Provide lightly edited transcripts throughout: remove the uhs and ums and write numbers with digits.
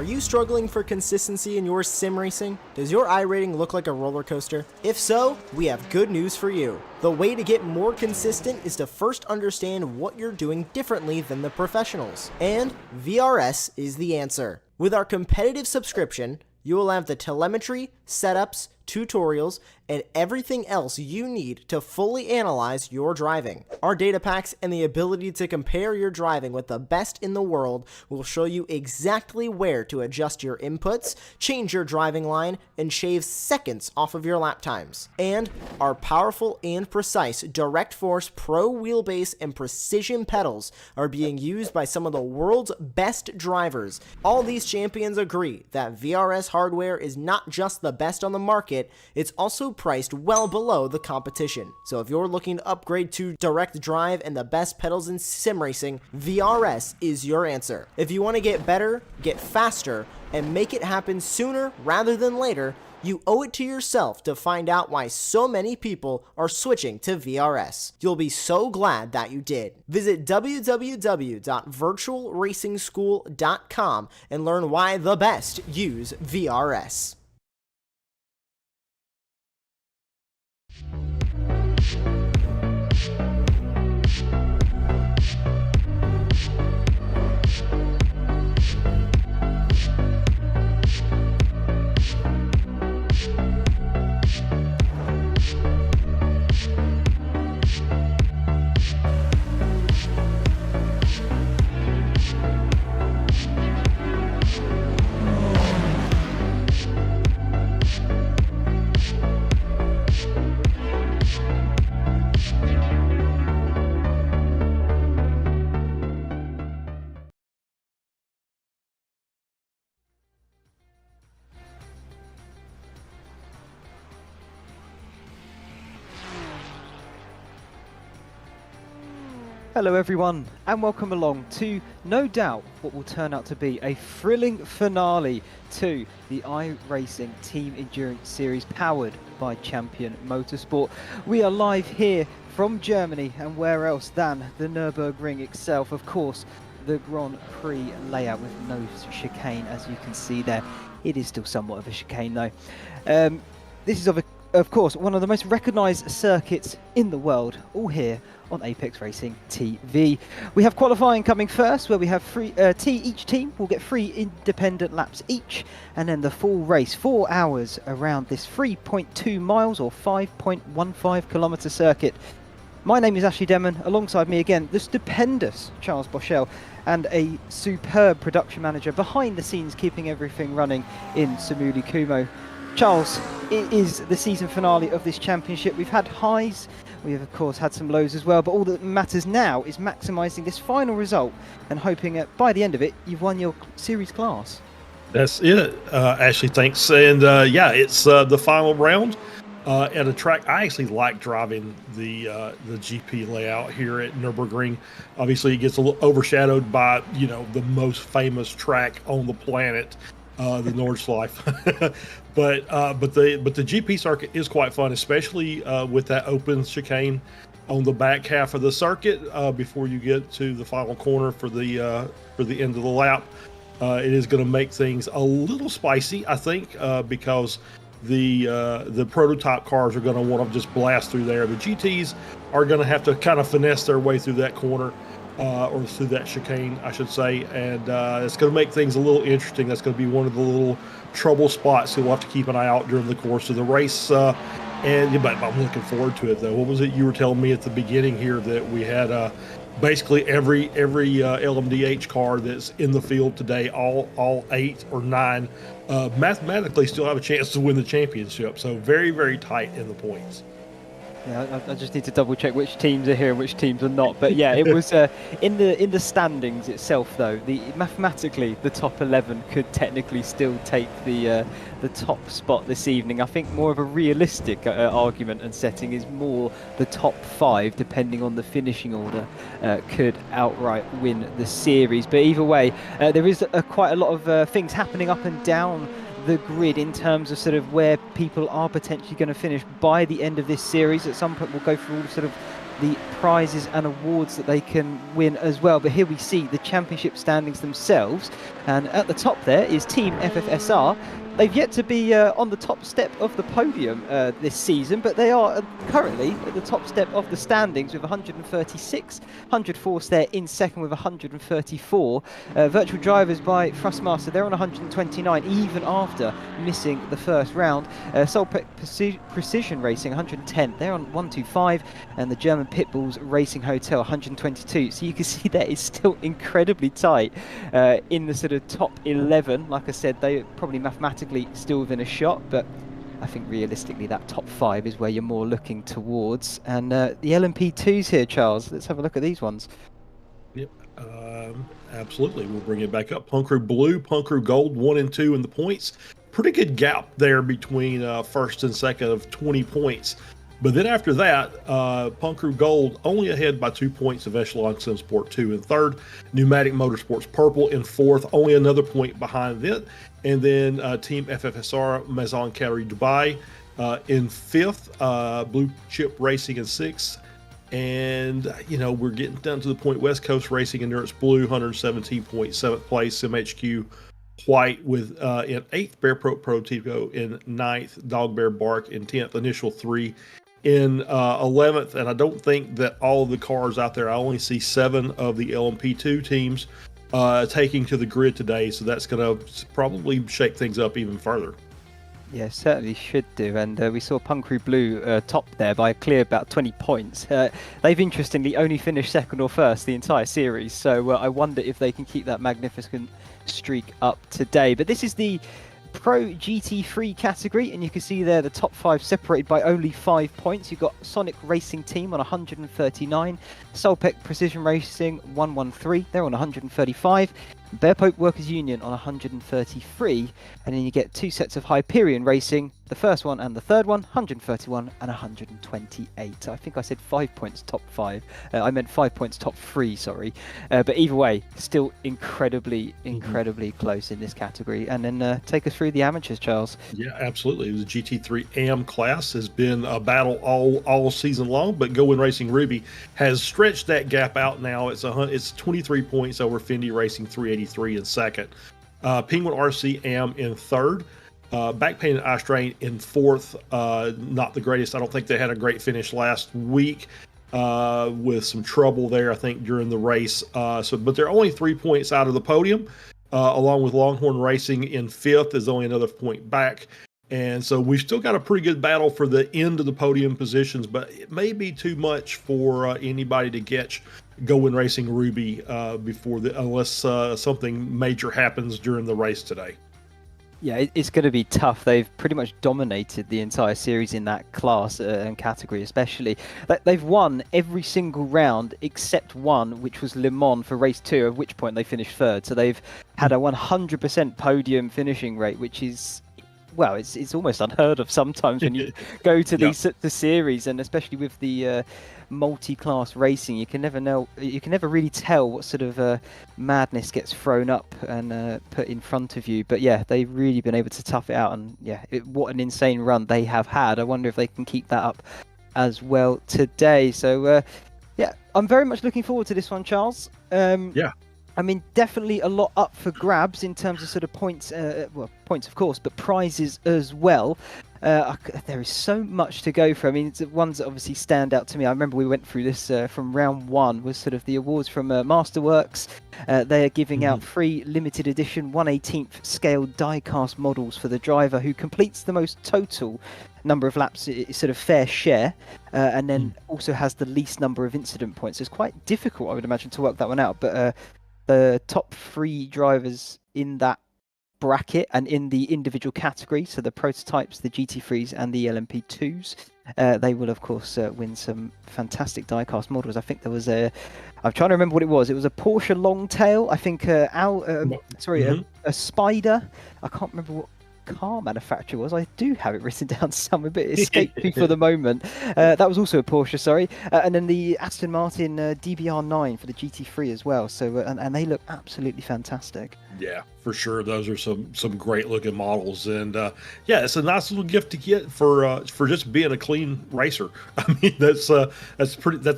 Are you struggling for consistency in your sim racing? Does your iRating look like a roller coaster? If so, we have good news for you. The way to get more consistent is to first understand what you're doing differently than the professionals. And VRS is the answer. With our competitive subscription, you will have the telemetry, setups, tutorials, and everything else you need to fully analyze your driving. Our data packs and the ability to compare your driving with the best in the world will show you exactly where to adjust your inputs, change your driving line, and shave seconds off of your lap times. And our powerful and precise Direct Force Pro wheelbase and precision pedals are being used by some of the world's best drivers. All these champions agree that VRS hardware is not just the best on the market, it's also priced well below the competition. So if you're looking to upgrade to direct drive and the best pedals in sim racing, VRS is your answer. If you want to get better, get faster, and make it happen sooner rather than later, you owe it to yourself to find out why so many people are switching to VRS. You'll be so glad that you did. Visit www.virtualracingschool.com and learn why the best use VRS. Hello everyone, and welcome along to no doubt what will turn out to be a thrilling finale to the iRacing Team Endurance Series powered by Champion Motorsport. We are live here from Germany, and where else than the Nürburgring itself. Of course, the Grand Prix layout with no chicane, as you can see there. It is still somewhat of a chicane though. This is of course one of the most recognised circuits in the world, all here on Apex Racing TV. We have qualifying coming first, where we have each team will get 3 independent laps each, and then the full race, 4 hours around this 3.2 miles or 5.15 kilometre circuit. My name is Ashley Demon, alongside me again, the stupendous Charles Boschel, and a superb production manager behind the scenes keeping everything running in Samuli Kumo. Charles, it is the season finale of this championship. We've had highs, we have of course had some lows as well, but all that matters now is maximising this final result and hoping that by the end of it, you've won your series class. That's it, Ashley, thanks. And yeah, it's the final round at a track. I actually like driving the GP layout here at Nürburgring. Obviously, it gets a little overshadowed by, you know, the most famous track on the planet, the Nordschleife. But the GP circuit is quite fun, especially with that open chicane on the back half of the circuit before you get to the final corner for the end of the lap. It is going to make things a little spicy, I think, because the prototype cars are going to want to just blast through there. The GTs are going to have to kind of finesse their way through that corner. Or through that chicane, I should say, and it's going to make things a little interesting. That's going to be one of the little trouble spots that we'll have to keep an eye out during the course of the race. But I'm looking forward to it, though. What was it you were telling me at the beginning here, that we had basically every LMDH car that's in the field today, all 8 or 9, mathematically still have a chance to win the championship. So very, very tight in the points. Yeah, I just need to double check which teams are here and which teams are not. But yeah, it was in the standings itself, though. Mathematically, the top 11 could technically still take the top spot this evening. I think more of a realistic argument and setting is more the top 5, depending on the finishing order, could outright win the series. But either way, there is quite a lot of things happening up and down the grid in terms of sort of where people are potentially going to finish by the end of this series. At some point we'll go through all sort of the prizes and awards that they can win as well. But here we see the championship standings themselves, and at the top there is Team FFSR. They've yet to be on the top step of the podium this season, but they are currently at the top step of the standings with 136. 104 there in second with 134. Virtual Drivers by Thrustmaster, they're on 129 even after missing the first round. Solpec Precision Racing 110, they're on 125, and the German Pitbulls Racing Hotel 122. So you can see that is still incredibly tight in the sort of top 11. Like I said, they probably mathematically still within a shot, but I think realistically that top 5 is where you're more looking towards. And the LMP2s here, Charles, let's have a look at these ones. Yep, absolutely. We'll bring it back up. Punk Crew Blue, Punk Crew Gold, 1 and 2 in the points. Pretty good gap there between first and second of 20 points. But then after that, Punk Crew Gold only ahead by 2 points of Echelon Sim Sport 2 in third. Pneumatic Motorsports Purple in fourth, only another point behind it. And then Team FFSR Maison Carré Dubai in fifth, Blue Chip Racing in sixth. And, you know, we're getting down to the point West Coast Racing Endurance Blue, 117.7th place, MHQ White with in 8th, Bear Pro Prototipo in 9th, Dog Bear Bark in 10th, Initial 3 in 11th. And I don't think that all of the cars out there, I only see 7 of the LMP2 teams taking to the grid today, so that's going to probably shake things up even further. Yeah, certainly should do. And we saw Punk Crew Blue top there by a clear about 20 points. They've interestingly only finished second or first the entire series, so I wonder if they can keep that magnificent streak up today. But this is the Pro GT3 category, and you can see there the top 5 separated by only 5 points. You've got Sonic Racing Team on 139, Solpec Precision Racing 113, they're on 135, Bear Pope Workers Union on 133, and then you get 2 sets of Hyperion Racing, the first one and the third one, 131 and 128. I think I said 5 points top 5. I meant 5 points top 3, sorry. But either way, still incredibly close in this category. And then take us through the amateurs, Charles. Yeah, absolutely. The GT3 AM class has been a battle all season long, but Go Win Racing Ruby has stretched that gap out now. It's 23 points over Fendi Racing 383 in second. Penguin RC AM in third. Backpain and Eye Strain in fourth. Not the greatest. I don't think they had a great finish last week with some trouble there, I think, during the race. But they're only 3 points out of the podium, along with Longhorn Racing in fifth is only another point back. And so we've still got a pretty good battle for the end of the podium positions, but it may be too much for anybody to catch Go Win Racing Ruby unless something major happens during the race today. Yeah, it's going to be tough. They've pretty much dominated the entire series in that class and category especially. They've won every single round except one, which was Le Mans for race 2, at which point they finished third. So they've had a 100% podium finishing rate, which is, well, it's almost unheard of sometimes when you go to the series, and especially with the multi-class racing, you can never really tell what sort of madness gets thrown up and put in front of you. But yeah, they've really been able to tough it out, and yeah, what an insane run they have had. I wonder if they can keep that up as well today. So yeah, I'm very much looking forward to this one, Charles. I mean, definitely a lot up for grabs in terms of sort of points, points of course, but prizes as well. There is so much to go for. I mean, it's the ones that obviously stand out to me. I remember we went through this from round 1 was sort of the awards from Masterworks. They are giving out 3 limited edition 1/18th scale die-cast models for the driver who completes the most total number of laps, sort of fair share, and then also has the least number of incident points. It's quite difficult, I would imagine, to work that one out, but the top 3 drivers in that bracket and in the individual category, so the prototypes, the GT3s and the LMP2s, they will of course win some fantastic diecast models. I think there was I'm trying to remember what it was. It was a Porsche Longtail, I think a Spider. I can't remember what car manufacturer was. I do have it written down somewhere, but it escaped me for the moment. That was also a Porsche, sorry. And then the Aston Martin DBR9 for the GT3 as well. So and they look absolutely fantastic. Yeah, for sure. Those are some great looking models, and yeah, it's a nice little gift to get for just being a clean racer. I mean, that's a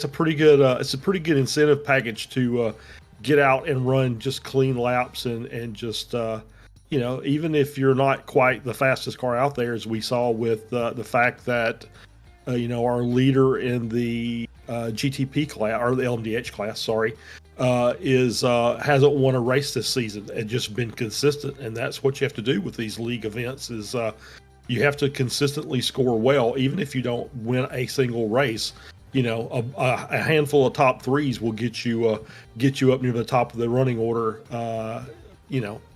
pretty good incentive package to get out and run just clean laps and just even if you're not quite the fastest car out there, as we saw with the fact that our leader in the GTP class, or the LMDH class, sorry, hasn't won a race this season and just been consistent. And that's what you have to do with these league events is you have to consistently score well, even if you don't win a single race. A handful of top 3s will get you up near the top of the running order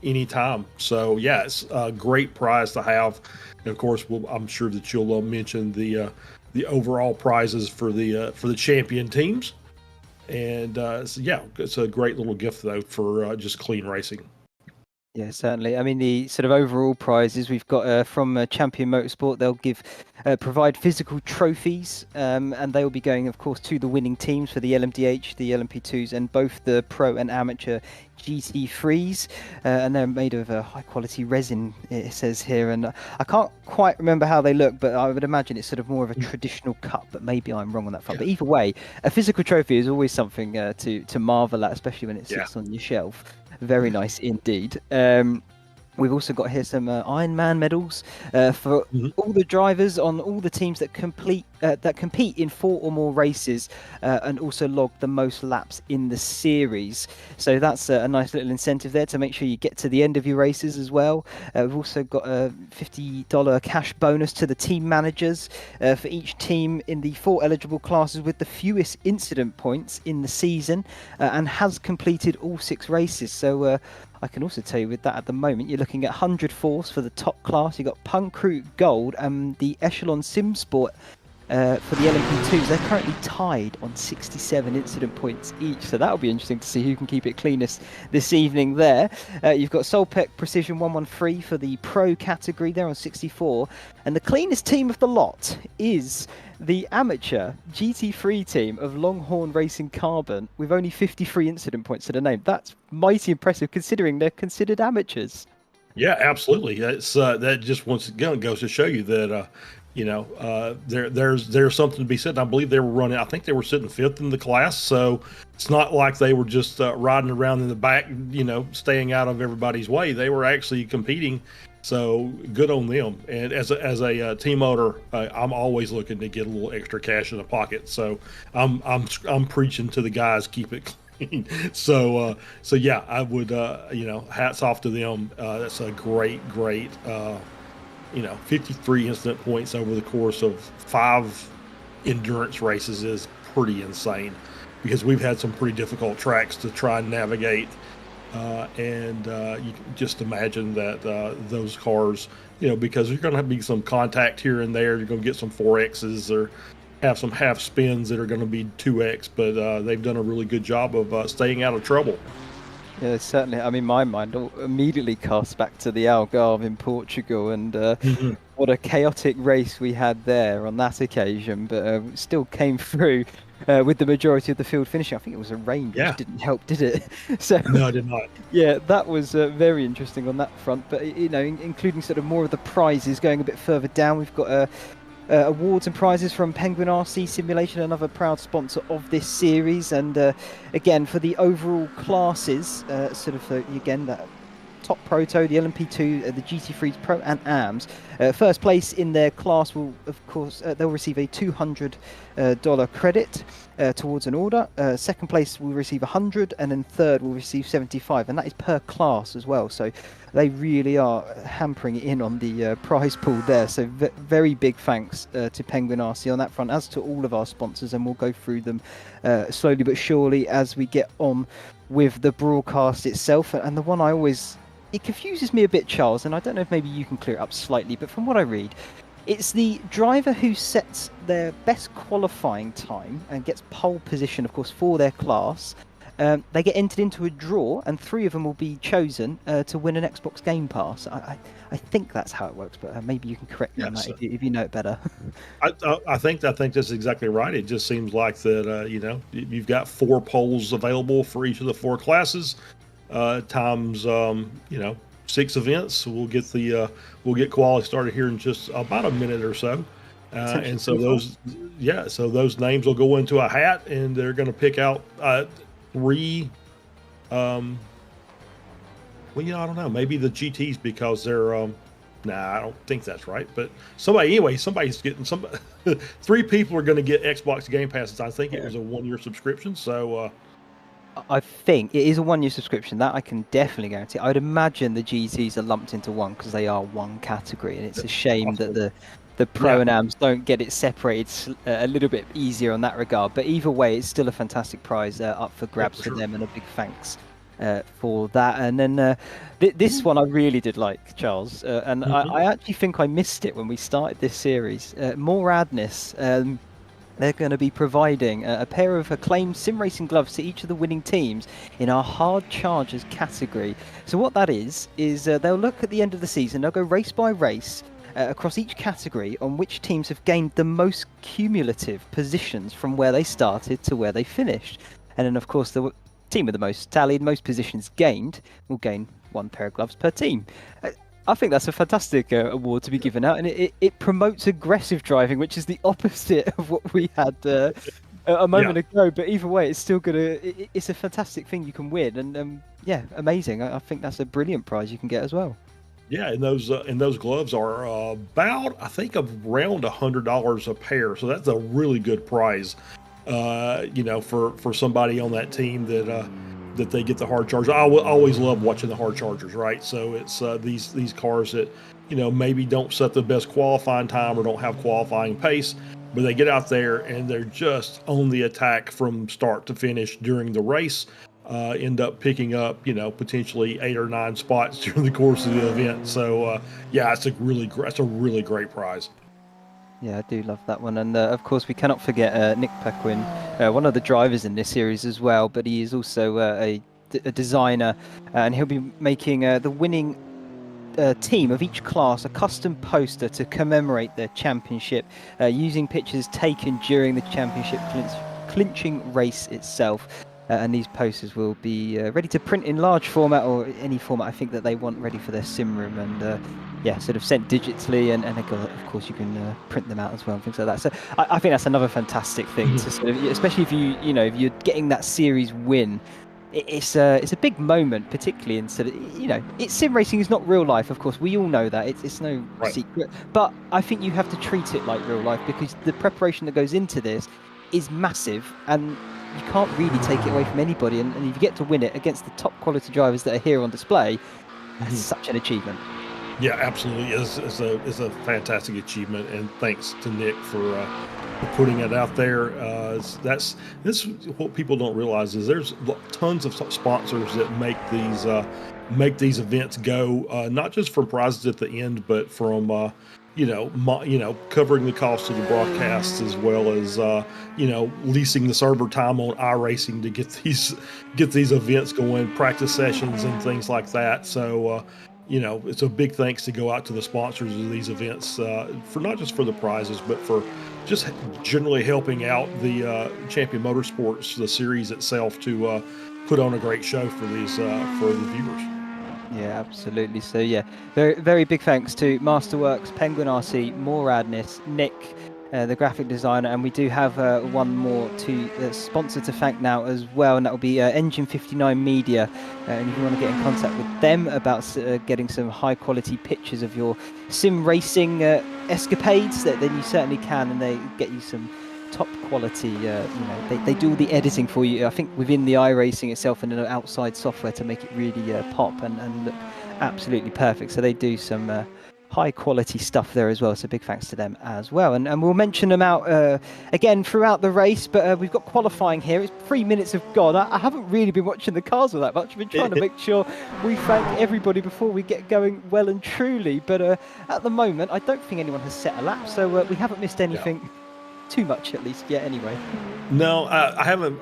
anytime. So yeah, it's a great prize to have. And of course, I'm sure that you'll mention the overall prizes for the champion teams. And yeah, it's a great little gift though for just clean racing. Yeah, certainly. I mean, the sort of overall prizes we've got from Champion Motorsport, they'll provide physical trophies, and they will be going, of course, to the winning teams for the LMDH, the LMP2s, and both the pro and amateur GT3s, and they're made of high-quality resin, it says here, and I can't quite remember how they look, but I would imagine it's sort of more of a traditional cut, but maybe I'm wrong on that front. Yeah. But either way, a physical trophy is always something to marvel at, especially when it sits on your shelf. Very nice indeed. We've also got here some Ironman medals for all the drivers on all the teams that compete in 4 or more races and also log the most laps in the series. So that's a nice little incentive there to make sure you get to the end of your races as well. We've also got a $50 cash bonus to the team managers for each team in the 4 eligible classes with the fewest incident points in the season and has completed all 6 races. So I can also tell you with that at the moment, you're looking at 100 force for the top class. You've got Punk Crew Gold and the Echelon Sim Sport For the LMP2s, they're currently tied on 67 incident points each, so that'll be interesting to see who can keep it cleanest this evening there. You've got Solpec Precision 113 for the Pro category, they're on 64, and the cleanest team of the lot is the amateur GT3 team of Longhorn Racing Carbon with only 53 incident points to the name. That's mighty impressive considering they're considered amateurs. Yeah, absolutely. That's that just once again goes to show you that there's something to be said. I believe they were running. I think they were sitting fifth in the class, so it's not like they were just riding around in the back, staying out of everybody's way. They were actually competing. So good on them. And as a team owner, I'm always looking to get a little extra cash in the pocket. So I'm preaching to the guys, keep it clean. So yeah, I would hats off to them. That's a great 53 incident points over the course of 5 endurance races is pretty insane, because we've had some pretty difficult tracks to try and navigate. And you can just imagine that those cars, because there's going to be some contact here and there. You're going to get some 4Xs or have some half spins that are going to be 2X, but they've done a really good job of staying out of trouble. Yeah, certainly. I mean, my mind immediately casts back to the Algarve in Portugal, and what a chaotic race we had there on that occasion, but still came through with the majority of the field finishing. I think it was a rain, which didn't help, did it? So no, it did not. Yeah, that was very interesting on that front, but including sort of more of the prizes going a bit further down. We've got awards and prizes from Penguin RC Simulation, another proud sponsor of this series, and again for the overall classes, again that top proto, the LMP2, the GT3 Pro and AMs. First place in their class will, of course, they'll receive a $200 credit towards an order. Second place will receive 100, and then third will receive 75, and that is per class as well. So they really are hampering it in on the prize pool there. So very big thanks to Penguin RC on that front, as to all of our sponsors, and we'll go through them slowly but surely as we get on with the broadcast itself. And the one it confuses me a bit, Charles, and I don't know if maybe you can clear it up slightly, but from what I read, it's the driver who sets their best qualifying time and gets pole position, of course, for their class. They get entered into a draw, and 3 of them will be chosen to win an Xbox Game Pass. I think that's how it works, but maybe you can correct me on that if you know it better. I think that's exactly right. It just seems like that you've got 4 poles available for each of the 4 classes, times 6 events. We'll get quality started here in just about a minute or so. And so those names will go into a hat, and they're going to pick out 3. I don't know. Maybe the GTs, because they're. I don't think that's right. But somebody's getting 3 people are going to get Xbox Game Passes. I think it was a 1-year subscription. So. I think it is a 1-year subscription. That I can definitely guarantee. I would imagine the GTs are lumped into one because they are one category, and it's a shame that the Pro and AMs don't get it separated a little bit easier on that regard. But either way, it's still a fantastic prize up for grabs for them, and a big thanks for that. And then this one I really did like, Charles, and I actually think I missed it when we started this series. More Adness. They're going to be providing a pair of acclaimed sim racing gloves to each of the winning teams in our hard chargers category. So what that is they'll look at the end of the season, they'll go race by race across each category on which teams have gained the most cumulative positions from where they started to where they finished. And then, of course, the team with the most tallied, most positions gained, will gain 1 pair of gloves per team. I think that's a fantastic award to be given out, and it promotes aggressive driving, which is the opposite of what we had a moment ago. But either way, it's still it's a fantastic thing you can win, and amazing. I think that's a brilliant prize you can get as well. Yeah, and those gloves are about, I think, around $100 a pair. So that's a really good prize, for somebody on that team that they get the hard chargers. I always love watching the hard chargers, right? So it's these cars that maybe don't set the best qualifying time or don't have qualifying pace, but they get out there and they're just on the attack from start to finish during the race. End up picking up potentially 8 or 9 spots during the course of the event. So it's a really great prize. Yeah, I do love that one. And of course, we cannot forget Nick Pequin, one of the drivers in this series as well, but he is also a designer, and he'll be making the winning team of each class a custom poster to commemorate their championship, using pictures taken during the championship clinching race itself. And these posters will be ready to print in large format or any format I think that they want ready for their sim room, and yeah, sort of sent digitally, and of course you can print them out as well and things like that. So I think that's another fantastic thing to sort of, especially if if you're getting that series win. It's a big moment, particularly in sort of, it's sim racing is not real life, of course. We all know that. It's no secret. But I think you have to treat it like real life, because the preparation that goes into this is massive, and you can't really take it away from anybody. And if you get to win it against the top quality drivers that are here on display, that's such an achievement. Yeah, absolutely. It's a fantastic achievement, and thanks to Nick for putting it out there. This is what people don't realize is there's tons of sponsors that make these events go, not just from prizes at the end, but from covering the cost of the broadcasts, as well as leasing the server time on iRacing to get these events going, practice sessions and things like that. So it's a big thanks to go out to the sponsors of these events, for not just for the prizes, but for just generally helping out the Champion Motorsports, the series itself, to put on a great show for the viewers. Yeah, absolutely. So yeah, very, very big thanks to Masterworks, Penguin RC, Moradness, Nick, the graphic designer, and we do have one more to sponsor to thank now as well, and that will be Engine 59 Media. And if you want to get in contact with them about getting some high quality pictures of your sim racing escapades, then you certainly can, and they get you some top quality. They do all the editing for you, I think, within the iRacing itself, and outside software to make it really pop and look absolutely perfect. So they do some high quality stuff there as well, so big thanks to them as well. And we'll mention them out again throughout the race, but we've got qualifying here. It's 3 minutes have gone. I haven't really been watching the cars all that much. I've been trying to make sure we thank everybody before we get going well and truly, but at the moment I don't think anyone has set a lap, so we haven't missed anything. No. Too much, at least, yeah. Anyway, no, I haven't.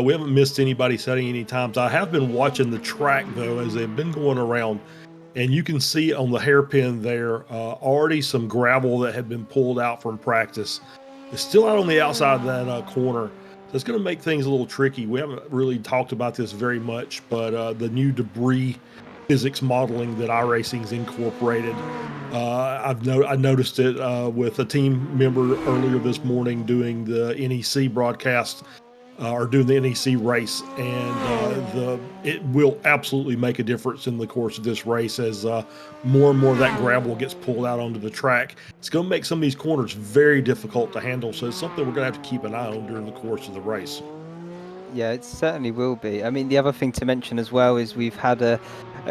We haven't missed anybody setting any times. I have been watching the track though, as they've been going around, and you can see on the hairpin there already some gravel that had been pulled out from practice. It's still out on the outside of that corner, so it's going to make things a little tricky. We haven't really talked about this very much, but the new debris physics modeling that iRacing's incorporated. I noticed it with a team member earlier this morning doing the NEC broadcast, or doing the NEC race, and it will absolutely make a difference in the course of this race as more and more of that gravel gets pulled out onto the track. It's going to make some of these corners very difficult to handle, so it's something we're going to have to keep an eye on during the course of the race. Yeah, it certainly will be. I mean, the other thing to mention as well is we've had a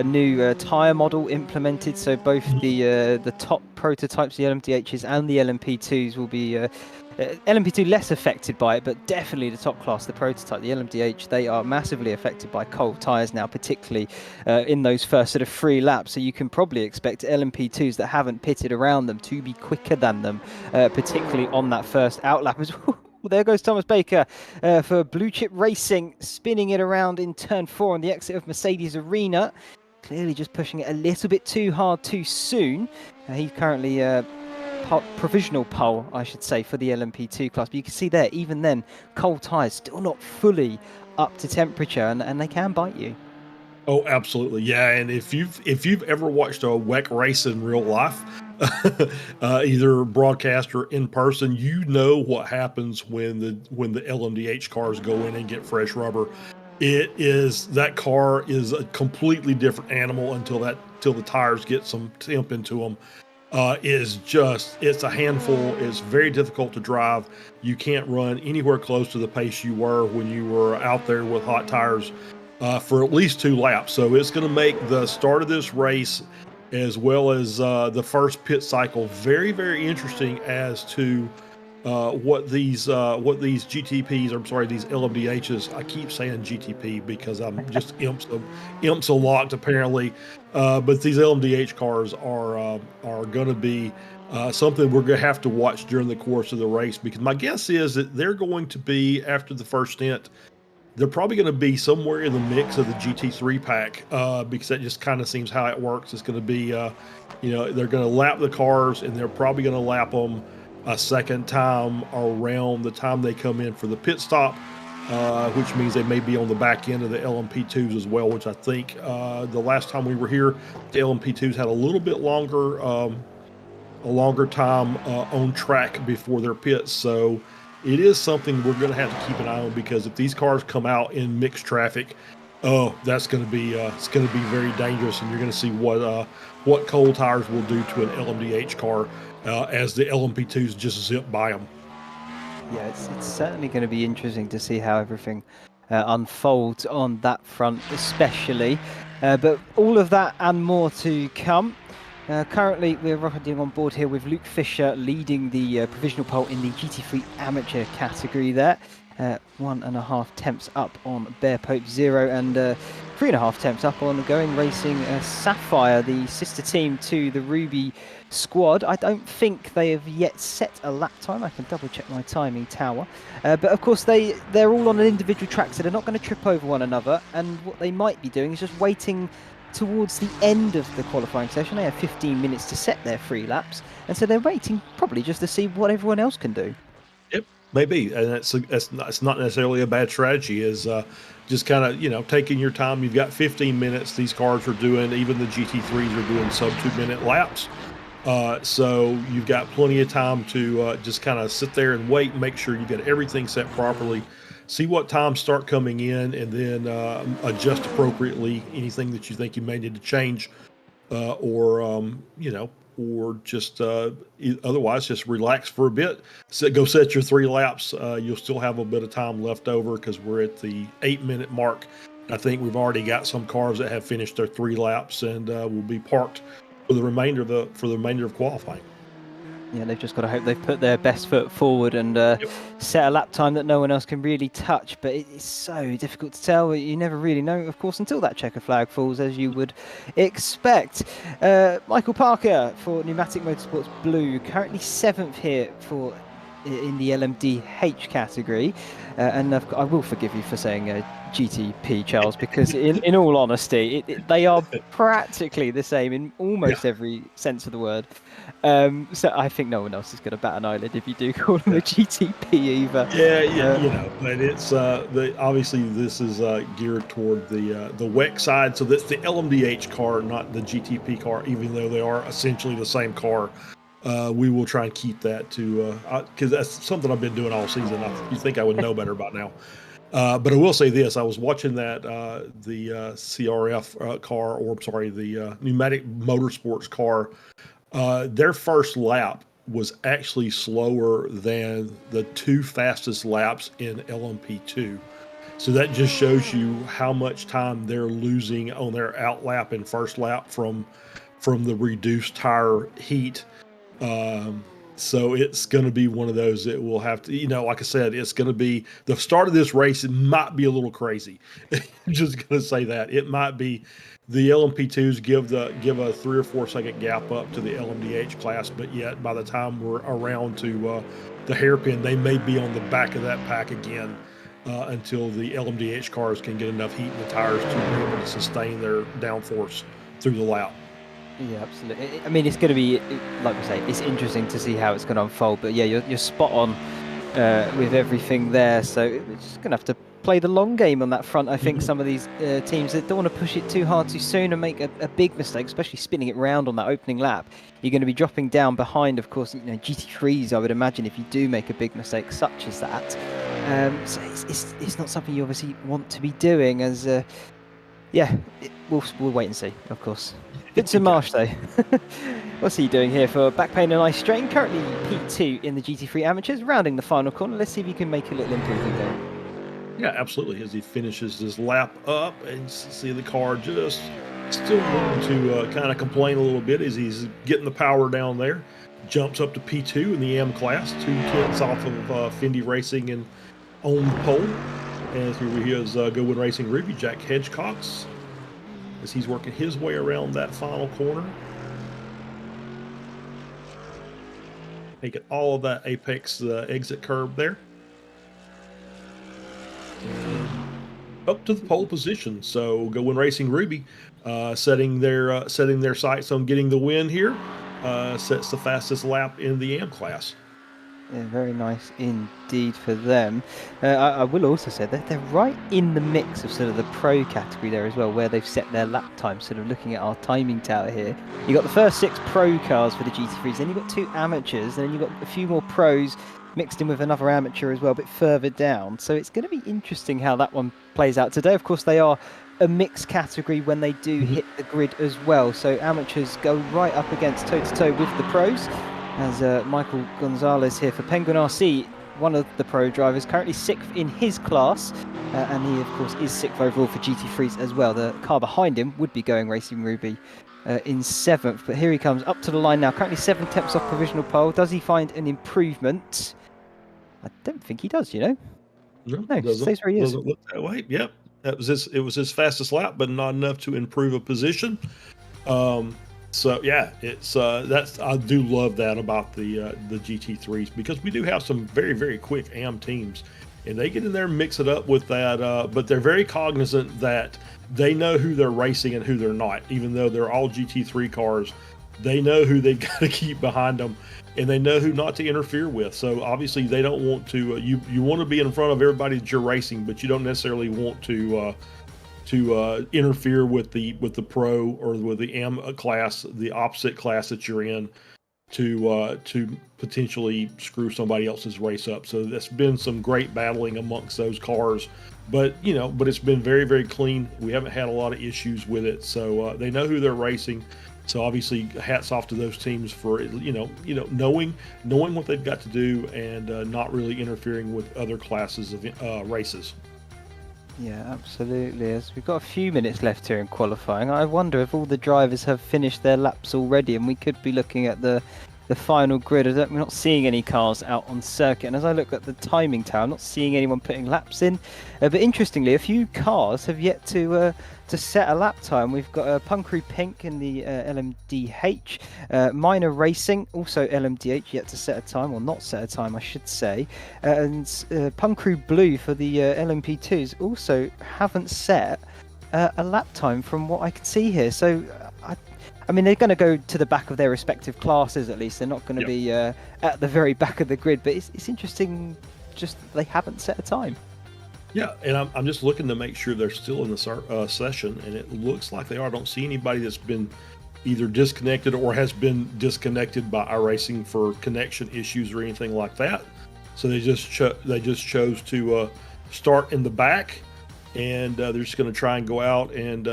new tyre model implemented. So both the top prototypes, the LMDHs and the LMP2s, will be LMP2 less affected by it, but definitely the top class, the prototype, the LMDH, they are massively affected by cold tyres now, particularly in those first sort of 3 laps. So you can probably expect LMP2s that haven't pitted around them to be quicker than them, particularly on that first out lap as well. There goes Thomas Baker for Blue Chip Racing, spinning it around in turn 4 on the exit of Mercedes Arena. Clearly just pushing it a little bit too hard too soon. He's currently provisional pole, I should say, for the LMP2 class. But you can see there, even then, cold tyres still not fully up to temperature, and they can bite you. Oh, absolutely, yeah. And if you've ever watched a WEC race in real life, either broadcast or in person, you know what happens when the LMDH cars go in and get fresh rubber. That car is a completely different animal until the tires get some temp into them. It's a handful. It's very difficult to drive. You can't run anywhere close to the pace you were when you were out there with hot tires for at least 2 laps. So it's going to make the start of this race, as well as the first pit cycle, very, very interesting as to what these GTPs, I'm sorry, these LMDHs. I keep saying GTP because I'm just imps locked apparently. But these LMDH cars are going to be something we're going to have to watch during the course of the race, because my guess is that they're going to be, after the first stint, they're probably going to be somewhere in the mix of the GT3 pack, because that just kind of seems how it works. It's going to be, they're going to lap the cars, and they're probably going to lap them a second time around the time they come in for the pit stop, which means they may be on the back end of the LMP2s as well, which I think the last time we were here, the LMP2s had a little bit longer, a longer time on track before their pits. So it is something we're going to have to keep an eye on, because if these cars come out in mixed traffic, oh, that's going to be it's going to be very dangerous, and you're going to see what cold tires will do to an LMDH car as the LMP2s just zip by them. Yeah, it's certainly going to be interesting to see how everything unfolds on that front, especially. But all of that and more to come. Currently, we're riding on board here with Luke Fisher leading the provisional pole in the GT3 amateur category there. 1.5 temps up on Bear Pope Zero, and 3.5 temps up on Going Racing Sapphire, the sister team to the Ruby squad. I don't think they have yet set a lap time. I can double check my timing tower. But of course they're all on an individual track, so they're not going to trip over one another, and what they might be doing is just waiting towards the end of the qualifying session. They have 15 minutes to set their 3 laps, and so they're waiting probably just to see what everyone else can do. Yep, maybe, and it's not necessarily a bad strategy. Is just kind of taking your time. You've got 15 minutes. These cars are doing, even the GT3s are doing sub 2-minute laps. So you've got plenty of time to just kind of sit there and wait and make sure you get everything set properly. See what times start coming in, and then adjust appropriately anything that you think you may need to change, or just otherwise just relax for a bit. So go set your 3 laps. You'll still have a bit of time left over, because we're at the 8-minute mark. I think we've already got some cars that have finished their 3 laps and will be parked for the remainder of qualifying. Yeah, they've just got to hope they've put their best foot forward and set a lap time that no one else can really touch. But it's so difficult to tell. You never really know, of course, until that checker flag falls, as you would expect. Michael Parker for Pneumatic Motorsports Blue, currently 7th here in the LMDH category. And I will forgive you for saying GTP, Charles, because in all honesty, they are practically the same in almost every sense of the word. So I think no one else is going to bat an eyelid if you do call them a GTP either. Yeah, but it's obviously this is geared toward the WEC side, so that's the LMDH car, not the GTP car, even though they are essentially the same car. We will try and keep that to, because that's something I've been doing all season. You think I would know better by now. But I will say this: I was watching that the CRF car, or I'm sorry, the Pneumatic Motorsports car. Their first lap was actually slower than the 2 fastest laps in LMP2. So that just shows you how much time they're losing on their out lap and first lap from the reduced tire heat. So it's going to be one of those that we'll have to, like I said, it's going to be the start of this race. It might be a little crazy. Just going to say that it might be the LMP2s give a 3 or 4 second gap up to the LMDH class, but yet by the time we're around to the hairpin, they may be on the back of that pack again until the LMDH cars can get enough heat in the tires to be able to sustain their downforce through the lap. Yeah, absolutely. I mean, it's going to be, like we say, it's interesting to see how it's going to unfold. But yeah, you're spot on with everything there. So we're just going to have to play the long game on that front. I think some of these teams, they don't want to push it too hard too soon and make a big mistake, especially spinning it round on that opening lap. You're going to be dropping down behind, of course, GT3s, I would imagine, if you do make a big mistake such as that. So it's not something you obviously want to be doing, as we'll wait and see, of course. Vincent Marsh, though. What's he doing here for back pain and eye strain? Currently P2 in the GT3 Amateurs, rounding the final corner. Let's see if he can make a little improvement there. Yeah, absolutely. As he finishes his lap up, and see the car just still going to kind of complain a little bit as he's getting the power down there. jumps up to P2 in the AM class, 2 tenths off of Fendi Racing and on the pole. And here he is, Goodwin Racing Ruby, Jack Hedgecox, as he's working his way around that final corner. Making all of that apex exit curve there. And up to the pole position. So Goodwin Racing Ruby setting their sights on getting the win here. Sets the fastest lap in the AM class. Yeah, very nice indeed for them. I will also say that they're right in the mix of sort of the pro category there as well, where they've set their lap time. Sort of looking at our timing tower here, you got the first 6 pro cars for the GT3s, then you've got 2 amateurs, then you've got a few more pros mixed in with another amateur as well, a bit further down. So it's going to be interesting how that one plays out today. Of course, they are a mixed category when they do hit the grid as well. So amateurs go right up against toe-to-toe with the pros. As Michael Gonzalez here for Penguin RC, one of the pro drivers, currently 6th in his class, and he of course is 6th overall for GT3s as well. The car behind him would be Going Racing Ruby in 7th, but here he comes up to the line now, currently 7 tenths off provisional pole. Does he find an improvement? I don't think he does, you know. No, stays where he is. Doesn't look that way. Yep, it was his fastest lap, but not enough to improve a position. So yeah, it's that's I do love that about the GT3s, because we do have some very, very quick AM teams, and they get in there and mix it up with that. But they're very cognizant that they know who they're racing and who they're not. Even though they're all GT3 cars, they know who they've got to keep behind them, and they know who not to interfere with. So obviously they don't want to. You want to be in front of everybody that you're racing, but you don't necessarily want to interfere with the pro or with the AM class, the opposite class that you're in, to potentially screw somebody else's race up. So there's been some great battling amongst those cars, but it's been very, very clean. We haven't had a lot of issues with it. So they know who they're racing. So obviously, hats off to those teams for knowing what they've got to do, and not really interfering with other classes of races. Yeah, absolutely. As we've got a few minutes left here in qualifying, I wonder if all the drivers have finished their laps already, and we could be looking at the final grid. We're not seeing any cars out on circuit, and as I look at the timing tower, I'm not seeing anyone putting laps in. But interestingly, a few cars have yet to set a lap time. We've got Punkru Pink in the LMDH, Minor Racing, also LMDH, yet to set a time, or not set a time, I should say. And Punkru Blue for the LMP2s also haven't set a lap time from what I can see here. So I mean, they're going to go to the back of their respective classes, at least. They're not going to be at the very back of the grid, but it's interesting just they haven't set a time. Yeah, and I'm just looking to make sure they're still in the session, and it looks like they are. I don't see anybody that's been either disconnected or has been disconnected by iRacing for connection issues or anything like that. So they just chose to start in the back, and they're just going to try and go out and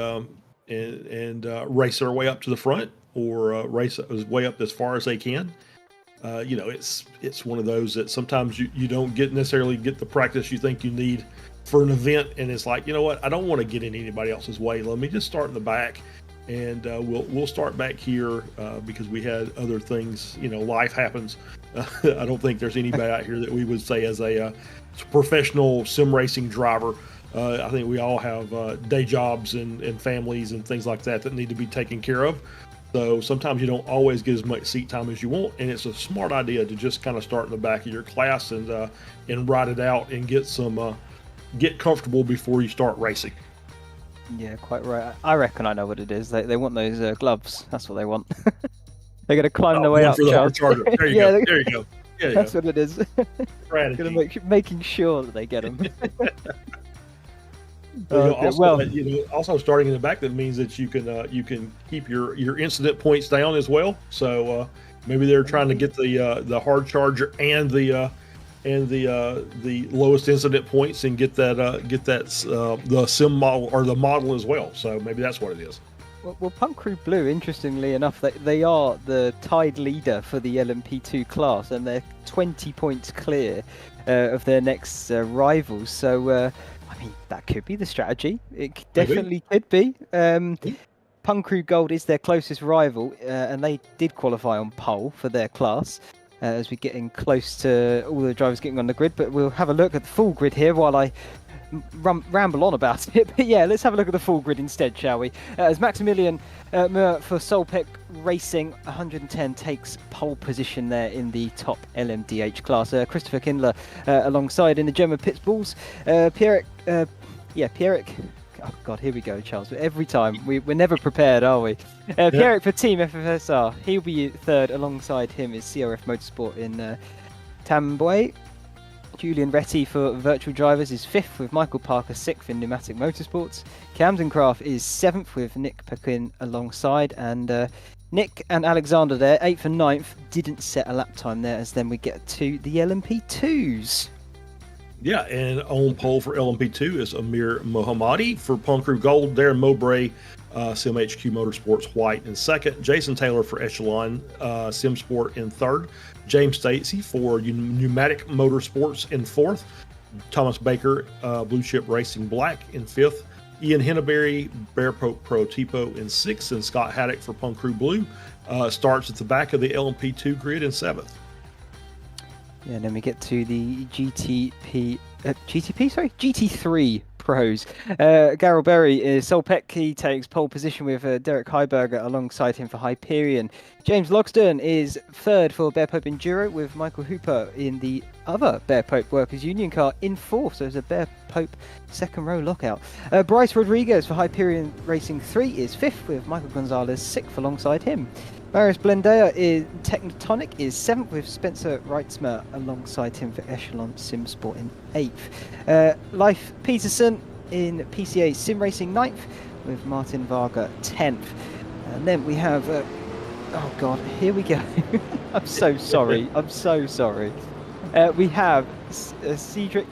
race their way up to the front, or race way up as far as they can. It's one of those that sometimes you don't necessarily get the practice you think you need for an event, and it's like, you know what, I don't want to get in anybody else's way. Let me just start in the back, and we'll start back here because we had other things. Life happens. I don't think there's anybody out here that we would say as a professional sim racing driver. I think we all have day jobs and families and things like that need to be taken care of. So sometimes you don't always get as much seat time as you want, and it's a smart idea to just kind of start in the back of your class and ride it out and get comfortable before you start racing. Yeah, quite right. I reckon I know what it is. They want those gloves. That's what they want. They're going to climb their way up. For the hard charger. There you go. There you go. That's what it is. Strategy. Making sure that they get them. Also starting in the back, that means that you can keep your incident points down as well. So maybe they're trying to get the hard charger and the lowest incident points, and get the sim model or the model as well. So maybe that's what it is. Well, Punkru Blue, interestingly enough, they are the tied leader for the LMP2 class, and they're 20 points clear of their next rivals. So I mean, that could be the strategy. It definitely could be. Puncrew Gold is their closest rival, and they did qualify on pole for their class. As we're getting close to all the drivers getting on the grid, but we'll have a look at the full grid here while I ramble on about it. But yeah, let's have a look at the full grid instead, shall we? As Maximilian Muir for Solpec Racing 110 takes pole position there in the top LMDH class. Christopher Kindler alongside in the German Pits Bulls. Pierrick. Oh God, here we go, Charles. Every time we're never prepared, are we? Pierrick for Team FFSR. He'll be third. Alongside him is CRF Motorsport in Tamboy. Julian Retty for Virtual Drivers is fifth, with Michael Parker sixth in Pneumatic Motorsports. Camden Craft is seventh, with Nick Pequin alongside, and Nick and Alexander there, 8th and 9th, didn't set a lap time there, as then we get to the LMP2s. Yeah, and on pole for LMP2 is Amir Mohammadi. For Puncrew Gold, Darren Mowbray, SimHQ Motorsports White in second. Jason Taylor for Echelon Sim Sport in third. James Stacey for Pneumatic Motorsports in fourth. Thomas Baker, Blue Chip Racing Black in fifth. Ian Henneberry, Bear Pope Pro Tipo in sixth. And Scott Haddock for Puncrew Blue starts at the back of the LMP2 grid in seventh. Yeah, and then we get to the GT3 pros. Garrel Berry is Solpec. He takes pole position with Derek Heiberger alongside him for Hyperion. James Logsdon is third for Bear Pope Enduro, with Michael Hooper in the other Bear Pope Workers Union car in fourth. So it's a Bear Pope second row lockout. Bryce Rodriguez for Hyperion Racing 3 is fifth, with Michael Gonzalez sixth alongside him. Marius Blendea is Technotonic is 7th, with Spencer Reitzmer alongside him for Echelon Sim Sport in 8th. Leif Peterson in PCA Sim Racing 9th, with Martin Varga 10th. And then we have, oh God, here we go. I'm so sorry. I'm so sorry. We have Cedric.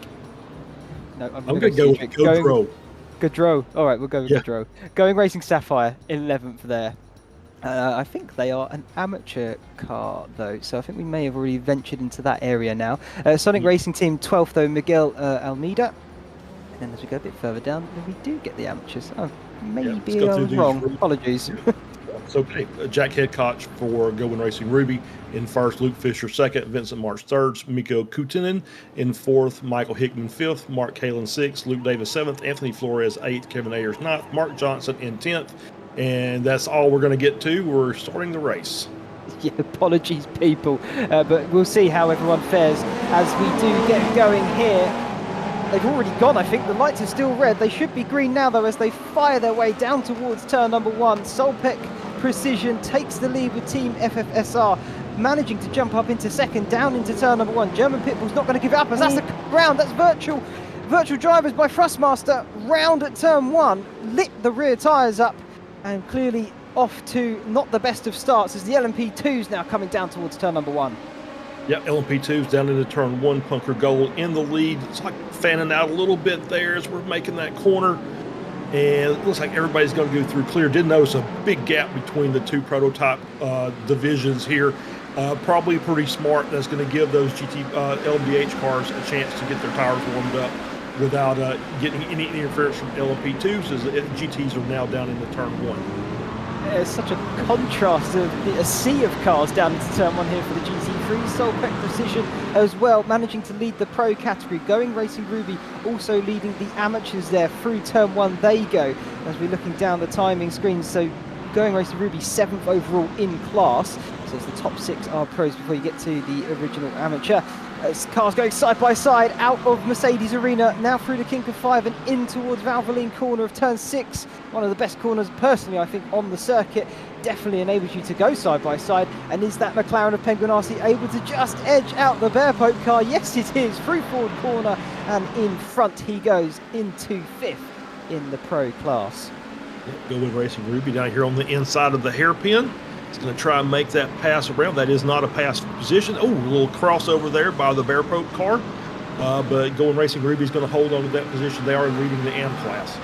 No, I'm going to go with Gaudreau. Gaudreau. All right, we'll go with Gaudreau. Going Racing Sapphire, 11th there. I think they are an amateur car, though, so I think we may have already ventured into that area now. Sonic Racing Team 12th, though, Miguel Almeida. And then as we go a bit further down, we do get the amateurs. Oh, maybe wrong. Apologies. It's okay. Jack Hedkoch for Going Racing Ruby in first, Luke Fisher second, Vincent March third, Mikko Kutinen in fourth, Michael Hickman fifth, Mark Kalin sixth, Luke Davis seventh, Anthony Flores eighth, Kevin Ayers ninth, Mark Johnson in 10th. And that's all we're going to get to. We're starting the race. Yeah, apologies, people. But we'll see how everyone fares as we do get going here. They've already gone, I think. The lights are still red. They should be green now, though, as they fire their way down towards turn number 1. Solpec Precision takes the lead with Team FFSR, managing to jump up into second, down into turn number 1. German Pitbull's not going to give up, as that's the round. That's Virtual Drivers by Thrustmaster. Round at turn 1. Lit the rear tyres up. And clearly off to not the best of starts, as the LMP2's now coming down towards turn number 1. Yeah, LMP2's down into turn 1. Puncrew Gold in the lead. It's like fanning out a little bit there as we're making that corner. And it looks like everybody's going to go through clear. Did notice a big gap between the two prototype divisions here. Probably pretty smart. That's going to give those LMDH cars a chance to get their tires warmed up without getting any interference from LMP2s, as the GTs are now down into turn 1. There's such a contrast of a sea of cars down into turn 1 here for the GT3. Solpec Precision as well, managing to lead the pro category. Going Racing Ruby also leading the amateurs there through turn 1. They go as we're looking down the timing screen. So Going Racing Ruby 7th overall in class. So it's the top 6 are pros before you get to the original amateur. As cars going side by side out of Mercedes Arena, now through the Kink of 5 and in towards Valvoline corner of turn 6. One of the best corners, personally, I think, on the circuit. Definitely enables you to go side by side. And is that McLaren of Penguin RC able to just edge out the Bear Pope car? Yes, it is. Through forward corner and in front he goes into 5th in the pro class. Going Racing Ruby down here on the inside of the hairpin. He's going to try and make that pass around. That is not a pass position. Oh, a little crossover there by the Bear Pope car. But Going Racing Ruby is going to hold on to that position. They are leading the AM class.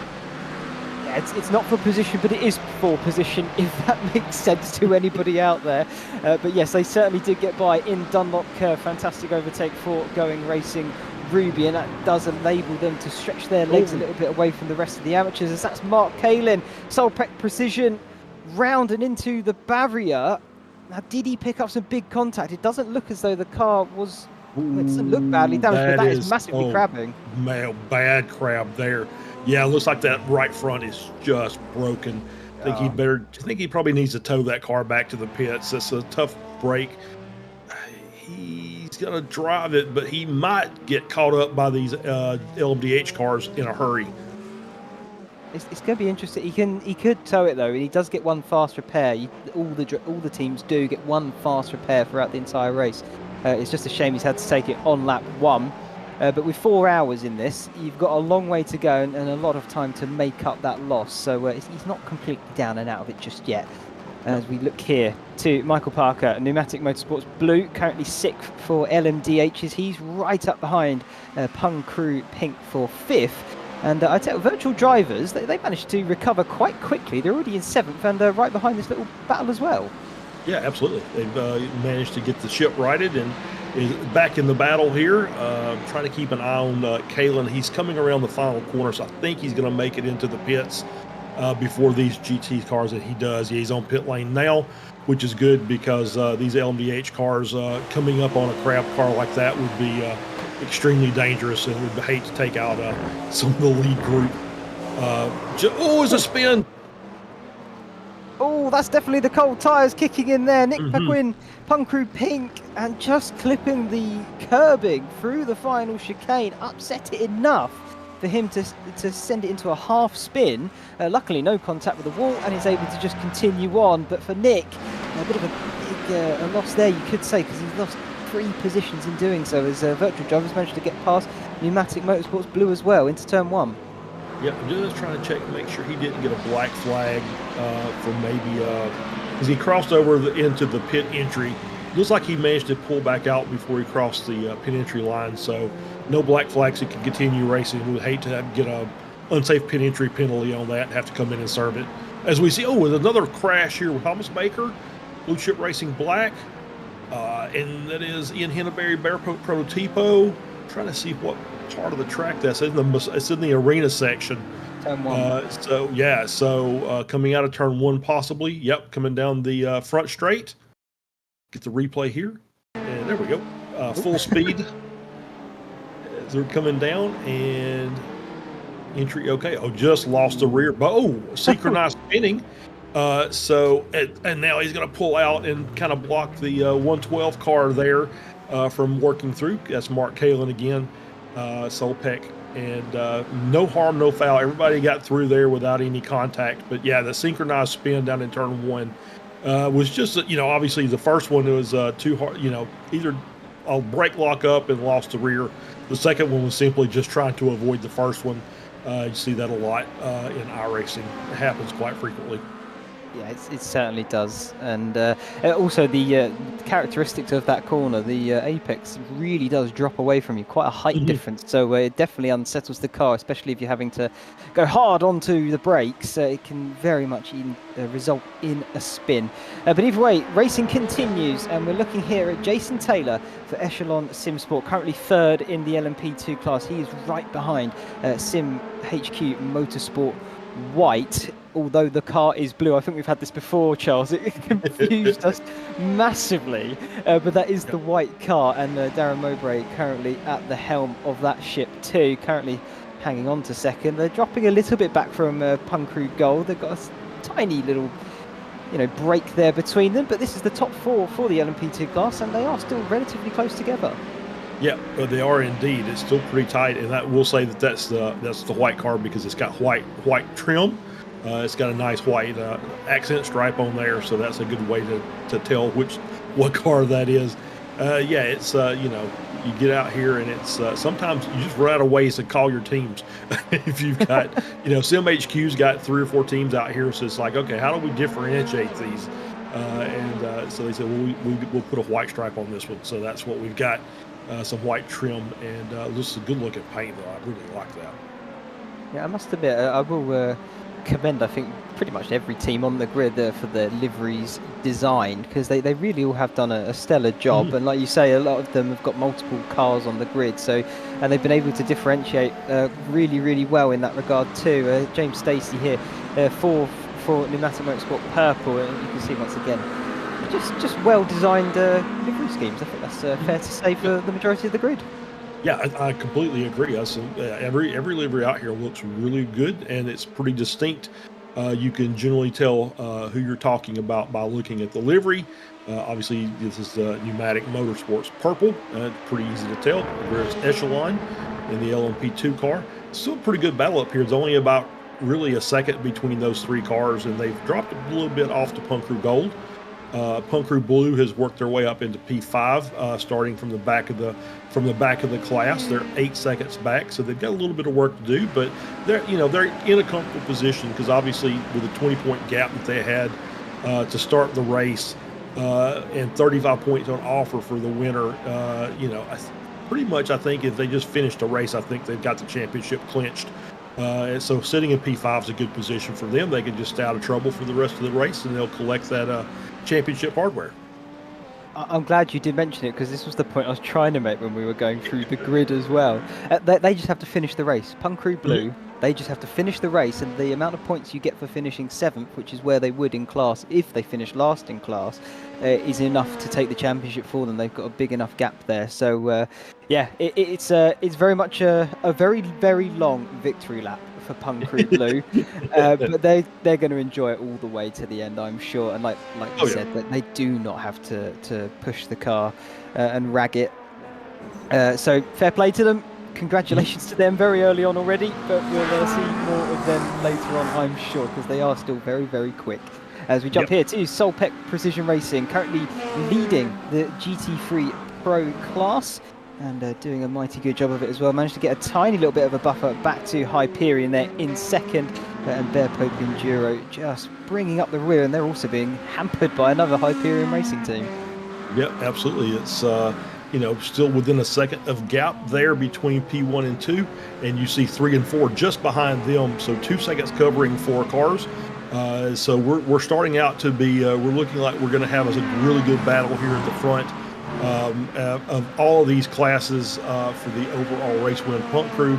Yeah, it's not for position, but it is for position, if that makes sense to anybody out there. But yes, they certainly did get by in Dunlop Curve. Fantastic overtake for Going Racing Ruby, and that does enable them to stretch their legs a little bit away from the rest of the amateurs, as that's Mark Kalin. Solpec Precision round and into the barrier. Now, did he pick up some big contact? It doesn't look as though the car was... Well, it doesn't look badly damaged, but that is massively crabbing. Man, bad crab there. Yeah, it looks like that right front is just broken. I think he probably needs to tow that car back to the pits. It's a tough break. He's gonna drive it, but he might get caught up by these LMDH cars in a hurry. It's going to be interesting. He could tow it though. He does get one fast repair. All the teams do get one fast repair throughout the entire race. It's just a shame he's had to take it on lap 1. But with 4 hours in this, you've got a long way to go and a lot of time to make up that loss. So he's not completely down and out of it just yet. As we look here to Michael Parker, Pneumatic Motorsports Blue, currently 6th for LMDHs. He's right up behind Pung Crew Pink for 5th. And I'd say virtual drivers, they managed to recover quite quickly. They're already in 7th and right behind this little battle as well. Yeah, absolutely. They've managed to get the ship righted and is back in the battle here. Trying to keep an eye on Kalen. He's coming around the final corner, so I think he's going to make it into the pits before these GT cars that he does. Yeah, he's on pit lane now, which is good because these LMDH cars coming up on a crab car like that would be extremely dangerous and would hate to take out some of the lead group. It's a spin. Oh, that's definitely the cold tyres kicking in there. Nick Paquin, Punk Crew Pink, and just clipping the curbing through the final chicane. Upset it enough for him to send it into a half spin. Luckily, no contact with the wall, and he's able to just continue on. But for Nick, a bit of a big loss there, you could say, because he's lost 3 positions in doing so, as virtual drivers managed to get past Pneumatic Motorsports Blue as well into turn 1. Yep, I'm just trying to check and make sure he didn't get a black flag for maybe because he crossed over into the pit entry. Looks like he managed to pull back out before he crossed the pit entry line, so no black flags. He can continue racing. We would hate to get a unsafe pit entry penalty on that and have to come in and serve it. As we see, with another crash here with Thomas Baker, Blue Chip Racing Black, and that is Ian Henneberry Barefoot Prototipo. Trying to see what part of the track that's in. It's in the arena section. Turn 1. So coming out of turn 1 possibly. Yep, coming down the front straight. Get the replay here, and there we go. Full speed as they're coming down, and entry okay. Just lost the rear. Synchronized spinning. And now he's going to pull out and kind of block the 112 car there from working through. That's Mark Kalen again, Solpec, and no harm, no foul. Everybody got through there without any contact. But yeah, the synchronized spin down in turn 1 was just, obviously the first one was too hard, either a brake lock up and lost the rear. The second one was simply just trying to avoid the first one. You see that a lot in iRacing. It happens quite frequently. Yeah, it certainly does. And also the characteristics of that corner, the apex really does drop away from you, quite a height difference. So it definitely unsettles the car, especially if you're having to go hard onto the brakes. It can very much result in a spin. But either way, racing continues, and we're looking here at Jason Taylor for Echelon Sim Sport, currently 3rd in the LMP2 class. He is right behind Sim HQ Motorsport White, although the car is blue. I think we've had this before, Charles. It confused us massively, but that is the white car, and Darren Mowbray currently at the helm of that ship too, currently hanging on to 2nd. They're dropping a little bit back from Punk Crew Gold. They've got a tiny little break there between them, but this is the top 4 for the LMP2 class, and they are still relatively close together. Yeah, they are indeed. It's still pretty tight, and that we'll say that's the white car because it's got white trim. It's got a nice white accent stripe on there, so that's a good way to tell what car that is. It's you get out here and it's sometimes you just run out of ways to call your teams. If you've got Sim HQ's got 3 or 4 teams out here, so it's like, okay, how do we differentiate these? So they said, well, we'll put a white stripe on this one, so that's what we've got. Some white trim, and just a good looking paint though. I really like that. Yeah, I must admit, I will commend, I think, pretty much every team on the grid for their liveries design, because they really all have done a stellar job. And like you say, a lot of them have got multiple cars on the grid, and they've been able to differentiate really, really well in that regard too. James Stacey here, 4th for Pneumatic Motorsport purple, and you can see once again, just well-designed livery schemes. I think that's fair to say for the majority of the grid. Yeah, I completely agree. Every livery out here looks really good, and it's pretty distinct. You can generally tell who you're talking about by looking at the livery. Obviously, this is the Pneumatic Motorsports purple. Pretty easy to tell. There's Echelon in the LMP2 car. Still a pretty good battle up here. It's only about really a second between those three cars, and they've dropped a little bit off to Punk Crew Gold. Punk Crew Blue has worked their way up into P5, starting from the back of the class. They're 8 seconds back, so they've got a little bit of work to do, but they're in a comfortable position because obviously with a 20-point gap that they had to start the race and 35 points on offer for the winner, pretty much I think if they just finished the race, I think they've got the championship clinched. And so sitting in P5 is a good position for them. They can just stay out of trouble for the rest of the race, and they'll collect that championship hardware. I'm glad you did mention it, because this was the point I was trying to make when we were going through the grid as well. They just have to finish the race. Punk Crew Blue, they just have to finish the race, and the amount of points you get for finishing 7th, which is where they would in class if they finish last in class, is enough to take the championship for them. They've got a big enough gap there. So it's very much a very, very long victory lap for Punk Crew Blue, but they're going to enjoy it all the way to the end, I'm sure. And like you said, that they do not have to push the car and rag it. So fair play to them. Congratulations to them very early on already, but we'll see more of them later on, I'm sure, because they are still very, very quick. As we jump here to Solpec Precision Racing, currently leading the GT3 Pro class, and doing a mighty good job of it as well. Managed to get a tiny little bit of a buffer back to Hyperion there in second, and Bear Pope Enduro just bringing up the rear, and they're also being hampered by another Hyperion racing team. Yep, absolutely. It's still within a second of gap there between P1 and 2, and you see 3 and 4 just behind them, so 2 seconds covering 4 cars. So we're starting out to be we're looking like we're going to have a really good battle here at the front. Of all of these classes for the overall race win. Punk Crew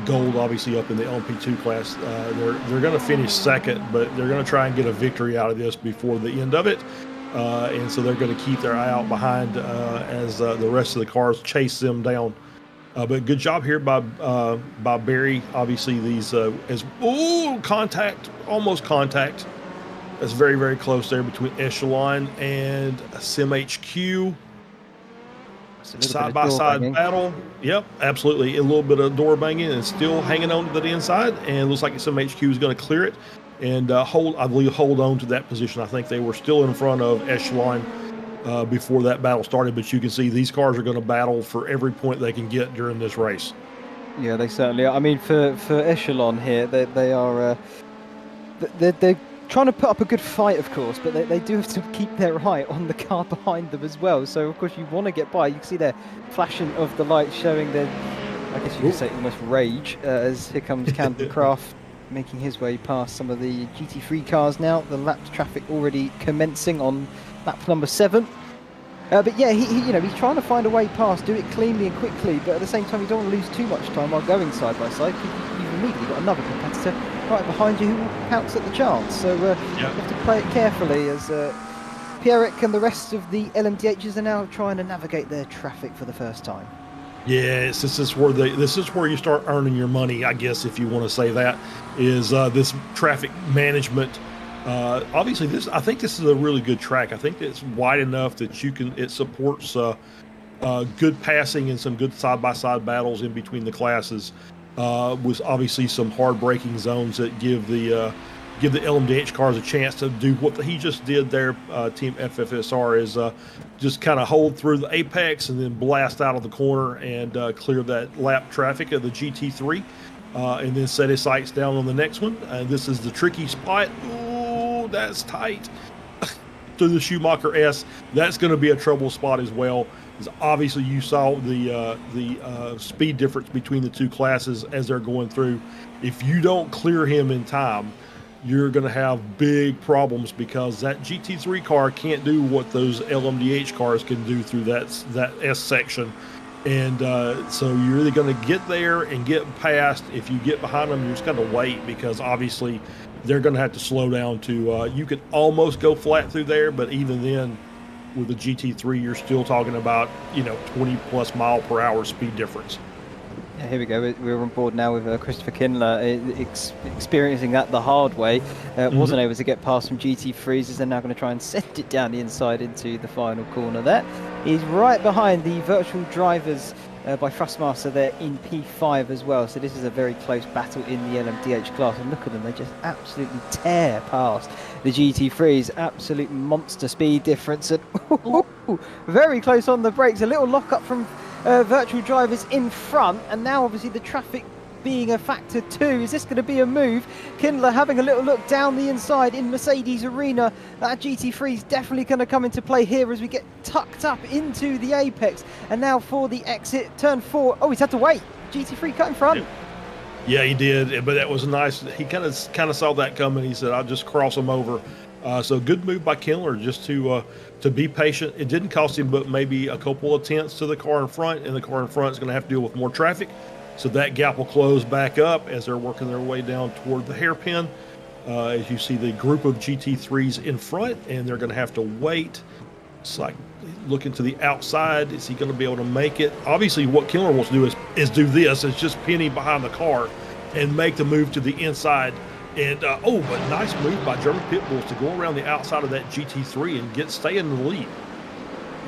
Gold obviously up in the LMP2 class. They're going to finish second, but they're going to try and get a victory out of this before the end of it. And so they're going to keep their eye out behind as the rest of the cars chase them down. But good job here by Barry. Obviously these almost contact. That's very, very close there between Echelon and SimHQ. Side-by-side battle. Yep, absolutely. A little bit of door banging and still hanging on to the inside. And looks like SimHQ is going to clear it and hold on to that position. I think they were still in front of Echelon before that battle started. But you can see these cars are going to battle for every point they can get during this race. Yeah, they certainly are. I mean, for Echelon here, they are they're trying to put up a good fight, of course, but they do have to keep their eye on the car behind them as well. So, of course, you want to get by. You can see their flashing of the lights showing their, I guess you could say, almost rage, as here comes Camden Craft making his way past some of the GT3 cars now. The lapped traffic already commencing on lap number 7. But yeah, he's trying to find a way past, do it cleanly and quickly, but at the same time, you don't want to lose too much time while going side by side, because you've immediately got another competitor right behind you who will pounce at the chance. So you have to play it carefully, as Pierrick and the rest of the LMDHs are now trying to navigate their traffic for the first time. Yes, this is where you start earning your money, I guess, if you want to say that, is this traffic management. Obviously, I think this is a really good track. I think it's wide enough that it supports good passing and some good side-by-side battles in between the classes, with obviously some hard braking zones that give the LMDH cars a chance to do what he just did there. Team FFSR is just kind of hold through the apex and then blast out of the corner and clear that lap traffic of the GT3, and then set his sights down on the next one. This is the tricky spot. Ooh, that's tight. To the Schumacher S, that's going to be a trouble spot as well. Obviously, you saw the speed difference between the two classes as they're going through. If you don't clear him in time, you're going to have big problems, because that GT3 car can't do what those LMDH cars can do through that S section. And so you're either going to get there and get past. If you get behind them, you're just going to wait, because obviously they're going to have to slow down to, you could almost go flat through there, but even then, with the GT3, you're still talking about, 20 plus mile per hour speed difference. Yeah, here we go. We're on board now with Christopher Kindler, experiencing that the hard way. Wasn't able to get past from GT3s, as they're now going to try and send it down the inside into the final corner there. He's right behind the virtual drivers by Thrustmaster there in P5 as well. So this is a very close battle in the LMDH class. And look at them, they just absolutely tear past the GT3s. Absolute monster speed difference. And very close on the brakes. A little lock up from virtual drivers in front, and now obviously the traffic being a factor too. Is this going to be a move? Kindler having a little look down the inside in Mercedes Arena. That GT3 is definitely going to come into play here as we get tucked up into the apex. And now for the exit, turn 4. Oh, he's had to wait. GT3 cut in front. Yeah, he did, but that was nice. He kind of saw that coming. He said, "I'll just cross him over." So good move by Kindler, just to be patient. It didn't cost him but maybe a couple of tenths to the car in front, and the car in front is going to have to deal with more traffic. So that gap will close back up as they're working their way down toward the hairpin. As you see the group of GT3s in front, and they're going to have to wait. It's like looking to the outside. Is he going to be able to make it? Obviously, what Kindler wants to do is do this. It's just penny behind the car and make the move to the inside. And, but nice move by German Pit Bulls to go around the outside of that GT3 and stay in the lead.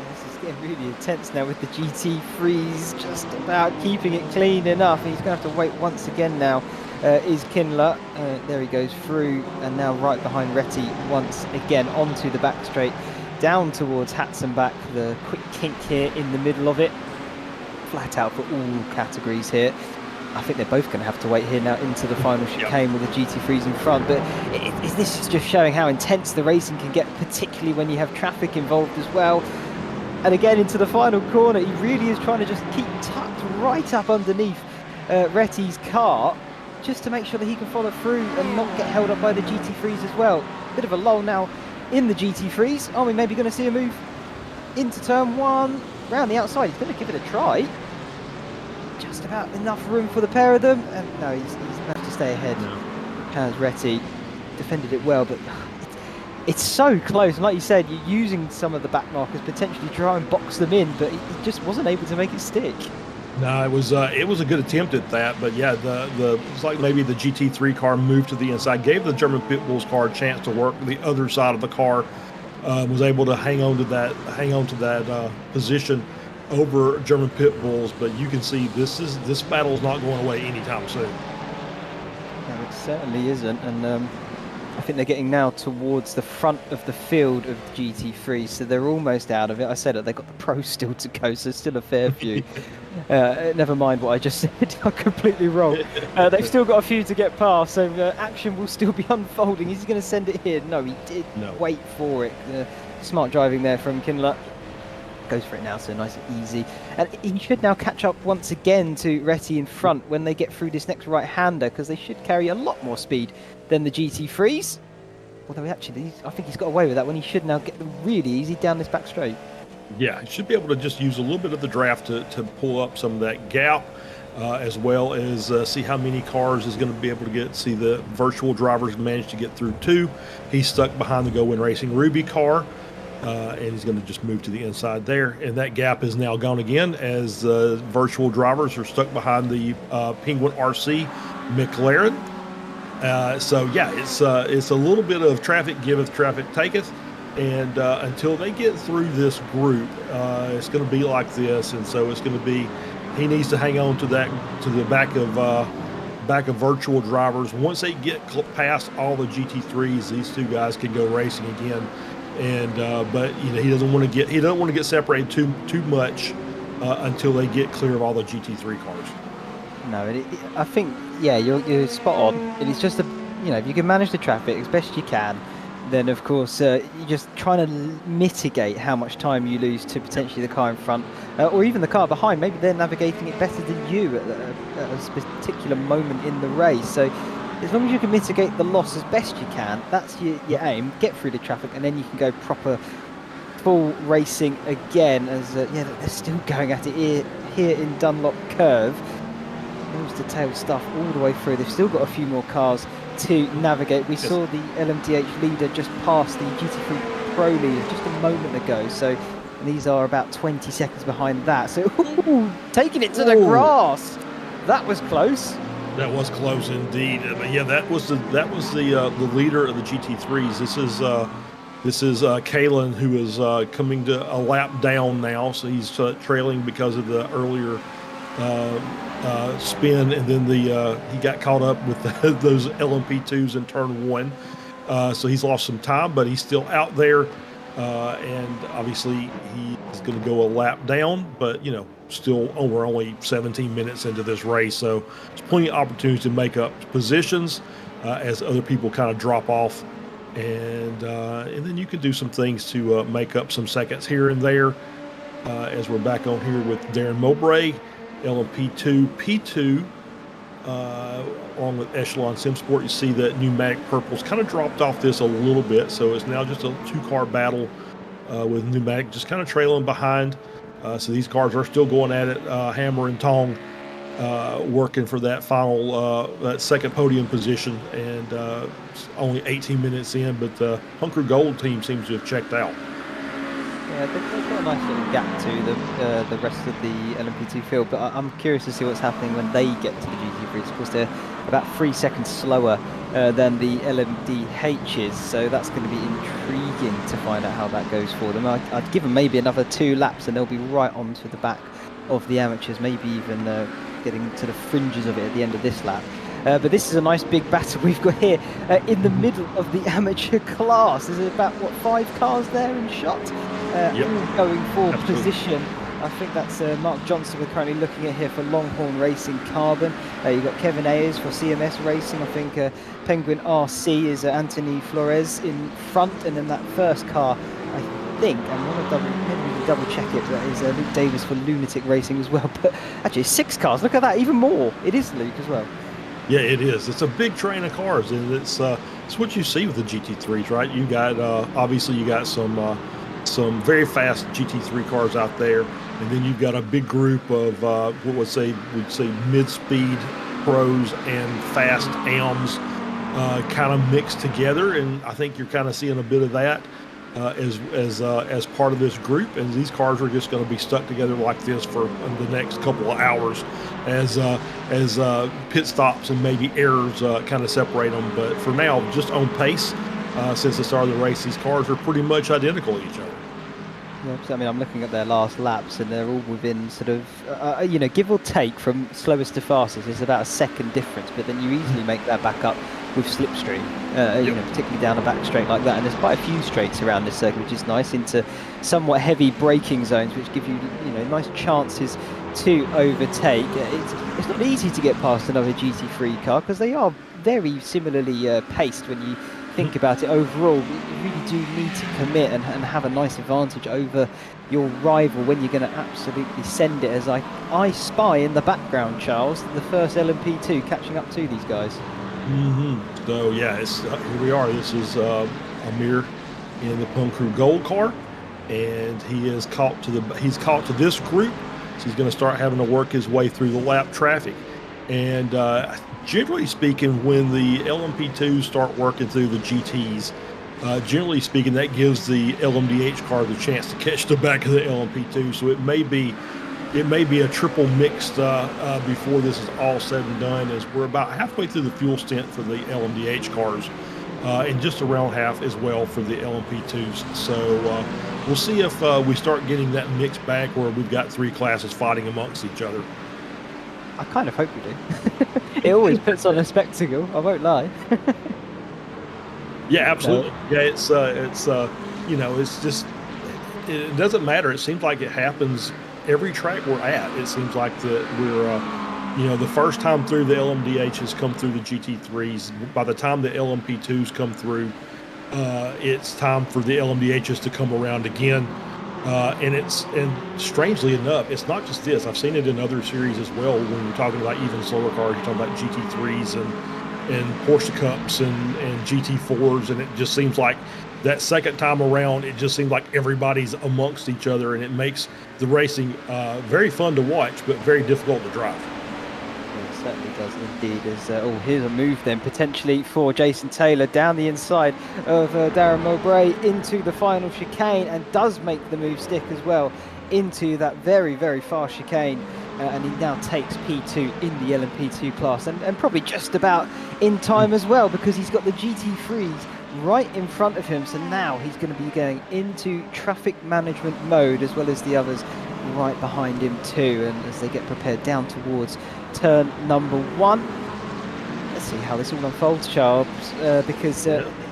This is getting really intense now with the GT3s just about keeping it clean enough. He's going to have to wait once again now, is Kindler. There he goes through, and now right behind Retty once again onto the back straight, down towards Hatzenbach. The quick kink here in the middle of it. Flat out for all categories here. I think they're both going to have to wait here now into the final chicane with the GT3s in front. But this is just showing how intense the racing can get, particularly when you have traffic involved as well. And again, into the final corner, he really is trying to just keep tucked right up underneath Retty's car, just to make sure that he can follow through and not get held up by the GT3s as well. Bit of a lull now in the GT3s. Are we maybe going to see a move into turn 1? Round the outside, he's going to give it a try. Just about enough room for the pair of them, and no, he's managed to stay ahead. Has Retty defended it well, but it's so close. And like you said, you're using some of the back markers potentially to try and box them in, but he just wasn't able to make it stick. No, it was a good attempt at that, but yeah, it's like maybe the GT3 car moved to the inside, gave the German Pit Bulls car a chance to work. The other side of the car was able to hang on to that position over German Pit Bulls, but you can see this battle is not going away anytime soon. No, it certainly isn't, and I think they're getting now towards the front of the field of the GT3, so they're almost out of it. I said that they've got the pros still to go, so still a fair few. Never mind what I just said, I'm completely wrong. They've still got a few to get past, so action will still be unfolding. Is he going to send it here? No, he did wait for it. Smart driving there from Kindler. Goes for it now, so nice and easy. And he should now catch up once again to Retty in front when they get through this next right-hander, because they should carry a lot more speed than the GT3s. Although actually, I think he's got away with that when he should now get them really easy down this back straight. Yeah, he should be able to just use a little bit of the draft to pull up some of that gap, as well as see how many cars is going to be able to see the virtual drivers manage to get through too. He's stuck behind the Go Win Racing Ruby car. And he's going to just move to the inside there, and that gap is now gone again as virtual drivers are stuck behind the Penguin RC McLaren. So yeah, it's a little bit of traffic giveth, traffic taketh, and until they get through this group, it's going to be like this, and so it's going to be he needs to hang on to the back of virtual drivers. Once they get past all the GT3s, these two guys can go racing again. And but he doesn't want to get separated too much until they get clear of all the GT3 cars. No, I think you're spot on. It's just if you can manage the traffic as best you can, then of course you're just trying to mitigate how much time you lose to potentially the car in front or even the car behind. Maybe they're navigating it better than you at a particular moment in the race. So as long as you can mitigate the loss as best you can, that's your aim. Get through the traffic, and then you can go proper full racing again. As they're still going at it here in Dunlop Curve. Nose to tail stuff all the way through. They've still got a few more cars to navigate. We saw the LMDH leader just pass the GT3 Pro leader just a moment ago, so these are about 20 seconds behind that. So taking it to the grass. That was close. That was close indeed. But yeah, that was the leader of the GT3s. This is Kalen, who is coming to a lap down now. So he's trailing because of the earlier spin, and then he got caught up with those LMP2s in turn 1. So he's lost some time, but he's still out there. And obviously he's going to go a lap down, but still we're only 17 minutes into this race, so there's plenty of opportunities to make up positions as other people kind of drop off, and then you can do some things to make up some seconds here and there. As we're back on here with Darren Mowbray, LMP2 P2, along with Echelon Simsport. You see that pneumatic purple's kind of dropped off this a little bit, so it's now just a 2-car battle with pneumatic just kind of trailing behind. So these cars are still going at it, hammer and tong, working for that final, that second podium position, and only 18 minutes in, but the Hunker Gold team seems to have checked out. Yeah, they've got a nice little gap to them, the rest of the LMP2 field, but I'm curious to see what's happening when they get to the GT3s. Of course, they're about 3 seconds slower than the LMDHs, so that's going to be intriguing to find out how that goes for them. I'd give them maybe another 2 laps and they'll be right onto the back of the amateurs, maybe even getting to the fringes of it at the end of this lap. But this is a nice big battle we've got here in the middle of the amateur class. There's about, 5 cars there in shot, all going for position. I think that's Mark Johnson we're currently looking at here for Longhorn Racing Carbon. You've got Kevin Ayers for CMS Racing. I think Penguin RC is Anthony Flores in front, and then that first car, I think, I'm going to double check it, that is Luke Davis for Lunatic Racing as well. But actually 6 cars, look at that, even more. It is Luke as well. Yeah, it is. It's a big train of cars, and it's what you see with the GT3s, right? You got obviously you got some very fast GT3 cars out there, and then you've got a big group of we'd say mid-speed pros and fast AMs kind of mixed together, and I think you're kind of seeing a bit of that as part of this group. And these cars are just going to be stuck together like this for the next couple of hours as pit stops and maybe errors kind of separate them. But for now, just on pace, since the start of the race, these cars are pretty much identical to each other. Yeah, so, I mean, I'm looking at their last laps, and they're all within sort of, give or take from slowest to fastest. It's about a second difference, but then you easily make that back up with slipstream, particularly down a back straight like that. And there's quite a few straights around this circuit, which is nice, into somewhat heavy braking zones, which give you, nice chances to overtake. It's not easy to get past another GT3 car because they are very similarly paced when you think about it. Overall, you really do need to commit and have a nice advantage over your rival when you're going to absolutely send it, as I spy in the background, Charles, the first LMP2 catching up to these guys. So yeah, here we are. This is Amir in the Punker Gold car, and he's caught to this group, so he's going to start having to work his way through the lap traffic. And generally speaking, when the LMP2s start working through the GTs, generally speaking, that gives the LMDH car the chance to catch the back of the LMP2. So it may be a triple mixed before this is all said and done, as we're about halfway through the fuel stint for the LMDH cars, and just around half as well for the LMP2s. So we'll see if we start getting that mixed bag where we've got 3 classes fighting amongst each other. I kind of hope we do. It always puts on a spectacle, I won't lie. Yeah, absolutely. No. Yeah, it's just, it doesn't matter. It seems like it happens every track we're at. It seems like that we're, the first time through, the LMDHs come through the GT3s. By the time the LMP2s come through, it's time for the LMDHs to come around again. And strangely enough, it's not just this. I've seen it in other series as well. When you're talking about even slower cars, you're talking about GT3s and Porsche Cups and GT4s, and it just seems like that second time around, it just seems like everybody's amongst each other, and it makes the racing very fun to watch, but very difficult to drive. It certainly does indeed. Oh, here's a move then potentially for Jason Taylor down the inside of Darren Mowbray into the final chicane, and does make the move stick as well into that very, very fast chicane. And he now takes P2 in the LMP2 class, and probably just about in time as well, because he's got the GT3s right in front of him. So now he's going to be going into traffic management mode, as well as the others right behind him too. And as they get prepared down towards turn number 1, let's see how this all unfolds, Charles, because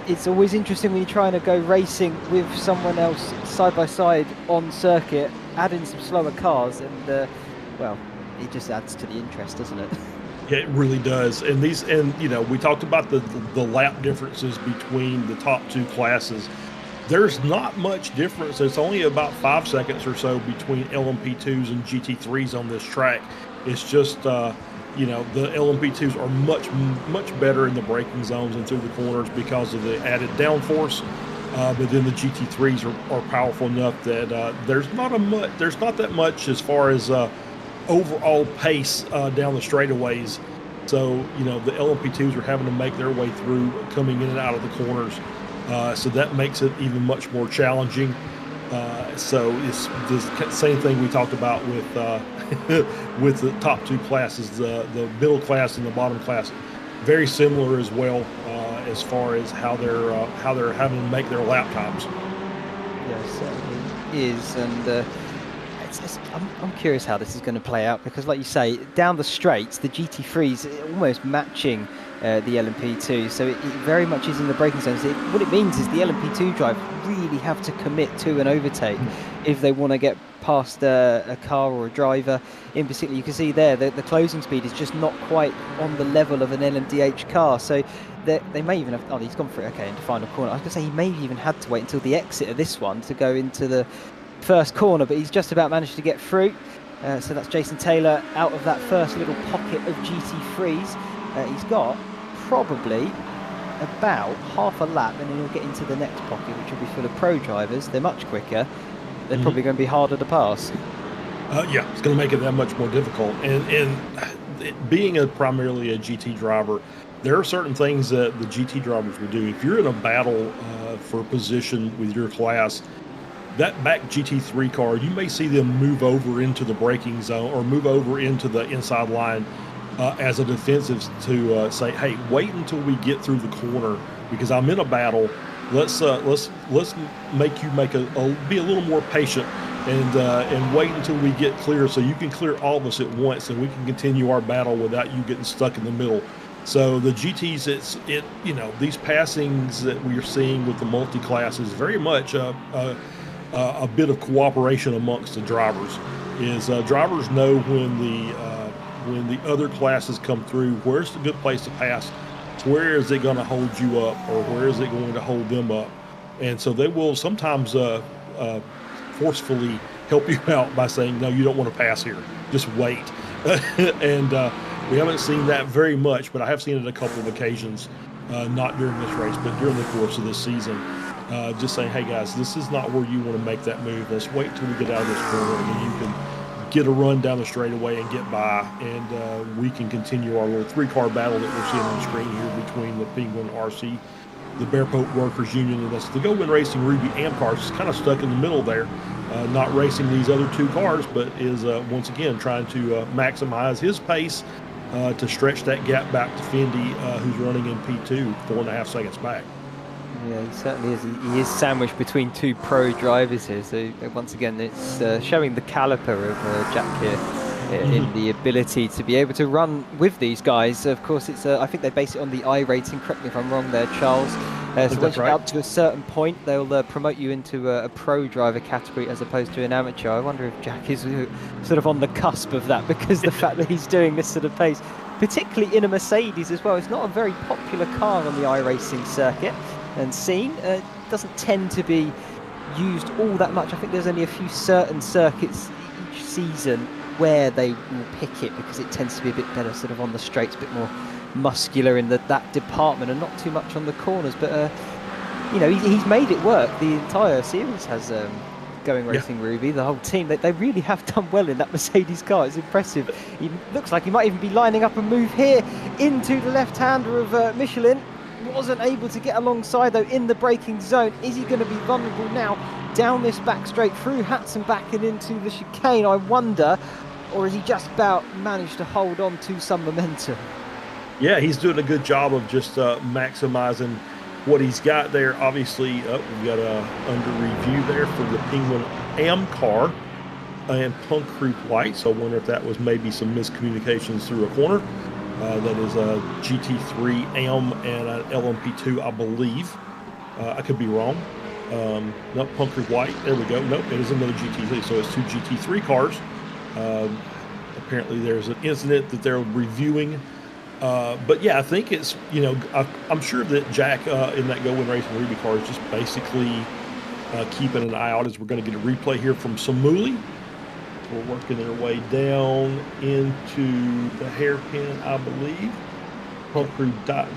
it's always interesting when you're trying to go racing with someone else side by side on circuit, add in some slower cars, and well, it just adds to the interest, doesn't it? Yeah, it really does. And we talked about the lap differences between the top 2 classes. There's not much difference. It's only about 5 seconds or so between LMP2s and GT3s on this track. It's just, the LMP2s are much better in the braking zones and through the corners because of the added downforce. But then the GT3s are powerful enough that there's not that much as far as overall pace down the straightaways. So the LMP2s are having to make their way through, coming in and out of the corners. So that makes it even much more challenging. So it's the same thing we talked about with with the top 2 classes, the middle class and the bottom class. Very similar as well as far as how they're having to make their lap times. Yeah, it certainly is, and I'm curious how this is going to play out, because like you say, down the straights the GT3's almost matching the LMP2, so it very much is in the braking zones. What it means is the LMP2 drive really have to commit to an overtake if they want to get past a car or a driver. In particular, you can see there the closing speed is just not quite on the level of an LMDH car, so they may even have, he's gone for it, okay, into final corner. I was going to say he may have even had to wait until the exit of this one to go into the first corner, but he's just about managed to get through. So that's Jason Taylor out of that first little pocket of GT3s. He's got probably about half a lap, and then he'll get into the next pocket, which will be full of pro drivers. They're much quicker. They're probably going to be harder to pass. Yeah, it's going to make it that much more difficult. And being primarily a GT driver, there are certain things that the GT drivers will do. If you're in a battle for position with your class, that back GT3 car, you may see them move over into the braking zone or move over into the inside line as a defensive to say, hey, wait until we get through the corner because I'm in a battle. Let's make you be a little more patient and wait until we get clear so you can clear all of us at once and we can continue our battle without you getting stuck in the middle. So the GTs, these passings that we are seeing with the multi-class is very much a bit of cooperation amongst the drivers. Drivers know when the other classes come through, where's the good place to pass, where is it going to hold you up, or where is it going to hold them up, and so they will sometimes forcefully help you out by saying, no, you don't want to pass here, just wait. And we haven't seen that very much, but I have seen it a couple of occasions, not during this race, but during the course of this season. Just saying, hey guys, this is not where you want to make that move. Let's wait till we get out of this corner, and then you can get a run down the straightaway and get by, and we can continue our little 3-car battle that we're seeing on the screen here between the Penguin RC, the Bearcoat Workers Union, and that's the Go Win Racing Ruby Am cars. Is kind of stuck in the middle there, not racing these other 2 cars, but is once again trying to maximize his pace to stretch that gap back to Fendi, who's running in P2, 4.5 seconds back. Yeah, he certainly is. He is sandwiched between 2 pro drivers here. So once again, it's showing the caliper of Jack here in the ability to be able to run with these guys. Of course, it's I think they base it on the I rating. Correct me if I'm wrong there, Charles. So once you get up to a certain point, they'll promote you into a pro driver category as opposed to an amateur. I wonder if Jack is sort of on the cusp of that, because the fact that he's doing this sort of pace, particularly in a Mercedes as well. It's not a very popular car on the iRacing circuit, and seen doesn't tend to be used all that much. I think there's only a few certain circuits each season where they will pick it, because it tends to be a bit better sort of on the straights, a bit more muscular in that department, and not too much on the corners. But he's made it work. The entire series has Going Racing Ruby, the whole team, they really have done well in that Mercedes car. It's impressive. He looks like he might even be lining up a move here into the left-hander of Michelin. Wasn't able to get alongside though in the braking zone. Is he going to be vulnerable now down this back straight through Hatzenbach and into the chicane, I wonder, or has he just about managed to hold on to some momentum? Yeah, he's doing a good job of just maximizing what he's got there. Obviously, we've got a under review there for the Penguin AM car and Punkroot White. So I wonder if that was maybe some miscommunications through a corner. That is a GT3 AM and an LMP2, I believe. I could be wrong. Nope, Punkroot White. There we go. Nope, it is another GT3. So it's two GT3 cars. Apparently, there's an incident that they're reviewing. But yeah, I think it's, I'm sure that Jack in that Go Win Racing Ruby car is just basically keeping an eye out as we're going to get a replay here from Samuli. We're working their way down into the hairpin, I believe. Punkroot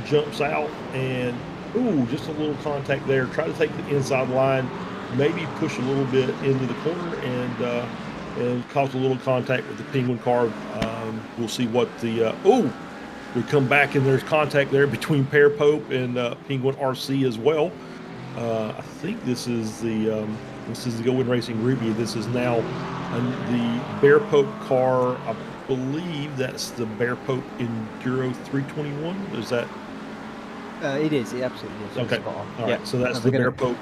jumps out and, ooh, just a little contact there. Try to take the inside line, maybe push a little bit into the corner and cause a little contact with the Penguin car. We'll see what the, we come back and there's contact there between Pear Pope and Penguin RC as well. I think this is the Go Win Racing Ruby. This is now the Bear Pope car. I believe that's the Bear Pope Enduro 321. Is that? It is. It absolutely is. Okay. All right. Yeah. So that's the Bear Pope,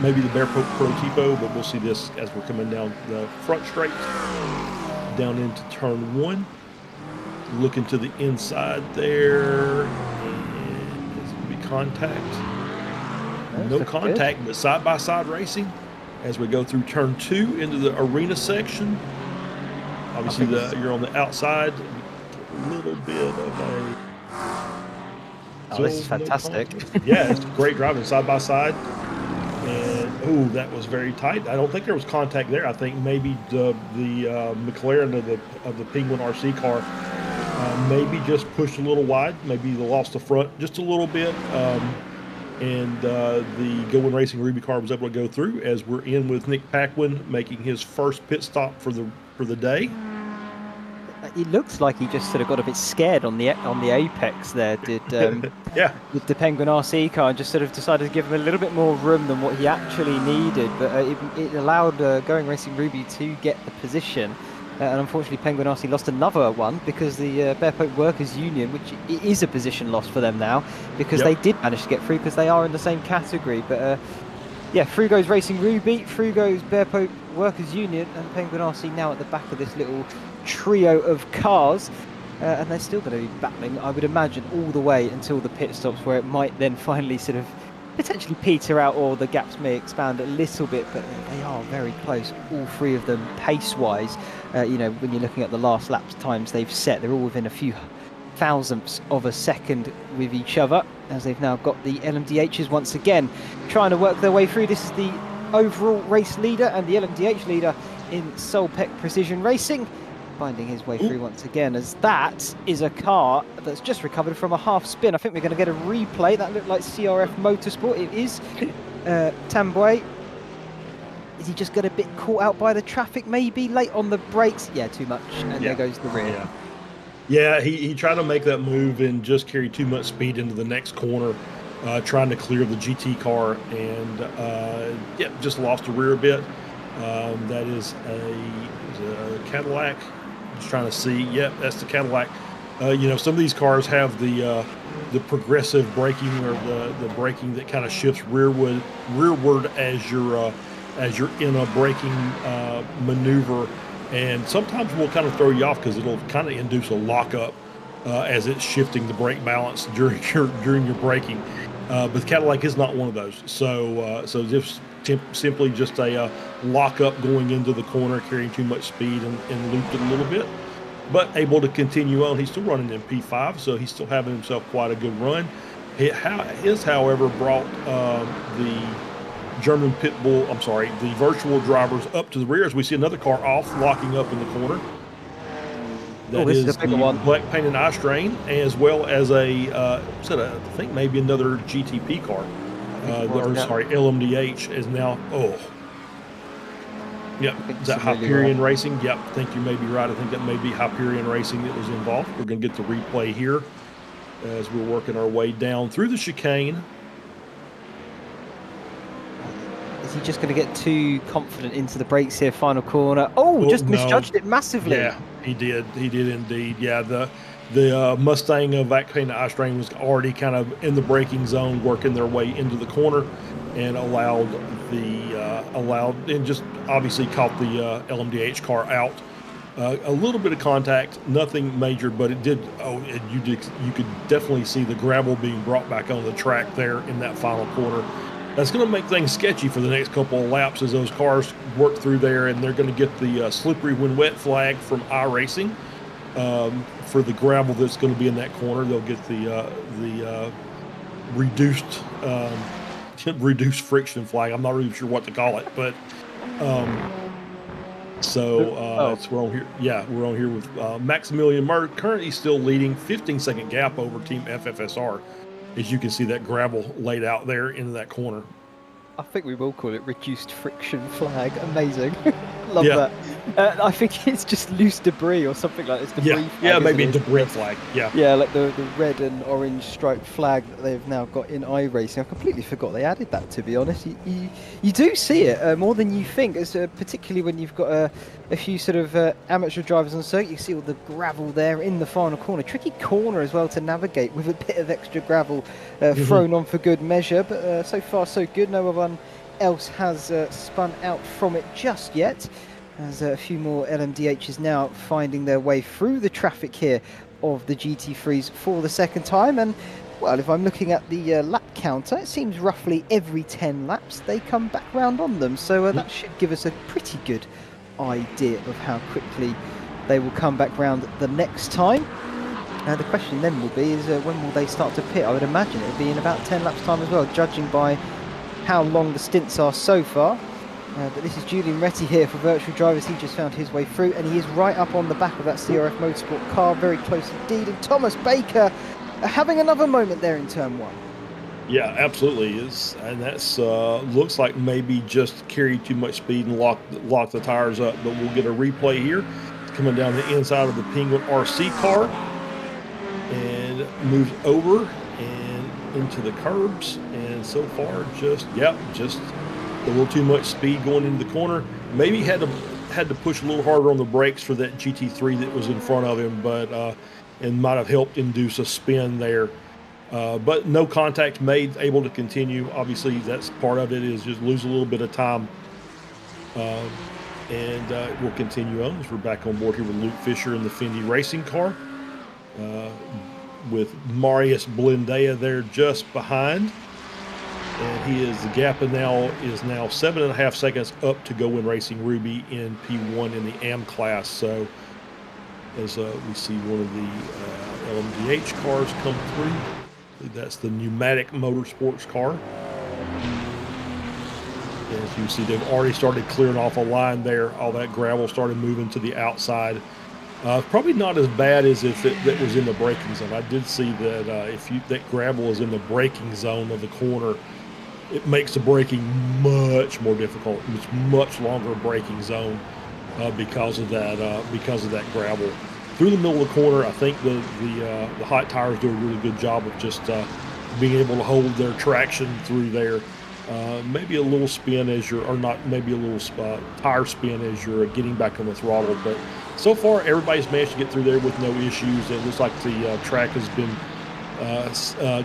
maybe the Bear Pope Pro Tipo, but we'll see this as we're coming down the front straight, down into turn 1. Looking to the inside there, and there's going to be contact. No contact, but side-by-side racing as we go through turn 2 into the arena section. Obviously, you're on the outside. A little bit of a... Oh, this is fantastic. Yeah, it's great driving side-by-side. And, ooh, that was very tight. I don't think there was contact there. I think maybe the McLaren of the Penguin RC car maybe just pushed a little wide. Maybe they lost the front just a little bit. And the Go Win Racing Ruby car was able to go through as we're in with Nick Paquin making his first pit stop for the day. It looks like he just sort of got a bit scared on the apex there, did yeah, with the Penguin RC car, and just sort of decided to give him a little bit more room than what he actually needed. But it allowed Going Racing Ruby to get the position. And unfortunately, Penguin RC lost another one because the Bear Pope Workers Union, which is a position loss for them now, because they did manage to get through because they are in the same category. But yeah, through goes Racing Ruby, through goes Bear Pope Workers Union, and Penguin RC now at the back of this little trio of cars. And they're still going to be battling, I would imagine, all the way until the pit stops, where it might then finally sort of potentially peter out, or the gaps may expand a little bit, but they are very close, all three of them, pace-wise. When you're looking at the last lap times they've set, they're all within a few thousandths of a second with each other, as they've now got the LMDHs once again trying to work their way through. This is the overall race leader and the LMDH leader in Solpec Precision Racing, finding his way through once again, as that is a car that's just recovered from a half spin. I think we're going to get a replay. That looked like CRF Motorsport. It is Tambay. Is he just got a bit caught out by the traffic, maybe late on the brakes? Yeah, too much. And there goes the rear. Yeah, he tried to make that move and just carried too much speed into the next corner, trying to clear the GT car, and just lost the rear a bit. That is a Cadillac. Just trying to see. Yep, that's the Cadillac. Some of these cars have the progressive braking, or the braking that kind of shifts rearward as you're in a braking maneuver, and sometimes will kind of throw you off because it'll kind of induce a lockup as it's shifting the brake balance during your braking. But the Cadillac is not one of those. So just simply just a lockup going into the corner, carrying too much speed and looped it a little bit, but able to continue on. He's still running in P5, so he's still having himself quite a good run. He has, however, brought the German the virtual drivers up to the rear, as we see another car off, locking up in the corner. That is the black painted eye strain, as well as I think maybe another GTP car. LMDH is now, Yep. Is that Hyperion Racing? Yep. I think you may be right. I think that may be Hyperion Racing that was involved. We're going to get the replay here as we're working our way down through the chicane. Is he just going to get too confident into the brakes here, final corner? Oh, just misjudged it massively. Yeah, he did. He did indeed. Yeah, the Mustang of Volcano Ice Train was already kind of in the braking zone, working their way into the corner, and allowed and just obviously caught the LMDH car out. A little bit of contact, nothing major, but it did. You could definitely see the gravel being brought back on the track there in that final corner. That's going to make things sketchy for the next couple of laps as those cars work through there, and they're going to get the slippery when wet flag from iRacing for the gravel that's going to be in that corner. They'll get the reduced reduced friction flag. I'm not really sure what to call it, but that's we're on here. Yeah, we're on here with Maximilian Murr, currently still leading, 15-second gap over Team FFSR. As you can see that gravel laid out there into that corner. I think we will call it reduced friction flag. Amazing. Love that. I think it's just loose debris or something like this. Debris flag, maybe a debris flag. Yeah, like the red and orange striped flag that they've now got in iRacing. I completely forgot they added that, to be honest. You do see it more than you think, particularly when you've got a few sort of amateur drivers on circuit. You see all the gravel there in the final corner. Tricky corner as well to navigate with a bit of extra gravel thrown on for good measure. But so far so good. No one else has spun out from it just yet. There's a few more LMDHs now finding their way through the traffic here of the GT3s for the second time. And, well, if I'm looking at the lap counter, it seems roughly every 10 laps they come back round on them. So that should give us a pretty good idea of how quickly they will come back round the next time. The question then will be is when will they start to pit? I would imagine it will be in about 10 laps time as well, judging by how long the stints are so far. But this is Julian Retty here for Virtual Drivers. He just found his way through, and he is right up on the back of that CRF Motorsport car, very close indeed. And Thomas Baker having another moment there in turn one. Yeah, absolutely is, and that's looks like maybe just carried too much speed and lock the tires up. But we'll get a replay here. It's coming down the inside of the Penguin RC car and moves over and into the curbs. And so far, just a little too much speed going into the corner. Maybe had to push a little harder on the brakes for that GT3 that was in front of him, but and might have helped induce a spin there. But no contact made, able to continue. Obviously, that's part of it, is just lose a little bit of time. And we'll continue on as we're back on board here with Luke Fisher in the Fendi racing car, with Marius Blindea there just behind. And the gap is now 7.5 seconds up to go in Racing Ruby in P1 in the AM class. So as we see one of the LMDH cars come through, that's the pneumatic motorsports car. And as you can see, they've already started clearing off a line there. All that gravel started moving to the outside. Probably not as bad as if that was in the braking zone. I did see that that gravel is in the braking zone of the corner, it makes the braking much more difficult. It's much longer braking zone because of that gravel. Through the middle of the corner, I think the hot tires do a really good job of just being able to hold their traction through there. Maybe a little spin maybe a little tire spin as you're getting back on the throttle. But so far, everybody's managed to get through there with no issues. It looks like the track has been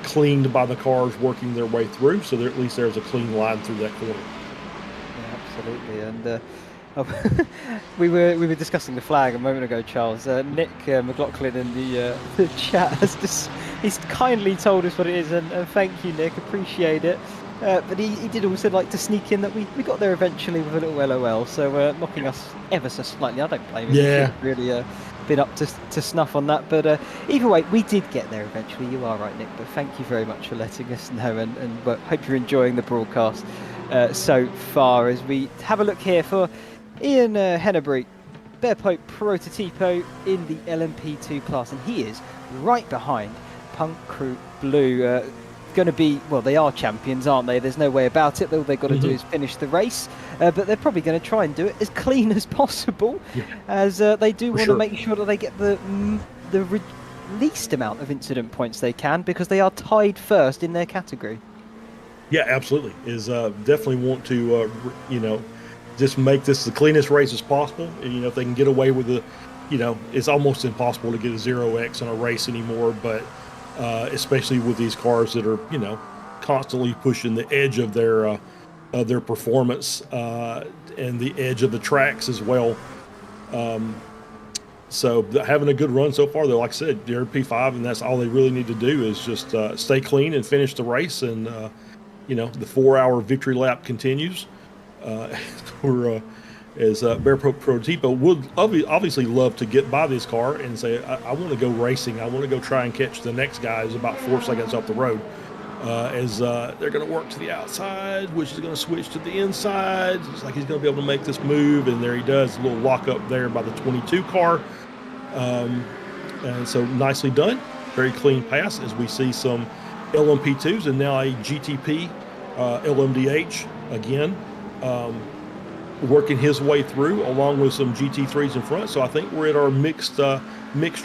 cleaned by the cars working their way through, so at least there's a clean line through that corner. Yeah, absolutely. And we were discussing the flag a moment ago, Charles. Nick McLaughlin in the chat he's kindly told us what it is, and thank you, Nick, appreciate it. But he did also like to sneak in that we got there eventually with a little LOL, so knocking us ever so slightly. I don't blame him. Yeah. Really been up to snuff on that, but either way, we did get there eventually. You are right, Nick, but thank you very much for letting us know, and hope you're enjoying the broadcast so far as we have a look here for Ian Hennebury, Bear Pope Prototipo in the LMP2 class, and he is right behind Punk Crew Blue. going to be, well, they are champions, aren't they? There's no way about it. All they've got to do is finish the race, but they're probably going to try and do it as clean as possible, as they do want to make sure that they get the least amount of incident points they can, because they are tied first in their category. Yeah, absolutely. Is definitely want to, just make this the cleanest race as possible. And, if they can get away with the, it's almost impossible to get a 0x in a race anymore, but especially with these cars that are, constantly pushing the edge of their performance and the edge of the tracks as well. So having a good run so far, though, like I said, they're P5, and that's all they really need to do is just stay clean and finish the race. And, the 4-hour victory lap continues. As Bear Prototipo would obviously love to get by this car and say, I want to go racing. I want to go try and catch the next guy who's about 4 seconds off the road. As they're going to work to the outside, which is going to switch to the inside. It's like he's going to be able to make this move, and there he does. A little lock up there by the 22 car. And so nicely done. Very clean pass as we see some LMP2s and now a GTP LMDH again. Working his way through along with some GT3s in front. So I think we're at our mixed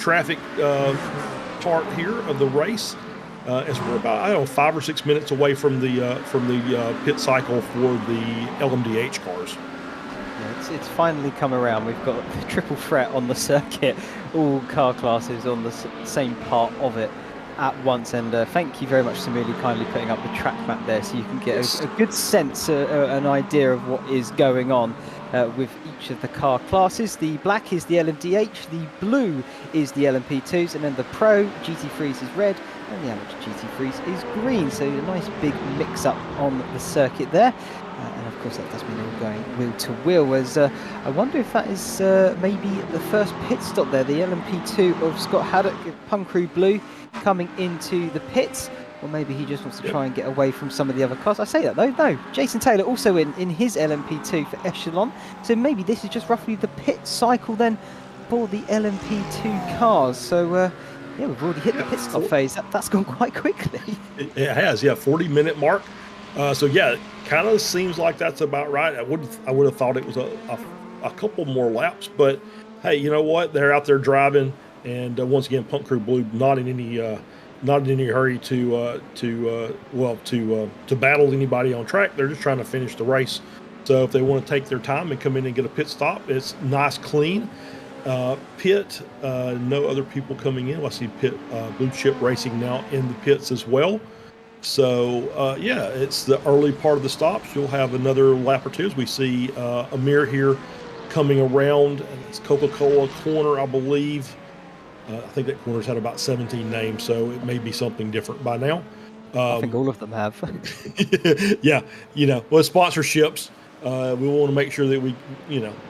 traffic part here of the race. As we're about 5 or 6 minutes away from the pit cycle for the LMDH cars. Yeah, it's finally come around. We've got a triple threat on the circuit, all car classes on the same part of it at once. And thank you very much, Samuli, kindly putting up the track map there so you can get a good sense, an idea of what is going on with each of the car classes. The black is the LMDH, the blue is the LMP2s, and then the Pro GT3s is red, and the Amateur GT3s is green. So a nice big mix-up on the circuit there. And of course that does mean all going wheel to wheel, as I wonder if that is maybe the first pit stop there, the LMP2 of Scott Haddock, Punkru Blue, coming into the pits, or maybe he just wants to try and get away from some of the other cars. I say that though, no, Jason Taylor also in his LMP2 for Echelon, so maybe this is just roughly the pit cycle then for the LMP2 cars. So yeah, we've already hit the pit stop phase. That's gone quite quickly. It has, 40-minute mark. So yeah, it kind of seems like that's about right. I would have thought it was a couple more laps, but hey, you know what? They're out there driving, and once again, Punk Crew Blue not in any hurry to battle anybody on track. They're just trying to finish the race. So if they want to take their time and come in and get a pit stop, it's nice, clean. Pit, no other people coming in. I see Pit Blue Chip Racing now in the pits as well. So yeah, it's the early part of the stops. You'll have another lap or two as we see Amir here coming around. It's Coca-Cola corner, I believe. I think that corner's had about 17 names, so it may be something different by now. I think all of them have. Yeah, with sponsorships, we want to make sure that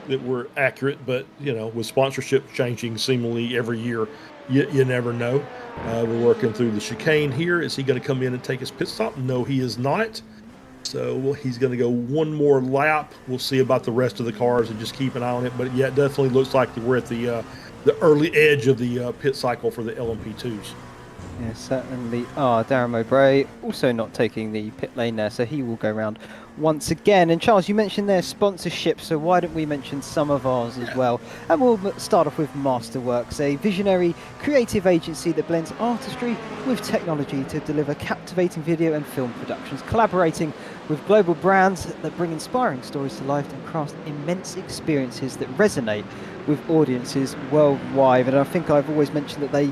that we're accurate. But with sponsorships changing seemingly every year, you never know. We're working through the chicane here. Is he going to come in and take his pit stop? No, he is not. So he's going to go one more lap. We'll see about the rest of the cars and just keep an eye on it. But yeah, it definitely looks like we're at the early edge of the pit cycle for the LMP2s. Yeah, certainly are. Darren Mowbray also not taking the pit lane there, so he will go round once again. And Charles, you mentioned their sponsorship, so why don't we mention some of ours as well? And we'll start off with Masterworks, a visionary creative agency that blends artistry with technology to deliver captivating video and film productions, collaborating with global brands that bring inspiring stories to life and craft immense experiences that resonate with audiences worldwide. And I think I've always mentioned that they,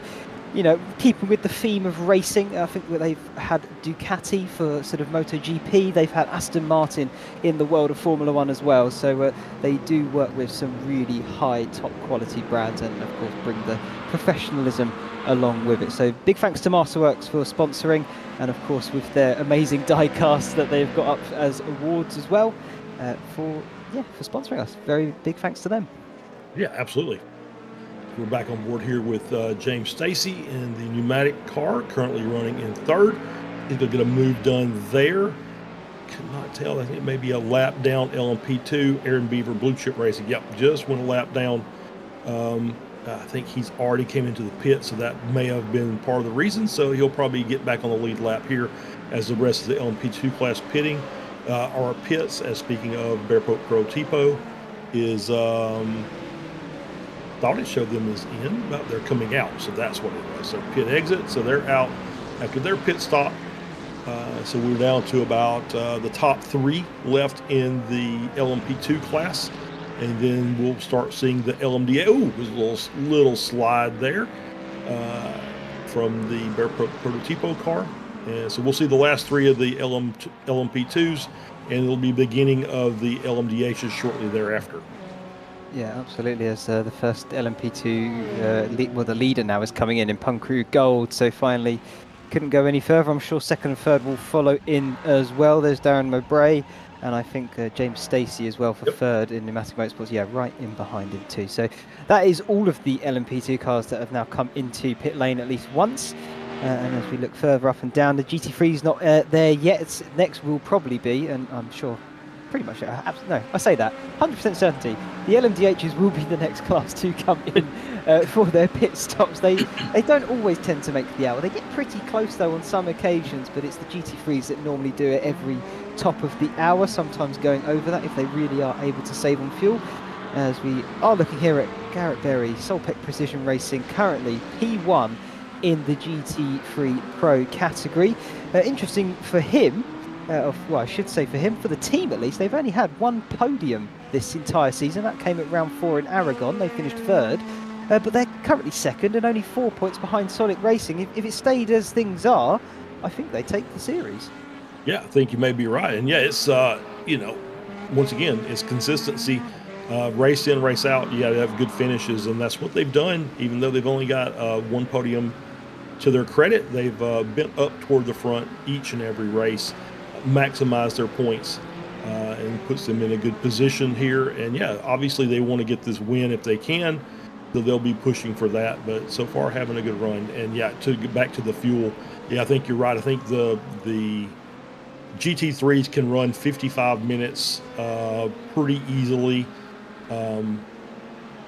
keeping with the theme of racing, I think that they've had Ducati for sort of MotoGP. They've had Aston Martin in the world of Formula One as well. So they do work with some really high, top quality brands, and of course bring the professionalism along with it. So big thanks to Masterworks for sponsoring, and of course with their amazing die casts that they've got up as awards as well, for sponsoring us. Very big thanks to them. Yeah, absolutely. We're back on board here with James Stacy in the pneumatic car, currently running in third. He's going to get a move done there. Could not tell. I think it may be a lap down LMP2. Aaron Beaver, Blue Chip Racing. Yep, just went a lap down. I think he's already came into the pit, so that may have been part of the reason. So he'll probably get back on the lead lap here as the rest of the LMP2 class pitting. Our pits, as speaking of Bear Prototipo, is thought it showed them as in, but they're coming out, so that's what it was. So pit exit, so they're out after their pit stop. So we're down to about the top 3 left in the LMP2 class. And then we'll start seeing the LMDA. Oh, there's a little slide there from the Bear Prototipo car. And so we'll see the last 3 of the LMP2s, and it'll be beginning of the LMDHs shortly thereafter. Yeah, absolutely. As the first LMP2, the leader now is coming in Punkru Gold. So finally, couldn't go any further. I'm sure second and third will follow in as well. There's Darren Mowbray, and I think James Stacey as well for third in Pneumatic Motorsports. Yeah, right in behind him too. So that is all of the LMP2 cars that have now come into pit lane at least once. And as we look further up and down, the GT3 is not there yet. Next will probably be, and I'm sure pretty much, no, I say that, 100% certainty, the LMDHs will be the next class to come in for their pit stops. They don't always tend to make the hour. They get pretty close though on some occasions, but it's the GT3s that normally do it every top of the hour, sometimes going over that if they really are able to save on fuel. As we are looking here at Garrett Berry, Solpec Precision Racing, currently P1 in the GT3 Pro category. Interesting for him, well, I should say for him, for the team at least, they've only had 1 podium this entire season. That came at round 4 in Aragon. They finished third, but they're currently second and only 4 points behind Sonic Racing. If it stayed as things are, I think they take the series. Yeah, I think you may be right. And yeah, it's, you know, once again, it's consistency. Race in, race out, you got to have good finishes, and that's what they've done. Even though they've only got 1 podium, to their credit, they've been up toward the front each and every race, maximize their points, and puts them in a good position here. And yeah, obviously they want to get this win if they can, so they'll be pushing for that. But so far, having a good run. And yeah, to get back to the fuel, yeah, I think you're right. I think the GT3s can run 55 minutes pretty easily.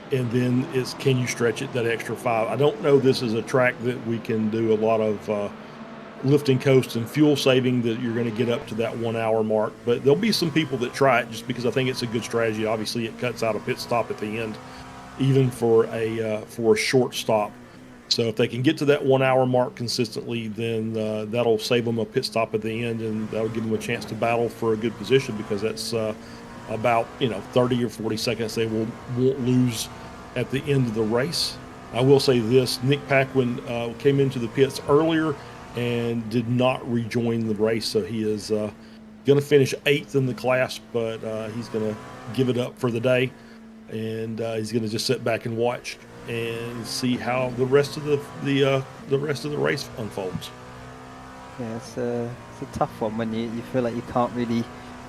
And then it's, can you stretch it that extra 5? I don't know. This is a track that we can do a lot of lifting coast and fuel saving, that you're going to get up to that 1 hour mark. But there'll be some people that try it just because I think it's a good strategy. Obviously, it cuts out a pit stop at the end, even for a short stop. So if they can get to that 1 hour mark consistently, then that'll save them a pit stop at the end, and that'll give them a chance to battle for a good position, because that's about 30 or 40 seconds they won't lose at the end of the race. I will say this: Nick Paquin came into the pits earlier and did not rejoin the race, so he is going to finish 8th in the class, but he's going to give it up for the day, and he's going to just sit back and watch and see how the rest of the rest of the race unfolds. Yeah, it's a tough one when you feel like you can't really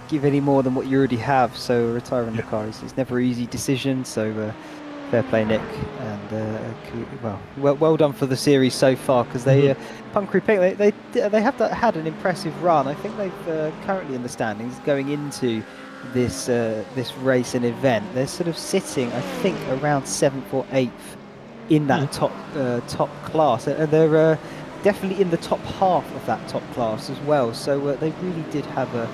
give any more than what you already have. So retiring the car is never an easy decision. So fair play, Nick, and well done for the series so far, because they Punkru Pink, they have had an impressive run. I think they've currently in the standings going into this race and event, they're sort of sitting, I think, around 7th or 8th in that top class, and they're definitely in the top half of that top class as well. So they really did have a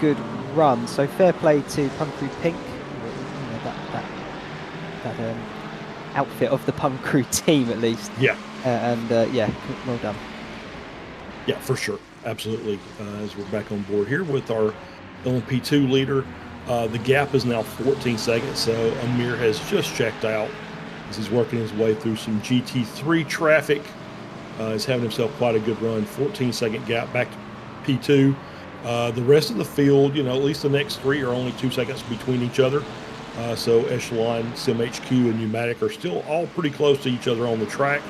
good run. So fair play to Punkru Pink, that outfit of the Punkru team at least. Yeah. Yeah, well done. Yeah, for sure, absolutely. As we're back on board here with our LMP2 leader, the gap is now 14 seconds. So Amir has just checked out as he's working his way through some GT3 traffic. He's having himself quite a good run. 14-second gap back to P2. The rest of the field, at least the next 3 are only 2 seconds between each other. So Echelon, SimHQ, and Pneumatic are still all pretty close to each other on the track.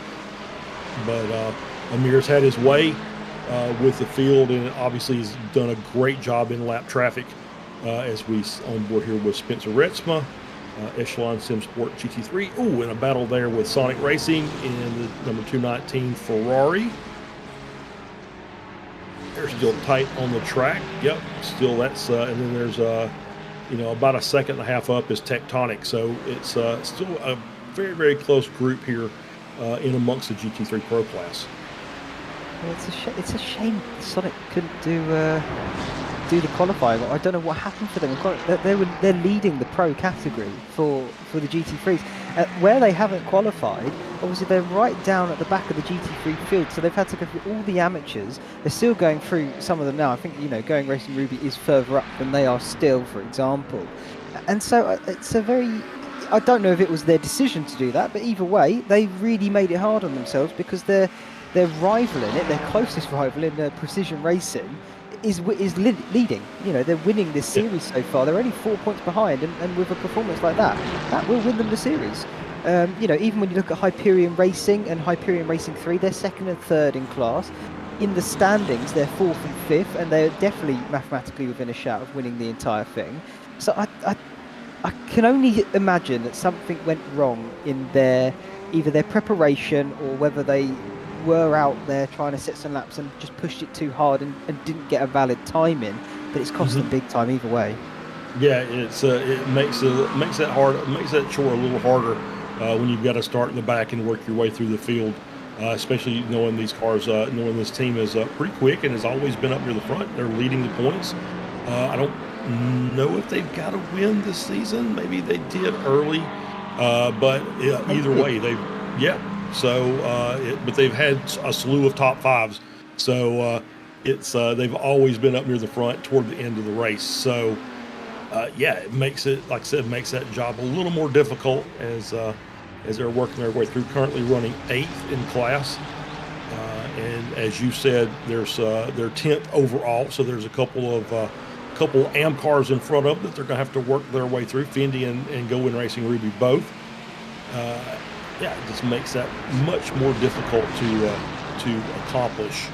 But Amir's had his way with the field, and obviously he's done a great job in lap traffic as we on board here with Spencer Retzma, Echelon Sim Sport GT3. Ooh, and a battle there with Sonic Racing in the number 219 Ferrari. They're still tight on the track. Yep, still that's, and then there's about a second and a half up is Tectonic. So it's still a very, very close group here in amongst the GT3 Pro class. Well, it's a shame Sonic couldn't do the qualifying. I don't know what happened for them. They're leading the pro category for the GT3s. Where they haven't qualified, obviously they're right down at the back of the GT3 field, so they've had to go through all the amateurs. They're still going through some of them now. I think, you know, Going Racing Ruby is further up than they are still, for example. And so it's a very... I don't know if it was their decision to do that, but either way, they really made it hard on themselves, because their rival in it, their closest rival in precision racing, is leading. You know, they're winning this series so far. They're only 4 points behind, and with a performance like that, that will win them the series. You know, even when you look at Hyperion Racing and Hyperion Racing 3, they're second and third in class. In the standings, they're fourth and fifth, and they're definitely mathematically within a shout of winning the entire thing. So I can only imagine that something went wrong in either their preparation, or whether they were out there trying to set some laps and just pushed it too hard and didn't get a valid time in. But it's cost them big time either way. Yeah, it makes that hard. It makes that chore a little harder when you've got to start in the back and work your way through the field. Especially knowing these cars, knowing this team is pretty quick and has always been up near the front. They're leading the points. I don't know if they've got a win this season. Maybe they did early, but either way, but they've had a slew of top fives. So they've always been up near the front toward the end of the race. So it makes it, like I said, makes that job a little more difficult as they're working their way through. Currently running 8th in class, and as you said, they're 10th overall. So there's a couple AM cars in front of them that they're going to have to work their way through. Fendi and Going Racing Ruby both. It just makes that much more difficult to accomplish.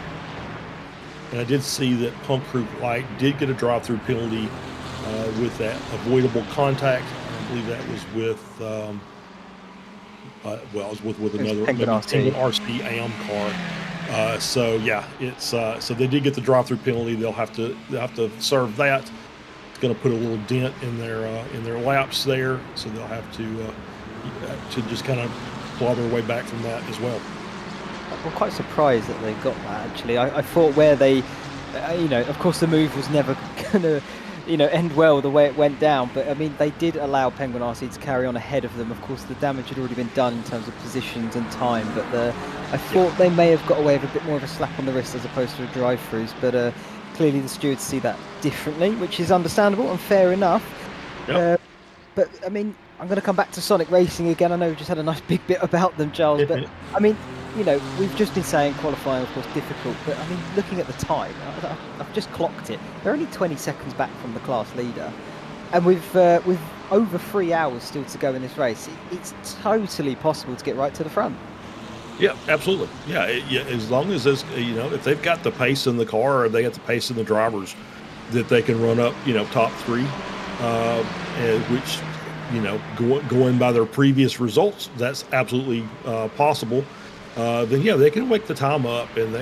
And I did see that Punk Crew Light did get a drive-through penalty with that avoidable contact. I believe that was with it was with another RC AM car. So they did get the drive-through penalty. They'll have to serve that. It's going to put a little dent in their laps there. So they'll have to just kind of claw their way back from that as well. I'm quite surprised that they got that, actually. I thought where they, of course the move was never going to, end well the way it went down. But, I mean, they did allow Penguin RC to carry on ahead of them. Of course, the damage had already been done in terms of positions and time. But I thought they may have got away with a bit more of a slap on the wrist as opposed to a drive-throughs. But clearly the stewards see that differently, which is understandable and fair enough. Yep. But, I mean, I'm going to come back to Sonic Racing again. I know we just had a nice big bit about them, Charles. But, I mean, we've just been saying qualifying, of course, difficult. But, I mean, looking at the time, I've just clocked it. They're only 20 seconds back from the class leader. And with over 3 hours still to go in this race, it's totally possible to get right to the front. Yeah, absolutely. Yeah, as long as this, if they've got the pace in the car or they got the pace in the drivers, that they can run up, top 3, which, going by their previous results, that's absolutely possible. Then they can wake the time up, and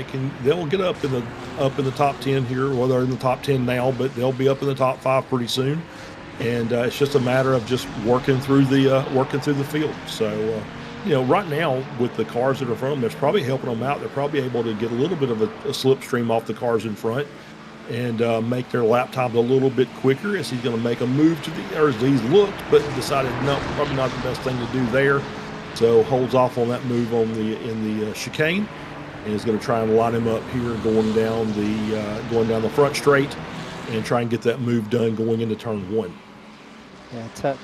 they'll get up in the top 10 here. Well, they're in the top 10 now, but they'll be up in the top 5 pretty soon. And it's just a matter of just working through the field. So right now with the cars that are in front of them, it's probably helping them out. They're probably able to get a little bit of a slipstream off the cars in front and make their lap times a little bit quicker, as he's going to make a move as he's looked, but decided no, probably not the best thing to do there. So holds off on that move in the chicane, and is going to try and line him up here going down the front straight, and try and get that move done going into turn 1. Yeah,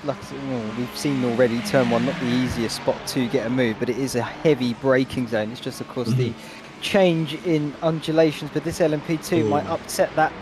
we've seen already, turn 1 not the easiest spot to get a move, but it is a heavy braking zone. It's just, of course, the change in undulations, but this LMP2 might upset that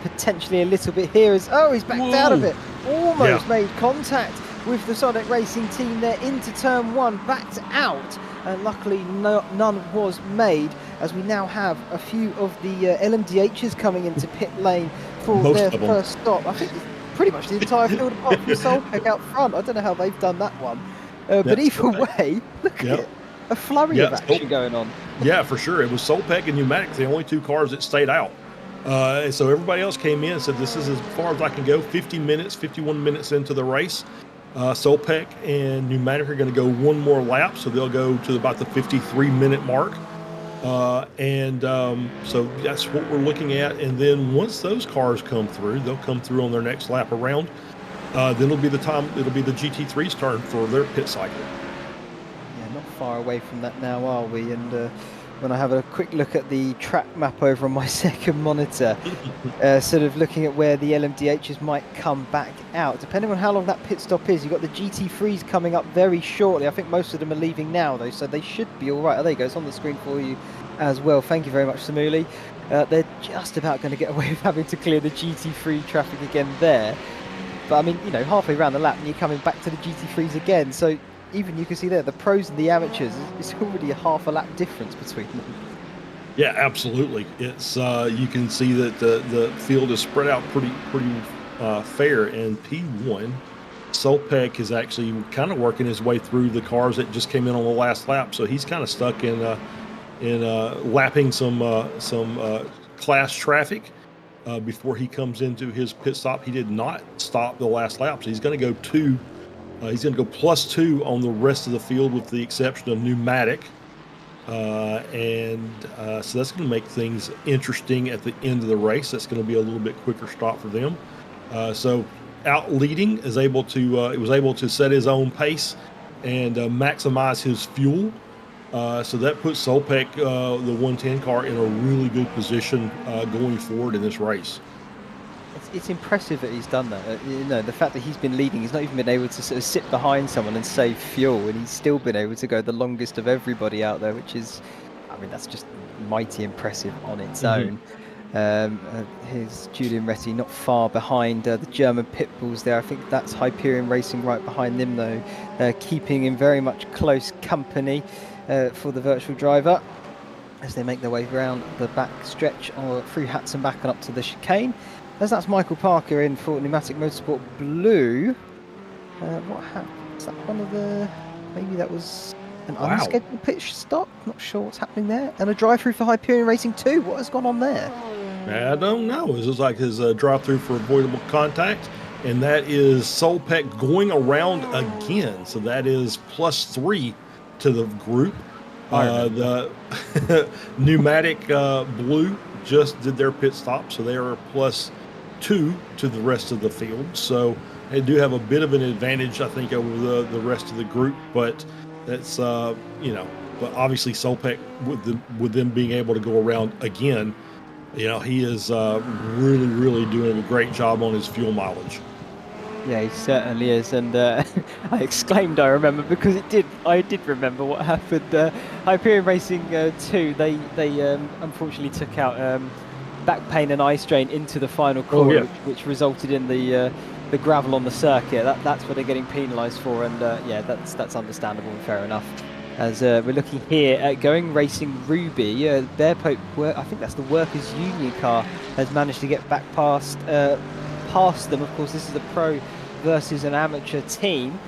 potentially a little bit here. He's backed out of it, almost made contact with the Sonic Racing team there into turn 1, backed out, and luckily none was made, as we now have a few of the LMDHs coming into pit lane for their first stop. I think pretty much the entire field apart from Solpec out front. I don't know how they've done that one, but either way, look at it, a flurry of action going on. Yeah, for sure. It was Solpec and Pneumatic, the only 2 cars that stayed out. And so everybody else came in and said, this is as far as I can go. 51 minutes into the race. Solpec and Pneumatic are going to go one more lap, so they'll go to about the 53-minute mark. So that's what we're looking at. And then once those cars come through, they'll come through on their next lap around. Then it'll be the GT3's turn for their pit cycle. Yeah, not far away from that now, are we? And when I have a quick look at the track map over on my second monitor, sort of looking at where the LMDHs might come back out, depending on how long that pit stop is. You've got the GT3s coming up very shortly. I think most of them are leaving now, though, so they should be all right. Oh, there you go. It's on the screen for you as well. Thank you very much, Samuli. They're just about going to get away with having to clear the GT3 traffic again there. But, I mean, you know, halfway around the lap and you're coming back to the GT3s again. So even you can see there, the pros and the amateurs, it's already a half a lap difference between them. Yeah, absolutely. It's you can see that the field is spread out pretty fair. And P1, Solpec is actually kind of working his way through the cars that just came in on the last lap. So he's kind of stuck in lapping some class traffic before he comes into his pit stop. He did not stop the last lap, so he's going to go he's going to go +2 on the rest of the field, with the exception of Pneumatic. So that's going to make things interesting at the end of the race. That's going to be a little bit quicker stop for them. So out leading was able to set his own pace and maximize his fuel. So that puts Solpec, the 110 car, in a really good position going forward in this race. It's impressive that he's done that. You know, the fact that he's been leading, he's not even been able to sort of sit behind someone and save fuel, and he's still been able to go the longest of everybody out there, which is, I mean, that's just mighty impressive on its own. Here's Julian Retty not far behind the German pit bulls there. I think that's Hyperion Racing right behind them, though, keeping in very much close company for the virtual driver as they make their way around the back stretch or through Hatton back and up to the chicane. As that's Michael Parker in for Pneumatic Motorsport Blue. What happened? Is that one of the... Maybe that was an unscheduled pit stop? Not sure what's happening there. And a drive-through for Hyperion Racing 2. What has gone on there? I don't know. This is like his drive-through for avoidable contact. And that is Solpec going around again. So that is +3 to the group. The Pneumatic Blue just did their pit stop, so they are +2 to the rest of the field. So they do have a bit of an advantage, I think, over the rest of the group. But that's but obviously Solpec, with them being able to go around again, he is really doing a great job on his fuel mileage. Yeah, he certainly is, and I exclaimed, I remember, because I did remember what happened. Hyperion Racing 2, they unfortunately took out back pain and eye strain into the final corner, which resulted in the gravel on the circuit. That's what they're getting penalised for, and that's understandable and fair enough. As we're looking here at Going Racing Ruby, Bear Pope, I think that's the Workers' Union car, has managed to get back past them. Of course, this is a pro versus an amateur team,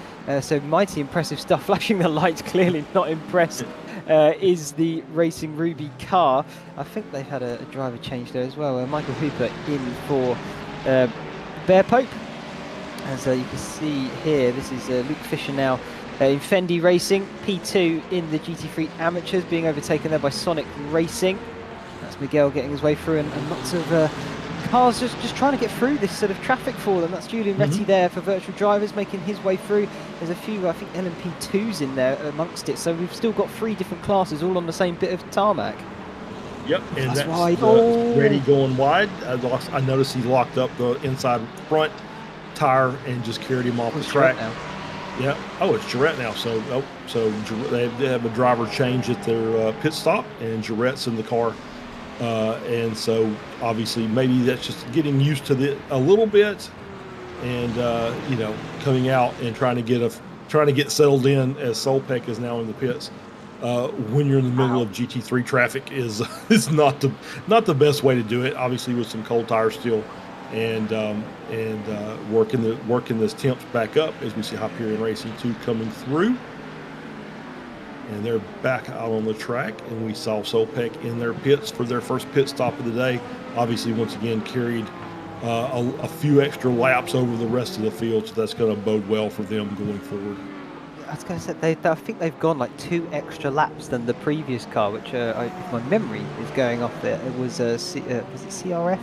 so mighty impressive stuff. Flashing the lights, clearly not impressed is the Racing Ruby car. I think they've had a driver change there as well. Michael Hooper in for Bear Pope. As you can see here, this is Luke Fisher now in Fendi Racing, P2 in the GT3 Amateurs, being overtaken there by Sonic Racing. That's Miguel getting his way through, and lots of cars just trying to get through this sort of traffic for them. That's Julian Retty there for virtual drivers, making his way through. There's a few, I think, LMP2s in there amongst it, so we've still got 3 different classes all on the same bit of tarmac. Yep, and that's wide. Retty going wide. I noticed he locked up the inside front tire and just carried him off the track. Now. Yeah. Oh, it's Jarrett now. So they have a driver change at their pit stop, and Jarrett's in the car. And so obviously maybe that's just getting used to a little bit, and coming out and trying to get settled in, as Solpec is now in the pits. When you're in the middle of GT3 traffic is not the best way to do it. Obviously, with some cold tires still, and working this temps back up, as we see Hyperion Racing 2 coming through. And they're back out on the track, and we saw Solpec in their pits for their first pit stop of the day. Obviously, once again, carried a few extra laps over the rest of the field, so that's going to bode well for them going forward. I was going to say, I think they've gone like 2 extra laps than the previous car, which, if my memory is going off there, it was was it CRF?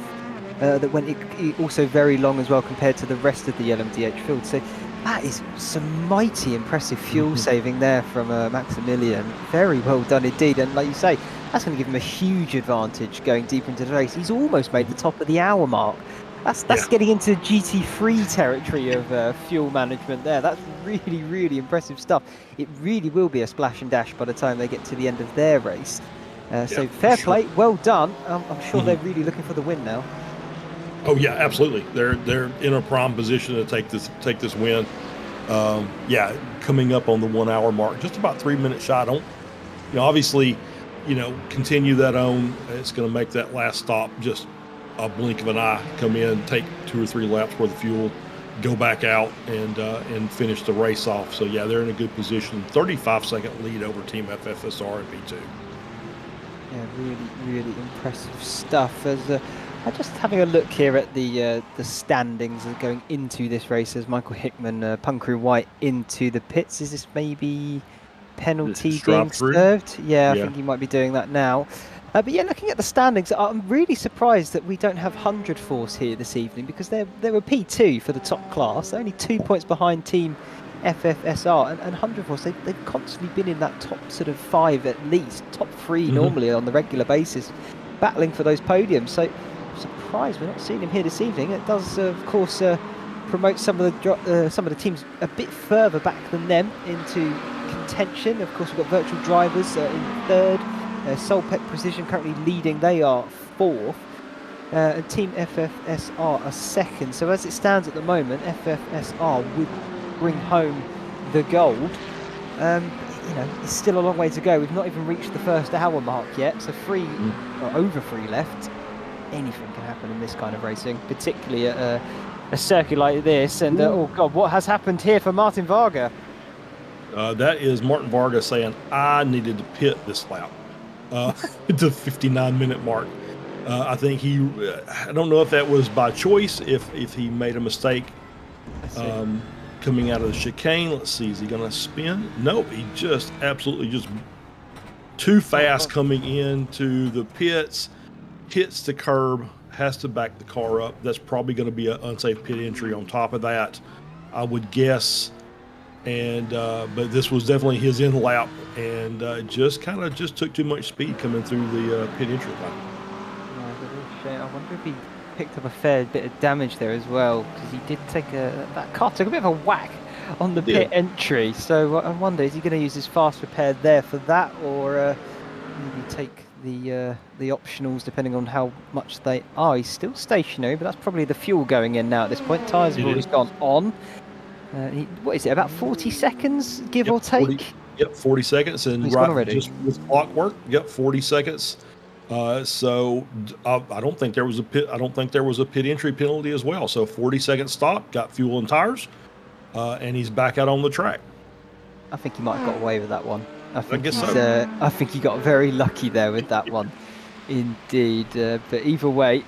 That went also very long as well compared to the rest of the LMDH field. So that is some mighty impressive fuel saving there from Maximilian. Very well done indeed. And like you say, that's going to give him a huge advantage going deeper into the race. He's almost made the top of the hour mark. That's getting into GT3 territory of fuel management there. That's really, really impressive stuff. It really will be a splash and dash by the time they get to the end of their race. So fair play, well done. I'm sure they're really looking for the win now. Oh yeah, absolutely. They're in a prime position to take this win. Coming up on the 1 hour mark, just about 3 minutes shy. Obviously, continue that on. It's going to make that last stop just a blink of an eye. Come in, take 2 or 3 laps worth of fuel, go back out and finish the race off. So yeah, they're in a good position. 35-second lead over Team FFSR and V2. Yeah, really, really impressive stuff. As I'm just having a look here at the standings going into this race as Michael Hickman, Punkery White into the pits. Is this maybe penalty being served? Yeah, I think he might be doing that now. But yeah, looking at the standings, I'm really surprised that we don't have 100 Force here this evening, because they were P2 for the top class. They're only 2 points behind Team FFSR, and 100 Force, they've constantly been in that top sort of 5 at least, top 3 normally on the regular basis, battling for those podiums. So I'm surprised we're not seeing him here this evening. It does, of course, promote some of the teams a bit further back than them into contention. Of course, we've got Virtual Drivers in 3rd. Solpec Precision currently leading, they are 4th. And Team FFSR are 2nd. So as it stands at the moment, FFSR would bring home the gold. It's still a long way to go. We've not even reached the 1st hour mark yet. So over 3 left. Anything can happen in this kind of racing, particularly at a circuit like this. And oh God, what has happened here for Martin Varga? That is Martin Varga saying, I needed to pit this lap. The 59-minute mark. I think I don't know if that was by choice, if he made a mistake coming out of the chicane. Let's see, is he going to spin? Nope, he just absolutely just too fast coming into the pits, hits the curb, has to back the car up. That's probably going to be an unsafe pit entry on top of that, I would guess. And but this was definitely his in lap, and just took too much speed coming through the pit entry line. Yeah, I wonder if he picked up a fair bit of damage there as well, because he did take that car took a bit of a whack on the pit entry. So I wonder, is he going to use his fast repair there for that, or maybe take the optionals depending on how much they are. He's still stationary, but that's probably the fuel going in now at this point. Tyres have already gone on. What is it, about 40 seconds, give or take? 40 seconds, and right just with clockwork, 40 seconds. So I don't think there was a pit. I don't think there was a pit entry penalty as well. So 40-second stop, got fuel and tires, and he's back out on the track. I think he might have got away with that one. I guess so. I think he got very lucky there with that one, indeed. But either way,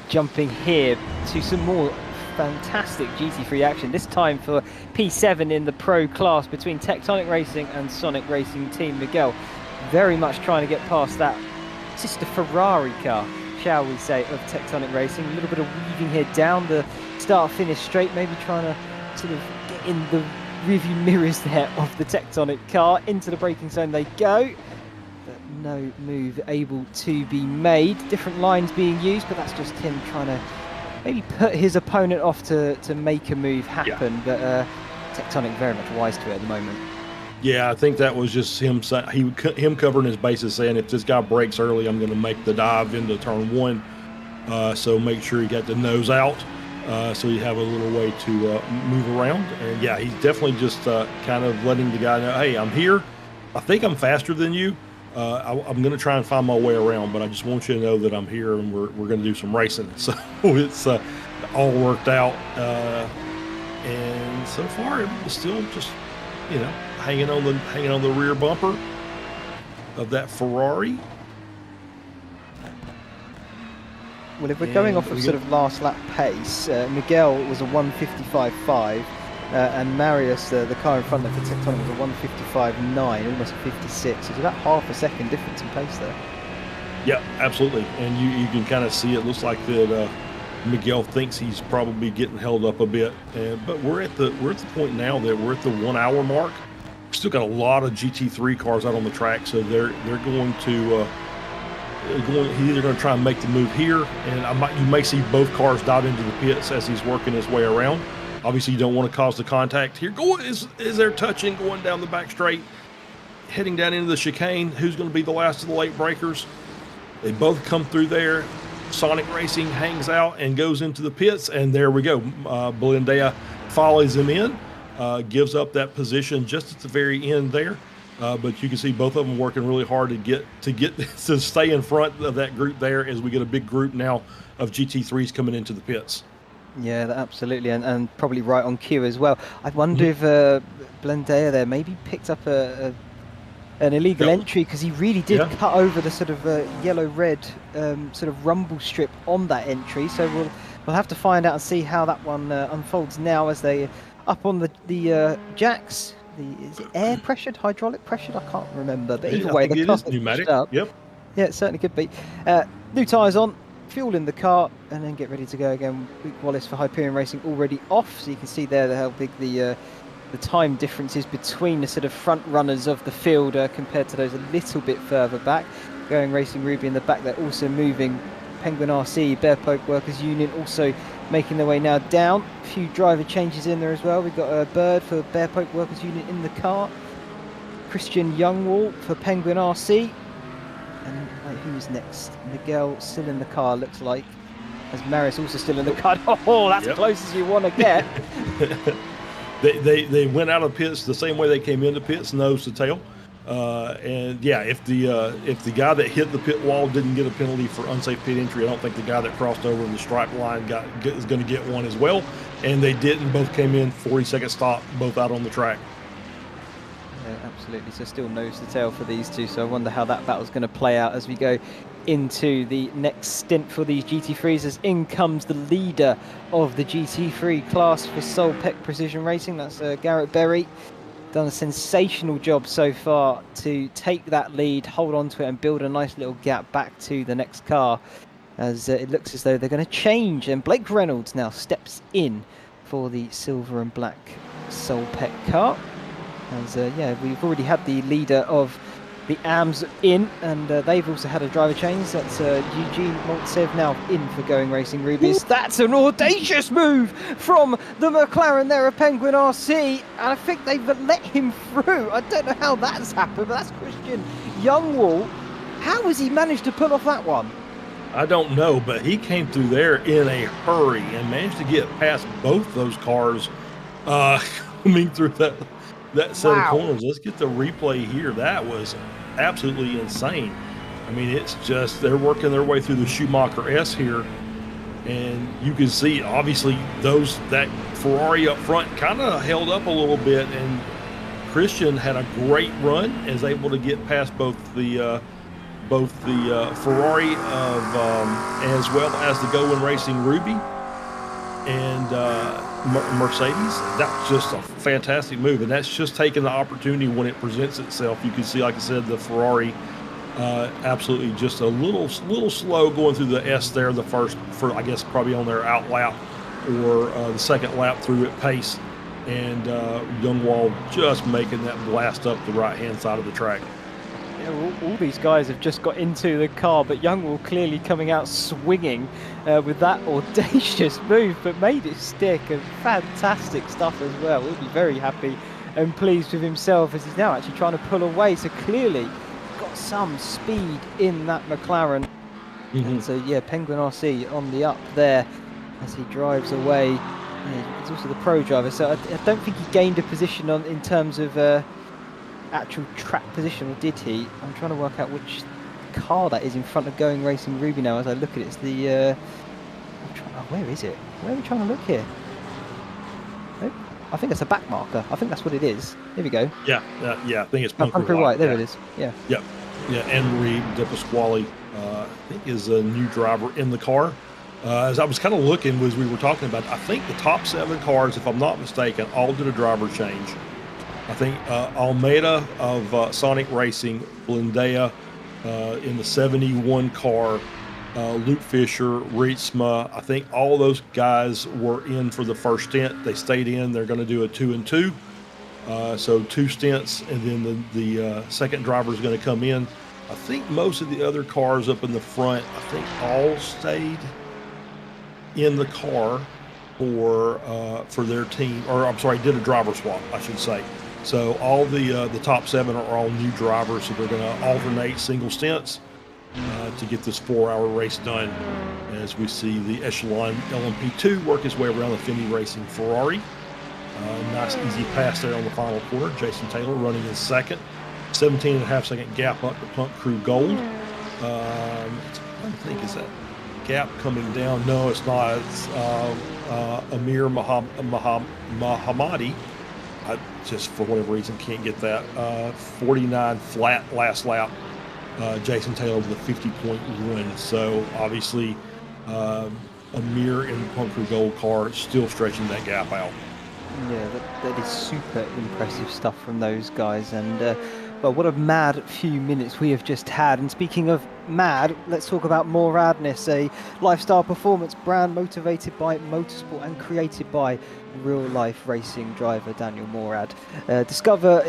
jumping here to some more fantastic GT3 action, this time for P7 in the pro class between Tectonic Racing and Sonic Racing Team Miguel. Very much trying to get past that sister Ferrari car, shall we say, of Tectonic Racing. A little bit of weaving here down the start-finish straight, maybe trying to sort of get in the rearview mirrors there of the Tectonic car. Into the braking zone they go, but no move able to be made. Different lines being used, but that's just him trying to maybe put his opponent off to make a move happen. But Tectonic very much wise to it at the moment. Yeah, I think that was just him him covering his bases, saying if this guy breaks early, I'm going to make the dive into turn 1. So make sure he got the nose out, so you have a little way to move around. And yeah, he's definitely just kind of letting the guy know, hey, I'm here. I think I'm faster than you. I'm going to try and find my way around, but I just want you to know that I'm here, and we're going to do some racing. So it's all worked out, and so far it was still just, hanging on the rear bumper of that Ferrari. Well, if we're going off And of we sort get- of last lap pace, Miguel was a 155.5, and Marius, the car in front of for Tectonic, was a 155.9, almost a 56. It's about half a second difference in pace there. Yeah, absolutely. And you can kind of see it looks like that Miguel thinks he's probably getting held up a bit. But we're at the point now that we're at the 1 hour mark. We've still got a lot of GT3 cars out on the track, so they're going to he's either going to try and make the move here, and you may see both cars dive into the pits as he's working his way around. Obviously, you don't want to cause the contact here. Is there touching going down the back straight, heading down into the chicane? Who's going to be the last of the late breakers? They both come through there. Sonic Racing hangs out and goes into the pits, and there we go. Blendea follows him in, gives up that position just at the very end there. But you can see both of them working really hard to stay in front of that group there, as we get a big group now of GT3s coming into the pits. Yeah, absolutely, and probably right on cue as well. I wonder if Blendea there maybe picked up an illegal entry, because he really did cut over the sort of yellow-red sort of rumble strip on that entry. So we'll have to find out and see how that one unfolds now as they up on the jacks. Is it air pressured, hydraulic pressured? I can't remember, but either way, the car's pneumatic. up. Yep. Yeah, it certainly could be. New tyres on, fuel in the car, and then get ready to go again. Luke Wallace for Hyperion Racing already off, so you can see there how big the time differences between the sort of front runners of the field compared to those a little bit further back. Going Racing Ruby in the back, they're also moving. Penguin RC, Bear Poke Workers Union also making their way now down. A few driver changes in there as well. We've got a Bird for Bear Poke Workers Union in the car. Christian Youngwall for Penguin RC. And who's next? Miguel still in the car, looks like. As Marius also still in the car. Oh, that's as close as you want to get. They went out of pits the same way they came into pits, nose to tail. And yeah, if the guy that hit the pit wall didn't get a penalty for unsafe pit entry, I don't think the guy that crossed over in the stripe line is going to get one as well. And they didn't. Both came in 40-second stop, both out on the track. Yeah, absolutely. So still nose to tail for these two. So I wonder how that battle's going to play out as we go into the next stint for these GT3s, as in comes the leader of the GT3 class for Solpec Precision Racing. That's Garrett Berry. Done a sensational job so far to take that lead, hold on to it, and build a nice little gap back to the next car, as it looks as though they're going to change, and Blake Reynolds now steps in for the silver and black Solpec car. As yeah, we've already had the leader of the AMS in, and they've also had a driver change. That's Eugene Maltsev now in for Going Racing Rubies. That's an audacious move from the McLaren there of Penguin RC, and I think they've let him through. I don't know how that's happened, but that's Christian Youngwall. How has he managed to pull off that one? I don't know, but he came through there in a hurry and managed to get past both those cars coming through that set of corners. Let's get the replay here. That was absolutely insane. I mean, it's just they're working their way through the Schumacher S here, and you can see obviously that Ferrari up front kind of held up a little bit, and Christian had a great run and is able to get past both the Ferrari of as well as the Going Racing Ruby and Mercedes. That's just a fantastic move, and that's just taking the opportunity when it presents itself. You can see, like I said, the Ferrari absolutely just a little slow going through the S there, for I guess probably on their out lap or the second lap through at pace, and Youngwall just making that blast up the right hand side of the track. Yeah, all these guys have just got into the car, but Youngwall clearly coming out swinging with that audacious move, but made it stick, and fantastic stuff as well. We'll be very happy and pleased with himself as he's now actually trying to pull away, so clearly got some speed in that McLaren. And so yeah, Penguin RC on the up there as he drives away. Yeah, he's also the pro driver, so I don't think he gained a position in terms of actual track position, or did he? I'm trying to work out which car that is in front of Going Racing Ruby now as I look at it. It's the where is it? Where are we trying to look here? Oh, I think it's a back marker. I think that's what it is. Here we go. Yeah, I think it's bunker bunker white. There yeah. it is. Yeah. Yep. Yeah, Anne-Marie De Pasquale, I think is a new driver in the car. As I was kind of looking, as we were talking about, I think the top 7 cars, if I'm not mistaken, all did a driver change. I think Almeida of Sonic Racing, Blindea in the 71 car, Luke Fisher, Rietzma, I think all those guys were in for the first stint. They stayed in. They're going to do a 2 and 2. So 2 stints, and then the second driver is going to come in. I think most of the other cars up in the front, I think all stayed in the car for their team, or I'm sorry, did a driver swap, I should say. So all the top 7 are all new drivers, so they're going to alternate single stints to get this 4-hour race done. As we see the Echelon LMP2 work his way around the Fendy Racing Ferrari. Nice easy pass there on the final corner. Jason Taylor running in second. 17.5-second gap up to Punk Crew Gold. I think, is that gap coming down? No, it's not. It's Amir Mahamadi. I just, for whatever reason, can't get that. 49 flat last lap. Jason Taylor with a 50.1. So obviously, Amir in the Punk Crew Gold car still stretching that gap out. Yeah, that is super impressive stuff from those guys, and well, what a mad few minutes we have just had. And speaking of mad, let's talk about Moradness, a lifestyle performance brand motivated by motorsport and created by real-life racing driver Daniel Morad. Discover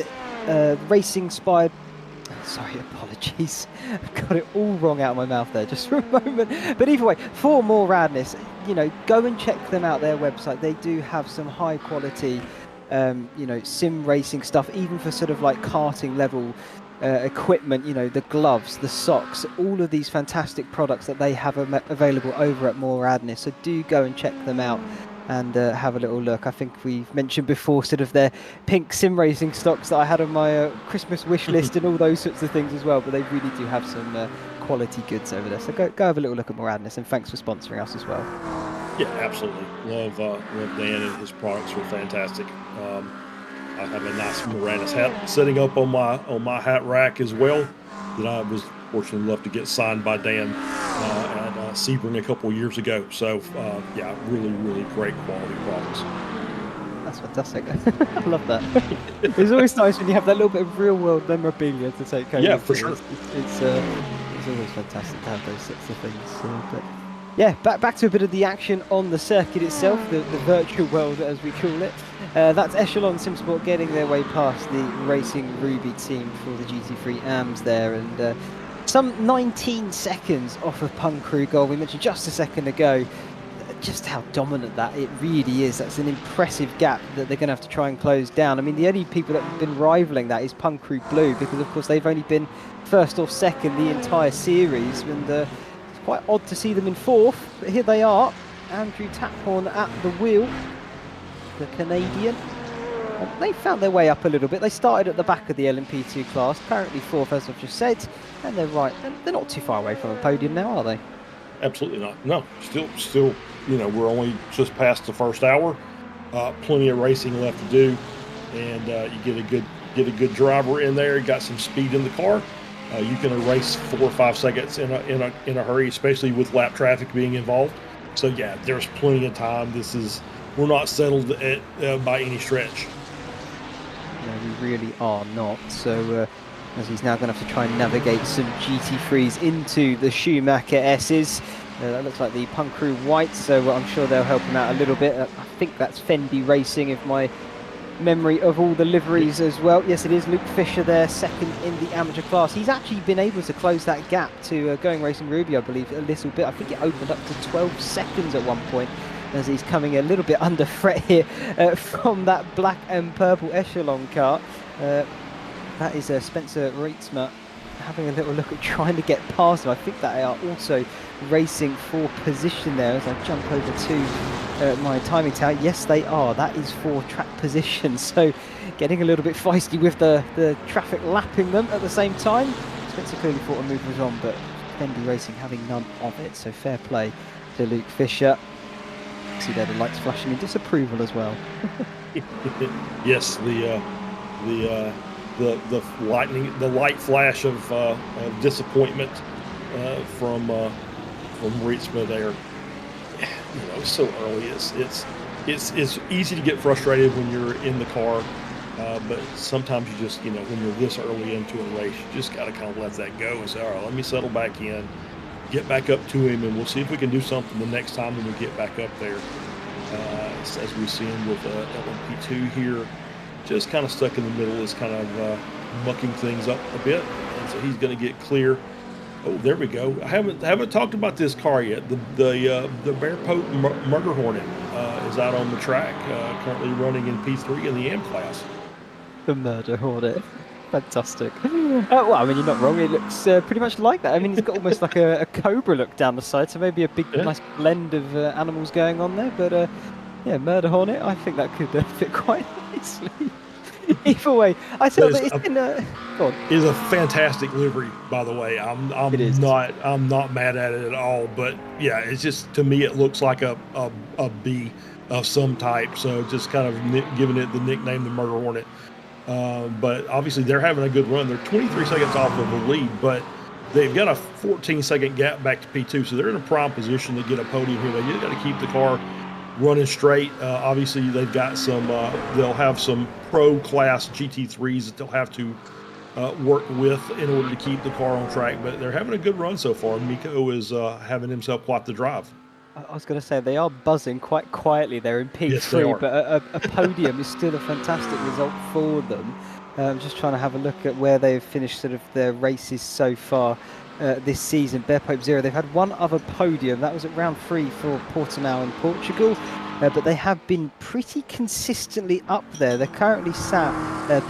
racing-inspired. Sorry, apologies. I've got it all wrong out of my mouth there just for a moment. But either way, for more radness, you know, go and check them out, their website. They do have some high quality, you know, sim racing stuff, even for sort of like karting level equipment, you know, the gloves, the socks, all of these fantastic products that they have available over at More Radness. So do go and check them out and have a little look. I think we've mentioned before sort of their pink sim racing stocks that I had on my Christmas wish list and all those sorts of things as well, but they really do have some quality goods over there. So go have a little look at Moradness, and thanks for sponsoring us as well. Yeah, absolutely. Love Dan, and his products are fantastic. I have a nice Moradness hat sitting up on my hat rack as well that I was fortunate enough to get signed by Dan at Sebring a couple of years ago. So yeah, really, really great quality products. That's fantastic. I love that. It's always nice when you have that little bit of real world memorabilia to take home. Yeah, for sure. It's always fantastic to have those sorts of things. But yeah, back to a bit of the action on the circuit itself, the virtual world as we call it. That's Echelon Simsport getting their way past the Racing Ruby team for the GT3 AMS there, and some 19 seconds off of Punk Crew Gold. We mentioned just a second ago just how dominant that it really is. That's an impressive gap that they're going to have to try and close down. I mean, the only people that have been rivaling that is Punk Crew Blue, because of course they've only been first or second the entire series, and it's quite odd to see them in fourth, but here they are. Andrew Taphorn at the wheel, the Canadian. And they found their way up a little bit. They started at the back of the LMP2 class, apparently fourth, as I've just said, and they're right. They're not too far away from a podium now, are they? Absolutely not. No, still, you know, we're only just past the first hour. Plenty of racing left to do, and you get a good driver in there. Got some speed in the car. You can erase 4 or 5 seconds in a hurry, especially with lap traffic being involved. So yeah, there's plenty of time. We're not settled by any stretch. No, we really are not. So as he's now going to have to try and navigate some GT3s into the Schumacher S's. That looks like the Punk Crew White, so I'm sure they'll help him out a little bit. I think that's Fendy Racing, if my memory of all the liveries as well. Yes, it is Luke Fisher there, second in the amateur class. He's actually been able to close that gap to Going Racing Ruby, I believe, a little bit. I think it opened up to 12 seconds at one point, as he's coming a little bit under threat here from that black and purple Echelon car. That is Spencer Reitzmer having a little look at trying to get past him. I think that they are also racing for position there as I jump over to my timing tower. Yes, they are. That is for track position. So getting a little bit feisty with the traffic lapping them at the same time. Spencer clearly thought a move was on, but Fendy Racing having none of it. So fair play to Luke Fisher. See there the lights flashing in disapproval as well. Yes, the the light flash of disappointment from Ritzma there. It's so early. It's easy to get frustrated when you're in the car, but sometimes you just, when you're this early into a race, you just got to kind of let that go and say, all right, let me settle back in, get back up to him, and we'll see if we can do something the next time when we get back up there. As we've seen with LMP2 here, just kind of stuck in the middle, is kind of mucking things up a bit, and so he's going to get clear. Oh, there we go. I haven't talked about this car yet. The Bear Pope Murder Hornet is out on the track, currently running in P3 in the AM class. The Murder Hornet. Fantastic. Well, I mean, you're not wrong. It looks pretty much like that. I mean, it's got almost like a cobra look down the side, so maybe a big, nice blend of animals going on there. But yeah, Murder Hornet, I think that could fit quite nicely. Either way, I tell you, it's been go on. It is a fantastic livery, by the way. I'm not mad at it at all. But yeah, it's just, to me, it looks like a bee of some type. So just kind of giving it the nickname, the Murder Hornet. But obviously they're having a good run. They're 23 seconds off of the lead, but they've got a 14-second gap back to P2, so they're in a prime position to get a podium here. They just got to keep the car running straight. Obviously, they've got some. They'll have some pro class GT3s that they'll have to work with in order to keep the car on track. But they're having a good run so far. Miko is having himself quite the drive. I was going to say, they are buzzing quite quietly there in P3, yes, they are. But a podium is still a fantastic result for them. I'm just trying to have a look at where they've finished sort of their races so far this season. Bear Pope Zero, they've had one other podium. That was at round 3 for Portimao in Portugal. But they have been pretty consistently up there. They're currently sat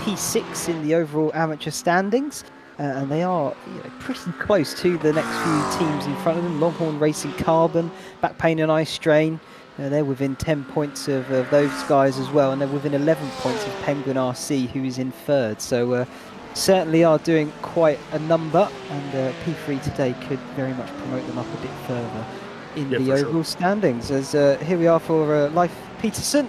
P6 in the overall amateur standings. And they are pretty close to the next few teams in front of them. Longhorn Racing Carbon, Backpain and Ice Strain. They're within 10 points of those guys as well. And they're within 11 points of Penguin RC, who is in 3rd. So certainly are doing quite a number. And P3 today could very much promote them up a bit further in the overall standings. As here we are for Leif Peterson,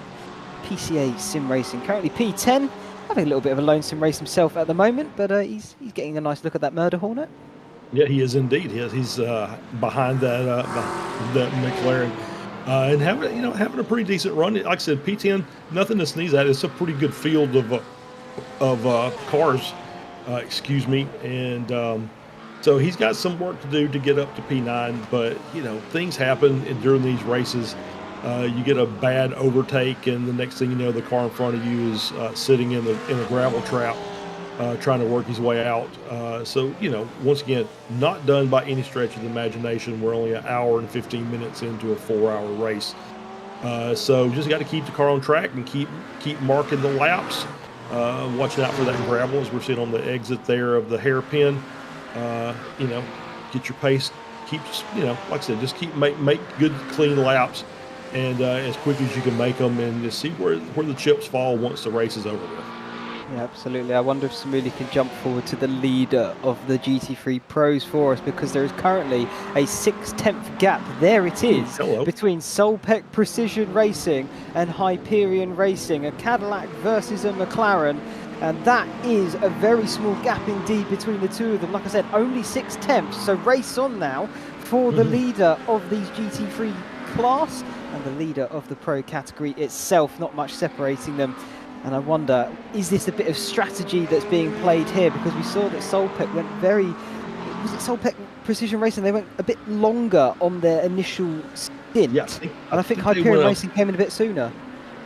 PCA Sim Racing, currently P10. Having a little bit of a lonesome race himself at the moment, but he's getting a nice look at that Murder Hornet. Yeah, he is indeed. He's behind that McLaren, and having a pretty decent run. Like I said, P10, nothing to sneeze at. It's a pretty good field of cars. Excuse me, and so he's got some work to do to get up to P9. But things happen during these races. You get a bad overtake, and the next thing you know, the car in front of you is sitting in a gravel trap, trying to work his way out. So once again, not done by any stretch of the imagination. We're only an hour and 15 minutes into a 4-hour race, so just got to keep the car on track and keep marking the laps, watching out for that gravel as we're sitting on the exit there of the hairpin. Get your pace. Keep like I said, just keep make good clean laps. And as quick as you can make them, and just see where the chips fall once the race is over with. Yeah, absolutely. I wonder if Samuli can jump forward to the leader of the GT3 Pros for us, because there is currently a 6/10 gap. There it is, between Solpec Precision Racing and Hyperion Racing, a Cadillac versus a McLaren. And that is a very small gap indeed between the two of them. Like I said, only 6/10. So race on now for the leader of these GT3 class and the leader of the pro category itself. Not much separating them. And I wonder, is this a bit of strategy that's being played here? Because we saw that Solpec went was it Solpec Precision Racing? They went a bit longer on their initial stint. Yeah, I think Hyperion Racing came in a bit sooner.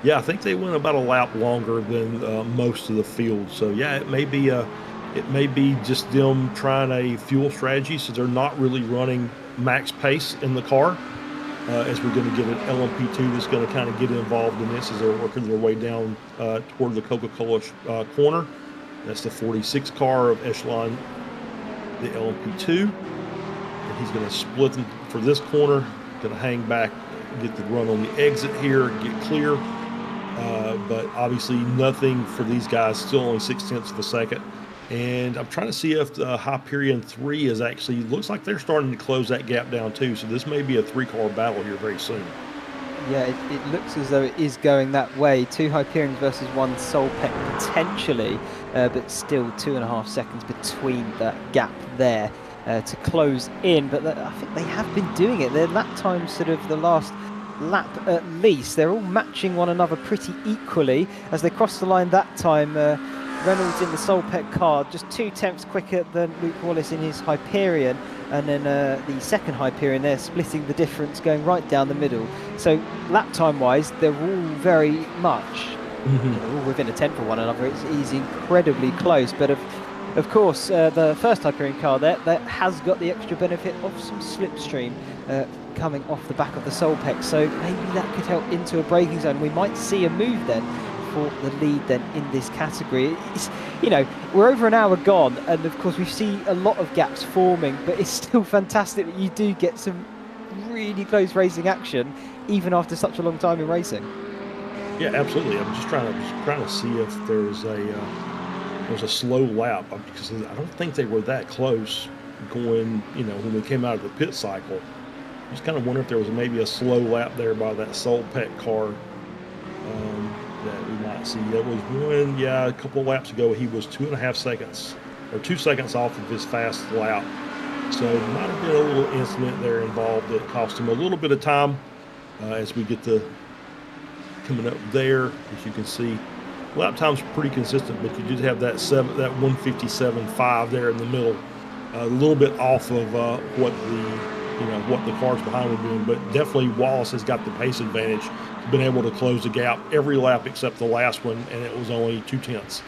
Yeah, I think they went about a lap longer than most of the field. So yeah, it may be just them trying a fuel strategy, so they're not really running max pace in the car. As we're going to get an LMP2 that's going to kind of get involved in this as they're working their way down toward the Coca-Cola corner. That's the 46 car of Echelon, the LMP2. And he's going to split them for this corner, going to hang back, get the run on the exit here, get clear. But obviously nothing for these guys, still only 0.6 of a second. And I'm trying to see if the Hyperion 3 is actually, looks like they're starting to close that gap down too. So this may be a 3-car battle here very soon. Yeah, it looks as though it is going that way. 2 Hyperions versus 1 Solpec potentially, but still 2.5 seconds between that gap there to close in. But I think they have been doing it. Their lap times, sort of the last lap at least, they're all matching one another pretty equally as they cross the line that time. Reynolds in the Solpec car just 2/10 quicker than Luke Wallace in his Hyperion, and then the second Hyperion there splitting the difference, going right down the middle. So lap time wise, they're all very much all within a tenth of one another. It's incredibly close, but of course the first Hyperion car there that has got the extra benefit of some slipstream coming off the back of the Solpec, so maybe that could help into a braking zone. We might see a move then for the lead then in this category. It's, we're over an hour gone, and of course we've seen a lot of gaps forming, but it's still fantastic that you do get some really close racing action even after such a long time in racing. Yeah, absolutely. I'm just trying to see if there's a slow lap, because I don't think they were that close going, when we came out of the pit cycle. I just kind of wonder if there was maybe a slow lap there by that Solpec car that we might see. That was a couple of laps ago, he was 2.5 seconds or 2 seconds off of his fast lap. So there might have been a little incident there involved that cost him a little bit of time as we get to coming up there. As you can see, lap time's pretty consistent, but you did have that 157.5 there in the middle, a little bit off of what the cars behind were doing. But definitely Wallace has got the pace advantage, been able to close the gap every lap except the last one, and it was only 2/10.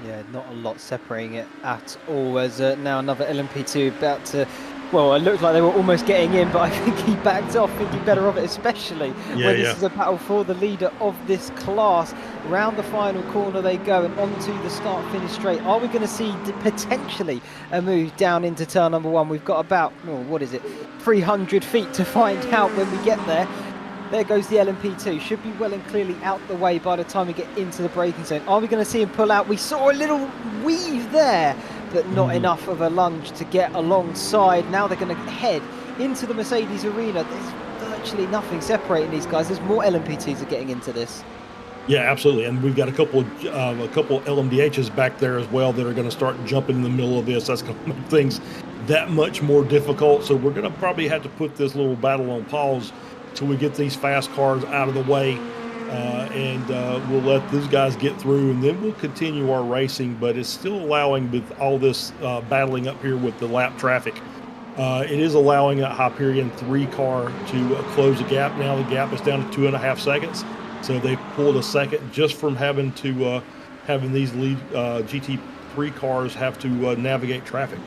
Yeah, not a lot separating it at all. As now another LMP2 about to, well, it looked like they were almost getting in, but I think he backed off, thinking better of it, especially when this is a battle for the leader of this class. Round the final corner they go, and onto the start-finish straight. Are we going to see potentially a move down into turn number 1? We've got about, 300 feet to find out when we get there. There goes the LMP2. Should be well and clearly out the way by the time we get into the braking zone. Are we going to see him pull out? We saw a little weave there, but not enough of a lunge to get alongside. Now they're going to head into the Mercedes arena. There's virtually nothing separating these guys. There's more LMP2s are getting into this. Yeah, absolutely. And we've got a couple LMDHs back there as well that are going to start jumping in the middle of this. That's going to make things that much more difficult. So we're going to probably have to put this little battle on pause till we get these fast cars out of the way, and we'll let these guys get through, and then we'll continue our racing. But it's still allowing, with all this battling up here with the lap traffic, it is allowing a Hyperion 3 car to close the gap. Now the gap is down to 2.5 seconds, so they pulled a second just from having these lead GT3 cars have to navigate traffic.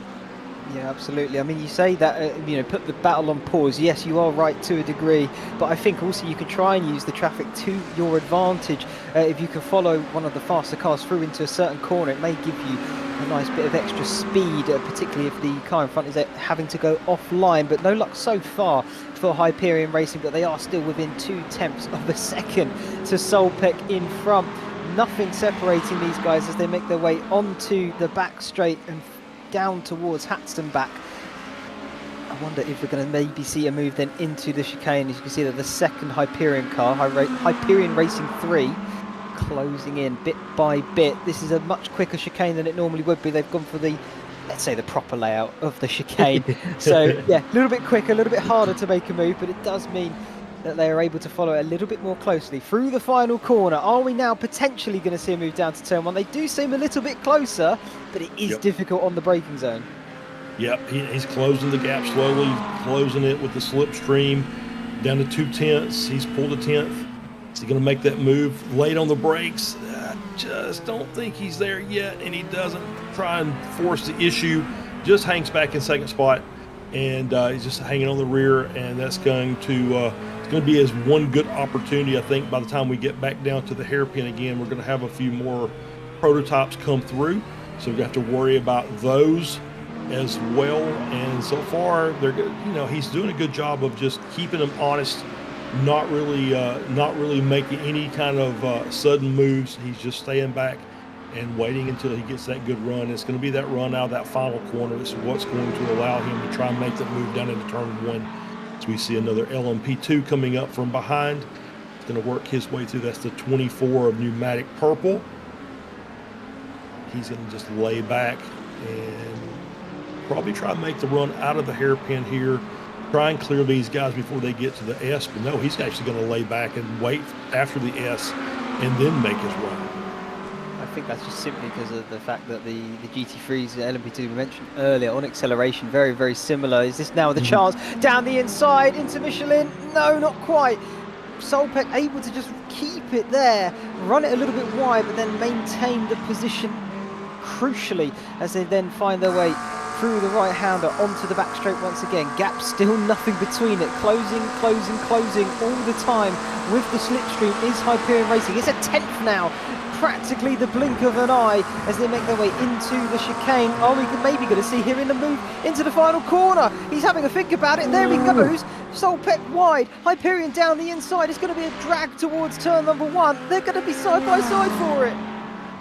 Yeah, absolutely. I mean, you say that, put the battle on pause. Yes, you are right to a degree, but I think also you can try and use the traffic to your advantage. If you can follow one of the faster cars through into a certain corner, it may give you a nice bit of extra speed, particularly if the car in front is having to go offline. But no luck so far for Hyperion Racing, but they are still within 0.2 of a second to Solpec in front. Nothing separating these guys as they make their way onto the back straight and down towards Hatzenbach. I wonder if we're going to maybe see a move then into the chicane. As you can see that the second Hyperion car, Hyperion Racing 3, closing in bit by bit. This is a much quicker chicane than it normally would be. They've gone for the, let's say, the proper layout of the chicane. So yeah, a little bit quicker, a little bit harder to make a move, but it does mean that they are able to follow it a little bit more closely through the final corner. Are we now potentially going to see a move down to turn 1? They do seem a little bit closer, but it is difficult on the braking zone. Yep, he's closing the gap slowly, closing it with the slipstream down to 0.2. He's pulled a 10th. Is he going to make that move late on the brakes? I just don't think he's there yet, and he doesn't try and force the issue. Just hangs back in second spot, and he's just hanging on the rear, and that's going to be his one good opportunity. I think by the time we get back down to the hairpin again, we're going to have a few more prototypes come through, so we have to worry about those as well. And so far, they're good. He's doing a good job of just keeping them honest, not really making any kind of sudden moves. He's just staying back and waiting until he gets that good run. It's going to be that run out of that final corner. This is what's going to allow him to try and make that move down into turn 1. So we see another LMP2 coming up from behind. He's going to work his way through. That's the 24 of pneumatic purple. He's going to just lay back and probably try to make the run out of the hairpin here. Try and clear these guys before they get to the S. But no, he's actually going to lay back and wait after the S and then make his run. I think that's just simply because of the fact that the GT3s, LMP2 we mentioned earlier, on acceleration, very, very similar. Is this now the chance? Down the inside into Michelin? No, not quite. Solpec able to just keep it there, run it a little bit wide, but then maintain the position crucially as they then find their way through the right-hander onto the back straight once again. Gap still nothing between it. Closing all the time with the slipstream is Hyperion Racing. It's a 10th now. Practically the blink of an eye as they make their way into the chicane. Are we maybe going to see here in the move into the final corner? He's having a think about it. There he goes. Solpec wide. Hyperion down the inside. It's going to be a drag towards turn number 1. They're going to be side by side for it.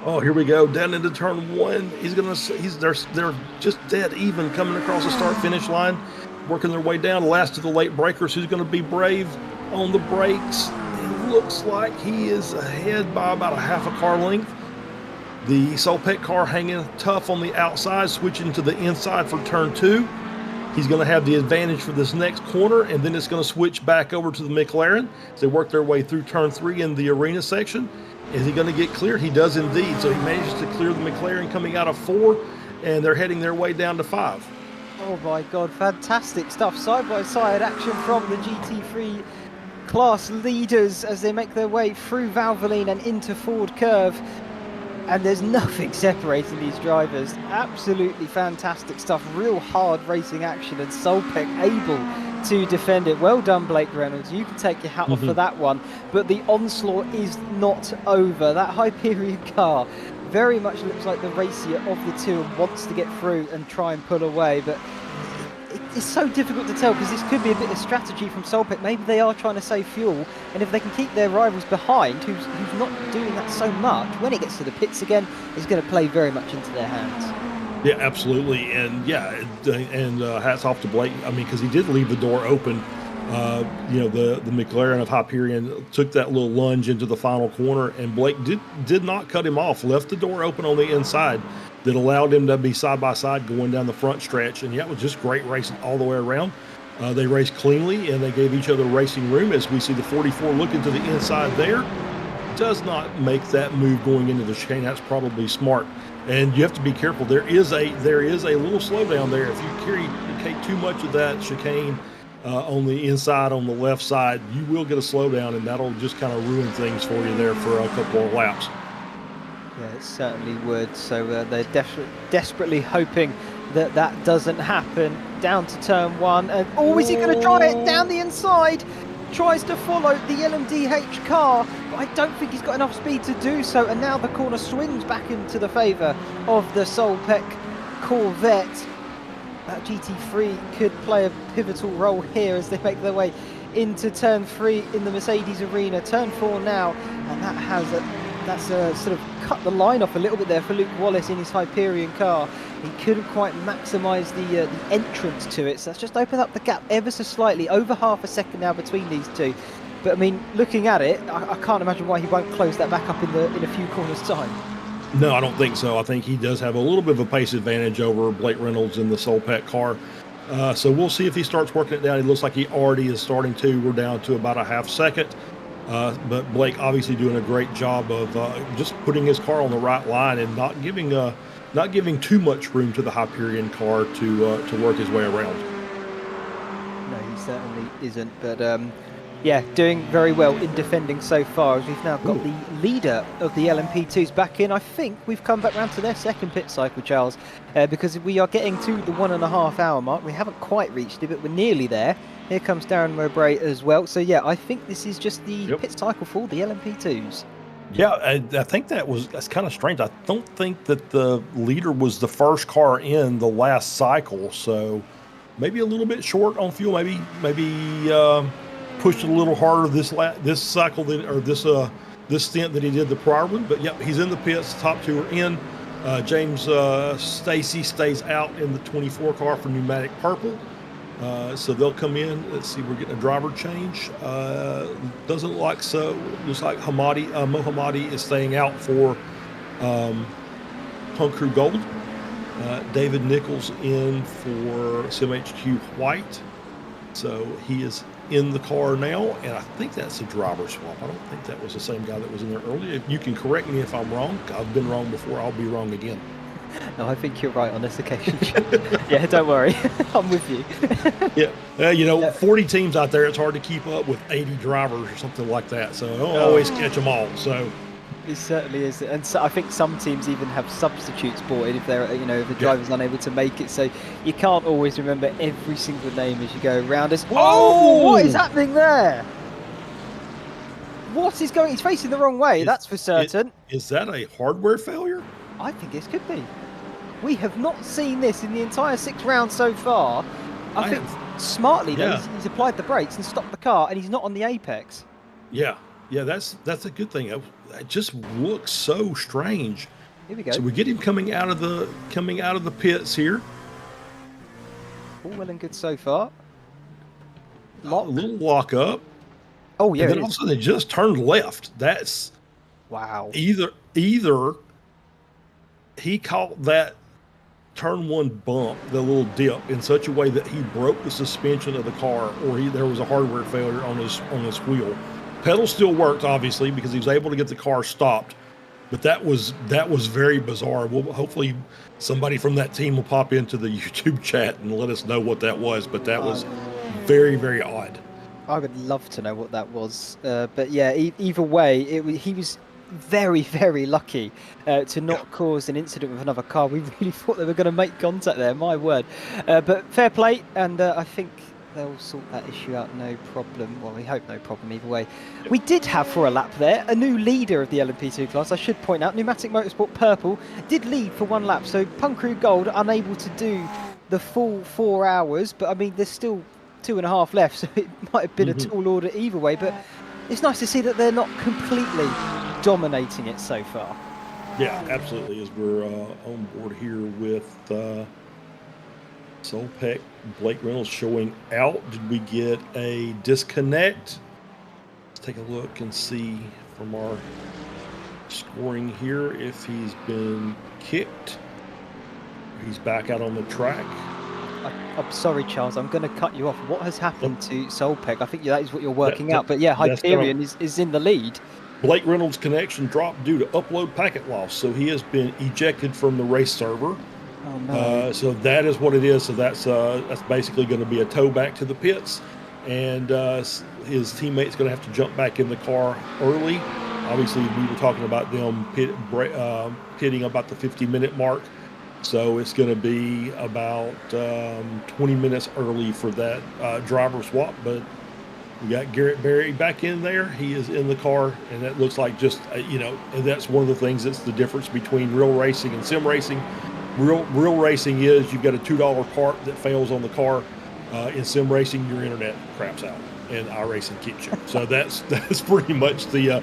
Oh, here we go down into turn 1. They're just dead even coming across the start-finish line, working their way down. Last of the late breakers. Who's going to be brave on the brakes? It looks like he is ahead by about a half a car length. The Solpec car hanging tough on the outside, switching to the inside for turn 2. He's going to have the advantage for this next corner, and then it's going to switch back over to the McLaren as they work their way through turn 3 in the arena section. Is he going to get cleared? He does indeed. So he manages to clear the McLaren coming out of 4, and they're heading their way down to 5. Oh my God, fantastic stuff. Side-by-side action from the GT3 class leaders as they make their way through Valvoline and into Ford Curve. And there's nothing separating these drivers. Absolutely fantastic stuff. Real hard racing action, and Solpec able to defend it. Well done, Blake Reynolds. You can take your hat off for that one. But the onslaught is not over. That Hyperion car very much looks like the racier of the two and wants to get through and try and pull away. But it's so difficult to tell because this could be a bit of strategy from Solpec. Maybe they are trying to save fuel, and if they can keep their rivals behind, who's not doing that so much, when it gets to the pits again, it's going to play very much into their hands. Yeah, absolutely. And yeah, and hats off to Blake. I mean, because he did leave the door open. The McLaren of Hyperion took that little lunge into the final corner, and Blake did not cut him off, left the door open on the inside that allowed him to be side by side going down the front stretch. And yeah, it was just great racing all the way around. They raced cleanly, and they gave each other racing room. As we see the 44 looking to the inside there, does not make that move going into the chicane. That's probably smart. And you have to be careful. There is a little slowdown there. If you take too much of that chicane on the inside, on the left side, you will get a slowdown, and that'll just kind of ruin things for you there for a couple of laps. Yeah, it certainly would. So they're desperately hoping that that doesn't happen. Down to turn 1, and is he going to try it down the inside? Tries to follow the LMDH car, but I don't think he's got enough speed to do so. And now the corner swings back into the favour of the Solpec Corvette. That GT3 could play a pivotal role here as they make their way into turn 3 in the Mercedes arena. Turn 4 now, and that's sort of cut the line off a little bit there for Luke Wallace in his Hyperion car. He couldn't quite maximise the entrance to it, so that's just opened up the gap ever so slightly, over half a second now between these two. But I mean, looking at it, I can't imagine why he won't close that back up in a few corners' time. No, I don't think so. I think he does have a little bit of a pace advantage over Blake Reynolds in the Solpec car. So we'll see if he starts working it down. It looks like he already is starting to. We're down to about a half second. But Blake obviously doing a great job of just putting his car on the right line and not giving too much room to the Hyperion car to work his way around. No, he certainly isn't. But yeah, doing very well in defending so far, as we've now got the leader of the LMP2s back in. I think we've come back round to their second pit cycle, Charles, because we are getting to the 1.5 hour mark. We haven't quite reached it, but we're nearly there. Here comes Darren Mowbray as well. So yeah, I think this is just the pit cycle for the LMP2s. Yeah, I think that's kind of strange. I don't think that the leader was the first car in the last cycle, so maybe a little bit short on fuel. Maybe pushed a little harder this cycle this stint that he did the prior one. But yep, he's in the pits. The top two are in. James Stacy stays out in the 24 car for pneumatic purple. So they'll come in. Let's see, we're getting a driver change. Doesn't look like so. Looks like Mohammadi is staying out for Punk Crew Gold. David Nichols in for SimHQ White. So he is in the car now, and I think that's a driver swap. I don't think that was the same guy that was in there earlier. You can correct me if I'm wrong. I've been wrong before. I'll be wrong again. No, I think you're right on this occasion. Yeah, don't worry. I'm with you. Yeah. 40 teams out there, it's hard to keep up with 80 drivers or something like that. So I don't always catch them all. So it certainly is. And so I think some teams even have substitutes brought in if they're, if the driver's unable to make it. So you can't always remember every single name as you go around us. Oh, what is happening there? What is going? He's facing the wrong way, that's for certain. Is that a hardware failure? I think this could be. We have not seen this in the entire 6 rounds so far. I think smartly, though, he's applied the brakes and stopped the car, and he's not on the apex. Yeah, that's a good thing. It just looks so strange. Here we go. So we get him coming out of the pits here. All well and good so far. A little lock up. Oh yeah. And then all of a sudden it just turned left. That's wow. Either he caught that turn 1 bump, the little dip, in such a way that he broke the suspension of the car, or there was a hardware failure on his wheel. Pedal still worked, obviously, because he was able to get the car stopped. But that was very bizarre. Hopefully somebody from that team will pop into the YouTube chat and let us know what that was. But that was very, very odd. I would love to know what that was. But yeah, either way, he was very, very lucky to not cause an incident with another car. We really thought they were going to make contact there, my word. But fair play, and I think they'll sort that issue out no problem. Well, we hope no problem either way. We did have for a lap there a new leader of the LMP2 class. I should point out, Pneumatic Motorsport Purple did lead for 1 lap. So Punk Crew Gold unable to do the full 4 hours, but I mean, there's still 2.5 left, so it might have been a tall order either way. But it's nice to see that they're not completely dominating it so far. Yeah, absolutely. As we're on board here with Solpeck, Blake Reynolds showing out. Did we get a disconnect? Let's take a look and see from our scoring here if he's been kicked. He's back out on the track. I'm sorry, Charles. I'm going to cut you off. What has happened to Solpeck? I think that is what you're working out. But yeah, Hyperion is in the lead. Blake Reynolds' connection dropped due to upload packet loss, so he has been ejected from the race server. Oh no! So that is what it is. So that's basically going to be a tow back to the pits, and his teammate's going to have to jump back in the car early. Obviously, we were talking about them pitting about the 50-minute mark, so it's going to be about 20 minutes early for that driver swap. But we got Garrett Berry back in there. He is in the car, and that looks like just, and that's one of the things that's the difference between real racing and sim racing. Real racing is you've got a $2 part that fails on the car. In sim racing, your internet craps out, and iRacing keeps you. So that's pretty much the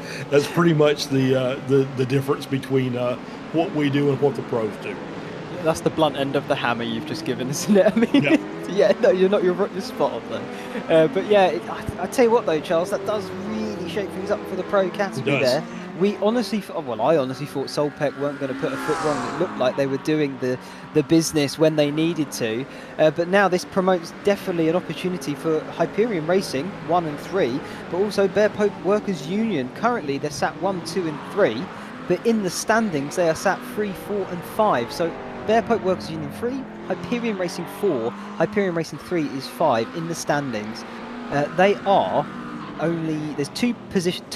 difference between what we do and what the pros do. That's the blunt end of the hammer you've just given, isn't it? I mean, no, you're spot on then. But yeah, I tell you what though, Charles, that does really shake things up for the pro category there. I honestly thought Solpeck weren't going to put a foot wrong. It looked like they were doing the business when they needed to. But now this promotes definitely an opportunity for Hyperion Racing 1 and 3, but also Bear Pope Workers Union. Currently they're sat 1, 2 and 3, but in the standings they are sat 3, 4 and 5. So Bear Pope Workers Union 3, Hyperion Racing 4, Hyperion Racing 3 is 5 in the standings. They are only, there's 2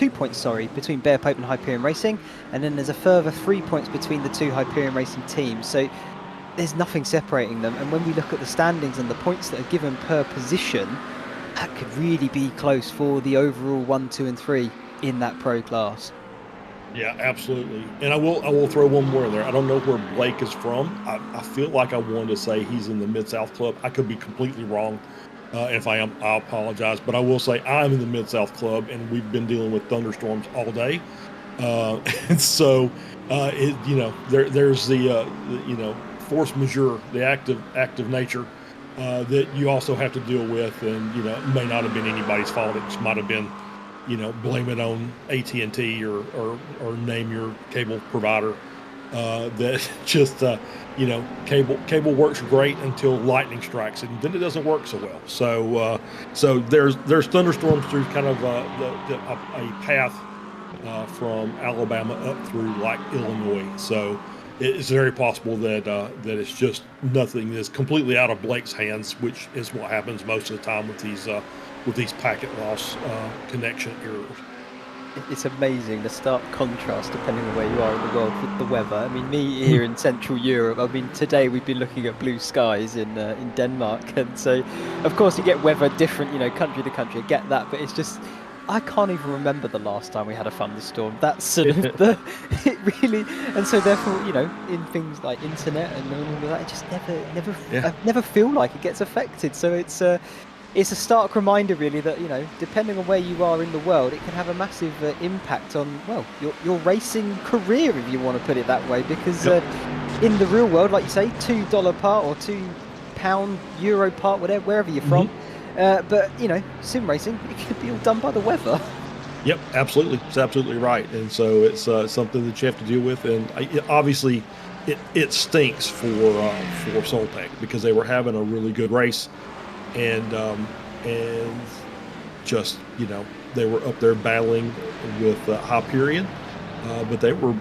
points between Bear Pope and Hyperion Racing, and then there's a further 3 points between the 2 Hyperion Racing teams. So there's nothing separating them. And when we look at the standings and the points that are given per position, that could really be close for the overall 1, 2 and 3 in that pro class. Yeah, absolutely. And I will throw one more in there. I don't know where Blake is from. I feel like I wanted to say he's in the Mid-South Club. I could be completely wrong. If I am, I apologize. But I will say I'm in the Mid-South Club, and we've been dealing with thunderstorms all day. And so, there's the force majeure, the active nature that you also have to deal with, and it may not have been anybody's fault. It just might have been, blame it on AT&T or name your cable provider. That just cable works great until lightning strikes, and then it doesn't work so well. So there's thunderstorms through kind of a path from Alabama up through like Illinois. So it's very possible that that it's just nothing is completely out of Blake's hands, which is what happens most of the time with these packet loss connection errors. It's amazing the stark contrast depending on where you are in the world with the weather. I mean, me here in Central Europe, I mean, today we've been looking at blue skies in Denmark, and so of course you get weather different, country to country. I get that, but it's just I can't even remember the last time we had a thunderstorm. That's sort of it really, and so therefore, in things like internet and all of that, it just I never feel like it gets affected. So it's a stark reminder, really, that depending on where you are in the world, it can have a massive impact on your racing career, if you want to put it that way. Because in the real world, like you say, $2 part or £2 euro part, wherever you're from. But sim racing, it could be all done by the weather. Yep, absolutely. It's absolutely right. And so it's something that you have to deal with. And obviously, it stinks for Soltec, because they were having a really good race. And just they were up there battling with Hyperion, but they were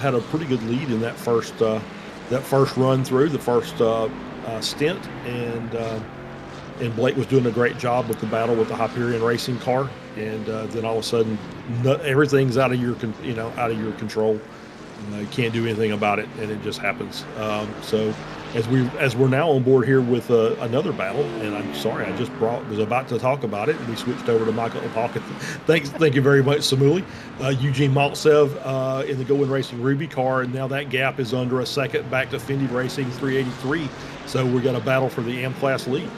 had a pretty good lead in that first run through the first stint, and Blake was doing a great job with the battle with the Hyperion racing car, and then all of a sudden everything's out of your control. You can't do anything about it, and it just happens. So as we're now on board here with another battle, and I'm sorry, I just was about to talk about it, and we switched over to Michael Opalka. Thank you very much, Samuli. Eugene Maltsev in the Go Win Racing Ruby car, and now that gap is under a second back to Fendi Racing 383. So we got a battle for the AM class lead.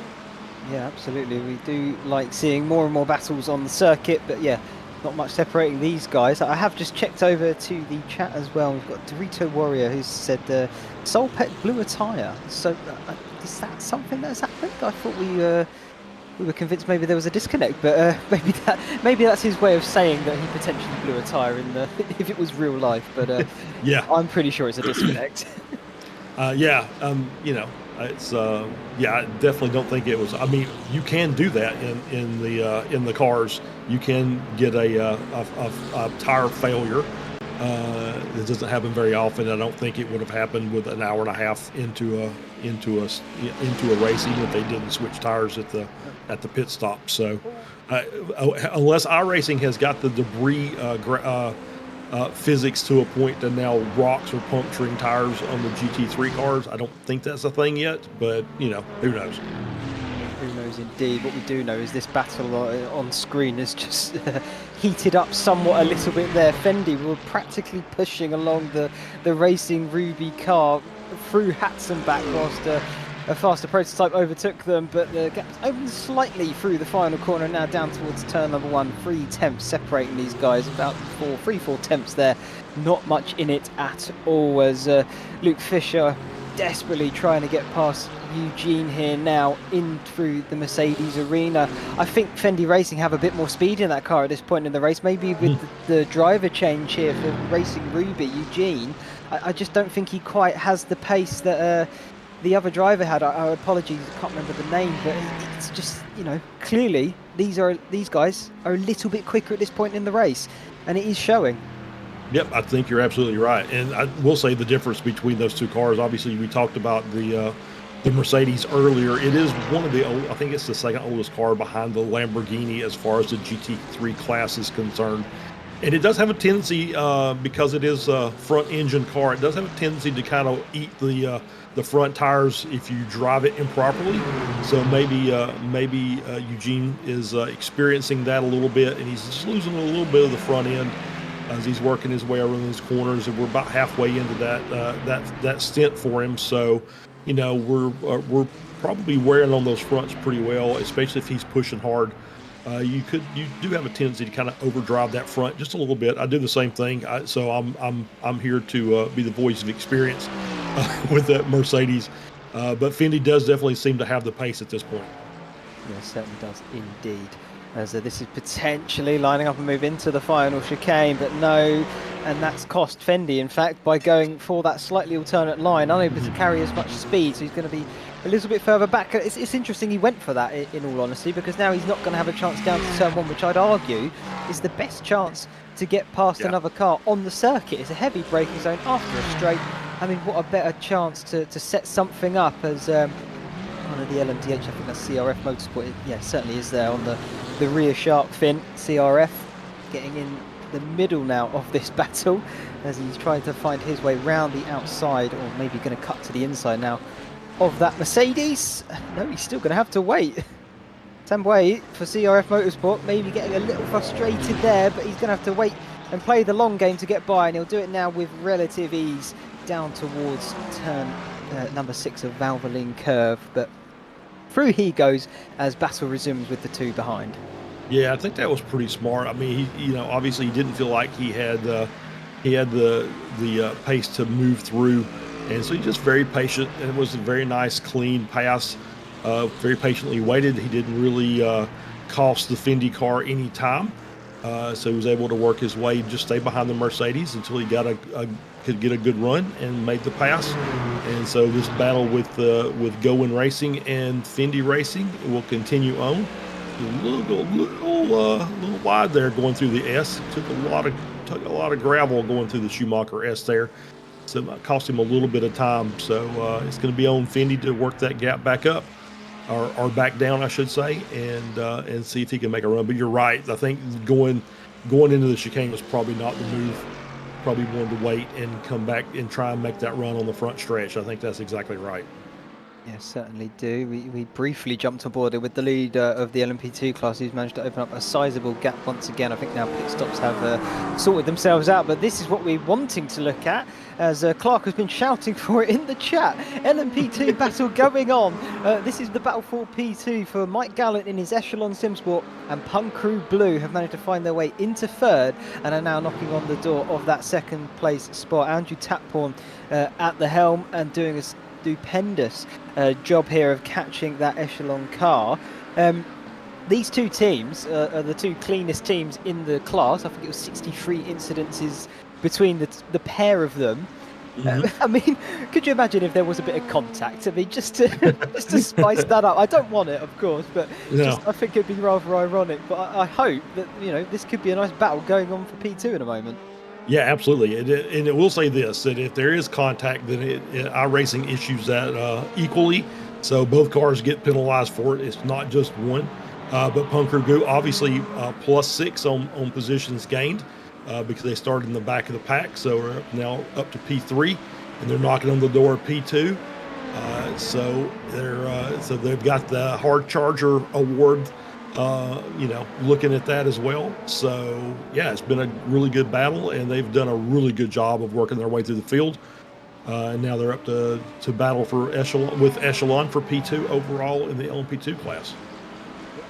Yeah, absolutely. We do like seeing more and more battles on the circuit, but yeah, not much separating these guys. I have just checked over to the chat as well. We've got Dorito Warrior who said Solpec blew a tyre. So is that something that's happened? I thought we were convinced maybe there was a disconnect, but maybe that's his way of saying that he potentially blew a tyre in the if it was real life. But yeah, I'm pretty sure it's a disconnect. It's I definitely don't think it was. I mean, you can do that in the cars. You can get a tire failure. It doesn't happen very often. I don't think it would have happened with an hour and a half into a race, even if they didn't switch tires at the pit stop. So unless iRacing has got the debris physics to a point that now rocks are puncturing tires on the GT3 cars, I don't think that's a thing yet, but who knows? Who knows indeed. What we do know is this battle on screen has just heated up somewhat a little bit there. Fendi were practically pushing along the Racing Ruby car through Hatzenbach whilst a faster prototype overtook them, but the gap's opened slightly through the final corner, now down towards turn number 1. 3 tenths separating these guys, about 3-4 tenths there. Not much in it at all, as Luke Fisher desperately trying to get past Eugene here now in through the Mercedes arena. I think Fendi Racing have a bit more speed in that car at this point in the race, maybe with the driver change here for Racing Ruby. Eugene, I just don't think he quite has the pace that the other driver had. I apologies, I can't remember the name, but it's just, clearly these guys are a little bit quicker at this point in the race, and it is showing. Yep, I think you're absolutely right. And I will say the difference between those two cars, obviously we talked about the Mercedes earlier. It is one of the old, I think it's the second oldest car behind the Lamborghini as far as the GT3 class is concerned. And it does have a tendency, because it is a front engine car, it does have a tendency to kind of eat the front tires if you drive it improperly. So maybe Eugene is experiencing that a little bit, and he's just losing a little bit of the front end as he's working his way around these corners, and we're about halfway into that stint for him. So, we're probably wearing on those fronts pretty well, especially if he's pushing hard. You do have a tendency to kind of overdrive that front just a little bit. I do the same thing. So I'm here to be the voice of experience with that Mercedes. But Fendi does definitely seem to have the pace at this point. Yeah, certainly does indeed. As this is potentially lining up and move into the final chicane, but no, and that's cost Fendi, in fact, by going for that slightly alternate line, unable to carry as much speed, so he's going to be a little bit further back. It's interesting he went for that, in all honesty, because now he's not going to have a chance down to turn one, which I'd argue is the best chance to get past another car on the circuit. It's a heavy braking zone after a straight. I mean, what a better chance to set something up as one of the LMDH, I think that's CRF Motorsport, yeah, certainly is there on the rear shark fin. CRF getting in the middle now of this battle as he's trying to find his way round the outside, or maybe going to cut to the inside now of that Mercedes. No, he's still going to have to wait. Tambay for CRF Motorsport, maybe getting a little frustrated there, but he's going to have to wait and play the long game to get by, and he'll do it now with relative ease down towards turn number 6 of Valvoline Curve, but through he goes as battle resumes with the two behind. Yeah, I think that was pretty smart. I mean, he, obviously he didn't feel like he had the pace to move through, and so he's just very patient. And it was a very nice, clean pass. Very patiently waited. He didn't really cost the Fendi car any time, so he was able to work his way, just stay behind the Mercedes until he got could get a good run and made the pass. And so this battle with Going Racing and Fendi Racing will continue on. A little wide there going through the S. Took a lot of gravel going through the Schumacher S there, so it cost him a little bit of time. So it's going to be on Fendi to work that gap back up, or back down, I should say, and see if he can make a run. But you're right. I think going into the chicane was probably not the move. Probably wanted to wait and come back and try and make that run on the front stretch. I think that's exactly right. Yeah, certainly do. We briefly jumped aboard with the lead of the LMP2 class, who's managed to open up a sizable gap once again. I think now pit stops have sorted themselves out, but this is what we're wanting to look at, as Clark has been shouting for it in the chat. LMP2 battle going on. This is the battle for P2 for Mike Gallant in his Echelon Simsport, and Punk Crew Blue have managed to find their way into third and are now knocking on the door of that second place spot. Andrew Tapporn at the helm and doing a stupendous job here of catching that Echelon car. These two teams are the two cleanest teams in the class. I think it was 63 incidences between the pair of them. I mean, could you imagine if there was a bit of contact? I mean, just to spice that up. I don't want it, of course, but I think it'd be rather ironic. But I hope that this could be a nice battle going on for P2 in a moment. Yeah, absolutely. And it will say this, that if there is contact, then iRacing issues that equally. So both cars get penalized for it. It's not just one. But Punk Crew Blue, obviously, +6 on positions gained because they started in the back of the pack. So we're now up to P3, and they're knocking on the door of P2. So they've got the Hard Charger Award, looking at that as well. So yeah, it's been a really good battle, and they've done a really good job of working their way through the field. And now they're up to battle for Echelon for P2 overall in the LMP2 class.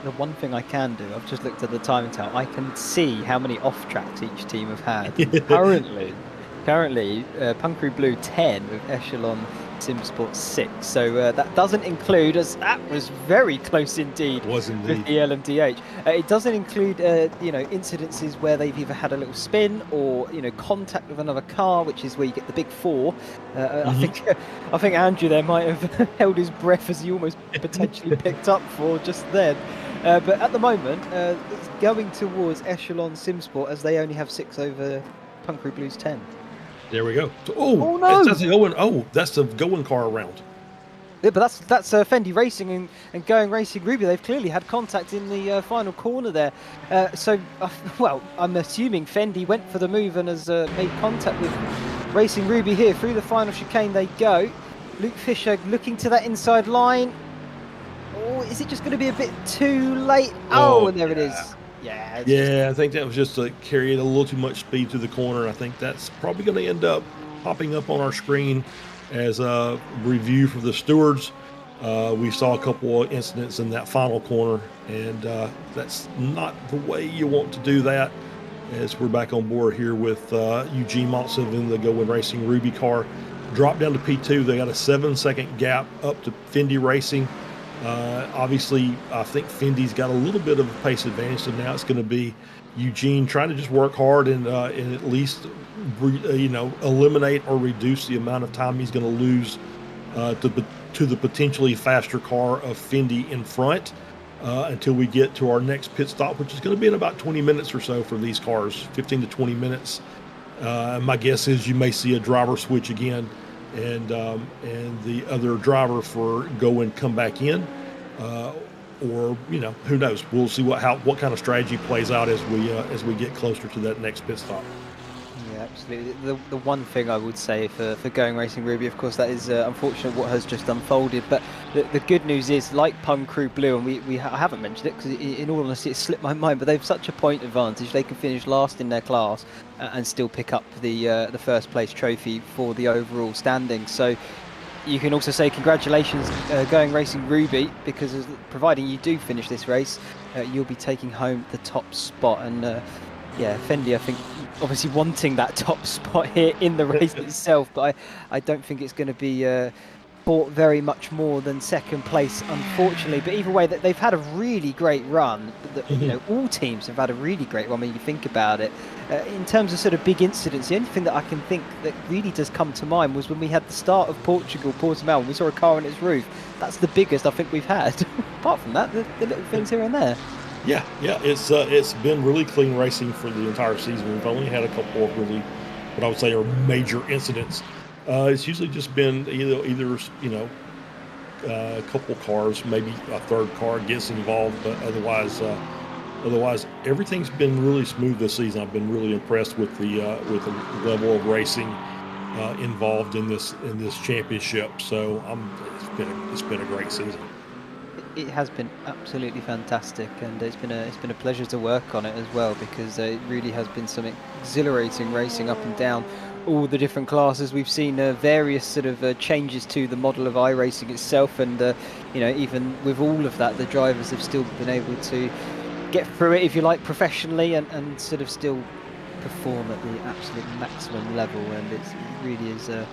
The one thing I can do, I've just looked at the time tell, I can see how many off tracks each team have had. Currently, Punk Crew Blue 10 with Echelon Simsport 6. So that doesn't include, as that was very close indeed, with the LMDH. It doesn't include, incidences where they've either had a little spin or, contact with another car, which is where you get the big four. I think Andrew there might have held his breath as he almost potentially picked up for just then. But at the moment, it's going towards Echelon Simsport as they only have 6 over Punk Crew Blue's 10. There we go. Oh no! That's the going car around. Yeah, but that's Fendi Racing and Going Racing Ruby. They've clearly had contact in the final corner there. I'm assuming Fendi went for the move and has made contact with Racing Ruby here. Through the final chicane they go. Luke Fisher looking to that inside line. Oh, is it just going to be a bit too late? And there it is. Yeah, I think that was just carrying a little too much speed through the corner. I think that's probably going to end up popping up on our screen as a review for the stewards. We saw a couple of incidents in that final corner, and that's not the way you want to do that. As we're back on board here with Eugene Maltsev in the Going Racing Ruby car. drop down to P2. They got a 7-second gap up to Fendi Racing. Obviously, I think Fendi's got a little bit of a pace advantage, so now it's going to be Eugene trying to just work hard and at least eliminate or reduce the amount of time he's going to lose to the potentially faster car of Fendi in front until we get to our next pit stop, which is going to be in about 20 minutes or so for these cars, 15 to 20 minutes. My guess is you may see a driver switch again, and the other driver for go and come back in, or who knows? We'll see what kind of strategy plays out as we get closer to that next pit stop. Yeah, absolutely. The one thing I would say for Going Racing Ruby, of course, that is unfortunate what has just unfolded. But the good news is, like Pung Crew Blue, and I haven't mentioned it because in all honesty it slipped my mind, but they've such a point advantage. They can finish last in their class and still pick up the first place trophy for the overall standing. So you can also say congratulations, Going Racing Ruby, because providing you do finish this race, you'll be taking home the top spot. And yeah, Fendi, I think, obviously wanting that top spot here in the race itself, but I don't think it's going to be bought very much more than second place, unfortunately. But either way, that they've had a really great run. All teams have had a really great run when you think about it. In terms of sort of big incidents, the only thing that I can think that really does come to mind was when we had the start of Portimao, and we saw a car on its roof. That's the biggest I think we've had. Apart from that, the little things here and there. Yeah, it's been really clean racing for the entire season. We've only had a couple of really, what I would say, are major incidents. It's usually just been either a couple cars, maybe a third car gets involved, but otherwise everything's been really smooth this season. I've been really impressed with the level of racing involved in this championship. So it's been a great season. It has been absolutely fantastic, and it's been a pleasure to work on it as well, because it really has been some exhilarating racing up and down all the different classes. We've seen various sort of changes to the model of iRacing itself, and even with all of that, the drivers have still been able to get through it, if you like, professionally, and sort of still perform at the absolute maximum level. And it really is a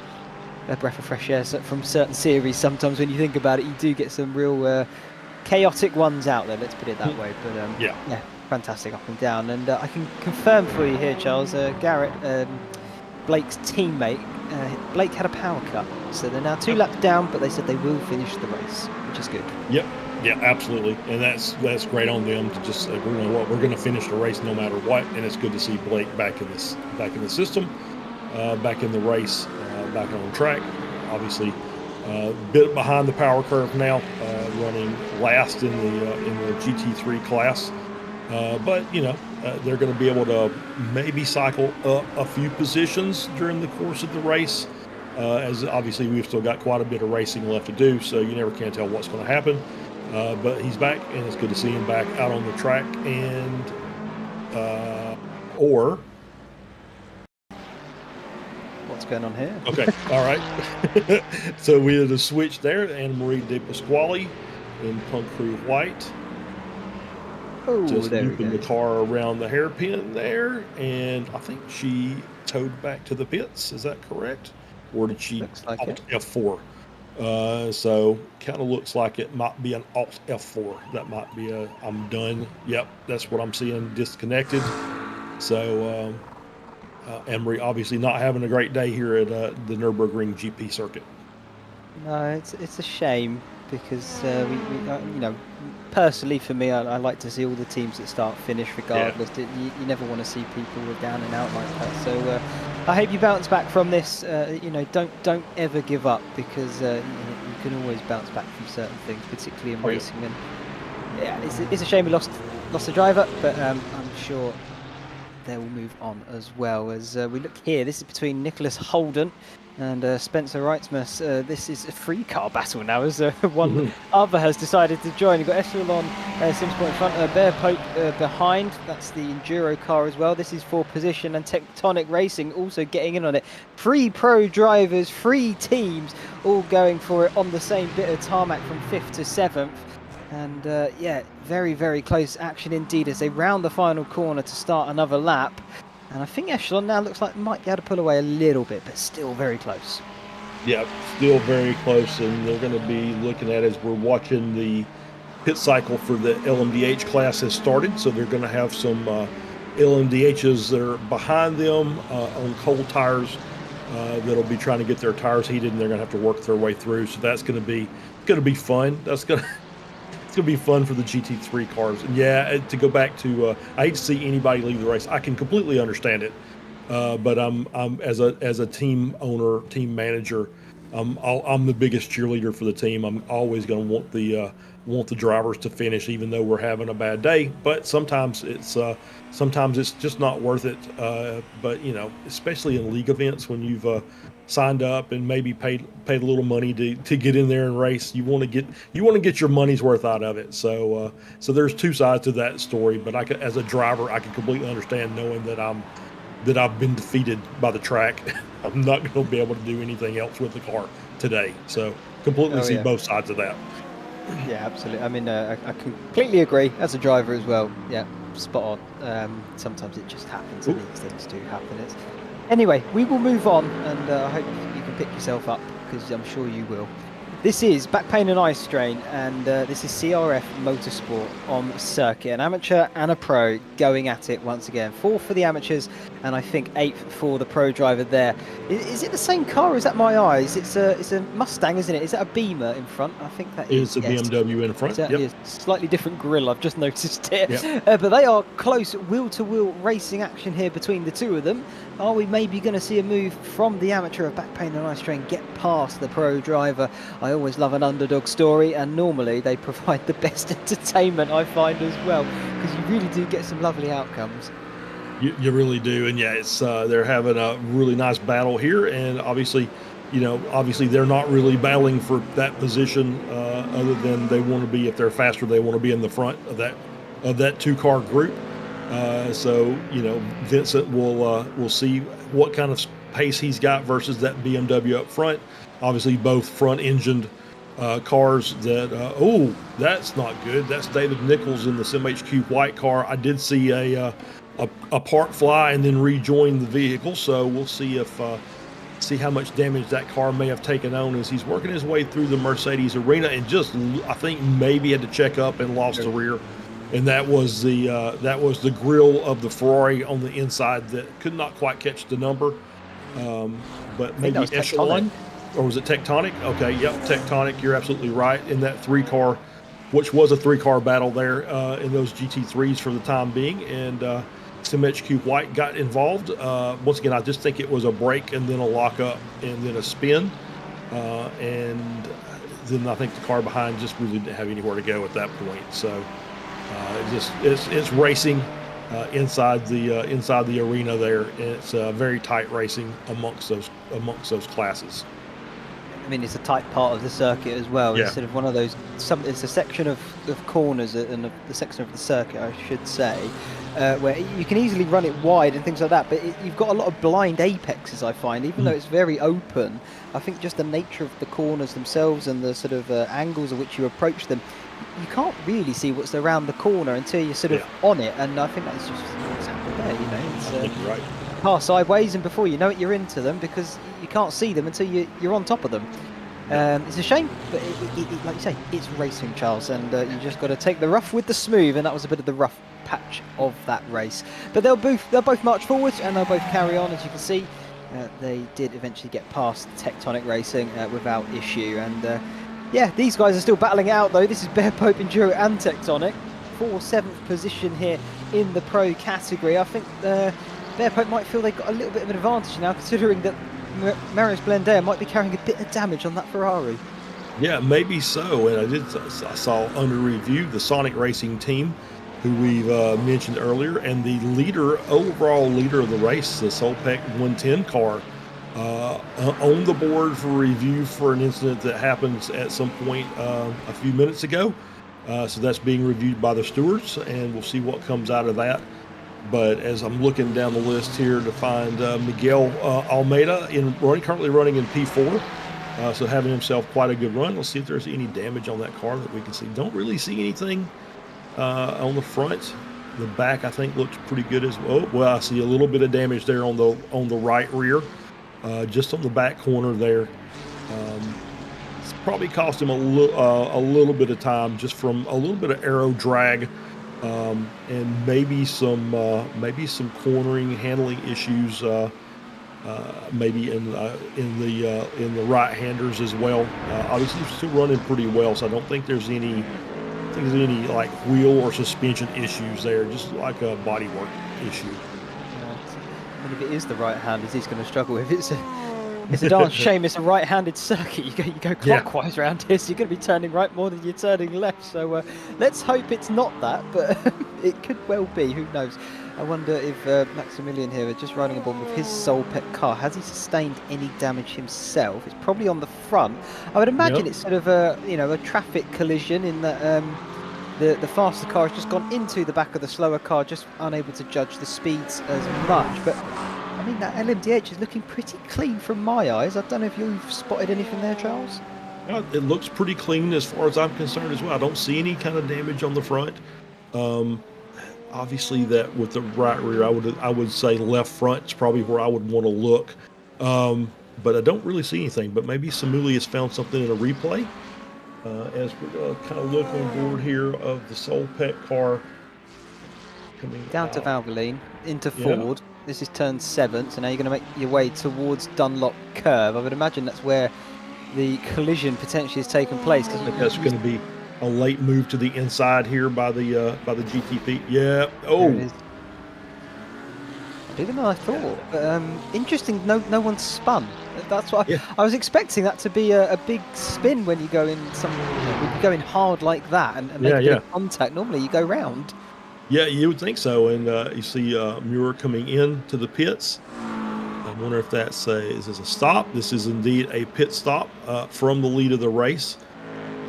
breath of fresh air from certain series. Sometimes when you think about it, you do get some real chaotic ones out there, let's put it that way. But yeah, fantastic up and down. And I can confirm for you here, Charles, Garrett, Blake's teammate, Blake had a power cut, so they're now 2 laps down, but they said they will finish the race, which is good. Yep. Yeah, absolutely, and that's great on them to just say, we're going to finish the race no matter what. And it's good to see Blake back in the system, back in the race, back on track. Obviously, a bit behind the power curve now, running last in the GT3 class, but they're going to be able to maybe cycle up a few positions during the course of the race, as obviously we've still got quite a bit of racing left to do, so you never can tell what's going to happen. But he's back, and it's good to see him back out on the track. And what's going on here? Okay, all right. So we had a switch there. Anna Marie De Pasquale in Punk Crew White. Oh, just there looping the car around the hairpin there, and I think she towed back to the pits. Is that correct? Or did she alt F4? So kind of looks like it might be an alt F4. That might be I'm done. Yep, that's what I'm seeing, disconnected. So Emery obviously not having a great day here at the Nürburgring GP circuit. No, it's a shame, because we personally for me, I like to see all the teams that start finish regardless. Yeah. You never want to see people down and out like that. So I hope you bounce back from this. Don't ever give up, because you can always bounce back from certain things, particularly in racing. And yeah, it's a shame we lost a driver, but I'm sure they will move on as well. As we look here, this is between Nicholas Holden and Spencer Reitzmus. This is a free car battle now, as one other has decided to join. You've got Esteban Simsport in front, Bear Pope behind. That's the Enduro car as well. This is for position, and Tectonic Racing also getting in on it. 3 pro drivers, 3 teams, all going for it on the same bit of tarmac from 5th to 7th. And yeah, very, very close action indeed as they round the final corner to start another lap. And I think Echelon now looks like might be able to pull away a little bit, but still very close. Yeah, still very close, and they're going to be looking at as we're watching the pit cycle for the LMDH class has started. So they're going to have some LMDHs that are behind them on cold tires that'll be trying to get their tires heated, and they're going to have to work their way through. So that's going to be fun. That's going to It's gonna be fun for the GT3 cars. And yeah, to go back to, I hate to see anybody leave the race. I can completely understand it, but I'm as a team owner, team manager, I'm the biggest cheerleader for the team. I'm always going to want the drivers to finish, even though we're having a bad day. But sometimes it's just not worth it. But you know, especially in league events when you've signed up and maybe paid a little money to get in there and race, you want to get your money's worth out of it. So there's two sides to that story. But as a driver, I can completely understand knowing that I've been defeated by the track. I'm not going to be able to do anything else with the car today. So completely see both sides of that. Yeah, absolutely. I mean, I completely agree as a driver as well. Yeah, spot on. Sometimes it just happens, and these things do happen. Anyway, we will move on, and I hope you can pick yourself up, because I'm sure you will. This is Back Pain and Eye Strain, and this is CRF Motorsport on circuit. An amateur and a pro going at it once again. 4th for the amateurs, and I think 8th for the pro driver there. Is it the same car, or is that my eyes? It's a Mustang, isn't it? Is that a Beamer in front? I think that is. It's a BMW in front. Yep. Slightly different grille, I've just noticed it. Yep. But they are close wheel-to-wheel racing action here between the two of them. Are we maybe going to see a move from the amateur of Back Pain and Eye Strain get past the pro driver? I always love an underdog story, and normally they provide the best entertainment, I find, as well, because you really do get some lovely outcomes. You really do, and yeah, it's they're having a really nice battle here, and obviously they're not really battling for that position, other than they want to be, if they're faster, they want to be in the front of that two-car group. So you know, Vincent will see what kind of pace he's got versus that BMW up front. Obviously, both front-engined cars that that's not good. That's David Nichols in the SimHQ white car. I did see a part fly and then rejoin the vehicle, so we'll see see how much damage that car may have taken on as he's working his way through the Mercedes arena, and just I think maybe had to check up and lost the rear, and that was the grille of the Ferrari on the inside that could not quite catch the number, but maybe Echelon. Or was it Tectonic? Okay, yep, Tectonic. You're absolutely right. In that three-car, which was a three-car battle there in those GT3s for the time being, and SimHQ White got involved. Once again, I just think it was a break and then a lockup and then a spin, and then I think the car behind just really didn't have anywhere to go at that point. So it's racing inside the arena there, and it's very tight racing amongst those classes. I mean, it's a tight part of the circuit as well. Yeah. It's sort of one of those. It's a section of corners and the section of the circuit, I should say, where you can easily run it wide and things like that. But you've got a lot of blind apexes, I find, even though it's very open. I think just the nature of the corners themselves and the sort of angles at which you approach them, you can't really see what's around the corner until you're sort of on it. And I think that's just what's happened there. You know, it's, I think you're right. Pass sideways, and before you know it, you're into them because you can't see them until you're on top of them. It's a shame, but like you say, it's racing, Charles, and you just got to take the rough with the smooth, and that was a bit of the rough patch of that race. But they'll both march forward, and they'll both carry on, as you can see. They did eventually get past Tectonic Racing without issue, and yeah, these guys are still battling it out though. This is Bear Pope, Enduro, and Tectonic for 7th position here in the pro category. I think Bear Pope might feel they've got a little bit of an advantage now, considering that Marius Blendea might be carrying a bit of damage on that Ferrari. Yeah, maybe so. And I saw under review the Sonic Racing team, who we've mentioned earlier, and the overall leader of the race, the Solpec 110 car, on the board for review for an incident that happens at some point a few minutes ago. So that's being reviewed by the stewards, and we'll see what comes out of that. But as I'm looking down the list here to find Miguel Almeida currently running in P4, so having himself quite a good run. Let's see if there's any damage on that car that we can see. Don't really see anything on the front. The back, I think, looks pretty good as well. Well, I see a little bit of damage there on the right rear, just on the back corner there. It's probably cost him a little bit of time just from a little bit of aero drag, and maybe some cornering handling issues. Maybe in the right-handers as well. Obviously, he's still running pretty well, so I don't think there's any like wheel or suspension issues there. Just like a bodywork issue. Yeah, I mean, if it is the right-handers, he's going to struggle. If it's a darn shame it's a right-handed circuit. You go clockwise around here, so you're going to be turning right more than you're turning left. So let's hope it's not that, but it could well be. Who knows? I wonder if Maximilian here, just riding aboard with his Solpec car, has he sustained any damage himself? It's probably on the front. I would imagine it's sort of a traffic collision in that the faster car has just gone into the back of the slower car, just unable to judge the speeds as much. But I mean, that LMDH is looking pretty clean from my eyes. I don't know if you've spotted anything there, Charles. It looks pretty clean as far as I'm concerned as well. I don't see any kind of damage on the front. Obviously, that with the right rear, I would say left front is probably where I would want to look. But I don't really see anything. But maybe Samuli has found something in a replay. As we're going to kind of look on board here of the Solpec car coming down out. to Valvoline, into Ford. This is turn 7, so now you're going to make your way towards Dunlop Curve. I would imagine that's where the collision potentially has taken place. I think that's going to be a late move to the inside here by the GTP. Yeah. Oh. Bigger than I thought. But, interesting. No one's spun. That's what I was expecting. That to be a big spin when you go in when you go in hard like that and make a bit of contact. Normally you go round. Yeah, you would think so. And you see Muir coming in to the pits. I wonder if is this a stop? This is indeed a pit stop from the lead of the race.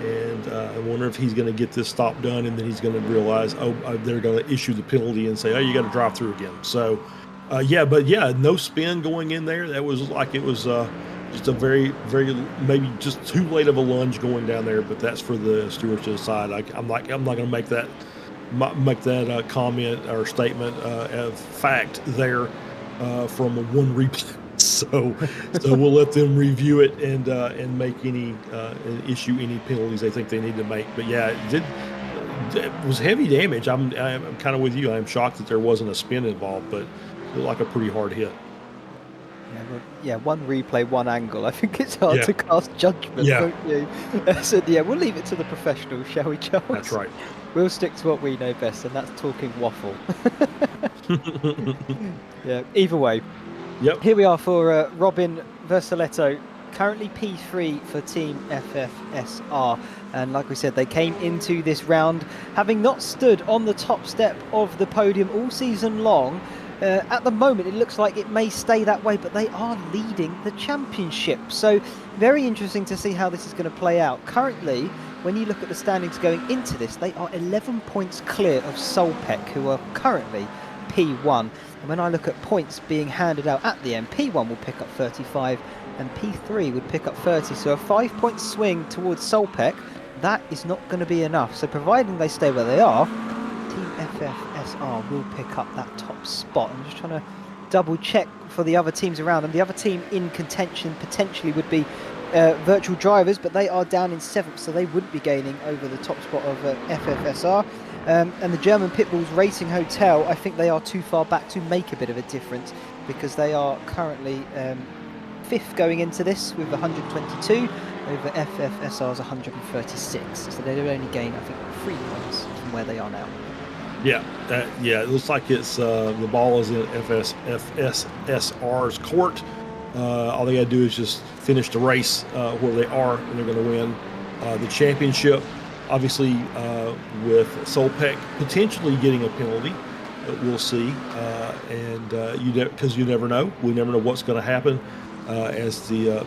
And I wonder if he's going to get this stop done, and then he's going to realize, they're going to issue the penalty and say, you got to drive through again. So, no spin going in there. That was like it was just a very, very maybe just too late of a lunge going down there. But that's for the stewards to decide. I'm not going to make that comment or statement of fact there from a one replay. So we'll let them review it and make issue any penalties they think they need to make. But yeah, it was heavy damage. I'm kind of with you. I'm shocked that there wasn't a spin involved, but it looked like a pretty hard hit. Yeah, one replay, one angle. I think it's hard to cast judgment, don't you? So we'll leave it to the professionals, shall we, Charles? That's right. We'll stick to what we know best, and that's talking waffle. Either way. Yep. Here we are for Robin Versaletto, currently P3 for Team FFSR. And like we said, they came into this round having not stood on the top step of the podium all season long. At the moment, it looks like it may stay that way, but they are leading the championship. So very interesting to see how this is going to play out. Currently, when you look at the standings going into this, they are 11 points clear of Solpec, who are currently P1. And when I look at points being handed out at the end, P1 will pick up 35 and P3 would pick up 30. So a 5-point swing towards Solpec, that is not going to be enough. So providing they stay where they are, Team FFSR will pick up that top spot. I'm just trying to double check for the other teams around, and the other team in contention potentially would be Virtual Drivers, but they are down in 7th, so they wouldn't be gaining over the top spot of FFSR. And the German Pitbulls Racing Hotel, I think they are too far back to make a bit of a difference, because they are currently 5th going into this with 122 over FFSR's 136. So they would only gain, I think, 3 points from where they are now. Yeah, it looks like it's the ball is in FFSR's court. All they got to do is just finish the race where they are, and they're going to win the championship. Obviously, with Solpec potentially getting a penalty, we'll see. Because you never know. We never know what's going to happen as the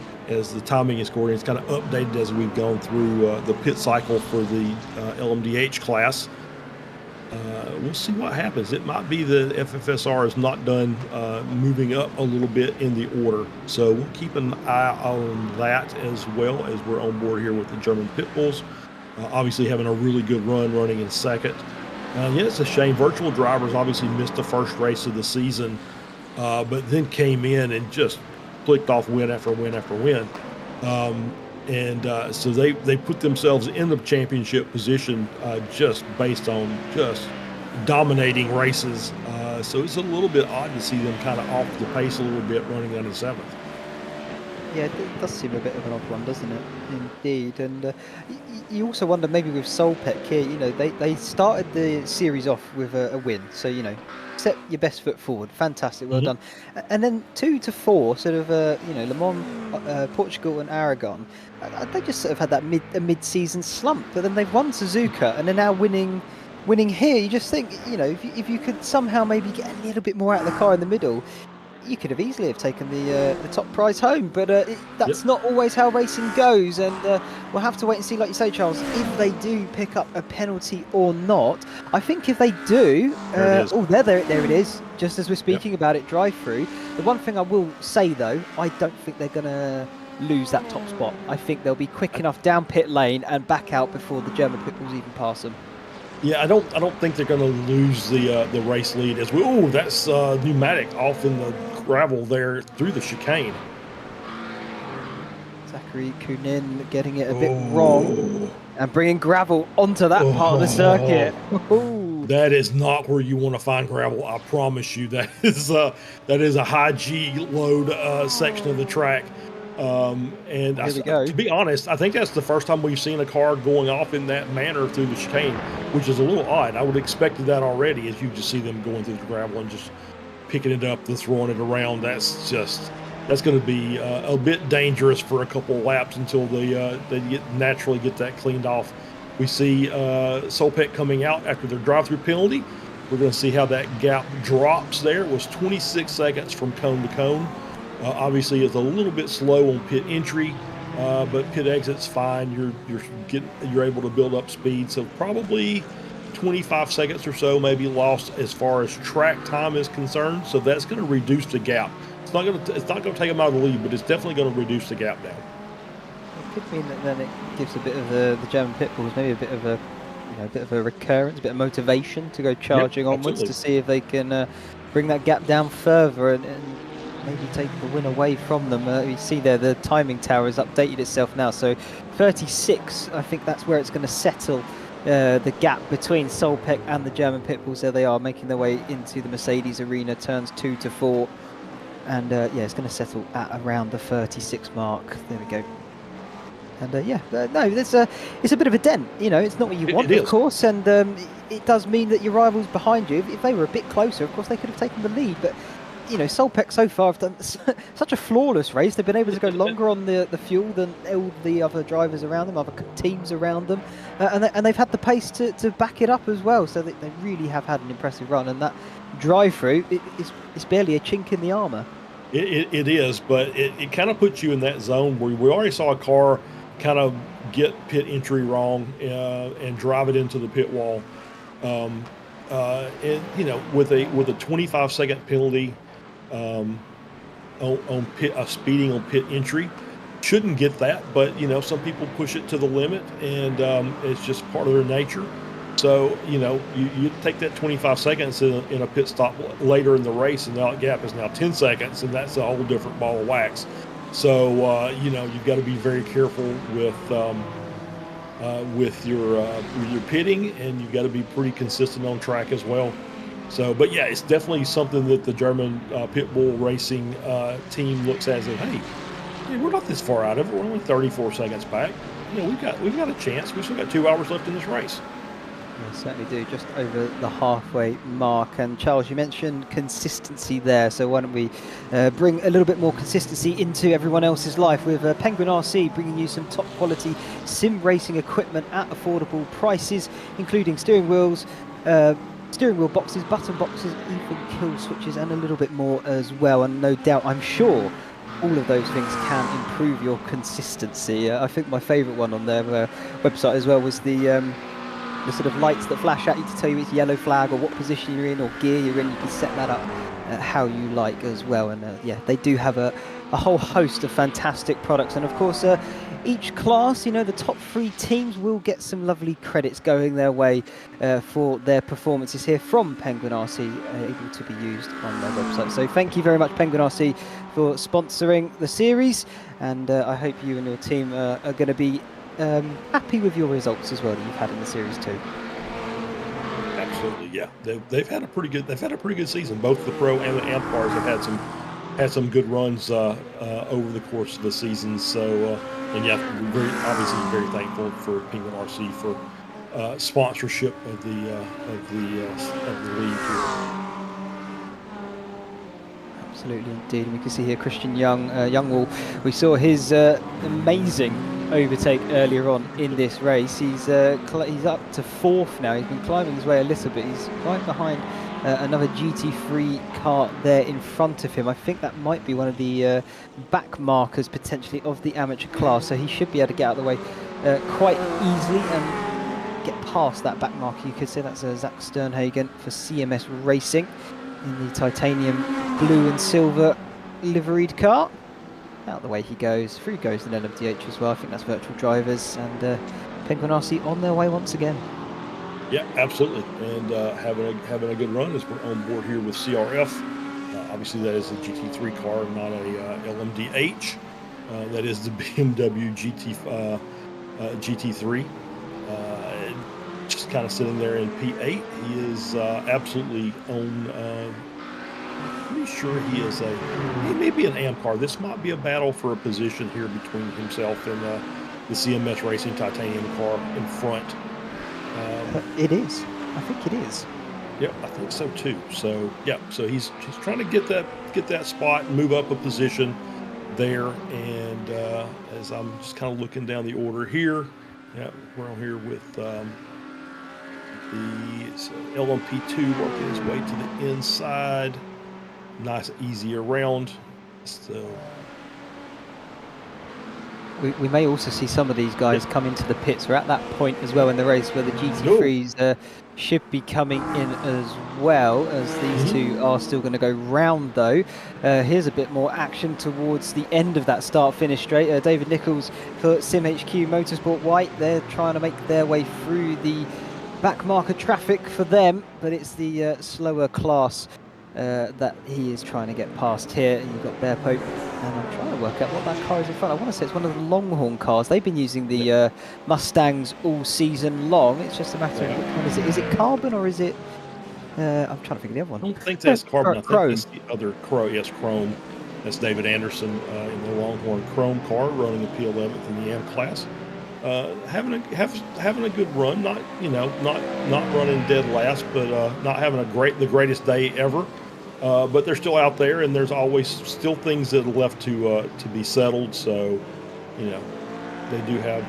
timing is going. It's kind of updated as we've gone through the pit cycle for the LMDH class. We'll see what happens. It might be the FFSR is not done moving up a little bit in the order. So we'll keep an eye on that as well as we're on board here with the German Pitbulls. Obviously having a really good run running in 2nd. It's a shame. Virtual Drivers obviously missed the first race of the season, but then came in and just clicked off win after win after win. So they put themselves in the championship position just based on just dominating races. So it's a little bit odd to see them kind of off the pace a little bit running down to 7th. Yeah, it does seem a bit of an odd one, doesn't it? Indeed. And you also wonder maybe with Solpec here, they started the series off with a win. So, set your best foot forward. Fantastic. Well done. And then 2 to 4, sort of, Le Mans, Portugal and Aragon, they just sort of had that mid-season slump. But then they've won Suzuka and they're now winning here. You just think, if you could somehow maybe get a little bit more out of the car in the middle, you could have easily taken the top prize home, but that's not always how racing goes, and we'll have to wait and see, like you say, Charles, if they do pick up a penalty or not. I think if they do, there it is, just as we're speaking about it, drive-through. The one thing I will say, though, I don't think they're going to lose that top spot. I think they'll be quick enough down pit lane and back out before the German pit bulls even pass them. Yeah, I don't think they're going to lose the race lead as well. That's pneumatic off in the gravel there through the chicane. Zachary Kunin getting it a bit wrong and bringing gravel onto that part of the circuit. That is not where you want to find gravel. I promise you. That is a high G load section of the track. To be honest, I think that's the first time we've seen a car going off in that manner through the chicane, which is a little odd. I would have expected that already, as you just see them going through the gravel and just picking it up and throwing it around. That's going to be a bit dangerous for a couple of laps until they naturally get that cleaned off. We see Solpec coming out after their drive-through penalty. We're going to see how that gap drops there. It was 26 seconds from cone to cone. Obviously, it's a little bit slow on pit entry, but pit exit's fine. You're able to build up speed, so probably 25 seconds or so maybe lost as far as track time is concerned. So that's going to reduce the gap. It's not going to take them out of the lead, but it's definitely going to reduce the gap down. It could mean that then it gives a bit of the German pit bulls maybe a bit of a recurrence, a bit of motivation to go charging onwards to see if they can bring that gap down further and maybe take the win away from them. You see there, the timing tower has updated itself now, so 36, I think that's where it's going to settle, the gap between Solpec and the German pit bulls. There they are, making their way into the Mercedes arena, turns 2 to 4, and it's going to settle at around the 36 mark. There we go. And it's a bit of a dent. It's not what you want, of course, and it does mean that your rivals behind you, if they were a bit closer, of course they could have taken the lead, but Solpec so far have done such a flawless race. They've been able to go longer on the fuel than all the other drivers around them, other teams around them, and they've had the pace to back it up as well. So they really have had an impressive run, and that drive-through, it's barely a chink in the armour. It is, but it kind of puts you in that zone where we already saw a car kind of get pit entry wrong and drive it into the pit wall. With a 25-second penalty on speeding on pit entry, shouldn't get that, but some people push it to the limit, and it's just part of their nature. So you take that 25 seconds in a pit stop later in the race, and that gap is now 10 seconds, and that's a whole different ball of wax. So you've got to be very careful with your pitting, and you've got to be pretty consistent on track as well. So, but yeah, it's definitely something that the German pit bull racing team looks at as, hey, we're not this far out of it. We're only 34 seconds back. We've got a chance. We've still got 2 hours left in this race. We certainly do, just over the halfway mark. And Charles, you mentioned consistency there, so why don't we bring a little bit more consistency into everyone else's life with Penguin RC bringing you some top quality sim racing equipment at affordable prices, including steering wheel boxes, button boxes, even kill switches, and a little bit more as well. And no doubt, I'm sure, all of those things can improve your consistency. I think my favourite one on their website as well was the sort of lights that flash at you to tell you it's yellow flag or what position you're in or gear you're in. You can set that up how you like as well. And they do have a whole host of fantastic products. And of course, each class, you know, the top 3 teams will get some lovely credits going their way for their performances here from Penguin RC, able to be used on their website. So thank you very much, Penguin RC, for sponsoring the series, and I hope you and your team are going to be happy with your results as well that you've had in the series too. Absolutely, yeah. They've had a pretty good season. Both the pro and the amp cars have had some good runs over the course of the season. So, and yeah, obviously very thankful for Penguin RC for sponsorship of the league here. Absolutely, indeed. We can see here Christian Youngwall. We saw his amazing overtake earlier on in this race. He's up to 4th now. He's been climbing his way a little bit. He's right behind another GT3 car there in front of him. I think that might be one of the back markers potentially of the amateur class. So he should be able to get out of the way quite easily and get past that back marker. You could say that's Zach Sternhagen for CMS Racing in the titanium blue and silver liveried car. Out of the way he goes. Through goes an LMDH as well. I think that's Virtual Drivers, and Penguin RC on their way once again. Yeah, absolutely, and having a good run as we're on board here with CRF. Obviously, that is a GT3 car, not a LMDH. That is the BMW GT3. Just kind of sitting there in P8. He is absolutely on. Pretty sure he may be an AMP car. This might be a battle for a position here between himself and the CMS Racing titanium car in front. It is. I think it is. Yeah, I think so too. So yeah, so he's trying to get that spot, move up a position there. And as I'm just kind of looking down the order here, yeah, we're on here with the LMP2 working his way to the inside. Nice, easy around. So we may also see some of these guys come into the pits. We're at that point as well in the race where the GT3s should be coming in as well, as these two are still going to go round though. Here's a bit more action towards the end of that start-finish straight. David Nichols for SimHQ Motorsport White. They're trying to make their way through the back marker traffic for them, but it's the slower class that he is trying to get past here. You've got Bear Pope, and I'm trying to work out what that car is in front. I want to say it's one of the Longhorn cars. They've been using the Mustangs all season long. It's just a matter of which one is it? Is it carbon or is it? I'm trying to think of the other one. I don't think that's carbon. I Chrome. think that's the other Chrome. Yes, Chrome. That's David Anderson in the Longhorn Chrome car, running a P11 in the AM class. Having a good run. Not running dead last, but not having the greatest day ever. But they're still out there, and there's always still things that are left to be settled. So, they do have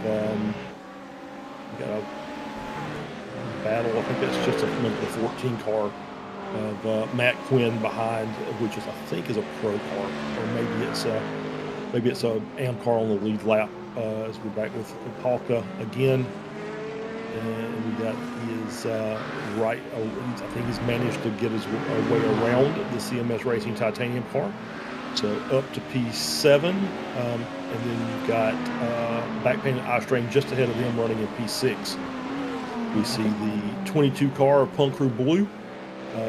got a battle. I think that's just the 14 car of Matt Quinn behind, which I think is a pro car, or maybe it's a AM car on the lead lap. As we're back with Palka again. And we got his right. I think he's managed to get his way around the CMS Racing titanium car. So up to P7, and then you've got backpainted iStrain just ahead of them, running in P6. We see the 22 car of Punk Crew Blue,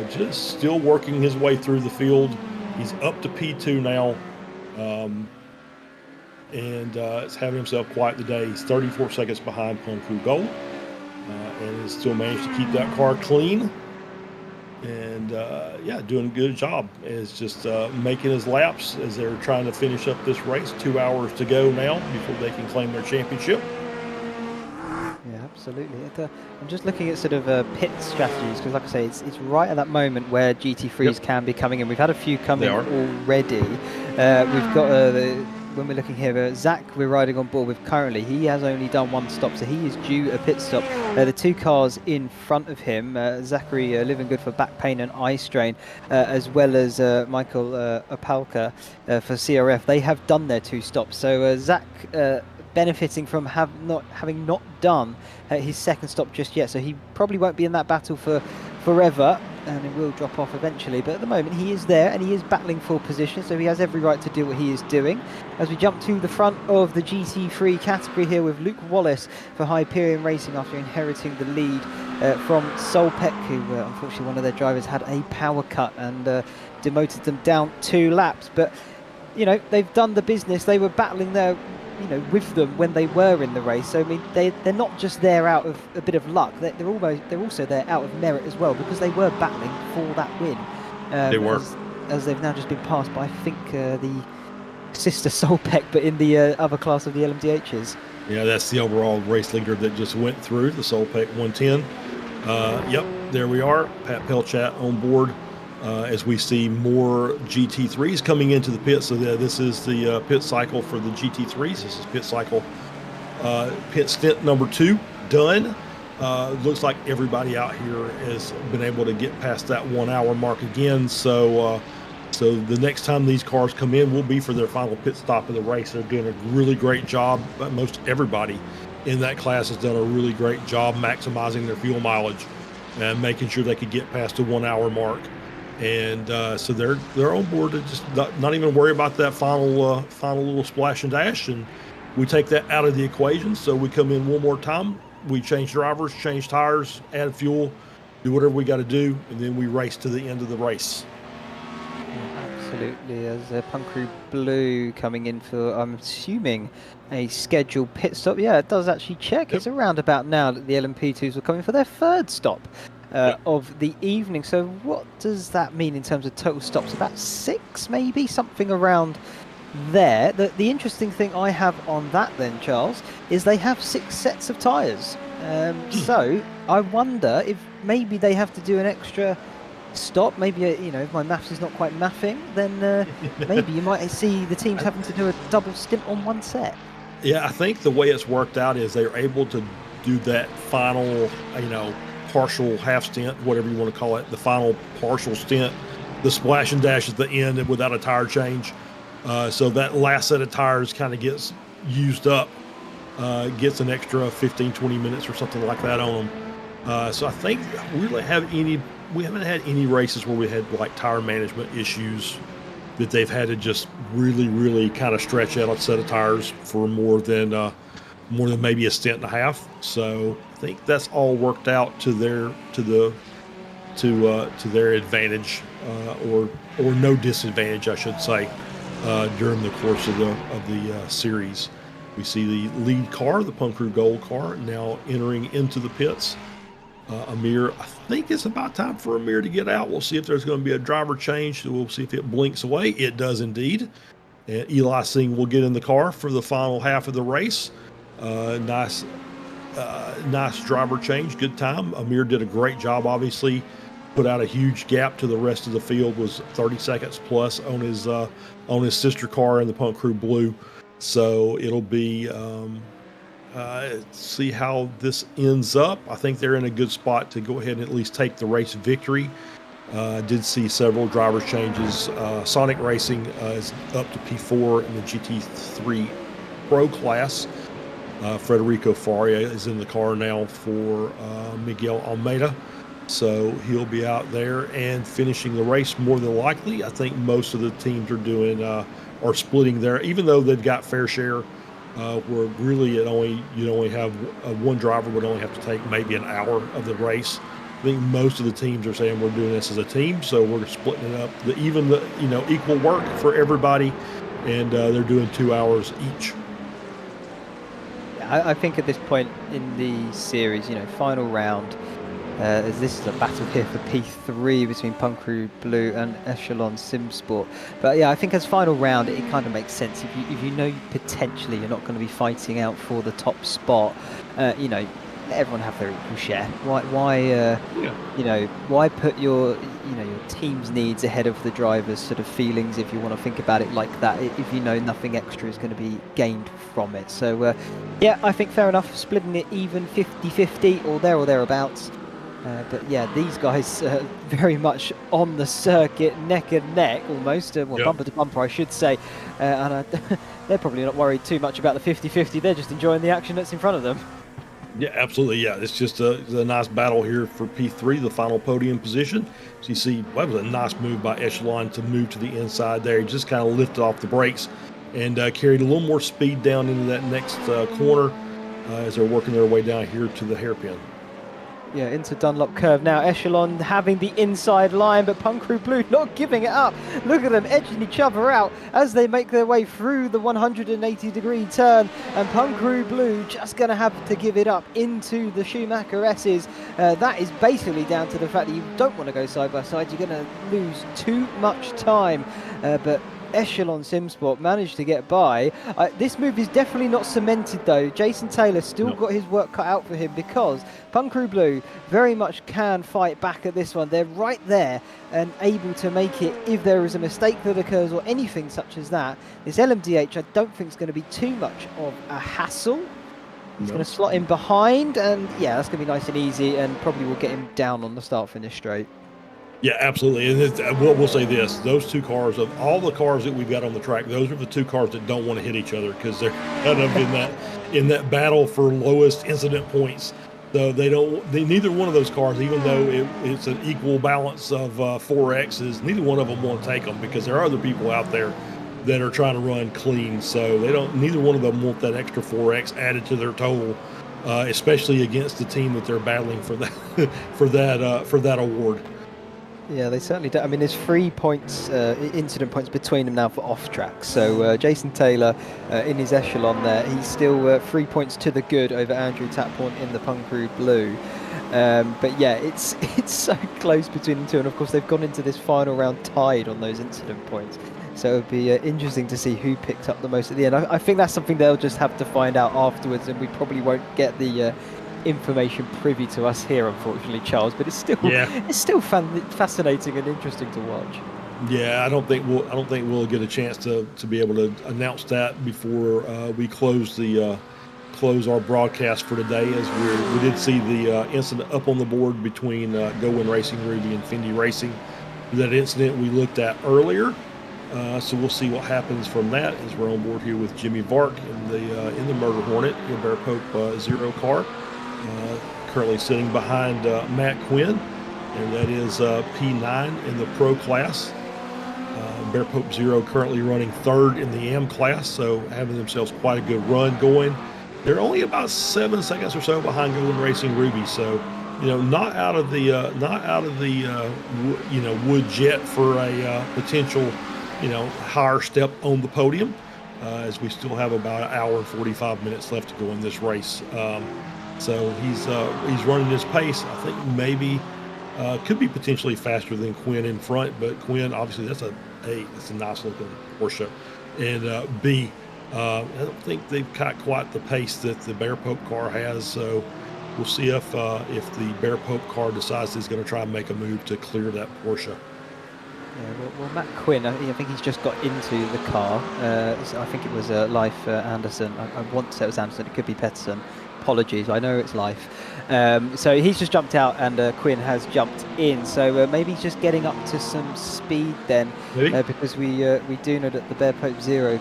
just still working his way through the field. He's up to P2 now. And it's having himself quite the day. He's 34 seconds behind Punk Crew Gold. And has still managed to keep that car clean, and doing a good job. It's just making his laps as they're trying to finish up this race. 2 hours to go now before they can claim their championship. Yeah, absolutely. I'm just looking at sort of pit strategies, because like I say, it's right at that moment where GT3s can be coming in. We've had a few coming already. We've got when we're looking here, Zach, we're riding on board with currently. He has only done one stop, so he is due a pit stop. The two cars in front of him, Zachary Living Good for back pain and eye strain, as well as Michael Opalka for CRF, they have done their 2 stops. So Zach benefiting from having not done his second stop just yet, so he probably won't be in that battle for forever. and it will drop off eventually. But at the moment, he is there, and he is battling for position, so he has every right to do what he is doing. As we jump to the front of the GT3 category here with Luke Wallace for Hyperion Racing after inheriting the lead from Solpec, who unfortunately one of their drivers had a power cut and demoted them down 2 laps. But you know, they've done the business. They were battling there, you know, with them when they were in the race. So I mean, they're not just there out of a bit of luck. They're also there out of merit as well, because they were battling for that win. They were, as they've now just been passed by, I think, the sister Solpec, but in the other class of the LMDHs. Yeah, that's the overall race leader that just went through the Solpec 110. Yep, there we are. Pat Pelchat on board. As we see more GT3s coming into the pit. So this is the pit cycle for the GT3s. This is pit cycle, pit stint number 2 done. Looks like everybody out here has been able to get past that 1 hour mark again. So the next time these cars come in will be for their final pit stop of the race. They're doing a really great job. Most everybody in that class has done a really great job maximizing their fuel mileage and making sure they could get past the 1 hour mark. And so they're on board to just not even worry about that final little splash and dash, and we take that out of the equation. So we come in one more time, we change drivers, change tires, add fuel, do whatever we got to do, and then we race to the end of the race. Absolutely, as Punkru Blue coming in for, I'm assuming, a scheduled pit stop. Yeah, it does actually check. Yep. It's around about now that the LMP2s will come in for their 3rd stop of the evening. So what does that mean in terms of total stops? About 6, maybe? Something around there. The interesting thing I have on that then, Charles, is they have 6 sets of tyres. So I wonder if maybe they have to do an extra stop. Maybe, you know, if my maths is not quite mathing, then maybe you might see the teams having to do a double stint on one set. Yeah, I think the way it's worked out is they're able to do that final, you know, partial half stint, whatever you want to call it, the final partial stint, the splash and dash at the end without a tire change. So that last set of tires kind of gets used up, gets an extra 15, 20 minutes or something like that on them. So I think we haven't had any races where we had like tire management issues that they've had to just really kind of stretch out a set of tires for more than maybe a stint and a half. So I think that's all worked out to their advantage, or no disadvantage, I should say, during the course of the series. We see the lead car, the Punkru Gold car, now entering into the pits. Amir, I think it's about time for Amir to get out. We'll see if there's going to be a driver change. We'll see if it blinks away. It does indeed. And Eli Singh will get in the car for the final half of the race. Nice driver change. Good time. Amir did a great job, obviously. Put out a huge gap to the rest of the field, was 30 seconds plus on his sister car in the Punkru Blue. So it'll be see how this ends up. I think they're in a good spot to go ahead and at least take the race victory. Did see several driver changes. Sonic Racing is up to P4 in the GT3 Pro class. Federico Faria is in the car now for Miguel Almeida. So he'll be out there and finishing the race more than likely. I think most of the teams are splitting there, even though they've got fair share. Where really you'd only have one driver would only have to take maybe an hour of the race. I think most of the teams are saying we're doing this as a team, so we're splitting it up. Equal work for everybody, and they're doing 2 hours each. I think at this point in the series, final round, as this is a battle here for P3 between Punkru Blue and Echelon Simsport. But yeah, I think as final round, it kind of makes sense. If you know potentially you're not going to be fighting out for the top spot, let everyone have their equal share. Why put your team's needs ahead of the driver's sort of feelings, if you want to think about it like that, if you know nothing extra is going to be gained from it. So yeah, I think fair enough, splitting it even 50-50 or thereabouts. But yeah, these guys very much on the circuit, neck and neck almost, bumper to bumper I should say, and they're probably not worried too much about the 50-50, they're just enjoying the action that's in front of them. Yeah, absolutely. Yeah, it's just a nice battle here for P3, the final podium position. So you see, that was a nice move by Echelon to move to the inside there. He just kind of lifted off the brakes and carried a little more speed down into that next corner as they're working their way down here to the hairpin. Yeah, into Dunlop curve now. Echelon having the inside line, but Punkru Blue not giving it up. Look at them edging each other out as they make their way through the 180-degree turn. And Punkru Blue just going to have to give it up into the Schumacher S's. That is basically down to the fact that you don't want to go side by side. You're going to lose too much time. But Echelon Simsport managed to get by. This move is definitely not cemented though. Jason Taylor still got his work cut out for him because Punkru Blue very much can fight back at this one. They're right there and able to make it if there is a mistake that occurs or anything such as that. This LMDH I don't think is going to be too much of a hassle. He's going to slot in behind and yeah, that's going to be nice and easy and probably will get him down on the start finish straight. Yeah, absolutely. And we'll say this, those two cars, of all the cars that we've got on the track, those are the two cars that don't want to hit each other because they're kind of in that battle for lowest incident points. So neither one of those cars, even though it's an equal balance of 4Xs, neither one of them want to take them because there are other people out there that are trying to run clean. So neither one of them want that extra 4X added to their total, especially against the team that they're battling for that award. Yeah, they certainly do. I mean, there's 3 points, incident points between them now for off track. So Jason Taylor in his Echelon there, he's still 3 points to the good over Andrew Taphorn in the Punkru Blue. But yeah, it's so close between the two, and of course they've gone into this final round tied on those incident points. So it'll be interesting to see who picked up the most at the end. I think that's something they'll just have to find out afterwards, and we probably won't get the information privy to us here, unfortunately, Charles. But it's still fascinating and interesting to watch. Yeah, I don't think we'll get a chance to be able to announce that before we close our broadcast for today. As we did see the incident up on the board between Go Win Racing Ruby and Fendi Racing. That incident we looked at earlier. So we'll see what happens from that as we're on board here with Jimmy Vark in the Murder Hornet, the Bear Pope Zero car. Currently sitting behind Matt Quinn, and that is P9 in the Pro class. Bear Pope Zero currently running third in the M class, so having themselves quite a good run going. They're only about 7 seconds or so behind Go Win Racing Ruby, so not out of the woods yet for a potential higher step on the podium, as we still have about an hour and 45 minutes left to go in this race. So he's running his pace. I think maybe could be potentially faster than Quinn in front, but Quinn obviously that's a nice looking Porsche, and B, I don't think they've got quite the pace that the Bear Pope car has. So we'll see if the Bear Pope car decides he's going to try and make a move to clear that Porsche. Yeah, well, Matt Quinn, I think he's just got into the car. So I think it was Leif Anderson. I want to say it was Anderson. It could be Pettersson. Apologies, I know it's Leif. So he's just jumped out and Quinn has jumped in. So maybe he's just getting up to some speed then, because we do know that the Bear Pope Zero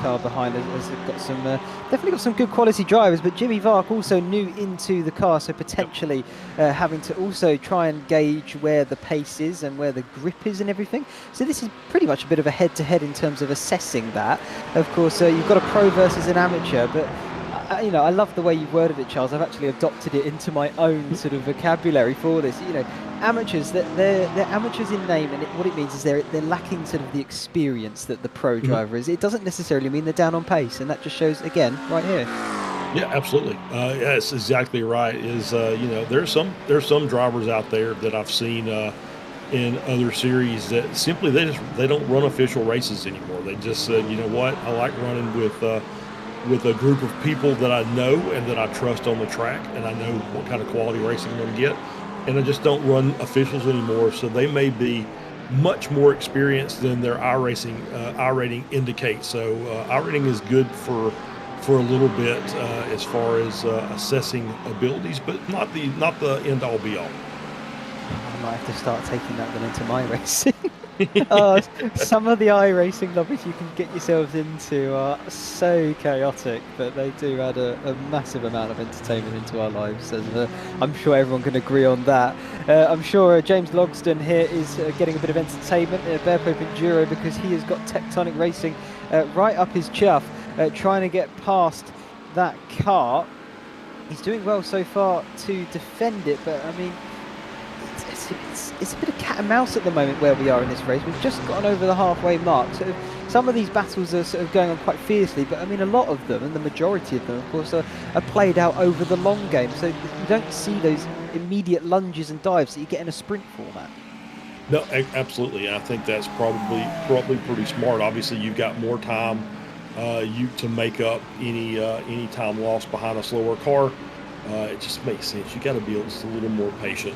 car behind has got some definitely got some good quality drivers. But Jimmy Vark also new into the car, so potentially having to also try and gauge where the pace is and where the grip is and everything. So this is pretty much a bit of a head-to-head in terms of assessing that. Of course, you've got a pro versus an amateur, but I love the way you've worded it, Charles. I've actually adopted it into my own sort of vocabulary for this. Amateurs, they're amateurs in name, and what it means is they're lacking sort of the experience that the pro driver is. It doesn't necessarily mean they're down on pace, and that just shows again right here. Yeah, absolutely. Yeah, it's exactly right. There's some drivers out there that I've seen in other series that simply they don't run official races anymore. They just said, you know what, I like running with a group of people that I know and that I trust on the track, and I know what kind of quality racing I'm going to get, and I just don't run officials anymore. So they may be much more experienced than their iRating indicates. So iRating is good for a little bit as far as assessing abilities, but not the end all be all. I might have to start taking that then into my racing. Some of the iRacing lobbies you can get yourselves into are so chaotic, but they do add a massive amount of entertainment into our lives, and I'm sure everyone can agree on that. I'm sure James Logston here is getting a bit of entertainment at Bear Pope Enduro because he has got Tectonic Racing right up his chuff, trying to get past that car. He's doing well so far to defend it, but I mean, it's a bit of cat and mouse at the moment where we are in this race. We've just gotten over the halfway mark. So some of these battles are sort of going on quite fiercely, but I mean, a lot of them, and the majority of them, of course, are played out over the long game. So you don't see those immediate lunges and dives that you get in a sprint format. No, absolutely. I think that's probably pretty smart. Obviously, you've got more time to make up any time lost behind a slower car. It just makes sense. You got to be just a little more patient,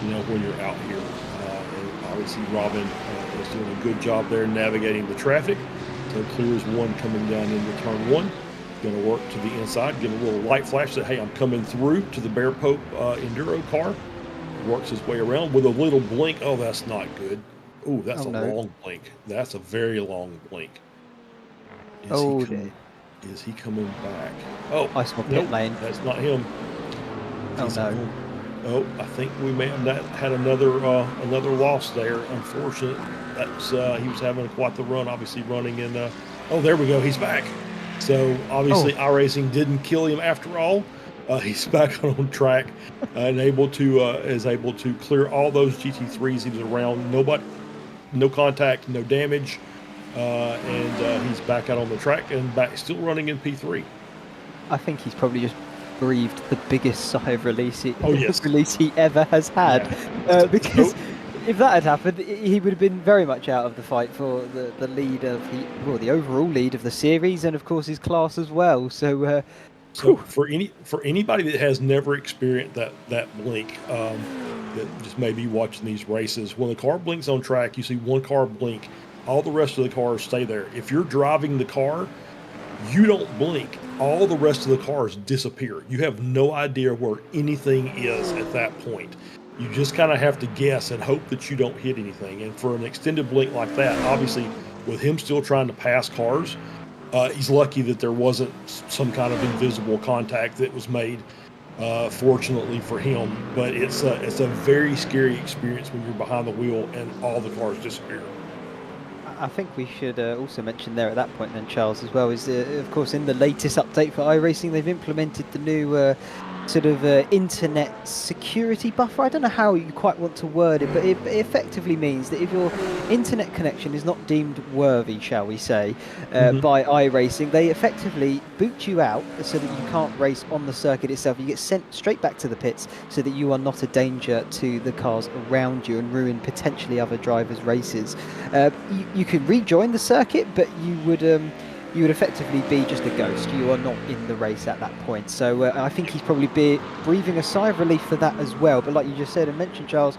when you're out here. And obviously, Robin is doing a good job there navigating the traffic. So clears one coming down into turn one. Going to work to the inside, give a little light flash that, hey, I'm coming through to the Bear Pope Enduro car. Works his way around with a little blink. Oh, that's not good. Oh, that's a long blink. That's a very long blink. Is he coming back? Oh, I saw pit lane. That's not him. Oh, I think we may have had another loss there. Unfortunate. That's he was having quite the run. Obviously running in. Oh, there we go. He's back. So obviously, iRacing didn't kill him after all. He's back on track and is able to clear all those GT3s. He was around no contact, no damage. And he's back out on the track and still running in P3. I think he's probably just breathed the biggest sigh of release release he ever has had. Yeah. Because if that had happened, he would have been very much out of the fight for the lead of the overall lead of the series, and of course his class as well. So for anybody that has never experienced that blink, that just may be watching these races, when the car blinks on track, you see one car blink. All the rest of the cars stay there. If you're driving the car, you don't blink. All the rest of the cars disappear. You have no idea where anything is at that point. You just kind of have to guess and hope that you don't hit anything. And for an extended blink like that, obviously, with him still trying to pass cars, he's lucky that there wasn't some kind of invisible contact that was made, fortunately for him. But it's a very scary experience when you're behind the wheel and all the cars disappear. I think we should also mention there at that point then, Charles, as well, is of course in the latest update for iRacing, they've implemented the new internet security buffer. I don't know how you quite want to word it, but it effectively means that if your internet connection is not deemed worthy, shall we say, by iRacing, they effectively boot you out so that you can't race on the circuit itself. You get sent straight back to the pits so that you are not a danger to the cars around you and ruin potentially other drivers' races. You can rejoin the circuit, but you would effectively be just a ghost. You are not in the race at that point. So I think he's probably breathing a sigh of relief for that as well. But like you just said and mentioned, Charles,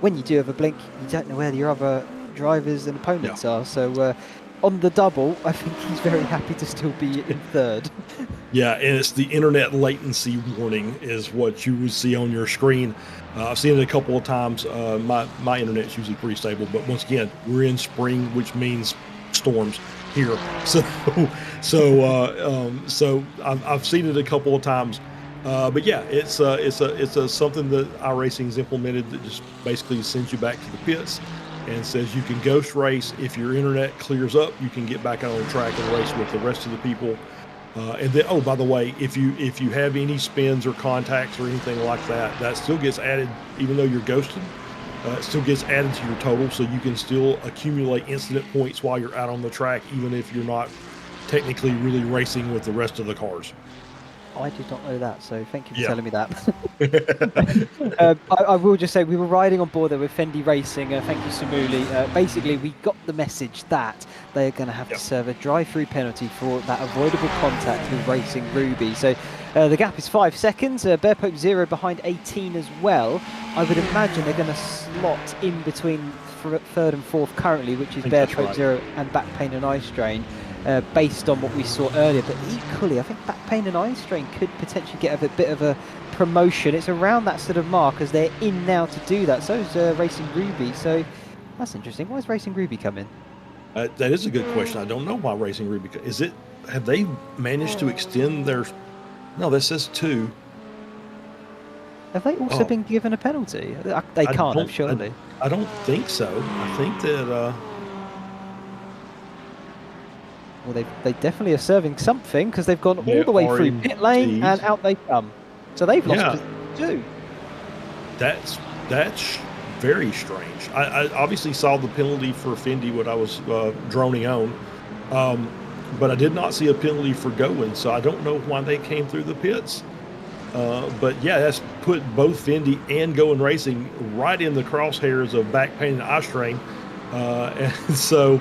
when you do have a blink, you don't know where your other drivers and opponents are. So on the double, I think he's very happy to still be in third. Yeah, and it's the internet latency warning is what you would see on your screen. I've seen it a couple of times. My internet's usually pretty stable, but once again, we're in spring, which means storms here. So I've seen it a couple of times. But yeah, it's something that iRacing's implemented that just basically sends you back to the pits and says you can ghost race. If your internet clears up, you can get back out on the track and race with the rest of the people. And then, oh, by the way, if you have any spins or contacts or anything like that, that still gets added, even though you're ghosted. It still gets added to your total, so you can still accumulate incident points while you're out on the track, even if you're not technically really racing with the rest of the cars. I did not know that, so thank you for telling me that. I will just say we were riding on board there with Fendi Racing. Thank you, Samuli. Basically, we got the message that they are going to have to serve a drive-through penalty for that avoidable contact with Racing Ruby. So the gap is 5 seconds. Bear Pope 0 behind 18 as well. I would imagine they're going to slot in between third and fourth currently, which is Bear Pope 0 and Back Pain and Eye Strain. Based on what we saw earlier, but equally I think Back Pain and Eye Strain could potentially get a bit of a promotion. It's around that sort of mark as they're in now to do that. So is Racing Ruby. So That's interesting. Why is Racing Ruby coming? That is a good question. I don't know why Racing Ruby. Have they managed to extend their? No, this says 2. Have they also been given a penalty? They can't have, surely. I don't think so. I think that. Well, they definitely are serving something because they've gone all the way through pit lane and out they come. So they've lost position too. That's very strange. I obviously saw the penalty for Fendi when I was droning on, but I did not see a penalty for Goen, so I don't know why they came through the pits. But yeah, that's put both Fendi and Goen Racing right in the crosshairs of back pain and eye strain, and so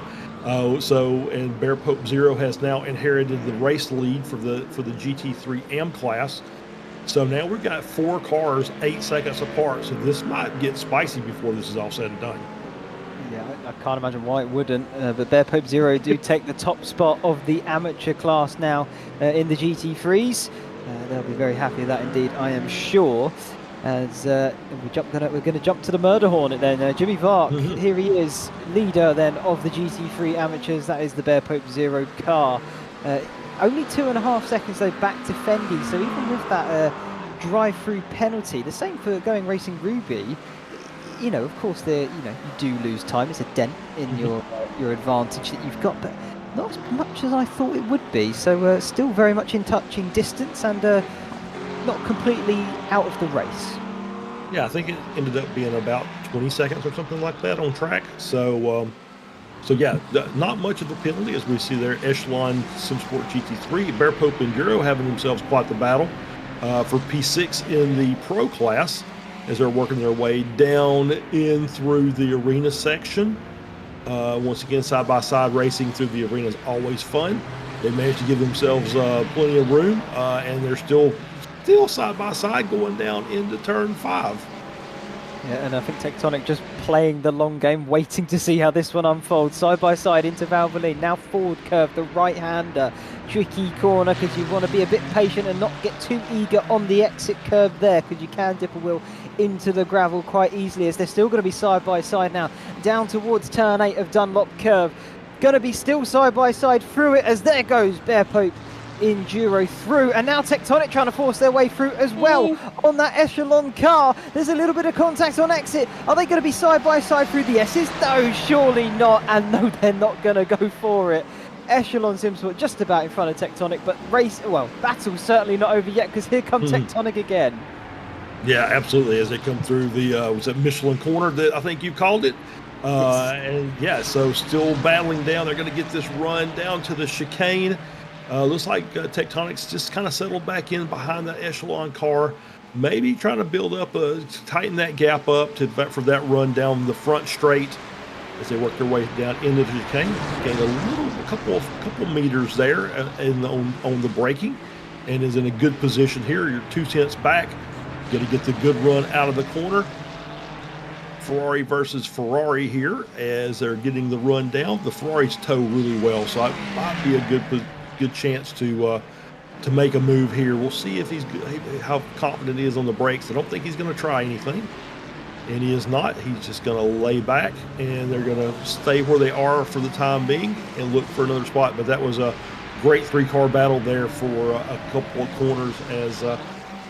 Bear Pope Zero has now inherited the race lead for the GT3 AM class. So now we've got 4 cars 8 seconds apart. So this might get spicy before this is all said and done. Yeah, I can't imagine why it wouldn't. But Bear Pope Zero do take the top spot of the amateur class now in the GT3s. They'll be very happy with that indeed, I am sure. As we're going to jump to the Murder Hornet then. Jimmy Vark, here he is, leader then of the GT3 amateurs. That is the Bear Pope Zero car. Only 2.5 seconds though back to Fendi. So even with that drive-through penalty, the same for Going Racing Ruby. Of course, you do lose time. It's a dent in your advantage that you've got, but not as much as I thought it would be. So still very much in touching distance and not completely out of the race. Yeah, I think it ended up being about 20 seconds or something like that on track. So yeah, not much of a penalty as we see there. Echelon SimSport GT3, Bear Pope Enduro having themselves quite the battle for P6 in the Pro class as they're working their way down in through the arena section. Once again, side-by-side racing through the arena is always fun. They managed to give themselves plenty of room, and they're still side-by-side going down into turn 5. Yeah, and I think Tectonic just playing the long game, waiting to see how this one unfolds. Side-by-side into Valvoline, now forward curve, the right-hander. Tricky corner because you want to be a bit patient and not get too eager on the exit curve there, because you can dip a wheel into the gravel quite easily, as they're still going to be side-by-side now. Down towards turn 8 of Dunlop Curve. Going to be still side-by-side through it, as there goes Bear Pope Enduro through, and now Tectonic trying to force their way through as well on that Echelon car. There's a little bit of contact on exit. Are they going to be side by side through the S's? No, surely not, and no, they're not going to go for it. Echelon SimSport just about in front of Tectonic, but battle's certainly not over yet, because here comes Tectonic again. Yeah, absolutely, as they come through the was it Michelin corner that I think you called it? Yes. And yeah, so still battling down. They're going to get this run down to the chicane. Looks like Tectonic's just kind of settled back in behind that Echelon car, maybe trying to build up, tighten that gap up for that run down the front straight as they work their way down into the chicane. Gained a couple meters there on the braking, and is in a good position here. You're 2 tenths back. Going to get the good run out of the corner. Ferrari versus Ferrari here as they're getting the run down. The Ferraris tow really well, so it might be a good chance to make a move here. We'll see if how confident he is on the brakes. I don't think he's going to try anything, and he is not. He's just going to lay back, and they're going to stay where they are for the time being and look for another spot. But that was a great 3-car battle there for a couple of corners as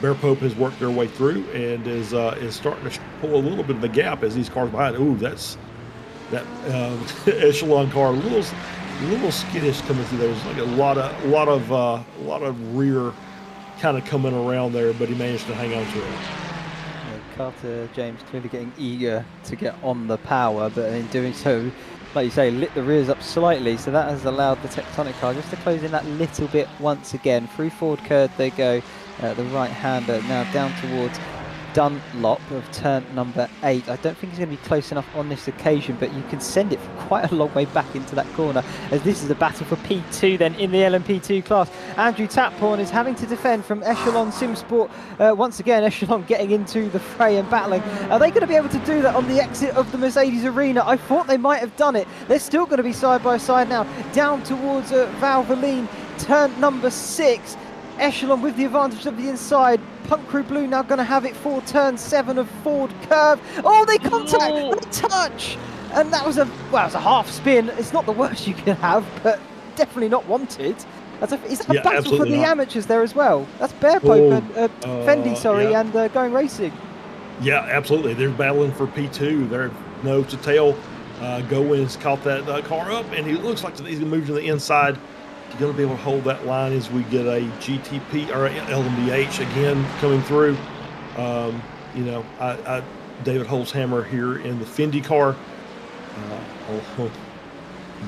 Bear Pope has worked their way through and is starting to pull a little bit of a gap as these cars behind. Ooh, that Echelon car a little skittish coming through there. There's like a lot of rear kind of coming around there, but he managed to hang on to it. Yeah, Carter James clearly getting eager to get on the power, but in doing so, like you say, lit the rears up slightly, so that has allowed the Tectonic car just to close in that little bit once again. Through forward curve they go. The right-hander now down towards Dunlop of turn number 8. I don't think he's going to be close enough on this occasion, but you can send it from quite a long way back into that corner, as this is a battle for P2 then in the LMP2 class. Andrew Taphorn is having to defend from Echelon SimSport. Once again, Echelon getting into the fray and battling. Are they going to be able to do that on the exit of the Mercedes arena? I thought they might have done it. They're still going to be side by side now, down towards Valvoline, turn number 6. Echelon with the advantage of the inside. Punk Crew Blue now going to have it for turn 7 of Ford Curve. Oh, they contact! They touch! And that was a half spin. It's not the worst you can have, but definitely not wanted. Is that a battle for the amateurs there as well? That's Bear Pope and Fendi, sorry, and Going Racing. Yeah, absolutely. They're battling for P2. They're nose to tail. Gowen's caught that car up, and he looks like he's going to move to the inside. He's going to be able to hold that line as we get a GTP or LMDH again coming through. You know, David Holzhammer here in the Fendi car,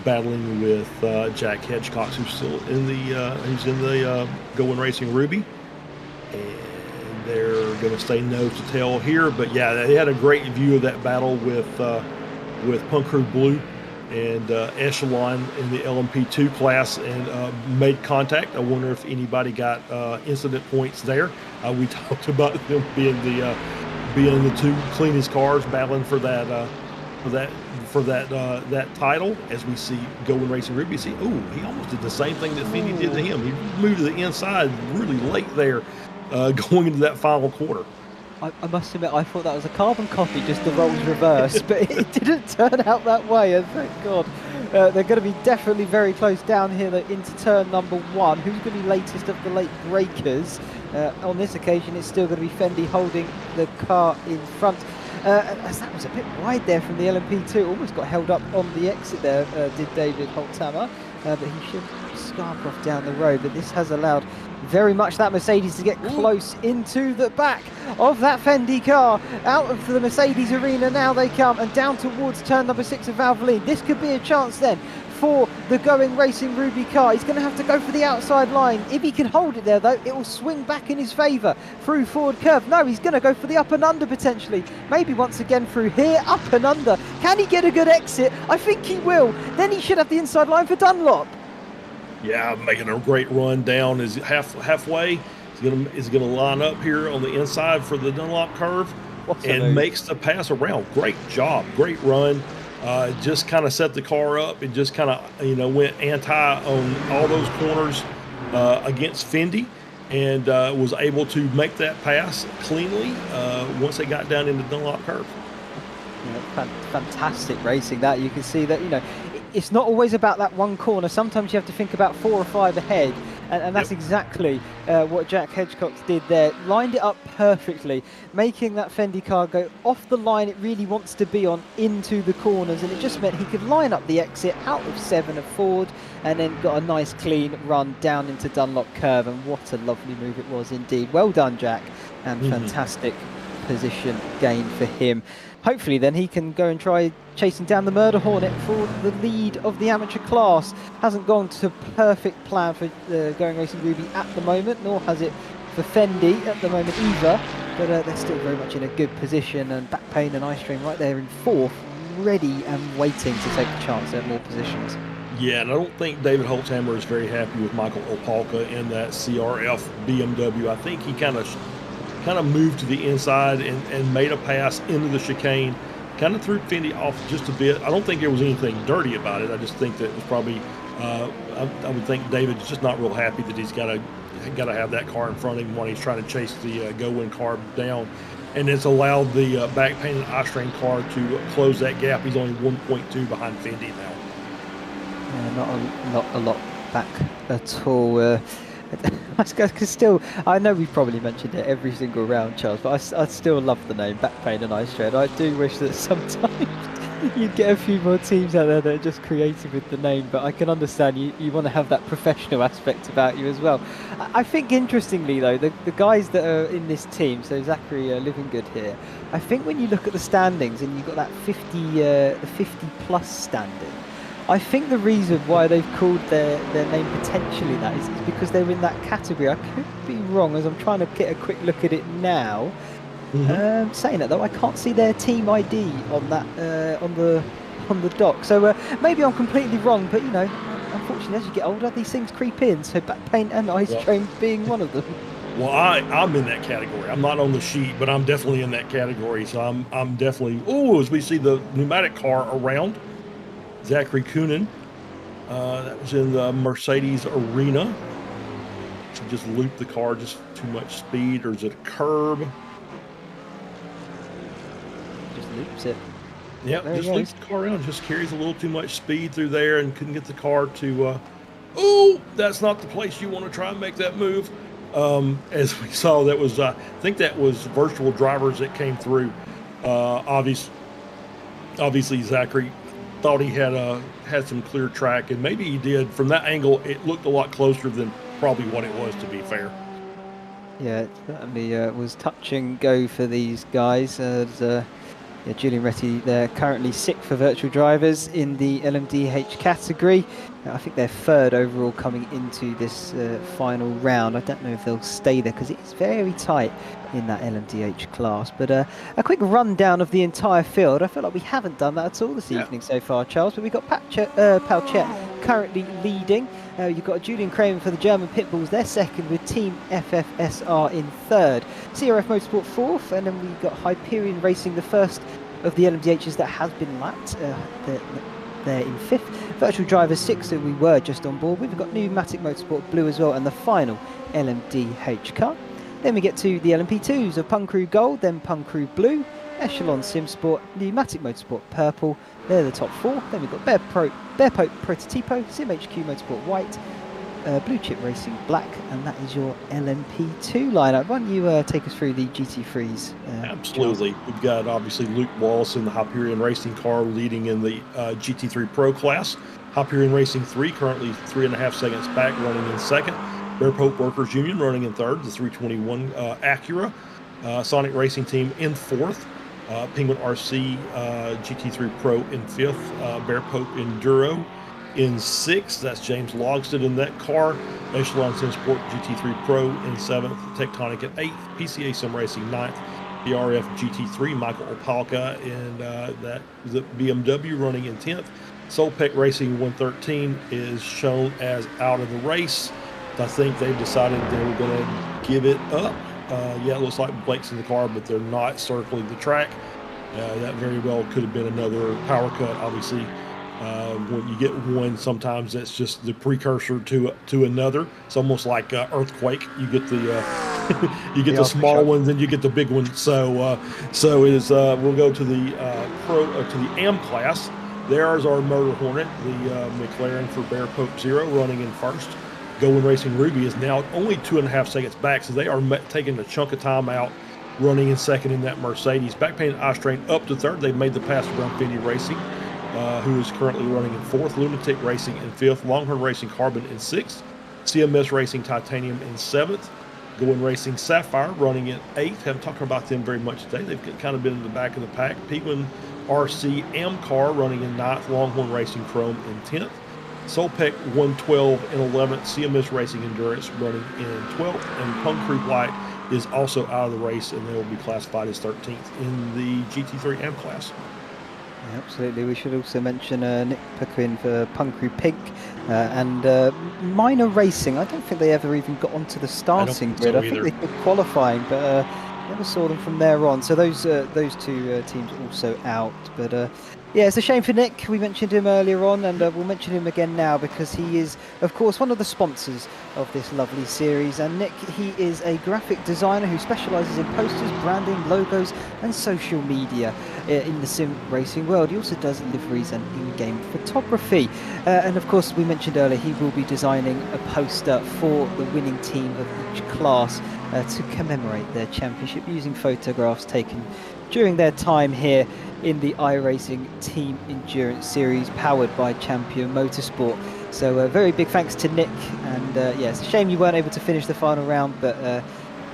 battling with Jack Hedgecock, who's still in the Going Racing Ruby, and they're going to stay nose to tail here. But yeah, they had a great view of that battle with Punk Crew Blue and Echelon in the LMP2 class, and made contact. I wonder if anybody got incident points there. We talked about them being the two cleanest cars battling for that title. As we see Going Racing Ruby, he almost did the same thing that Fendi did to him. He moved to the inside really late there, going into that final quarter. I must admit, I thought that was a carbon copy, just the roles reversed, but it didn't turn out that way, and thank God. They're going to be definitely very close down here into turn number 1. Who's going to be latest of the late breakers? On this occasion, it's still going to be Fendi holding the car in front. As that was a bit wide there from the LMP2, almost got held up on the exit there, did David Holzhammer, but he should scarp off down the road. But this has allowed very much that Mercedes to get close into the back of that Fendi car. Out of the Mercedes arena now they come, and down towards turn number 6 of Valvoline. This could be a chance then for the Going Racing Ruby car. He's going to have to go for the outside line. If he can hold it there though, it will swing back in his favour through forward curve. No, he's going to go for the up and under potentially. Maybe once again through here, up and under. Can he get a good exit? I think he will. Then he should have the inside line for Dunlop. Yeah, making a great run down. Is halfway. Is gonna line up here on the inside for the Dunlop curve, and makes the pass around. Great job, great run. Just kind of set the car up and just kind of went anti on all those corners against Fendi, and was able to make that pass cleanly once they got down into Dunlop curve. Yeah, fantastic racing that. You can see that it's not always about that one corner. Sometimes you have to think about 4 or 5 ahead, and that's exactly what Jack Hedgecock did there. Lined it up perfectly, making that Fendi car go off the line it really wants to be on into the corners, and it just meant he could line up the exit out of 7 of Ford, and then got a nice clean run down into Dunlop curve. And what a lovely move it was indeed. Well done, Jack, and fantastic position gain for him. Hopefully then he can go and try chasing down the Murder Hornet for the lead of the amateur class. Hasn't gone to perfect plan for Going Racing Ruby at the moment, nor has it for Fendi at the moment either, but they're still very much in a good position, and Backpain and Ice Train right there in 4th, ready and waiting to take a chance at more positions. Yeah, and I don't think David Holzhammer is very happy with Michael Opalka in that CRF BMW. I think he kind of moved to the inside and made a pass into the chicane, kind of threw Fendi off just a bit. I don't think there was anything dirty about it. I just think that it was probably, I would think David's just not real happy that he's got to have that car in front of him when he's trying to chase the Go-Win car down. And it's allowed the Backpain and Ice Train car to close that gap. He's only 1.2 behind Fendi now. Not a lot back at all. I know we've probably mentioned it every single round, Charles, but I still love the name Backpain and Ice Train. I do wish that sometimes you'd get a few more teams out there that are just creative with the name, but I can understand you want to have that professional aspect about you as well. I think interestingly though, the guys that are in this team, so Zachary Livingood here, I think when you look at the standings and you've got that 50 plus standing, I think the reason why they've called their name potentially that is because they're in that category. I could be wrong, as I'm trying to get a quick look at it now. Saying that though, I can't see their team ID on that on the dock. So maybe I'm completely wrong, but unfortunately, as you get older, these things creep in. So Backpain and Ice Train being one of them. Well, I'm in that category. I'm not on the sheet, but I'm definitely in that category. So I'm definitely. As we see the pneumatic car around. Zachary Coonan, that was in the Mercedes arena. So just looped the car, just too much speed, or is it a curb? Just loops it. Yeah, There he just leaves goes. the car around. Just carries a little too much speed through there and couldn't get the car to. Oh, that's not the place you want to try and make that move. As we saw, that was I think that was virtual drivers that came through. Obviously, Zachary thought he had some clear track, and maybe he did. From that angle, it looked a lot closer than probably what it was, to be fair. Yeah, it certainly was touch and go for these guys. Yeah, Julian Retty, they're currently 6th for virtual drivers in the LMDH category. I think they're 3rd overall coming into this final round. I don't know if they'll stay there because it's very tight in that LMDH class. But a quick rundown of the entire field. I feel like we haven't done that at all this evening so far, Charles. But we've got Palchet currently leading. You've got Julian Kramer for the German Pitbulls. They're 2nd with Team FFSR in 3rd. CRF Motorsport 4th. And then we've got Hyperion Racing, the first of the LMDHs that has been lapped. They're in 5th. Virtual Drivers 6 that we were just on board with. We've got Pneumatic Motorsport Blue as well, and the final LMDH car. Then we get to the LMP2s of Pun Crew Gold, then Pun Crew Blue, Echelon Sim Sport, Pneumatic Motorsport Purple. They're the top 4. Then we've got Bear Pope Prototipo, Sim HQ Motorsport White, Blue Chip Racing Black, and that is your LMP2 lineup. Why don't you take us through the GT3s? Absolutely. We've got obviously Luke Wallace in the Hyperion Racing car leading in the GT3 Pro class. Hyperion Racing 3 currently 3.5 seconds back, running in 2nd. Bear Pope Workers Union running in 3rd, the 321 Acura. Sonic Racing Team in 4th. Penguin RC GT3 Pro in 5th. Bear Pope Enduro in 6th. That's James Logston in that car. Echelon Sim Sport GT3 Pro in 7th. Tectonic at 8th. PCA Sim Racing 9th. The RF GT3 Michael Opalka and the BMW running in 10th. Solpec Racing 113 is shown as out of the race. I think they've decided they were going to give it up. Yeah, it looks like Blake's in the car, but they're not circling the track. That very well could have been another power cut. Obviously, when you get one, sometimes that's just the precursor to another. It's almost like earthquake. You get the you get the small ones, and you get the big ones. So it is. We'll go to the to the AM class. There's our Motor Hornet, the McLaren for Bear Pope Zero, running in 1st. Going Racing Ruby is now only 2.5 seconds back, so they are taking a chunk of time out, running in 2nd in that Mercedes. Backpainted Ice Train up to 3rd. They've made the pass to Brown Racing, who is currently running in 4th. Lunatic Racing in 5th. Longhorn Racing Carbon in 6th. CMS Racing Titanium in 7th. Going Racing Sapphire running in 8th. Haven't talked about them very much today. They've kind of been in the back of the pack. Penguin RC Amcar running in 9th. Longhorn Racing Chrome in 10th. Solpec 112 in 11th. CMS Racing Endurance running in 12th. And Punk Creek White is also out of the race, and they will be classified as 13th in the GT3 AM class. Yeah, absolutely. We should also mention Nick Pequin for Punk Crew Pink and Minor Racing. I don't think they ever even got onto the starting grid. I think they were qualifying, but never saw them from there on. So those two teams also out. But yeah, it's a shame for Nick. We mentioned him earlier on, and we'll mention him again now because he is, of course, one of the sponsors of this lovely series. And Nick, he is a graphic designer who specialises in posters, branding, logos, and social media in the sim racing world. He also does liveries and in-game photography. And of course, we mentioned earlier, he will be designing a poster for the winning team of each class to commemorate their championship using photographs taken during their time here in the iRacing Team Endurance Series powered by Champion Motorsport. So a very big thanks to Nick, and yeah, it's a shame you weren't able to finish the final round, but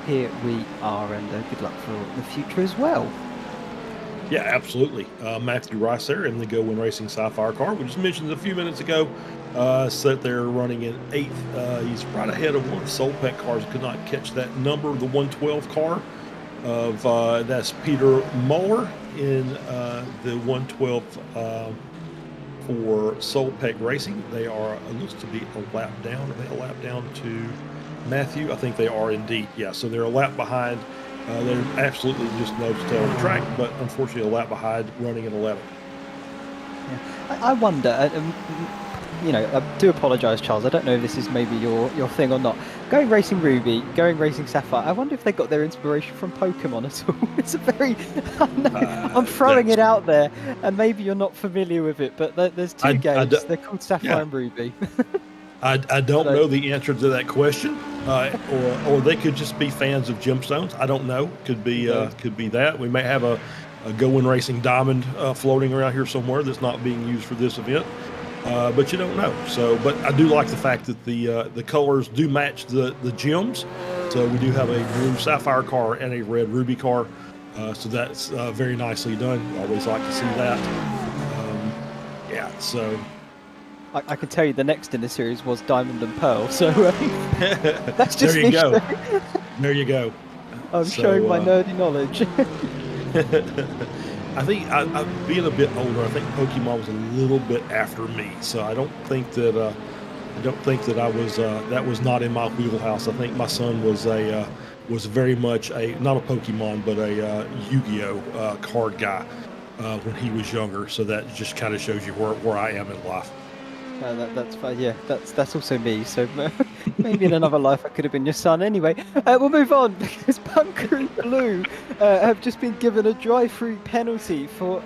here we are, and good luck for the future as well. Yeah, absolutely. Matthew Rice there in the Go Win Racing Sapphire car. We just mentioned a few minutes ago, set there running in 8th. He's right ahead of one of the Solpec cars. Could not catch that number, the 112 car of that's Peter Muller in the 112 for Solpec Racing. They are looks to be a lap down. Are they a lap down to Matthew? I think they are indeed. Yeah, so they're a lap behind. They're absolutely just nose to tail on the track, but unfortunately a lap behind, running in 11th. Yeah. I wonder, you know, I do apologise, Charles. I don't know if this is maybe your thing or not. Going Racing Ruby, going Racing Sapphire. I wonder if they got their inspiration from Pokemon at all. It's a very, I'm throwing it out there, and maybe you're not familiar with it, but there's two games. They're called Sapphire and Ruby. I don't know the answer to that question, or they could just be fans of gemstones. I don't know. Could be that. We may have a Going Racing diamond floating around here somewhere that's not being used for this event, but you don't know. So, but I do like the fact that the colors do match the gems. So we do have a blue sapphire car and a red ruby car. So that's very nicely done. Always like to see that. Yeah. So. I can tell you the next in the series was Diamond and Pearl, so that's just there you go. There you go. I'm showing my nerdy knowledge. I think I being a bit older, I think Pokemon was a little bit after me, so I don't think that I was that was not in my wheelhouse. I think my son was very much not a Pokemon but a Yu-Gi-Oh card guy when he was younger. So that just kind of shows you where I am in life. That's fine. Yeah, that's also me. So maybe in another life I could have been your son. Anyway, we'll move on because Bunker Blue have just been given a drive-through penalty for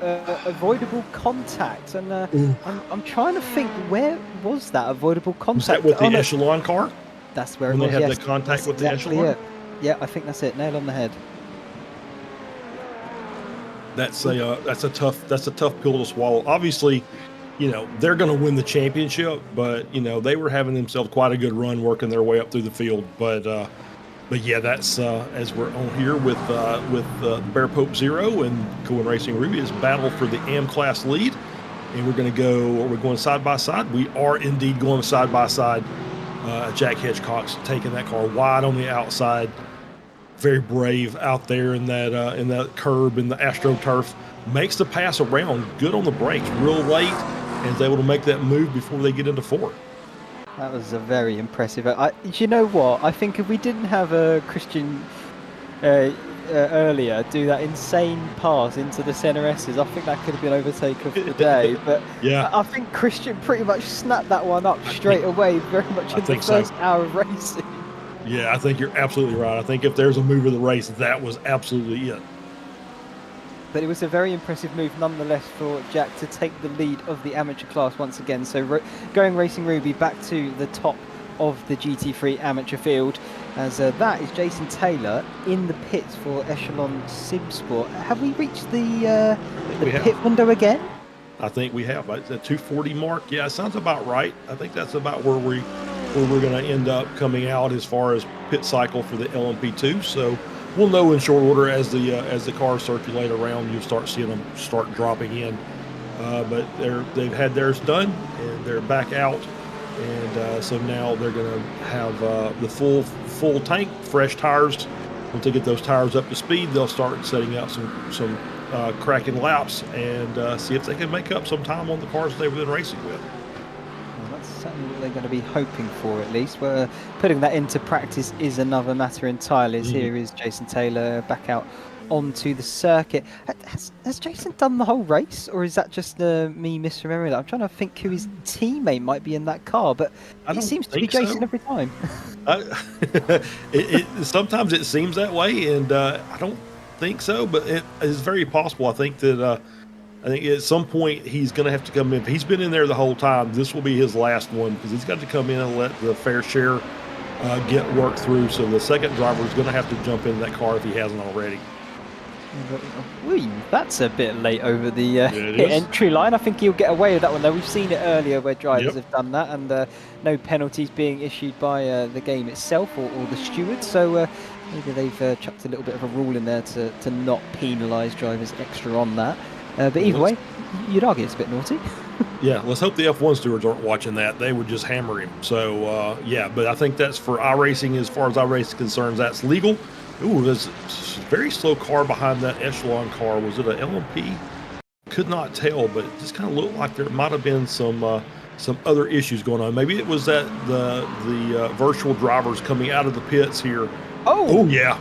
avoidable contact, and I'm trying to think, where was that avoidable contact? Was that with the Echelon car? That's where when it was. They had yes. the contact That's with the exactly Echelon. It. Yeah, I think that's it. Nail on the head. That's a tough pill to swallow. Obviously, you know, they're going to win the championship, but you know, they were having themselves quite a good run working their way up through the field. But yeah, that's as we're on here with Bear Pope Zero and Going Racing Ruby is battle for the AM class lead, and we're going side by side. We are indeed going side by side. Jack Hedgecock's taking that car wide on the outside. Very brave out there in that curb in the AstroTurf. Makes the pass around, good on the brakes, real late, and is able to make that move before they get into four. That was a very impressive. You know what? I think if we didn't have Christian earlier do that insane pass into the center S's, I think that could have been overtake of the day. But yeah, I think Christian pretty much snapped that one up straight away, very much in the first hour of racing. Yeah, I think you're absolutely right. I think if there's a move of the race, that was absolutely it. But it was a very impressive move nonetheless for Jack to take the lead of the amateur class once again. So Going Racing Ruby back to the top of the GT3 amateur field, as that is Jason Taylor in the pits for Echelon Simsport. Have we reached the pit window again? I think we have. The 240 mark. Yeah, it sounds about right. I think that's about where we're going to end up coming out as far as pit cycle for the LMP2. So we'll know in short order as the cars circulate around. You'll start seeing them start dropping in. But they've had theirs done and they're back out, and so now they're going to have the full tank, fresh tires. Once they get those tires up to speed, they'll start setting out some cracking laps and see if they can make up some time on the cars they've been racing with. Certainly what they're going to be hoping for, at least. We're putting that into practice is another matter entirely. As here is Jason Taylor back out onto the circuit. Has Jason done the whole race, or is that just me misremembering that? I'm trying to think who his teammate might be in that car, but it seems to be Jason every time. Sometimes it seems that way, and I don't think so, but it is very possible. I think that at some point he's going to have to come in. If he's been in there the whole time, this will be his last one, because he's got to come in and let the fair share get worked through. So the second driver is going to have to jump into that car if he hasn't already. That's a bit late over the entry line. I think he'll get away with that one, though. We've seen it earlier where drivers have done that, and no penalties being issued by the game itself or the stewards. So maybe they've chucked a little bit of a rule in there to not penalise drivers extra on that. But either way, you'd argue it's a bit naughty. Yeah, let's hope the F1 stewards aren't watching that. They would just hammer him. So, yeah, but I think that's for iRacing. As far as iRacing concerns, that's legal. Ooh, there's a very slow car behind that Echelon car. Was it an LMP? Could not tell, but it just kind of looked like there might have been some other issues going on. Maybe it was that the virtual drivers coming out of the pits here. Oh yeah.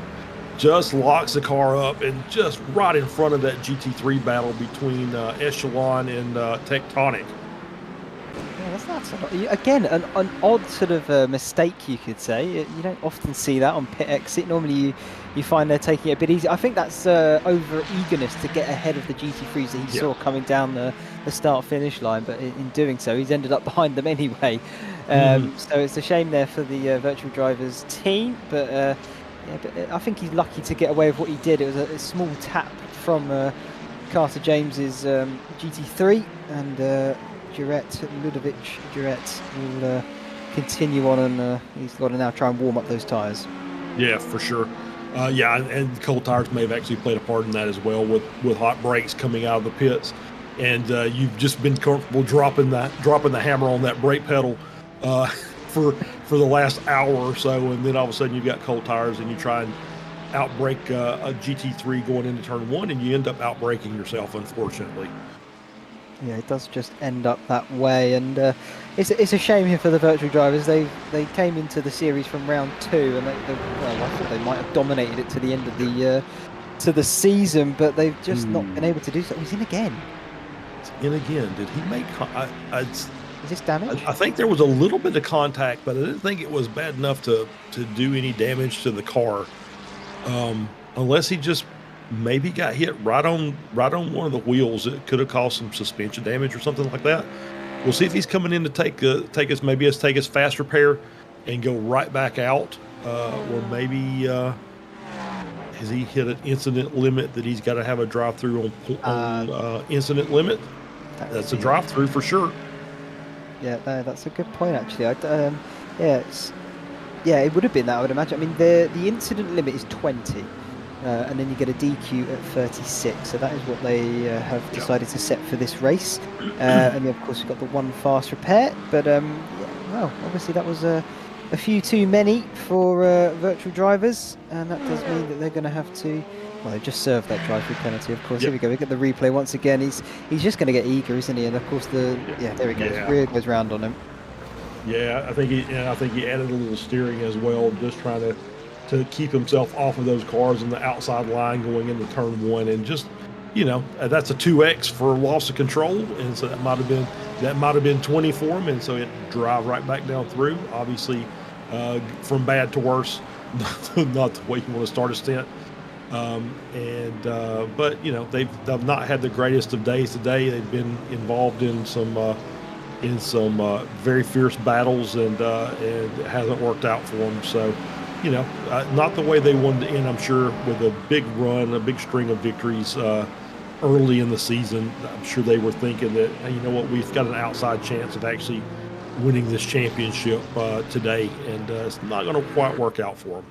Just locks the car up and just right in front of that GT3 battle between Echelon and Tectonic. Yeah, Again, an odd sort of mistake, you could say. You don't often see that on pit exit. Normally, you find they're taking it a bit easy. I think that's over eagerness to get ahead of the GT3s that he saw coming down the start-finish line. But in doing so, he's ended up behind them anyway. So it's a shame there for the virtual drivers team. But I think he's lucky to get away with what he did. It was a small tap from Carter James's GT3, and Ludovic Duret will continue on, and he's got to now try and warm up those tyres. Yeah, for sure. And cold tires may have actually played a part in that as well, with hot brakes coming out of the pits, and you've just been comfortable dropping the hammer on that brake pedal for the last hour or so, and then all of a sudden you've got cold tires and you try and outbrake a GT3 going into turn one, and you end up outbraking yourself, unfortunately. Yeah, it does just end up that way, and it's a shame here for the virtual drivers. They came into the series from round 2, and I thought they might have dominated it to the end of the season, but they've just not been able to do so. He's in again. In again. Did he make? Is this damage? I think there was a little bit of contact, but I didn't think it was bad enough to do any damage to the car, unless he just maybe got hit right on one of the wheels. It could have caused some suspension damage or something like that. We'll see if he's coming in to take his fast repair and go right back out, or maybe has he hit an incident limit that he's got to have a drive through on incident limit? That's a drive through for sure. Yeah, that's a good point actually. It would have been that, I would imagine. I mean, the incident limit is 20. And then you get a DQ at 36, so that is what they have decided to set for this race. And of course, we've got the one fast repair, but obviously that was a few too many for virtual drivers, and that does mean that they're going to have to. Well, they just served that drive-through penalty, of course. Here we go. We get the replay once again. He's just going to get eager, isn't he? And of course, there he goes. Rear goes round on him. Yeah, I think he added a little steering as well, just trying to keep himself off of those cars on the outside line going into turn one, and just that's a 2x for loss of control, and so that might have been 20 for him, and so it drive right back down through. Obviously, from bad to worse, not the way you want to start a stint. But they've not had the greatest of days today. They've been involved in some very fierce battles, and it hasn't worked out for them. So. Not the way they wanted to end, I'm sure, with a big run, a big string of victories early in the season. I'm sure they were thinking that, hey, you know what, we've got an outside chance of actually winning this championship today, and it's not going to quite work out for them.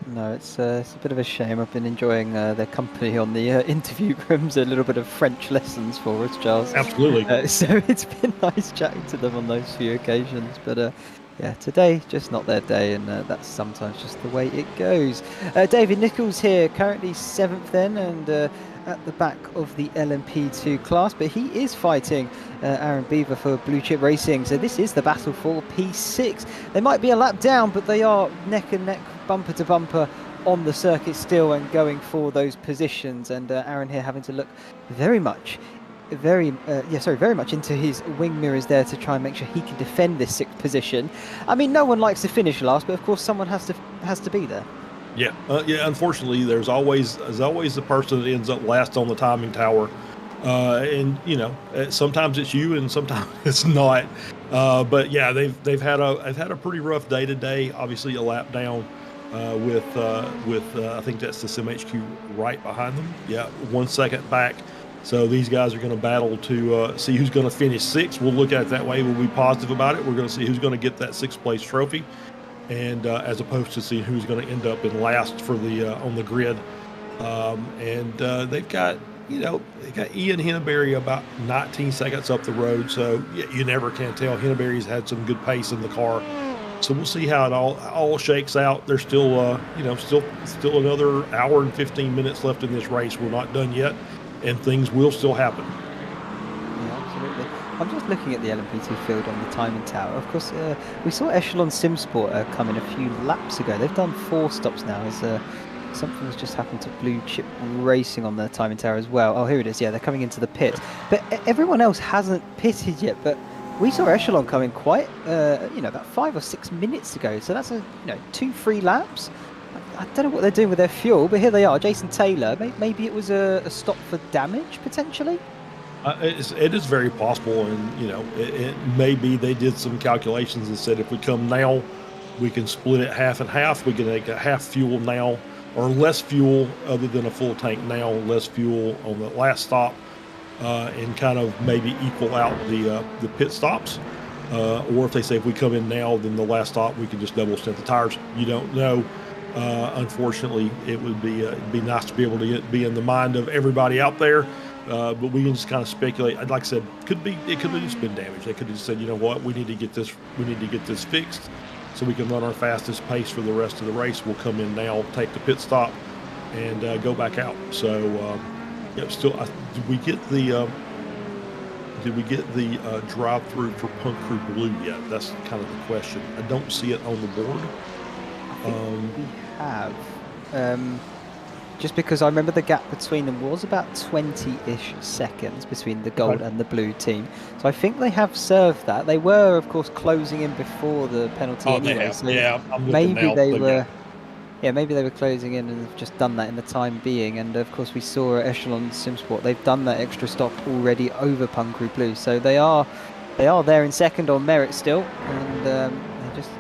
No, it's a bit of a shame. I've been enjoying their company on the interview rooms, a little bit of French lessons for us, Charles. Absolutely. So it's been nice chatting to them on those few occasions, but today, just not their day, and that's sometimes just the way it goes. David Nichols here, currently 7th then, and at the back of the LMP2 class, but he is fighting Aaron Beaver for Blue Chip Racing, so this is the battle for P6. They might be a lap down, but they are neck and neck, bumper to bumper on the circuit still, and going for those positions, and Aaron here having to look very much into his wing mirrors there to try and make sure he can defend this 6th position. I mean, no one likes to finish last, but of course someone has to be there. Yeah, unfortunately, there's always the person that ends up last on the timing tower, and sometimes it's you and sometimes it's not. But yeah, they've had a pretty rough day today. Obviously, a lap down with I think that's the SimHQ right behind them. Yeah, 1 second back. So these guys are going to battle to see who's going to finish 6th. We'll look at it that way. We'll be positive about it. We're going to see who's going to get that 6th place trophy, and as opposed to seeing who's going to end up in last for the on the grid. They've got Ian Henneberry about 19 seconds up the road. So you never can tell. Henneberry's had some good pace in the car. So we'll see how it all shakes out. There's still still another hour and 15 minutes left in this race. We're not done yet, and things will still happen. Yeah, absolutely. I'm just looking at the LMP2 field on the timing tower. Of course, we saw Echelon Simsport come in a few laps ago. They've done 4 stops now, as something has just happened to Blue Chip Racing on the timing tower as well. Oh, here it is. Yeah, they're coming into the pit. But everyone else hasn't pitted yet. But we saw Echelon coming quite, about 5 or 6 minutes ago. So that's 2-3 laps. I don't know what they're doing with their fuel, but here they are. Jason Taylor. Maybe it was a stop for damage potentially. It is very possible, and it may be they did some calculations and said if we come now, we can split it half and half. We can make a half fuel now, or less fuel other than a full tank now, less fuel on the last stop, and kind of maybe equal out the pit stops. Or if they say if we come in now, then the last stop we can just double stint the tires. You don't know. Unfortunately, it would be it'd be nice to be able to be in the mind of everybody out there. But we can just kind of speculate. Like I said, it could have just been damage. They could have just said, you know what, we need to get this fixed so we can run our fastest pace for the rest of the race. We'll come in now, take the pit stop, and go back out. So, did we get the drive-through for Punk Crew Blue yet? That's kind of the question. I don't see it on the board. I think we have. Just because I remember the gap between them was about 20-ish seconds between the gold and the blue team. So I think they have served that. They were, of course, closing in before the penalty anyway. They have. So yeah, I'm maybe now, they were. Yeah, maybe they were closing in and have just done that in the time being. And of course, we saw at Echelon Simsport they've done that extra stop already over Punk Crew Blue. So they are there in second on merit still, and they just.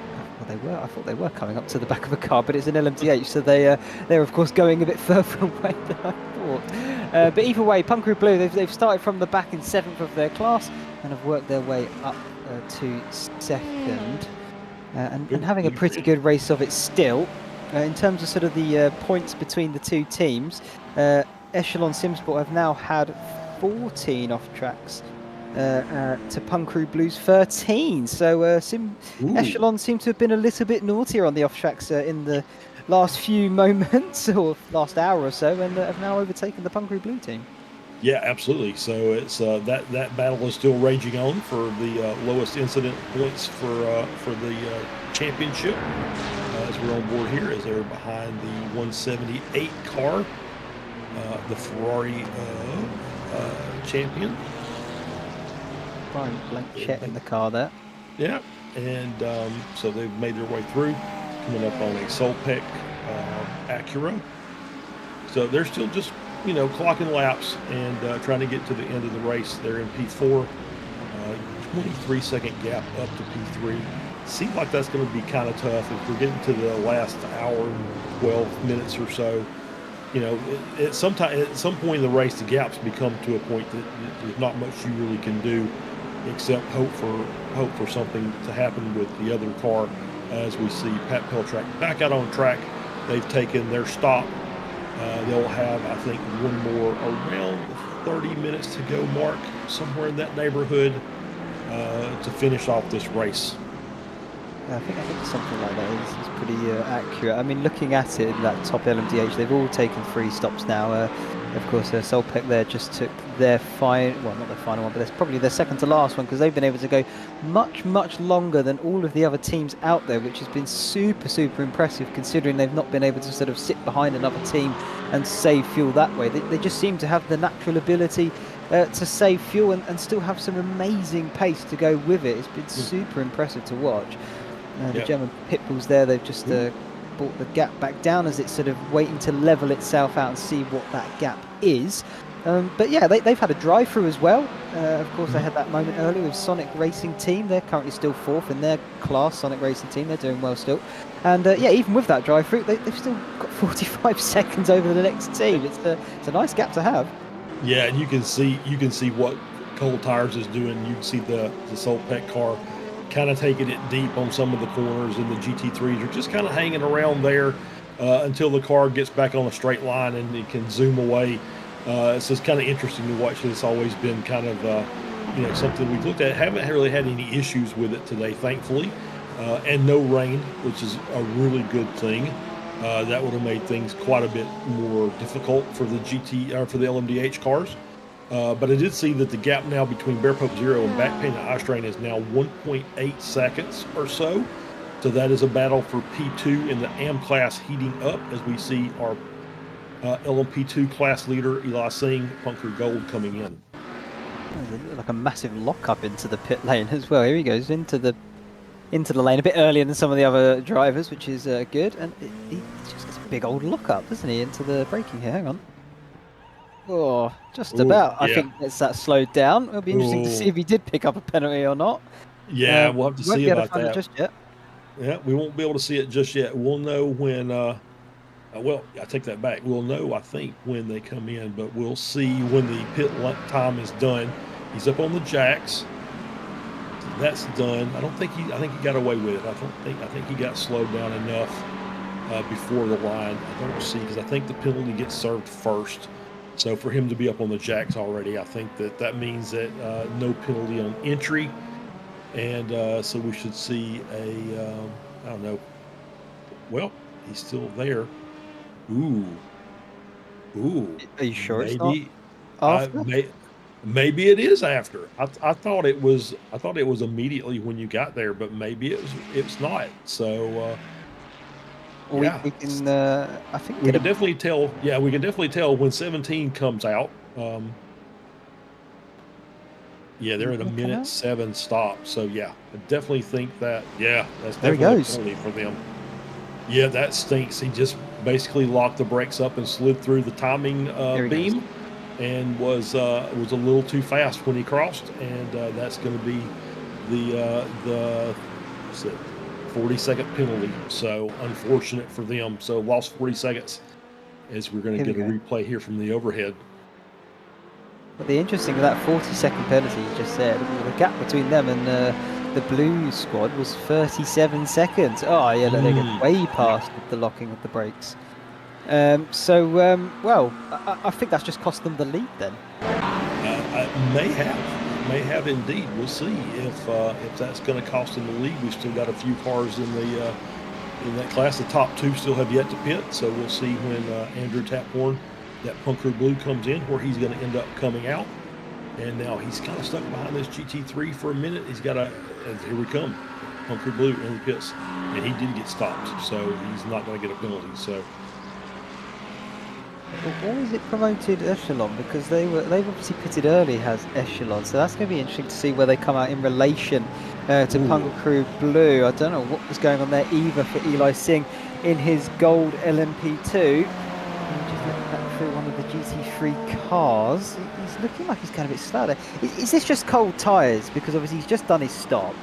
I thought they were coming up to the back of a car, but it's an LMDH, so they're of course going a bit further away than I thought. But either way, Punk Crew Blue, they've started from the back in 7th of their class and have worked their way up to 2nd, and having a pretty good race of it still. In terms of sort of the points between the two teams, Echelon Simsport have now had 14 off tracks. To Punk Crew Blue's 13. So Echelon seem to have been a little bit naughtier on the off tracks in the last few moments or last hour or so, and have now overtaken the Punk Crew Blue team. Yeah, absolutely. So it's that battle is still raging on for the lowest incident points for the championship. As we're on board here, as they're behind the 178 car, the Ferrari champion. Brian Blanchett in the car there. Yeah, and so they've made their way through, coming up on a Solpec Acura. So they're still just, clocking laps and trying to get to the end of the race. They're in P4, 23-second gap up to P3. Seems like that's going to be kind of tough if we're getting to the last hour and 12 minutes or so. At some point in the race, the gaps become to a point that there's not much you really can do except hope for something to happen with the other car. As we see Pat Peltrack back out on track, they've taken their stop. They'll have, I think, one more around 30 minutes to go mark, somewhere in that neighborhood, to finish off this race. I think something like that is pretty accurate. I mean, looking at it in that top LMDH, they've all taken 3 stops now. Of course, Solpec there just took their not their final one, but that's probably their second to last one, because they've been able to go much, much longer than all of the other teams out there, which has been super, super impressive, considering they've not been able to sort of sit behind another team and save fuel that way. They just seem to have the natural ability to save fuel and still have some amazing pace to go with it. It's been super impressive to watch. The German pit bulls there, they've just brought the gap back down as it's sort of waiting to level itself out and see what that gap is. But yeah, they've had a drive-through as well. Of course, they had that moment earlier with Sonic Racing Team. They're currently still 4th in their class, Sonic Racing Team. They're doing well still. And even with that drive-through, they've still got 45 seconds over the next team. It's a nice gap to have. Yeah, and you can see what Cold Tires is doing. You can see the Solpec car kind of taking it deep on some of the corners, and the GT3s are just kind of hanging around there until the car gets back on a straight line and it can zoom away. So it's kind of interesting to watch. It's always been kind of something we've looked at. Haven't really had any issues with it today, thankfully, and no rain, which is a really good thing. That would have made things quite a bit more difficult for the for the LMDH cars. But I did see that the gap now between Bear Pope Zero and Back Pain and Eye Strain is now 1.8 seconds or so. So that is a battle for P2 in the AM class heating up, as we see our LMP2 class leader Eli Singh, Punk Crew Gold, coming in. there's like a massive lock-up into the pit lane as well. Here he goes into the lane a bit earlier than some of the other drivers, which is good. And he just gets a big old lock-up, doesn't he, into the braking here. Hang on. Oh, just about. Yeah. I think it's that slowed down. It'll be interesting to see if he did pick up a penalty or not. Yeah, we'll have to see about that. Just yet. Yeah, we won't be able to see it just yet. We'll know when. Well, I take that back. We'll know, I think, when they come in, but we'll see when the pit time is done. He's up on the jacks. That's done. I think he got away with it. I think he got slowed down enough before the line. I don't see, because I think the penalty gets served first. So for him to be up on the jacks already, I think that means that no penalty on entry, and so we should see a I don't know. Well, he's still there. Ooh. Are you sure Maybe, it's not after? Maybe it is after. I thought it was immediately when you got there, but maybe it's not. So yeah, we can. I think we can definitely tell. Yeah, we can definitely tell when 17 comes out. Yeah, they're at a minute 7 stop. So yeah, I definitely think that. Yeah, that's definitely a penalty for them. Yeah, that stinks. He just basically locked the brakes up and slid through the timing beam, and was a little too fast when he crossed, and that's going to be the 40-second penalty. So unfortunate for them. So lost 40 seconds, as we're going to get a replay here from the overhead. But the interesting of that 40-second penalty you just said, the gap between them and the blue squad was 37 seconds. Oh yeah, they get way past the locking of the brakes. Well, I think that's just cost them the lead then. May have indeed. We'll see if that's going to cost them the lead. We've still got a few cars in that class. The top 2 still have yet to pit, so we'll see when Andrew Taphorn, that Punk Crew Blue, comes in, where he's going to end up coming out. And now he's kind of stuck behind this GT3 for a minute. He's got here we come, Punk Crew Blue in the pits, and he did get stopped, so he's not going to get a penalty. So. Or is it promoted echelon? Because they've obviously pitted early as echelon, so that's going to be interesting to see where they come out in relation to Punk Crew Blue. I don't know what was going on there either for Eli Singh in his gold LMP2. Just looking back through one of the GT3 cars, he's looking like he's going a bit slow there. Is this just cold tyres? Because obviously he's just done his stop.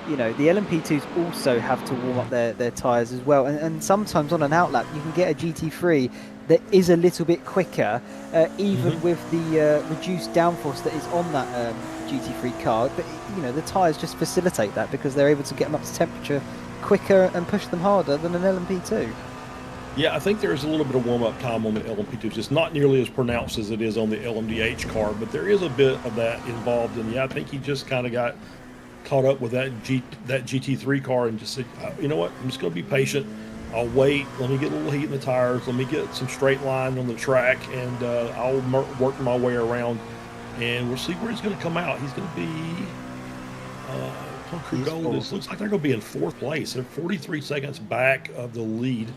You know, the LMP2s also have to warm up their tyres as well, and sometimes on an outlap you can get a GT3 that is a little bit quicker, even with the reduced downforce that is on that GT3 car. But you know, the tyres just facilitate that because they're able to get them up to temperature quicker and push them harder than an LMP2. Yeah, I think there's a little bit of warm-up time on the LMP2s. It's not nearly as pronounced as it is on the LMDH car, but there is a bit of that involved. And yeah, I think he just kind of got caught up with that GT3 car and just said, you know what, I'm just going to be patient. I'll wait. Let me get a little heat in the tires. Let me get some straight line on the track, and I'll work my way around, and we'll see where he's going to come out. He's going to be Punk Crew Gold. It looks like they're going to be in 4th place. They're 43 seconds back of the lead.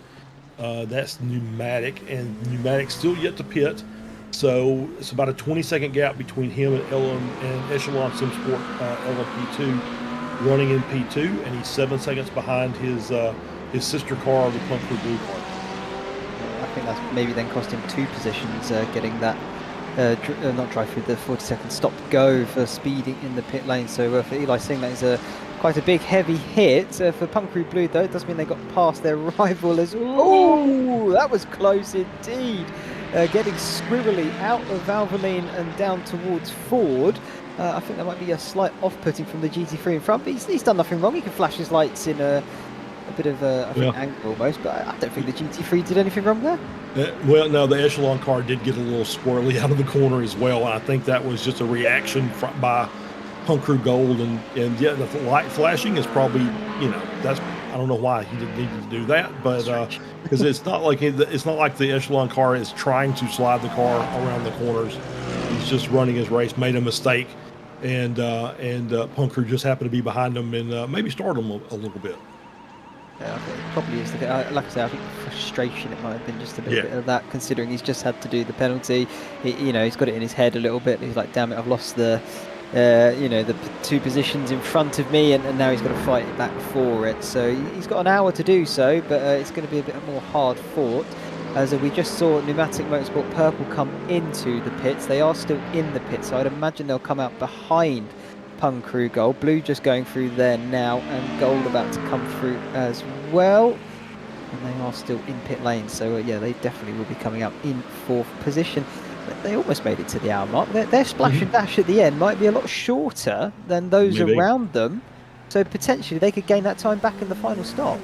That's Pneumatic, and Pneumatic still yet to pit. So it's about a 20-second gap between him and Echelon SimSport LMP2 running in P2, and he's 7 seconds behind his sister car, the Punk Crew Blue car. I think that's maybe then cost him 2 positions getting that not drive through the 40-second stop go for speeding in the pit lane. So for Eli Singh, that is quite a big heavy hit. For Punk Crew Blue, though, it does mean they got past their rival as well. Oh, that was close indeed. Getting squirrely out of Valvoline and down towards Ford. I think that might be a slight off-putting from the GT3 in front, but he's done nothing wrong. He can flash his lights in a bit of an angle almost, but I don't think the GT3 did anything wrong there. Well, no, the Echelon car did get a little squirrely out of the corner as well. I think that was just a reaction by Punk Crew Gold, and yeah, the light flashing is probably, that's, I don't know why he didn't need to do that, but because it's not like the Echelon car is trying to slide the car around the corners. He's just running his race, made a mistake, and Punk Crew just happened to be behind him and maybe startled him a little bit. Yeah, it probably is. Like I say, I think frustration, it might have been just a bit of that, considering he's just had to do the penalty. He's got it in his head a little bit. He's like, damn it, I've lost the you know, the two positions in front of me, and now he's got to fight back for it. So he's got an hour to do so, but it's going to be a bit more hard fought. As we just saw Pneumatic Motorsport Purple come into the pits. They are still in the pits, so I'd imagine they'll come out behind Pung Crew Gold. Blue just going through there now, and Gold about to come through as well. And they are still in pit lane, so yeah, they definitely will be coming up in 4th position. They almost made it to the hour mark. Their splash and dash at the end might be a lot shorter than those around them, so potentially they could gain that time back in the final stop.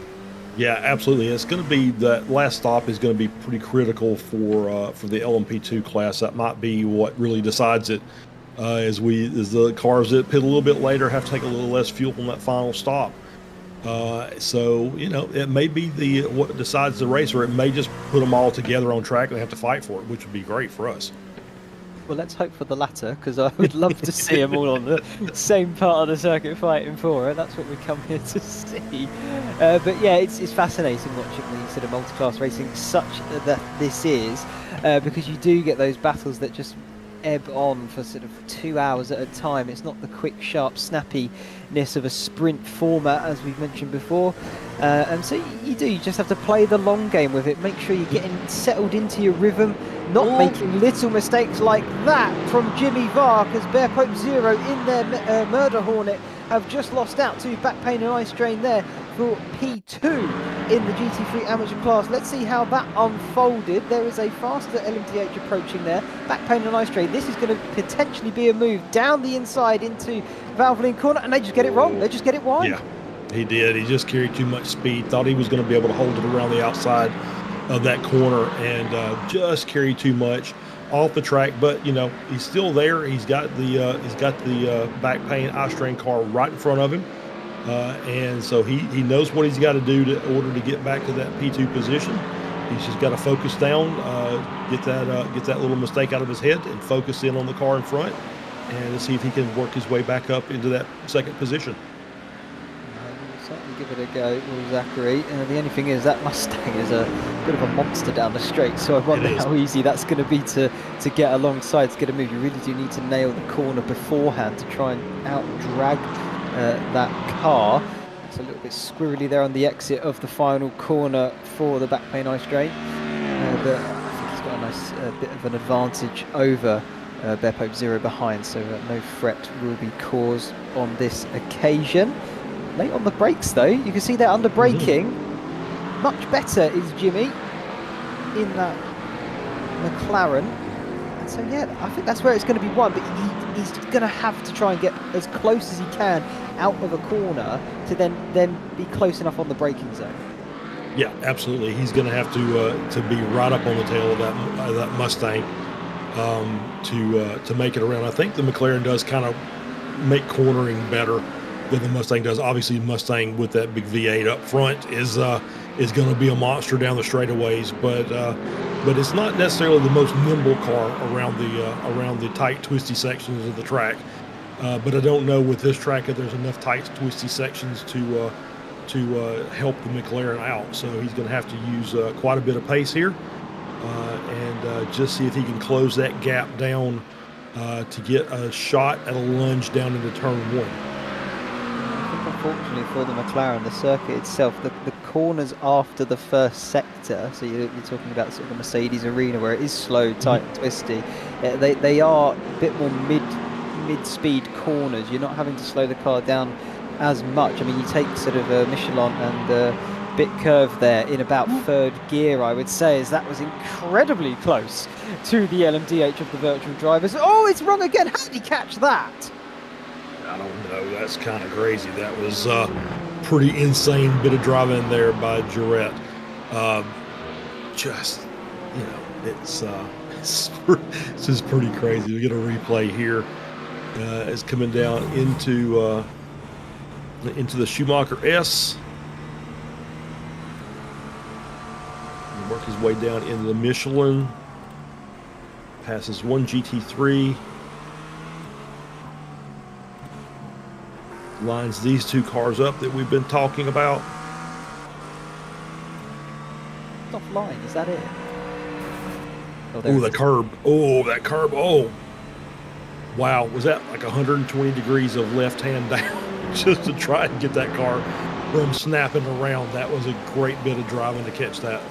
Yeah, absolutely. It's going to be that last stop is going to be pretty critical for the LMP2 class. That might be what really decides it. As the cars that pit a little bit later have to take a little less fuel on that final stop. So you know, it may be what decides the race, or it may just put them all together on track and they have to fight for it, which would be great for us. Well, let's hope for the latter, because I would love to see them all on the same part of the circuit fighting for it. That's what we come here to see. But yeah, it's fascinating watching the sort of multi-class racing such that this is, because you do get those battles that just ebb on for sort of 2 hours at a time. It's not the quick, sharp, snappiness of a sprint format, as we've mentioned before. And so you just have to play the long game with it. Make sure you're getting settled into your rhythm, not making little mistakes like that from Jimmy Vark, as Bear Pope Zero in their Murder Hornet have just lost out to Back Pain and Eye Strain there for P2 in the GT3 amateur class. Let's see how that unfolded. There is a faster LMDH approaching there. Back Pain and Eye Strain. This is going to potentially be a move down the inside into Valvoline corner, and they just get it wrong. They just get it wide. Yeah, he did. He just carried too much speed. Thought he was going to be able to hold it around the outside of that corner, and just carried too much off the track. But you know, he's still there. He's got the Back Pain Eye Strain car right in front of him, and so he knows what he's got to do in order to get back to that P2 position. He's just got to focus down, get that little mistake out of his head, and focus in on the car in front, and see if he can work his way back up into that 2nd position. Certainly give it a go with Zachary. The only thing is that Mustang is a bit of a monster down the straight, so I wonder how easy that's going to be to get alongside, to get a move. You really do need to nail the corner beforehand to try and out-drag that car. It's a little bit squirrely there on the exit of the final corner for the Back Pain Eye Strain, but I think he's got a nice bit of an advantage over Bear Pope Zero behind, so no threat will be caused on this occasion. Late on the brakes though, you can see they're under braking. Much better is Jimmy in that McLaren. And so yeah, I think that's where it's going to be won, but he's going to have to try and get as close as he can out of a corner to then be close enough on the braking zone. Yeah, absolutely. He's going to have to be right up on the tail of that Mustang to make it around. I think the McLaren does kind of make cornering better than the Mustang does. Obviously, Mustang with that big V8 up front is going to be a monster down the straightaways, but it's not necessarily the most nimble car around the tight, twisty sections of the track. But I don't know with this track if there's enough tight, twisty sections to help the McLaren out. So he's going to have to use quite a bit of pace here, and just see if he can close that gap down to get a shot at a lunge down into turn 1. Unfortunately for the McLaren, the circuit itself, the corners after the first sector, so you're talking about sort of the Mercedes arena where it is slow, tight, twisty, they are a bit more mid-speed corners. You're not having to slow the car down as much. I mean, you take sort of Michelin and bit curve there in about 3rd gear, I would say, as that was incredibly close to the LMDH of the virtual drivers. Oh, it's wrong again. How did he catch that? I don't know. That's kind of crazy. That was pretty insane bit of driving there by Jarrett. Just, you know, it's just pretty crazy. We get a replay here. It's coming down into the Schumacher S. And work his way down into the Michelin. Passes one GT3. Lines these two cars up that we've been talking about. Offline, is that it? Oh, the curb. Oh, that curb. Oh, wow, was that like 120 degrees of left hand down just to try and get that car from snapping around. That was a great bit of driving to catch that.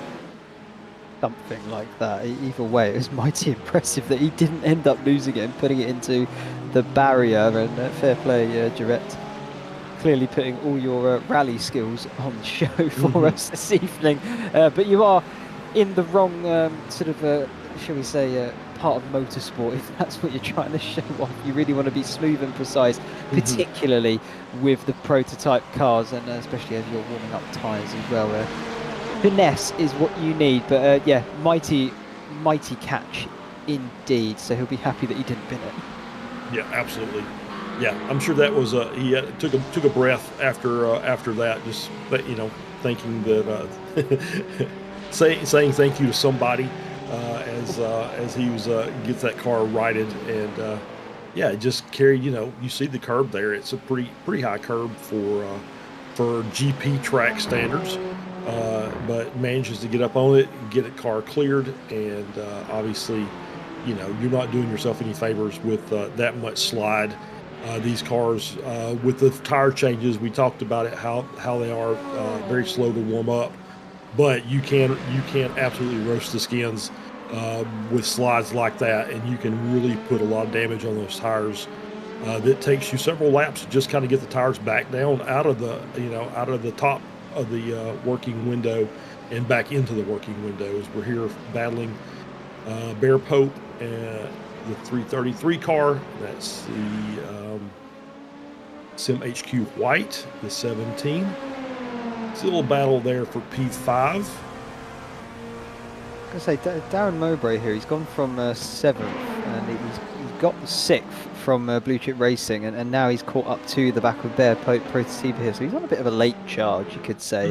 Something like that. Either way, it was mighty impressive that he didn't end up losing it and putting it into the barrier. And fair play, Jarrett. Clearly putting all your rally skills on show for us this evening. But you are in the wrong sort of, shall we say, part of motorsport, if that's what you're trying to show off. You really want to be smooth and precise, particularly with the prototype cars, and especially as you're warming up tyres as well. Finesse is what you need, but yeah, mighty catch indeed. So he'll be happy that he didn't bin it. Yeah, absolutely. Yeah, I'm sure that was he took a breath after that, just thinking that saying thank you to somebody as he was gets that car righted, and yeah, it just carried. You see the curb there; it's a pretty high curb for GP track standards. But manages to get up on it, get the car cleared, and obviously, you're not doing yourself any favors with that much slide. These cars, with the tire changes, we talked about it, how they are very slow to warm up, but you can absolutely roast the skins with slides like that, and you can really put a lot of damage on those tires. That takes you several laps to just kind of get the tires back down out of the top of the working window and back into the working window, as we're here battling Bear Pope and the 333 car. That's the Sim HQ White, the 17. It's a little battle there for P5. I was going to say, Darren Mowbray here, he's gone from 7th, and he's got the 6th from Blue Chip Racing, and now he's caught up to the back of Bear Pope Prototype here. So he's on a bit of a late charge, you could say,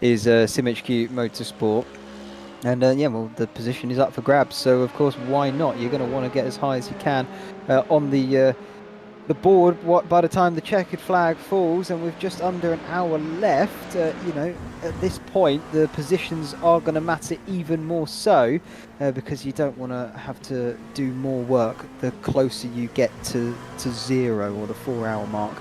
is Sim HQ Motorsport. And yeah, well, the position is up for grabs. So of course, why not? You're going to want to get as high as you can on the board. By the time the checkered flag falls, and with just under an hour left, at this point, the positions are going to matter even more so, because you don't want to have to do more work the closer you get to 0 or the 4-hour mark.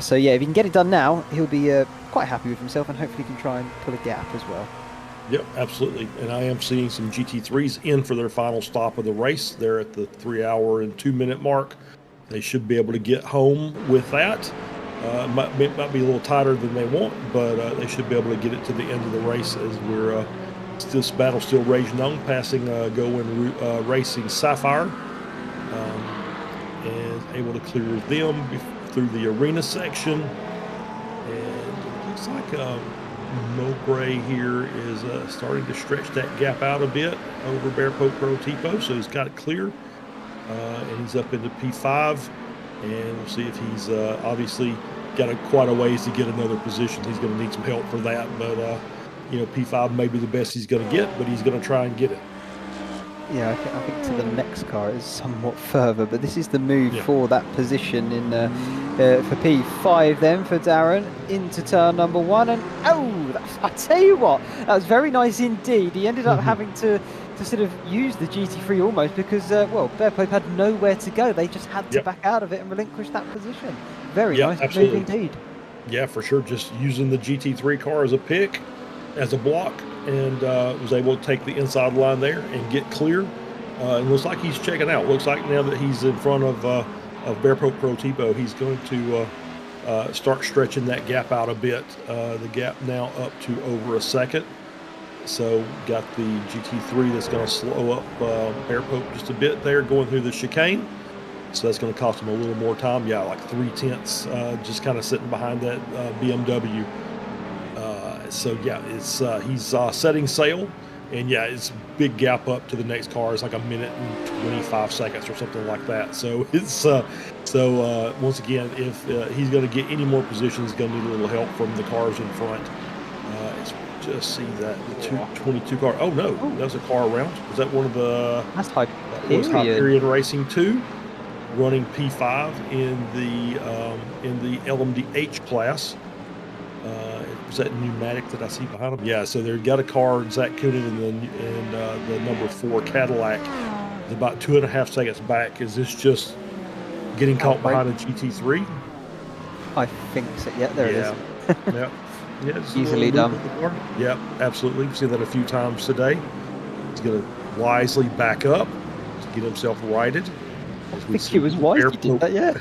So yeah, if you can get it done now, he'll be quite happy with himself, and hopefully he can try and pull a gap as well. Yep, absolutely. And I am seeing some GT3s in for their final stop of the race. They're at the 3-hour and 2-minute mark. They should be able to get home with that. It might be a little tighter than they want, but they should be able to get it to the end of the race, as we're this battle still raging on, passing Go Racing Sapphire, and able to clear them through the arena section. And it looks like Mowbray here is starting to stretch that gap out a bit over Bear Pope Pro Tipo, so he's got it clear, and he's up into P5, and we'll see if he's obviously got quite a ways to get another position. He's going to need some help for that, but P5 may be the best he's going to get, but he's going to try and get it. Yeah, I think to the next car is somewhat further, but this is the move for that position in for P5 then for Darren into turn number 1, and I tell you what, that was very nice indeed. He ended up having to sort of use the GT3 almost, because Bear Pope had nowhere to go. They just had to back out of it and relinquish that position. Very nice move indeed. Yeah, for sure. Just using the GT3 car as a pick, as a block, and was able to take the inside line there and get clear. And looks like he's checking out. Looks like now that he's in front of Bear Pope Pro Tipo, he's going to start stretching that gap out a bit. The gap now up to over a second. So got the GT3 that's going to slow up Bear Pope just a bit there going through the chicane. So that's going to cost him a little more time. Yeah, like 0.3, just kind of sitting behind that BMW. So yeah, it's he's setting sail, and yeah, it's big gap up to the next car. It's like 1 minute and 25 seconds or something like that. So it's once again, if he's going to get any more positions, he's going to need a little help from the cars in front. Just see that the 222 car. Oh no, that was a car around. Was that one of the? That's Hyperion Racing 2, running P5 in the LMDH class. Was that pneumatic that I see behind him? Yeah, so they've got a car, Zach Coonan, and the number 4 Cadillac is about 2.5 seconds back. Is this just getting caught behind a GT3? I think so. Yeah, there it is. Yeah. Yeah, just a Easily little done. movement of the car. Yeah, absolutely. We've seen that a few times today. He's going to wisely back up to get himself righted. I think he was wise he did that, yeah.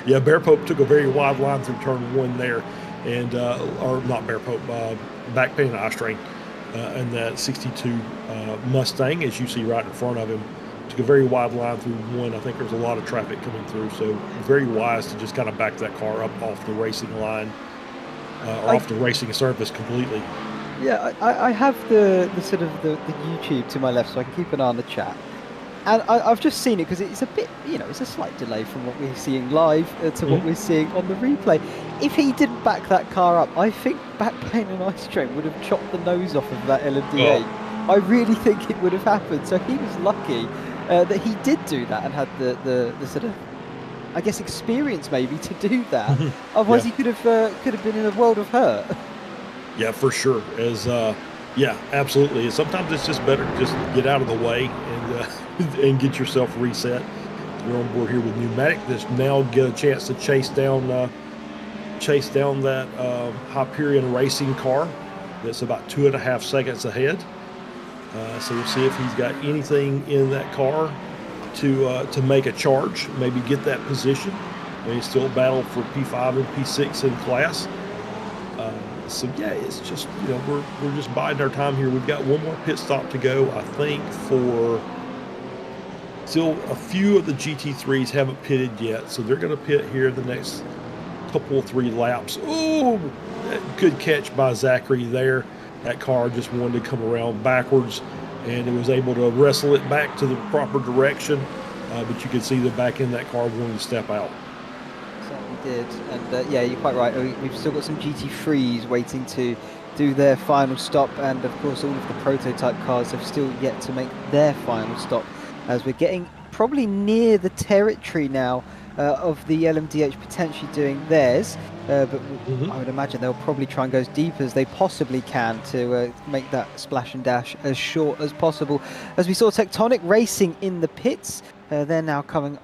Yeah, Bear Pope took a very wide line through turn 1 there. And, or not Bear Pope, back pain and eye strain. And that 62 Mustang, as you see right in front of him, took a very wide line through 1. I think there was a lot of traffic coming through. So very wise to just kind of back that car up off the racing line. Or off the racing surface completely. Yeah, I have the sort of the YouTube to my left, so I can keep an eye on the chat. And I've just seen it because it's a bit, it's a slight delay from what we're seeing live to what we're seeing on the replay. If he didn't back that car up, I think backplane and ice train would have chopped the nose off of that LMD8. I really think it would have happened. So he was lucky that he did do that and had the sort of, I guess, experience maybe to do that. Otherwise, he could have been in a world of hurt. Yeah, for sure. Yeah, absolutely. Sometimes it's just better to just get out of the way and get yourself reset. We're on board here with Pneumatic. This now get a chance to chase down that Hyperion racing car. That's about 2.5 seconds ahead. So we'll see if he's got anything in that car to make a charge, maybe get that position. Maybe still battle for P5 and P6 in class. So yeah, it's just we're just biding our time here. We've got one more pit stop to go, I think. For still a few of the GT3s haven't pitted yet, so they're going to pit here the next couple 3 laps. Oh, good catch by Zachary there. That car just wanted to come around backwards, and it was able to wrestle it back to the proper direction. But you could see the back end of that car wanting to step out. Certainly did. And yeah, you're quite right. We've still got some GT3s waiting to do their final stop. And of course, all of the prototype cars have still yet to make their final stop, as we're getting probably near the territory now of the LMDH potentially doing theirs. But I would imagine they'll probably try and go as deep as they possibly can to make that splash and dash as short as possible. As we saw Tectonic racing in the pits, they're now coming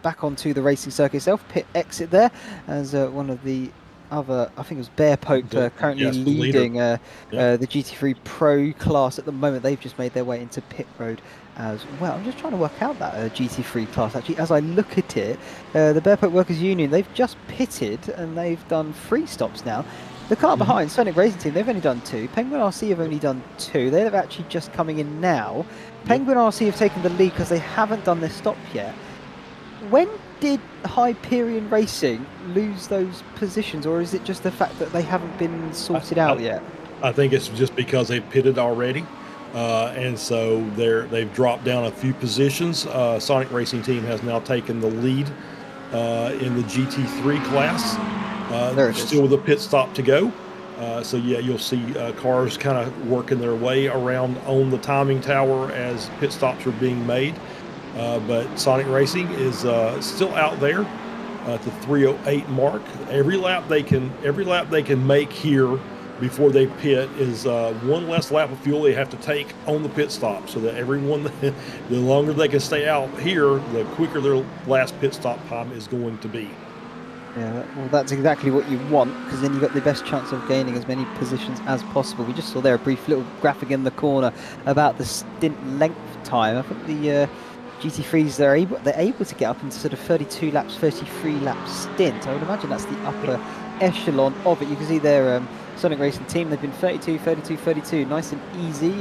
back onto the racing circuit itself. Pit exit there as one of the other, I think it was Bear Pope, currently leading the GT3 Pro class at the moment. They've just made their way into pit road as well. I'm just trying to work out that GT3 class. Actually, as I look at it, the Bear Pope Workers Union, they've just pitted and they've done 3 stops now. The car behind, Sonic Racing Team, they've only done 2. Penguin RC have only done 2. They're actually just coming in now. Penguin RC have taken the lead because they haven't done their stop yet. When did Hyperion Racing lose those positions, or is it just the fact that they haven't been sorted out yet? I think it's just because they've pitted already, and so they've dropped down a few positions. Sonic Racing Team has now taken the lead in the GT3 class. Still with a pit stop to go. So yeah, you'll see cars kind of working their way around on the timing tower as pit stops are being made. But Sonic Racing is still out there at the 3:08 mark. Every lap they can make here before they pit is one less lap of fuel they have to take on the pit stop, so that everyone, the longer they can stay out here, the quicker their last pit stop time is going to be. Yeah, well, that's exactly what you want, because then you've got the best chance of gaining as many positions as possible. We just saw there a brief little graphic in the corner about the stint length time. I think the GT3s, they're able to get up into sort of 32 laps, 33 lap stint. I would imagine that's the upper echelon of it. You can see there, Sonic Racing Team, they've been 32, 32, 32, nice and easy.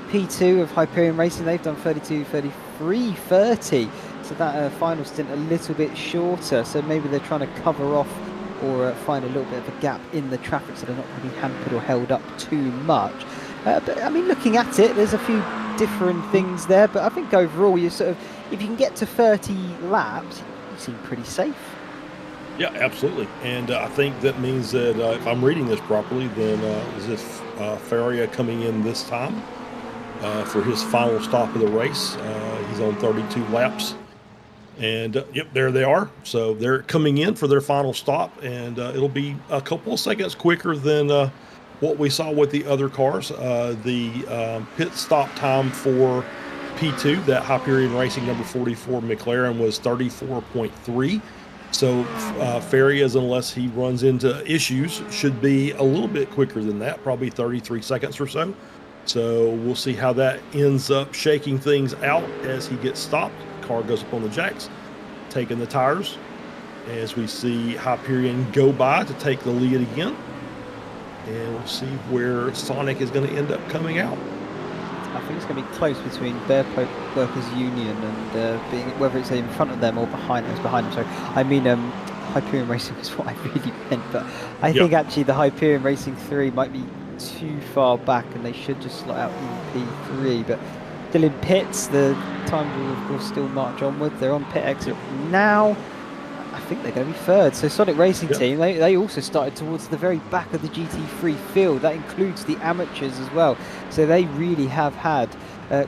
P2 of Hyperion Racing, they've done 32, 33, 30. So that final stint a little bit shorter. So maybe they're trying to cover off or find a little bit of a gap in the traffic, so they're not really hampered or held up too much. But I mean, looking at it, there's a few different things there, but I think overall, you sort of, if you can get to 30 laps, you seem pretty safe. Yeah, absolutely. And I think that means that if I'm reading this properly, then is this Faria coming in this time for his final stop of the race? He's on 32 laps. And yep, there they are. So they're coming in for their final stop, and it'll be a couple of seconds quicker than what we saw with the other cars. The pit stop time for P2, that Hyperion Racing number 44 McLaren was 34.3. So Farias, unless he runs into issues, should be a little bit quicker than that, probably 33 seconds or so. So we'll see how that ends up shaking things out as he gets stopped. Car goes up on the jacks, taking the tires, as we see Hyperion go by to take the lead again. And we'll see where Sonic is going to end up coming out. I think it's going to be close between Bear Workers Union and being whether it's in front of them or behind them. Sorry, I mean Hyperion Racing is what I really meant, but I think actually the Hyperion Racing 3 might be too far back, and they should just slot out in P3. But still in pits, the time will of course still march onward. They're on pit exit now. I think they're going to be third. So Sonic Racing Team, they also started towards the very back of the GT3 field. That includes the amateurs as well. So they really have had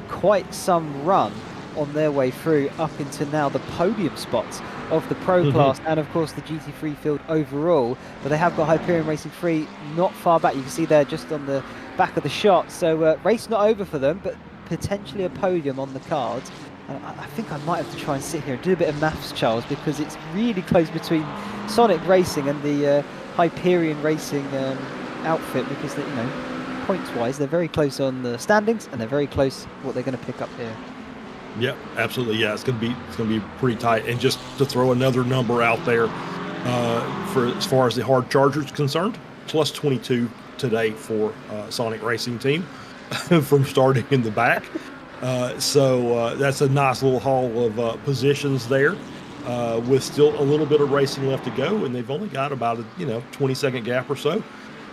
quite some run on their way through up into now the podium spots of the Pro class and of course the GT3 field overall. But they have got Hyperion Racing 3 not far back. You can see there just on the back of the shot. So race not over for them, but potentially a podium on the cards. I think I might have to try and sit here and do a bit of maths, Charles, because it's really close between Sonic Racing and the Hyperion Racing outfit, because points-wise they're very close on the standings and they're very close what they're going to pick up here. Yep, absolutely. Yeah, it's gonna be pretty tight. And just to throw another number out there, for as far as the hard charger is concerned, plus 22 today for Sonic Racing Team from starting in the back. So that's a nice little haul of positions there, with still a little bit of racing left to go, and they've only got about a 20-second gap or so.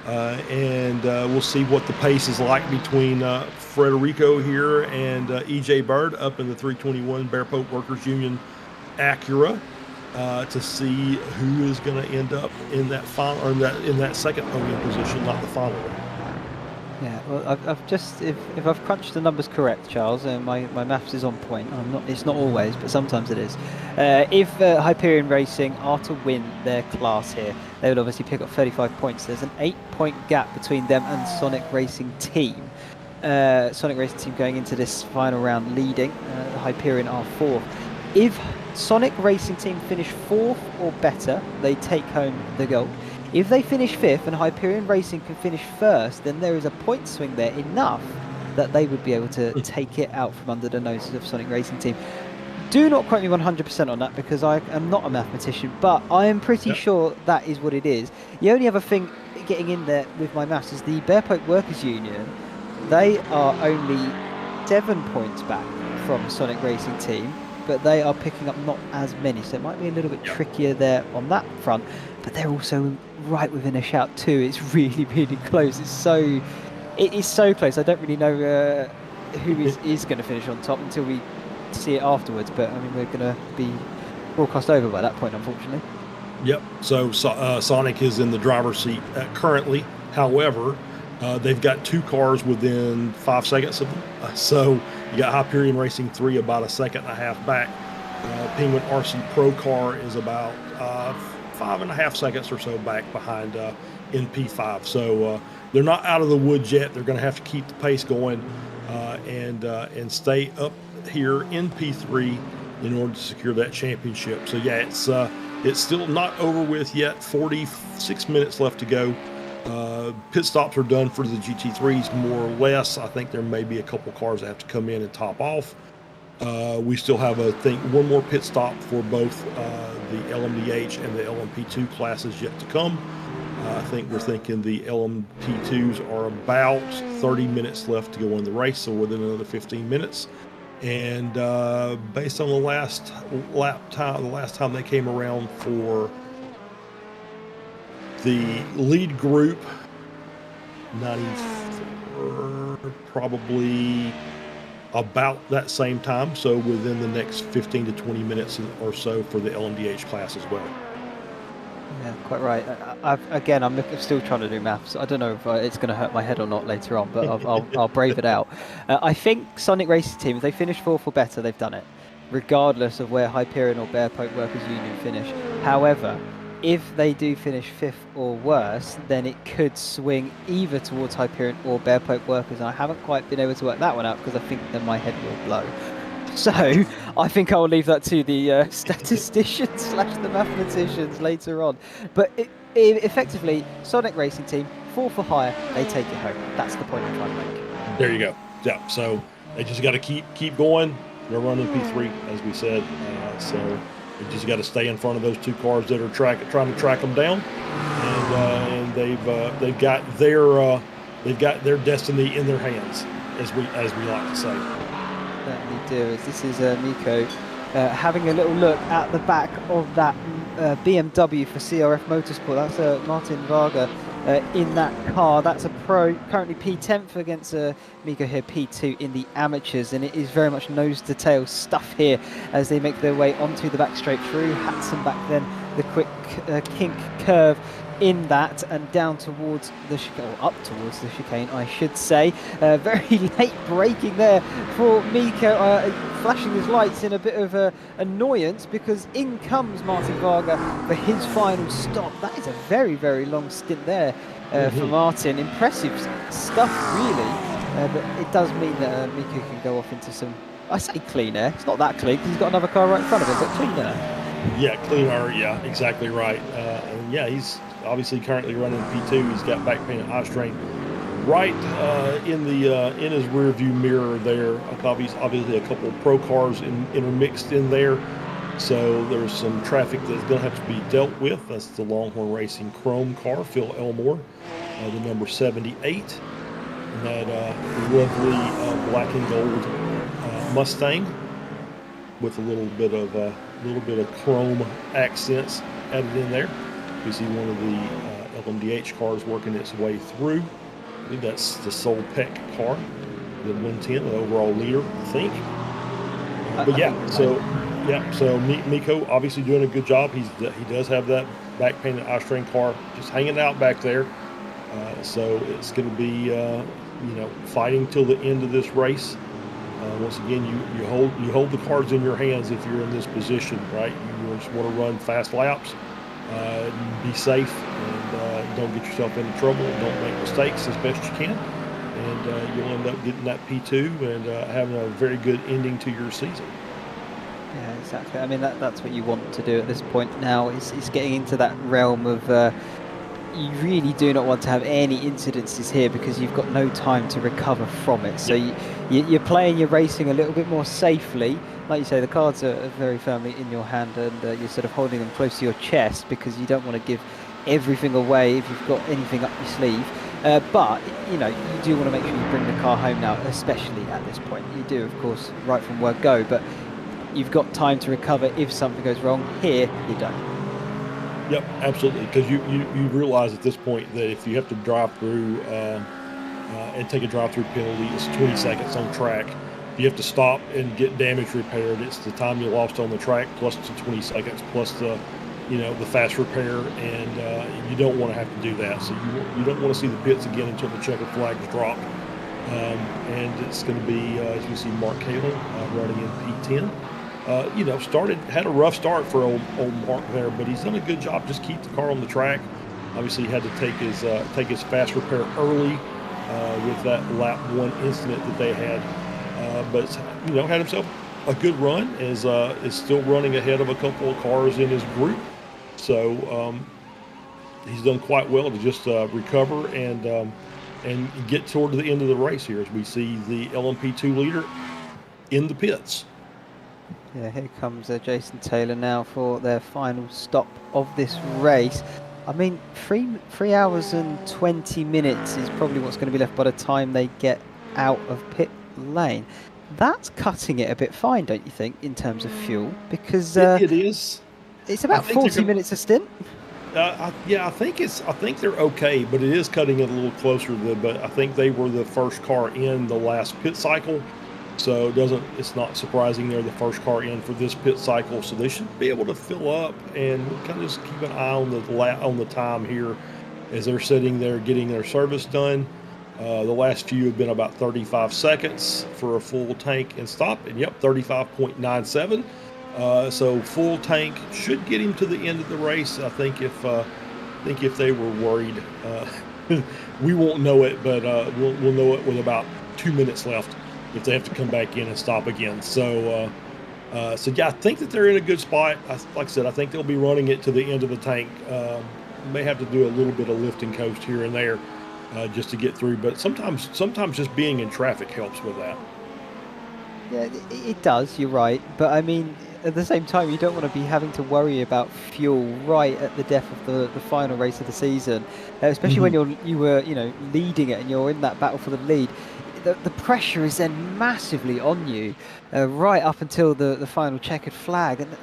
And we'll see what the pace is like between Frederico here and EJ Bird up in the 321 Bear Pope Workers Union Acura, to see who is going to end up in that final, or in that second podium position, not the final one. Yeah, well, I've just if I've crunched the numbers correct, Charles, and my maths is on point. It's not always, but sometimes it is. If Hyperion Racing are to win their class here, they would obviously pick up 35 points. There's an 8-point gap between them and Sonic Racing Team. Sonic Racing Team going into this final round leading. The Hyperion are fourth. If Sonic Racing Team finish fourth or better, they take home the gold. If they finish fifth and Hyperion Racing can finish first, then there is a point swing there enough that they would be able to take it out from under the noses of Sonic Racing Team. Do not quote me 100% on that, because I am not a mathematician, but I am pretty sure that is what it is. The only other thing getting in there with my maths is the Bear Pope Workers Union. They are only 7 points back from Sonic Racing Team, but they are picking up not as many, so it might be a little bit trickier there on that front. But they're also right within a shout too. It's really, really close. It is so close. I don't really know who is going to finish on top until we see it afterwards. But I mean, we're going to be broadcast over by that point, unfortunately. Yep. So Sonic is in the driver's seat currently. However, they've got two cars within 5 seconds of them. So you got Hyperion Racing 3 about a second and a half back. Penguin RC Pro car is about 5.5 seconds or so back behind in P5. So they're not out of the woods yet. They're going to have to keep the pace going and stay up here in P3 in order to secure that championship. So yeah, it's still not over with yet. 46 minutes left to go. Pit stops are done for the GT3s more or less. I think there may be a couple cars that have to come in and top off. We still have, I think, one more pit stop for both the LMDH and the LMP2 classes yet to come. I think we're thinking the LMP2s are about 30 minutes left to go in the race, so within another 15 minutes. And based on the last time they came around for the lead group, 94, probably about that same time, so within the next 15 to 20 minutes or so for the LMDH class as well. Yeah, quite right. I'm still trying to do maths. I don't know if it's going to hurt my head or not later on, but I'll brave it out. I think Sonic Racing Team, if they finish fourth or better, they've done it, regardless of where Hyperion or Bear Pope Workers Union finish. However, if they do finish 5th or worse, then it could swing either towards Hyperion or Bear Poke Workers. And I haven't quite been able to work that one out because I think that my head will blow. So I think I'll leave that to the statisticians / the mathematicians later on. But effectively, Sonic Racing Team, 4 for hire, they take it home. That's the point I'm trying to make. There you go. Yeah, so they just got to keep going. They're running P3, as we said. So they just got to stay in front of those 2 cars that are trying to track them down, and they've got their destiny in their hands, as we like to say. Certainly do. This is Miko having a little look at the back of that BMW for CRF Motorsport. That's Martin Varga in that car. That's a pro, currently P10th against Miko here, P2 in the amateurs, and it is very much nose to tail stuff here as they make their way onto the back straight through Hatson back then, the quick kink curve in that, and down towards the chicane, or up towards the chicane, I should say. Very late braking there for Miko, flashing his lights in a bit of annoyance, because in comes Martin Varga for his final stop. That is a very, very long stint there for Martin. Impressive stuff, really, but it does mean that Miko can go off into some, I say clean air. It's not that clean because he's got another car right in front of him, but clean air. Yeah, clean air. Yeah, exactly right. And yeah, he's obviously currently running P2. He's got back painted I-Strain right in his rear view mirror there. Obviously a couple of pro cars intermixed in there. So there's some traffic that's going to have to be dealt with. That's the Longhorn Racing Chrome car, Phil Elmore, the number 78, and that lovely black and gold Mustang with a little bit of chrome accents added in there. We see one of the LMDH cars working its way through. I think that's the Soul Peck car, the 110, the overall leader, I think. But yeah, so Miko obviously doing a good job. He does have that back painted I-Strain car just hanging out back there. So it's going to be fighting till the end of this race. Once again, you hold the cards in your hands if you're in this position, right? You just want to run fast laps, be safe, and don't get yourself into trouble. Don't make mistakes as best you can, and you'll end up getting that P2 and having a very good ending to your season. Yeah, exactly. I mean, that's what you want to do at this point now. It's getting into that realm of you really do not want to have any incidences here because you've got no time to recover from it. So you're playing your racing a little bit more safely. Like you say, the cards are very firmly in your hand, and you're sort of holding them close to your chest because you don't want to give everything away if you've got anything up your sleeve. But you do want to make sure you bring the car home now, especially at this point. You do, of course, right from word go, but you've got time to recover if something goes wrong. Here, you don't. Yep, absolutely, because you realize at this point that if you have to drive through and take a drive-through penalty, it's 20 seconds on track. If you have to stop and get damage repaired, it's the time you lost on the track plus the 20 seconds plus the fast repair, and you don't want to have to do that. So you don't want to see the pits again until the checker flags drop. And it's going to be, as you see, Mark Kalin running in P10. Had a rough start for old Mark there, but he's done a good job. Just keep the car on the track. Obviously, he had to take his fast repair early with that lap 1 incident that they had, but had himself a good run. Is still running ahead of a couple of cars in his group, so he's done quite well to just recover and get toward the end of the race here as we see the LMP2 leader in the pits. Yeah, here comes Jason Taylor now for their final stop of this race. I mean, 3 hours and 20 minutes is probably what's going to be left by the time they get out of pit lane. That's cutting it a bit fine, don't you think, in terms of fuel? Because it is. It's about 40 minutes a stint. I think they're okay, but it is cutting it a little closer. But I think they were the first car in the last pit cycle. So it's not surprising they're the first car in for this pit cycle. So they should be able to fill up and kind of just keep an eye on the time here as they're sitting there getting their service done. The last few have been about 35 seconds for a full tank and stop. And 35.97. So full tank should get him to the end of the race. I think if they were worried, we won't know it, but we'll know it with about 2 minutes left if they have to come back in and stop again. So yeah, I think that they're in a good spot. Like I said, I think they'll be running it to the end of the tank. May have to do a little bit of lift and coast here and there just to get through, but sometimes just being in traffic helps with that. Yeah, it does. You're right, but I mean, at the same time, you don't want to be having to worry about fuel right at the death of the final race of the season, especially when you were leading it and you're in that battle for the lead. The pressure is then massively on you, right up until the final checkered flag. And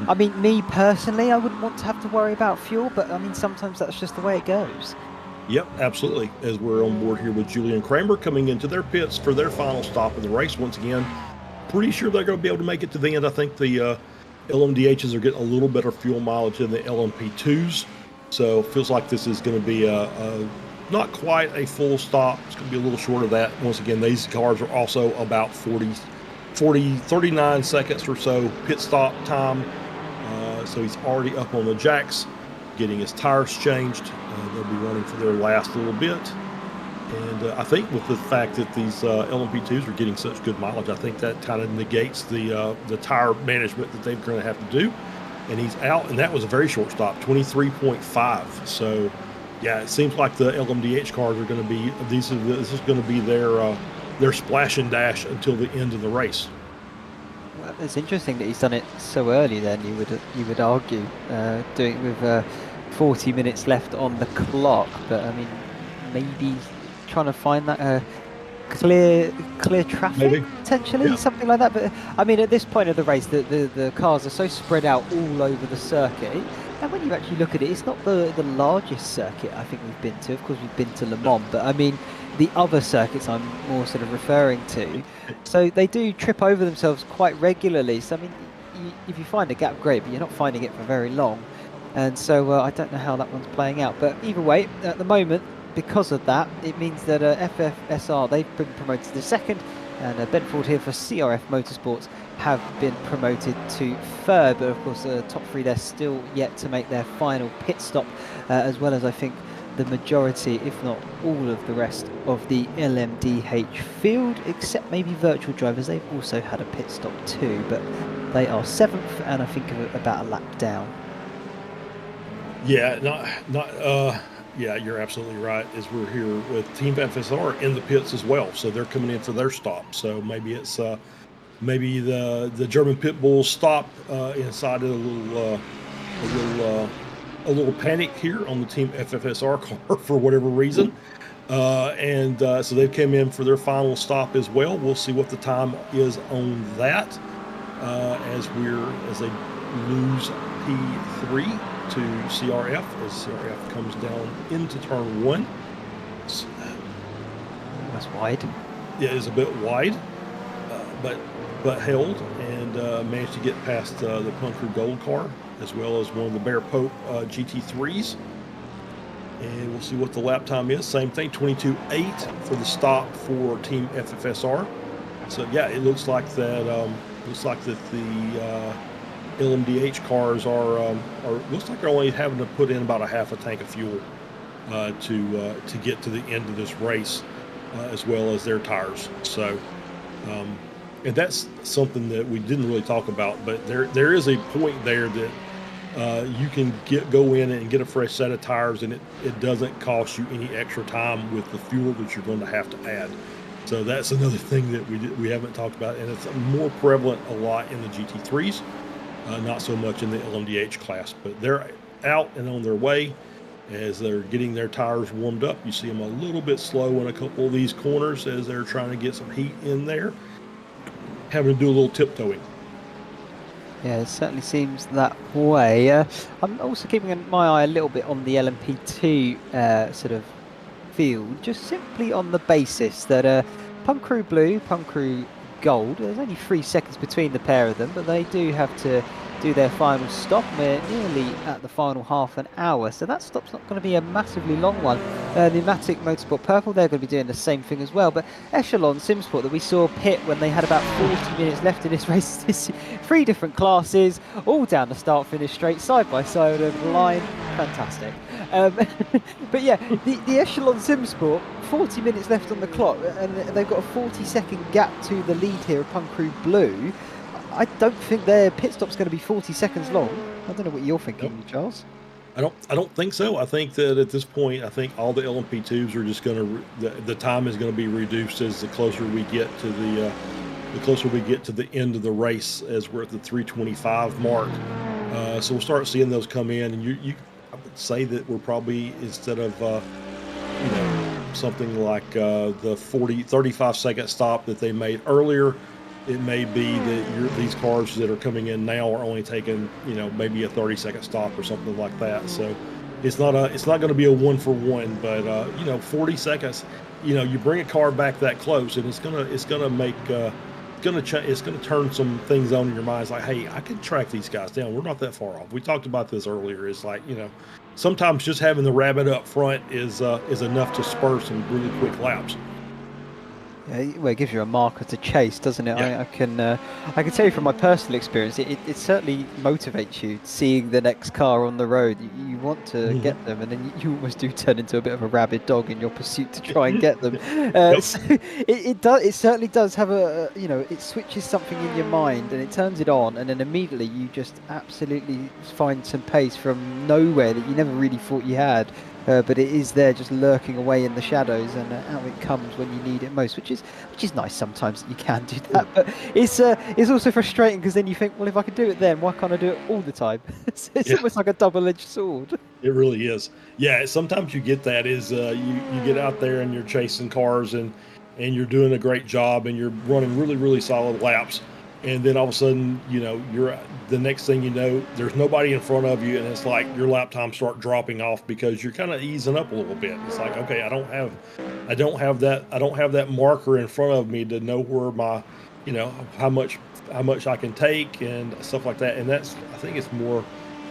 I mean, me personally, I wouldn't want to have to worry about fuel, but I mean, sometimes that's just the way it goes. Yep, absolutely. As we're on board here with Julian Kramer coming into their pits for their final stop of the race once again. Pretty sure they're going to be able to make it to the end. I think the LMDHs are getting a little better fuel mileage than the LMP2s. So it feels like this is going to be not quite a full stop. It's going to be a little short of that. Once again, these cars are also about 39 seconds or so pit stop time. So he's already up on the jacks, getting his tires changed. They'll be running for their last little bit. And I think with the fact that these LMP2s are getting such good mileage, I think that kind of negates the tire management that they're going to have to do. And he's out, and that was a very short stop, 23.5. So, yeah, it seems like the LMDH cars are going to be this is going to be their splash and dash until the end of the race. Well, it's interesting that he's done it so early. Then you would argue doing it with 40 minutes left on the clock, but I mean, maybe trying to find that clear traffic, Maybe. potentially, Yeah. something like that. But I mean, at this point of the race, the cars are so spread out all over the circuit, and when you actually look at it, it's not the largest circuit I think we've been to. Of course, we've been to Le Mans, but I mean, the other circuits I'm more sort of referring to. So they do trip over themselves quite regularly. So I mean, if you find a gap, great, but you're not finding it for very long. And so I don't know how that one's playing out. But either way, at the moment, because of that, it means that FFSR, they've been promoted to second, and Ben Ford here for CRF Motorsports have been promoted to third. But of course, the top three, they're still yet to make their final pit stop, as well as I think the majority, if not all of the rest of the LMDH field, except maybe virtual drivers. They've also had a pit stop too, but they are seventh, and I think about a lap down. Yeah, yeah, you're absolutely right. As we're here with Team FSR in the pits as well, so they're coming in for their stop. So maybe it's maybe the German pit bulls stop inside of a little panic here on the Team FFSR car for whatever reason, and so they've come in for their final stop as well. We'll see what the time is on that as they lose P3 to CRF as CRF comes down into turn one. That's wide. Yeah, it is a bit wide, but held and managed to get past the Punker Gold car as well as one of the Bear Pope GT3s. And we'll see what the lap time is. Same thing, 22.8 for the stop for Team FFSR. So yeah, it looks like that. Looks like that the LMDH cars are looks like they're only having to put in about a half a tank of fuel to get to the end of this race, as well as their tires. So, and that's something that we didn't really talk about, but there is a point there that you can go in and get a fresh set of tires, and it doesn't cost you any extra time with the fuel that you're going to have to add. So that's another thing that we haven't talked about, and it's more prevalent a lot in the GT3s. Not so much in the LMDH class, but they're out and on their way as they're getting their tires warmed up. You see them a little bit slow in a couple of these corners as they're trying to get some heat in there, having to do a little tiptoeing. Yeah, it certainly seems that way. I'm also keeping my eye a little bit on the LMP2 sort of field, just simply on the basis that Pump Crew Blue, Pump Crew Gold, there's only 3 seconds between the pair of them, but they do have to do their final stop. We're nearly at the final half an hour, so that stop's not going to be a massively long one. Pneumatic Motorsport Purple, they're going to be doing the same thing as well, but Echelon Simsport that we saw pit when they had about 40 minutes left in this race, 3 different classes, all down the start-finish straight, side by side over the line, fantastic. But yeah, the Echelon Simsport, 40 minutes left on the clock, and they've got a 40-second gap to the lead here upon Crew Blue. I don't think their pit stop's going to be 40 seconds long. I don't know what you're thinking, nope. Charles. I don't think so. I think that at this point, I think all the LMP2s are just going to the time is going to be reduced as the closer we get to the end of the race, as we're at the 3:25 mark. So we'll start seeing those come in, and I would say that we're probably, instead of something like the 35-second stop that they made earlier, it may be that these cars that are coming in now are only taking, maybe a 30-second stop or something like that. So it's not going to be a 1-for-1, but 40 seconds. You bring a car back that close, and it's going to turn some things on in your mind. It's like, hey, I can track these guys down. We're not that far off. We talked about this earlier. It's like, sometimes just having the rabbit up front is enough to spur some really quick laps. Yeah, well, it gives you a marker to chase, doesn't it? Yeah. I can tell you from my personal experience, it certainly motivates you seeing the next car on the road. You want to get them, and then you almost do turn into a bit of a rabid dog in your pursuit to try and get them. So it certainly does have it switches something in your mind and it turns it on, and then immediately you just absolutely find some pace from nowhere that you never really thought you had. But it is there, just lurking away in the shadows, and out it comes when you need it most, which is nice sometimes that you can do that. But it's also frustrating, because then you think, well, if I can do it then, why can't I do it all the time? It's almost like a double-edged sword. It really is. Yeah, sometimes you get that is you get out there and you're chasing cars and you're doing a great job and you're running really, really solid laps. And then all of a sudden, you're the next thing you know, there's nobody in front of you, and it's like your lap time start dropping off because you're kind of easing up a little bit. It's like, okay, I don't have that marker in front of me to know where my, how much I can take and stuff like that. And I think it's more,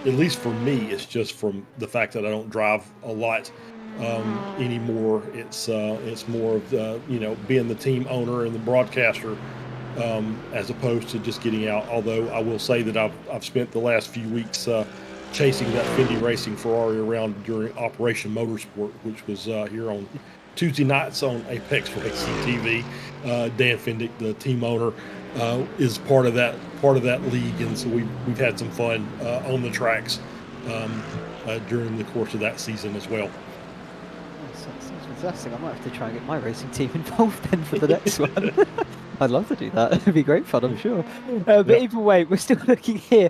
at least for me, it's just from the fact that I don't drive a lot anymore. It's more of being the team owner and the broadcaster. As opposed to just getting out. Although I will say that I've spent the last few weeks chasing that Fendi Racing Ferrari around during Operation Motorsport, which was here on Tuesday nights on Apex Racing TV. Dan Fendick, the team owner, is part of that league, and so we've had some fun on the tracks during the course of that season as well. Sounds fantastic. I might have to try and get my racing team involved then for the next one. I'd love to do that. It'd be great fun, I'm sure. But either way, we're still looking here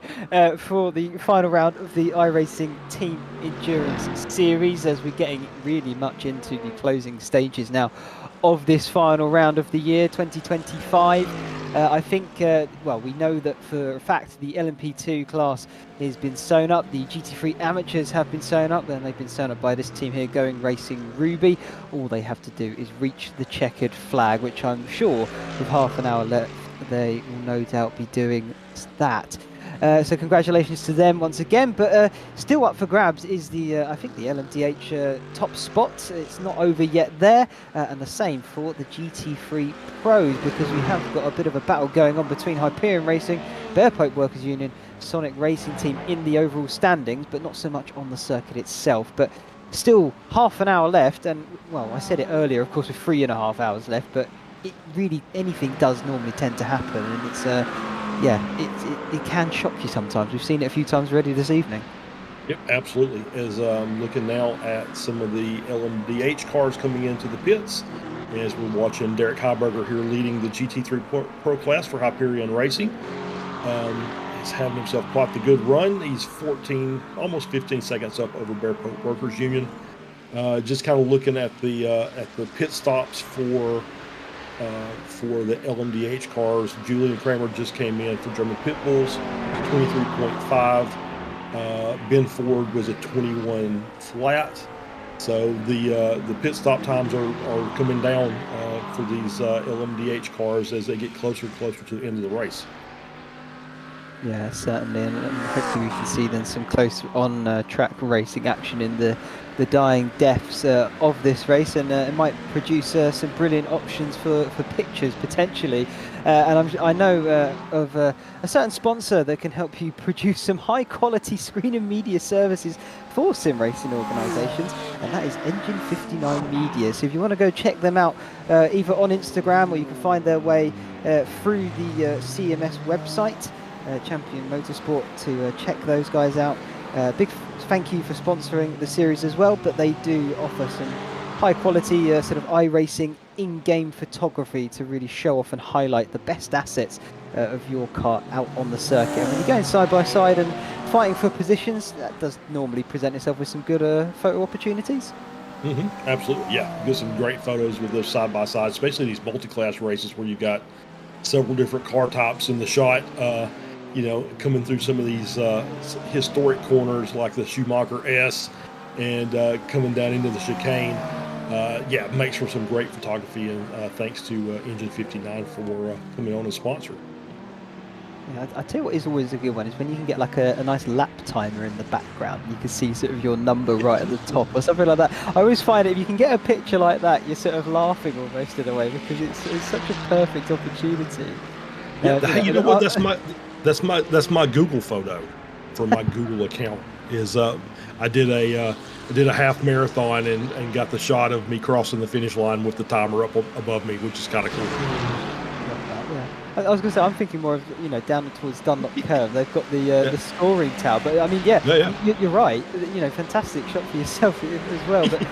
for the final round of the iRacing Team Endurance Series, as we're getting really much into the closing stages now of this final round of the year 2025. I think, we know that for a fact the LMP2 class has been sewn up. The GT3 amateurs have been sewn up, and they've been sewn up by this team here, Going Racing Ruby. All they have to do is reach the checkered flag, which I'm sure with half an hour left, they will no doubt be doing that. So congratulations to them once again, but still up for grabs is I think the LMDH top spot. It's not over yet there, and the same for the GT3 Pros, because we have got a bit of a battle going on between Hyperion Racing, Bear Pope Workers Union, Sonic Racing Team in the overall standings, but not so much on the circuit itself. But still half an hour left, and well, I said it earlier, of course, with 3.5 hours left, but it really, anything does normally tend to happen, and it's it can shock you sometimes. We've seen it a few times already this evening. Yep, absolutely. As I'm looking now at some of the LMDH cars coming into the pits, as we're watching Derek Heiberger here leading the GT3 Pro class for Hyperion Racing. He's having himself quite the good run. He's almost 15 seconds up over Bear Pope Workers Union. Just kind of looking at the pit stops for the LMDH cars. Julian Kramer just came in for German Pit Bulls, 23.5. Ben Ford was a 21 flat. So the pit stop times are coming down for these LMDH cars as they get closer and closer to the end of the race. Yeah, certainly, and hopefully we can see then some close on-track racing action in the dying deaths of this race, and it might produce some brilliant options for pictures potentially. And I know of a certain sponsor that can help you produce some high-quality screen and media services for sim racing organisations, and that is Engine 59 Media. So if you want to go check them out, either on Instagram or you can find their way through the CMS website. Champion Motorsport, to check those guys out. Big thank you for sponsoring the series as well, but they do offer some high quality sort of iRacing in-game photography to really show off and highlight the best assets of your car out on the circuit. And when you're going side by side and fighting for positions, that does normally present itself with some good photo opportunities. Absolutely, yeah. Get some great photos with those side by side, especially these multi-class races where you've got several different car tops in the shot. You know, coming through some of these historic corners like the Schumacher S, and coming down into the chicane. Yeah, it makes for some great photography, and thanks to Engine 59 for coming on as sponsor. Yeah, I tell you what is always a good one is when you can get like a nice lap timer in the background. You can see sort of your number right at the top or something like that. I always find it, if you can get a picture like that, you're sort of laughing almost in a way, because it's such a perfect opportunity. Yeah, you know what? That's my Google photo for my Google account. Is I did a half marathon and got the shot of me crossing the finish line with the timer up above me, which is kind of cool. Yeah. I was going to say, I'm thinking more of, you know, down towards Dunlop Curve. They've got the scoring tower, but I mean, you're right. You know, fantastic shot for yourself as well. But,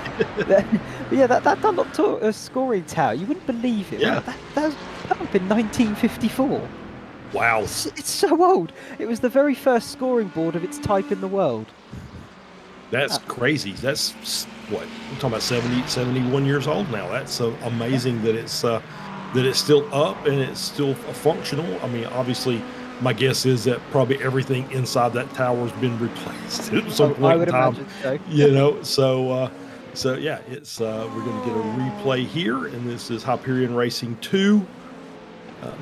but yeah, that Dunlop scoring tower, you wouldn't believe it. Yeah. Right? That was put up in 1954. Wow. It's so old. It was the very first scoring board of its type in the world. That's crazy. That's what I'm talking about. 71 years old now. That's amazing that it's still up and it's still functional. I mean, obviously, my guess is that probably everything inside that tower has been replaced at some point in time. Imagine so. You know, so yeah, it's we're going to get a replay here, and this is Hyperion Racing 2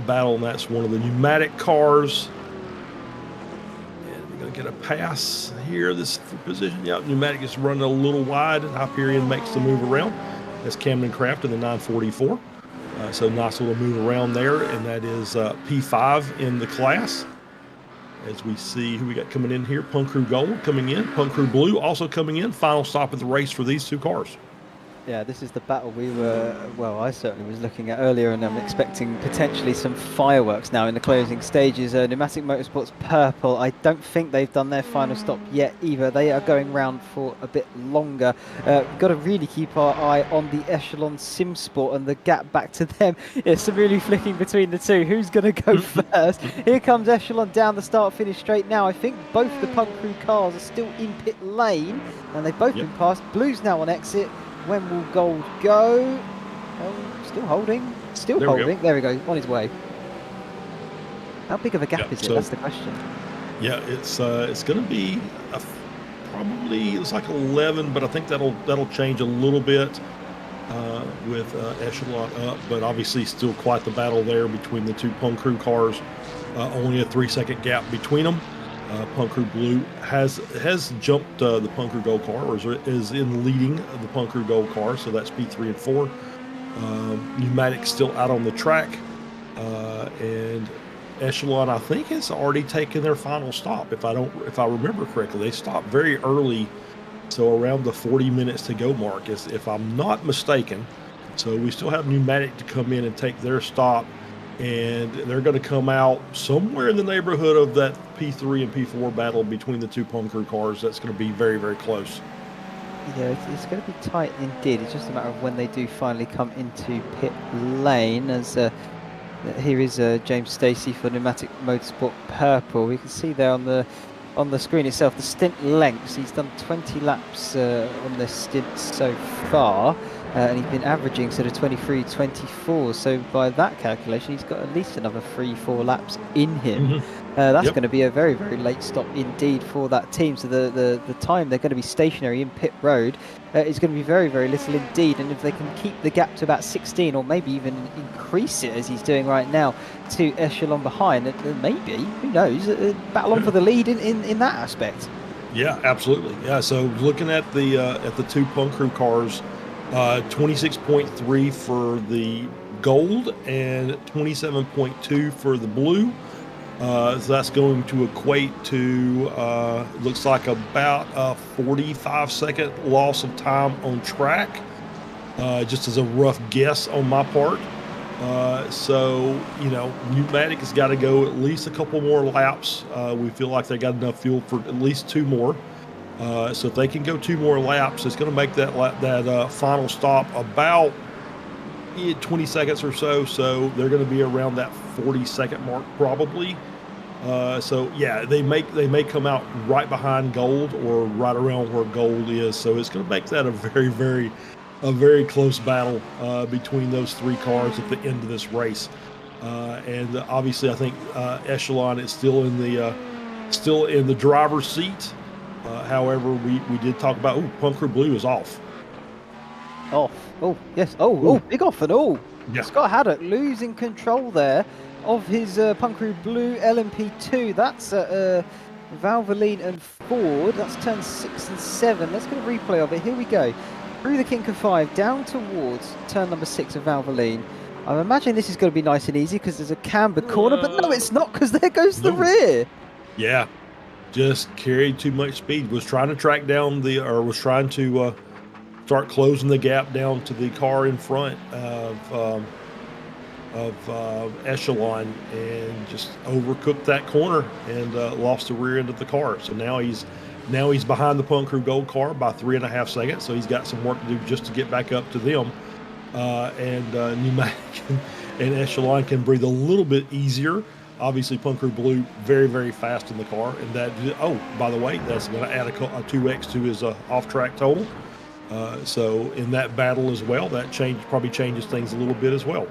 battle, and that's one of the pneumatic cars. And we're going to get a pass here. This position, yeah, pneumatic is running a little wide, and Hyperion makes the move around. That's Camden Craft in the 944. So nice little move around there, and that is P5 in the class. As we see who we got coming in here, Punk Crew Gold coming in, Punk Crew Blue also coming in. Final stop of the race for these two cars. Yeah, this is the battle I certainly was looking at earlier, and I'm expecting potentially some fireworks now in the closing stages. Pneumatic Motorsports Purple, I don't think they've done their final stop yet either. They are going round for a bit longer. We've got to really keep our eye on the Echelon Sim Sport and the gap back to them. It's really flicking between the two. Who's going to go first? Here comes Echelon down the start-finish straight now. I think both the Punk Crew cars are still in pit lane, and they've both been passed. Blue's now on exit. When will Gold go? Oh, still holding. Still holding. There we go. On his way. How big of a gap is it? That's the question. Yeah, it's going to be probably, it's like 11, but I think that'll change a little bit with Echelon up. But obviously, still quite the battle there between the two Punk Crew cars. Only a 3-second gap between them. Punk Crew Blue has jumped the Punk Crew Gold car, or is in leading the Punk Crew Gold car, so that's P3 and 4. Pneumatic still out on the track, and Echelon, I think, has already taken their final stop. If I remember correctly, they stopped very early, so around the 40 minutes to go mark, if I'm not mistaken. So we still have Pneumatic to come in and take their stop. And they're going to come out somewhere in the neighborhood of that P3 and P4 battle between the two Punk Crew cars. That's going to be very, very close. Yeah, it's going to be tight indeed. It's just a matter of when they do finally come into pit lane. As here is James Stacey for Pneumatic Motorsport Purple. We can see there on the screen itself the stint lengths. He's done 20 laps on this stint so far. And he's been averaging sort of 23-24, so by that calculation he's got at least another 3-4 laps in him. That's Yep. going to be a very, very late stop indeed for that team. So the time they're going to be stationary in pit road is going to be very, very little indeed. And if they can keep the gap to about 16, or maybe even increase it as he's doing right now to Echelon behind, then maybe, who knows, battle on for the lead in that aspect. Yeah, absolutely. Yeah. So looking at the two Punk Crew cars, 26.3 for the gold and 27.2 for the blue. So that's going to equate to looks like about a 45-second loss of time on track, just as a rough guess on my part. So Pneumatic has got to go at least a couple more laps. We feel like they got enough fuel for at least 2 more. So if they can go 2 more laps, it's going to make that final stop about 20 seconds or so. So they're going to be around that 40-second mark probably. So yeah, they may come out right behind gold or right around where gold is. So it's going to make that a very close battle between those 3 cars at the end of this race. And obviously, I think Echelon is still in the driver's seat. However, we did talk about Punk Crew Blue is off. Off. Oh, yes. Oh, big off and all. Yeah. Scott Haddock losing control there of his Punk Crew Blue LMP2. That's Valvoline and Ford. That's turn 6 and 7. Let's get a replay of it. Here we go. Through the kink of 5, down towards turn number 6 of Valvoline. I'm imagining this is going to be nice and easy because there's a camber corner, but no, it's not, because there goes the rear. Yeah, just carried too much speed. Was trying to track down was trying to start closing the gap down to the car in front of Echelon, and just overcooked that corner and lost the rear end of the car. So now he's behind the Punk Crew Gold car by 3.5 seconds. So he's got some work to do just to get back up to them. And Pneumatic and Echelon can breathe a little bit easier. Obviously, Punk Crew Blue very, very fast in the car, and that. Oh, by the way, that's going to add a 2x to his off-track total. So in that battle as well, that probably changes things a little bit as well.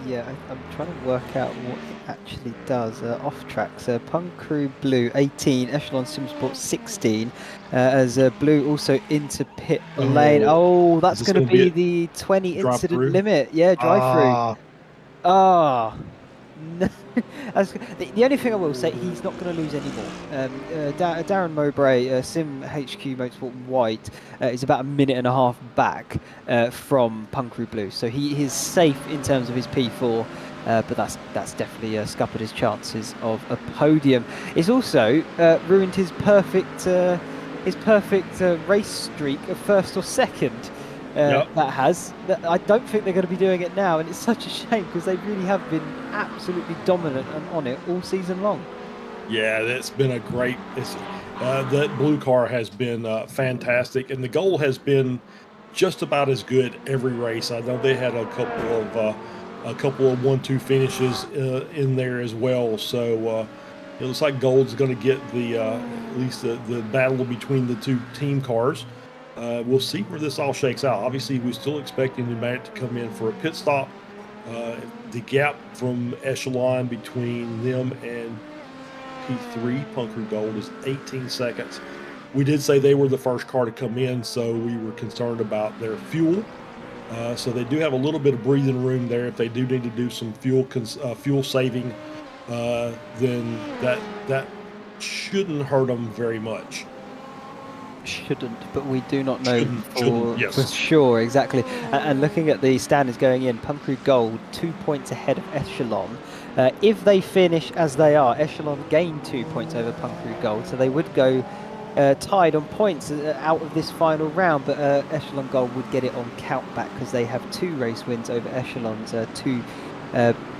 Yeah, I'm trying to work out what it actually does. Off tracks, Punk Crew Blue 18, Echelon Simsport 16, as Blue also into pit lane. Oh, that's going to be the 20 incident limit. Yeah, drive through. No. The only thing I will say, he's not going to lose any more. Darren Mowbray, Sim HQ Motorsport White, is about 1.5 minutes back from Punk Crew Blue, so he is safe in terms of his P4. But that's definitely scuppered his chances of a podium. It's also ruined his perfect race streak of first or second. Yep. I don't think they're going to be doing it now, and it's such a shame because they really have been absolutely dominant and on it all season long. Yeah, that's been a great. That blue car has been fantastic, and the gold has been just about as good every race. I know they had a couple of 1-2 finishes in there as well. So it looks like gold's going to get at least the battle between the 2 team cars. We'll see where this all shakes out. Obviously, we're still expecting Pneumatic to come in for a pit stop. The gap from Echelon between them and P3, Punk Crew Gold, is 18 seconds. We did say they were the first car to come in, so we were concerned about their fuel. So they do have a little bit of breathing room there. If they do need to do some fuel saving, then that shouldn't hurt them very much. Shouldn't, but we do not know yes. for sure exactly. And looking at the standings going in, Punk Crew Gold 2 points ahead of Echelon. If they finish as they are, Echelon gain 2 points over Punk Crew Gold, so they would go tied on points out of this final round, but Echelon Gold would get it on count back because they have 2 race wins over Echelon's 2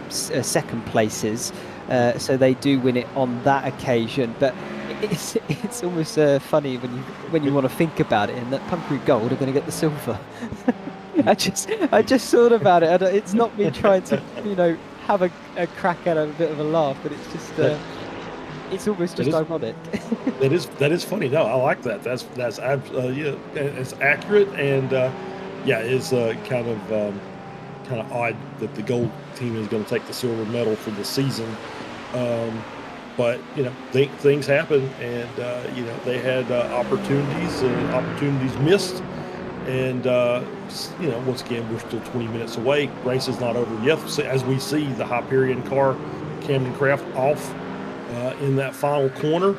second places, so they do win it on that occasion. But it's almost funny when you want to think about it, in that Punk Crew Gold are going to get the silver. I just thought about it. It's not me trying to have a crack at a bit of a laugh, but it's just it's almost just ironic. that is funny. No, I like that. That's it's accurate, and it's kind of odd that the gold team is going to take the silver medal for the season. but things happen, and they had opportunities missed, and once again we're still 20 minutes away. Race is not over yet. So as we see the Hyperion car, Camden Craft, off in that final corner,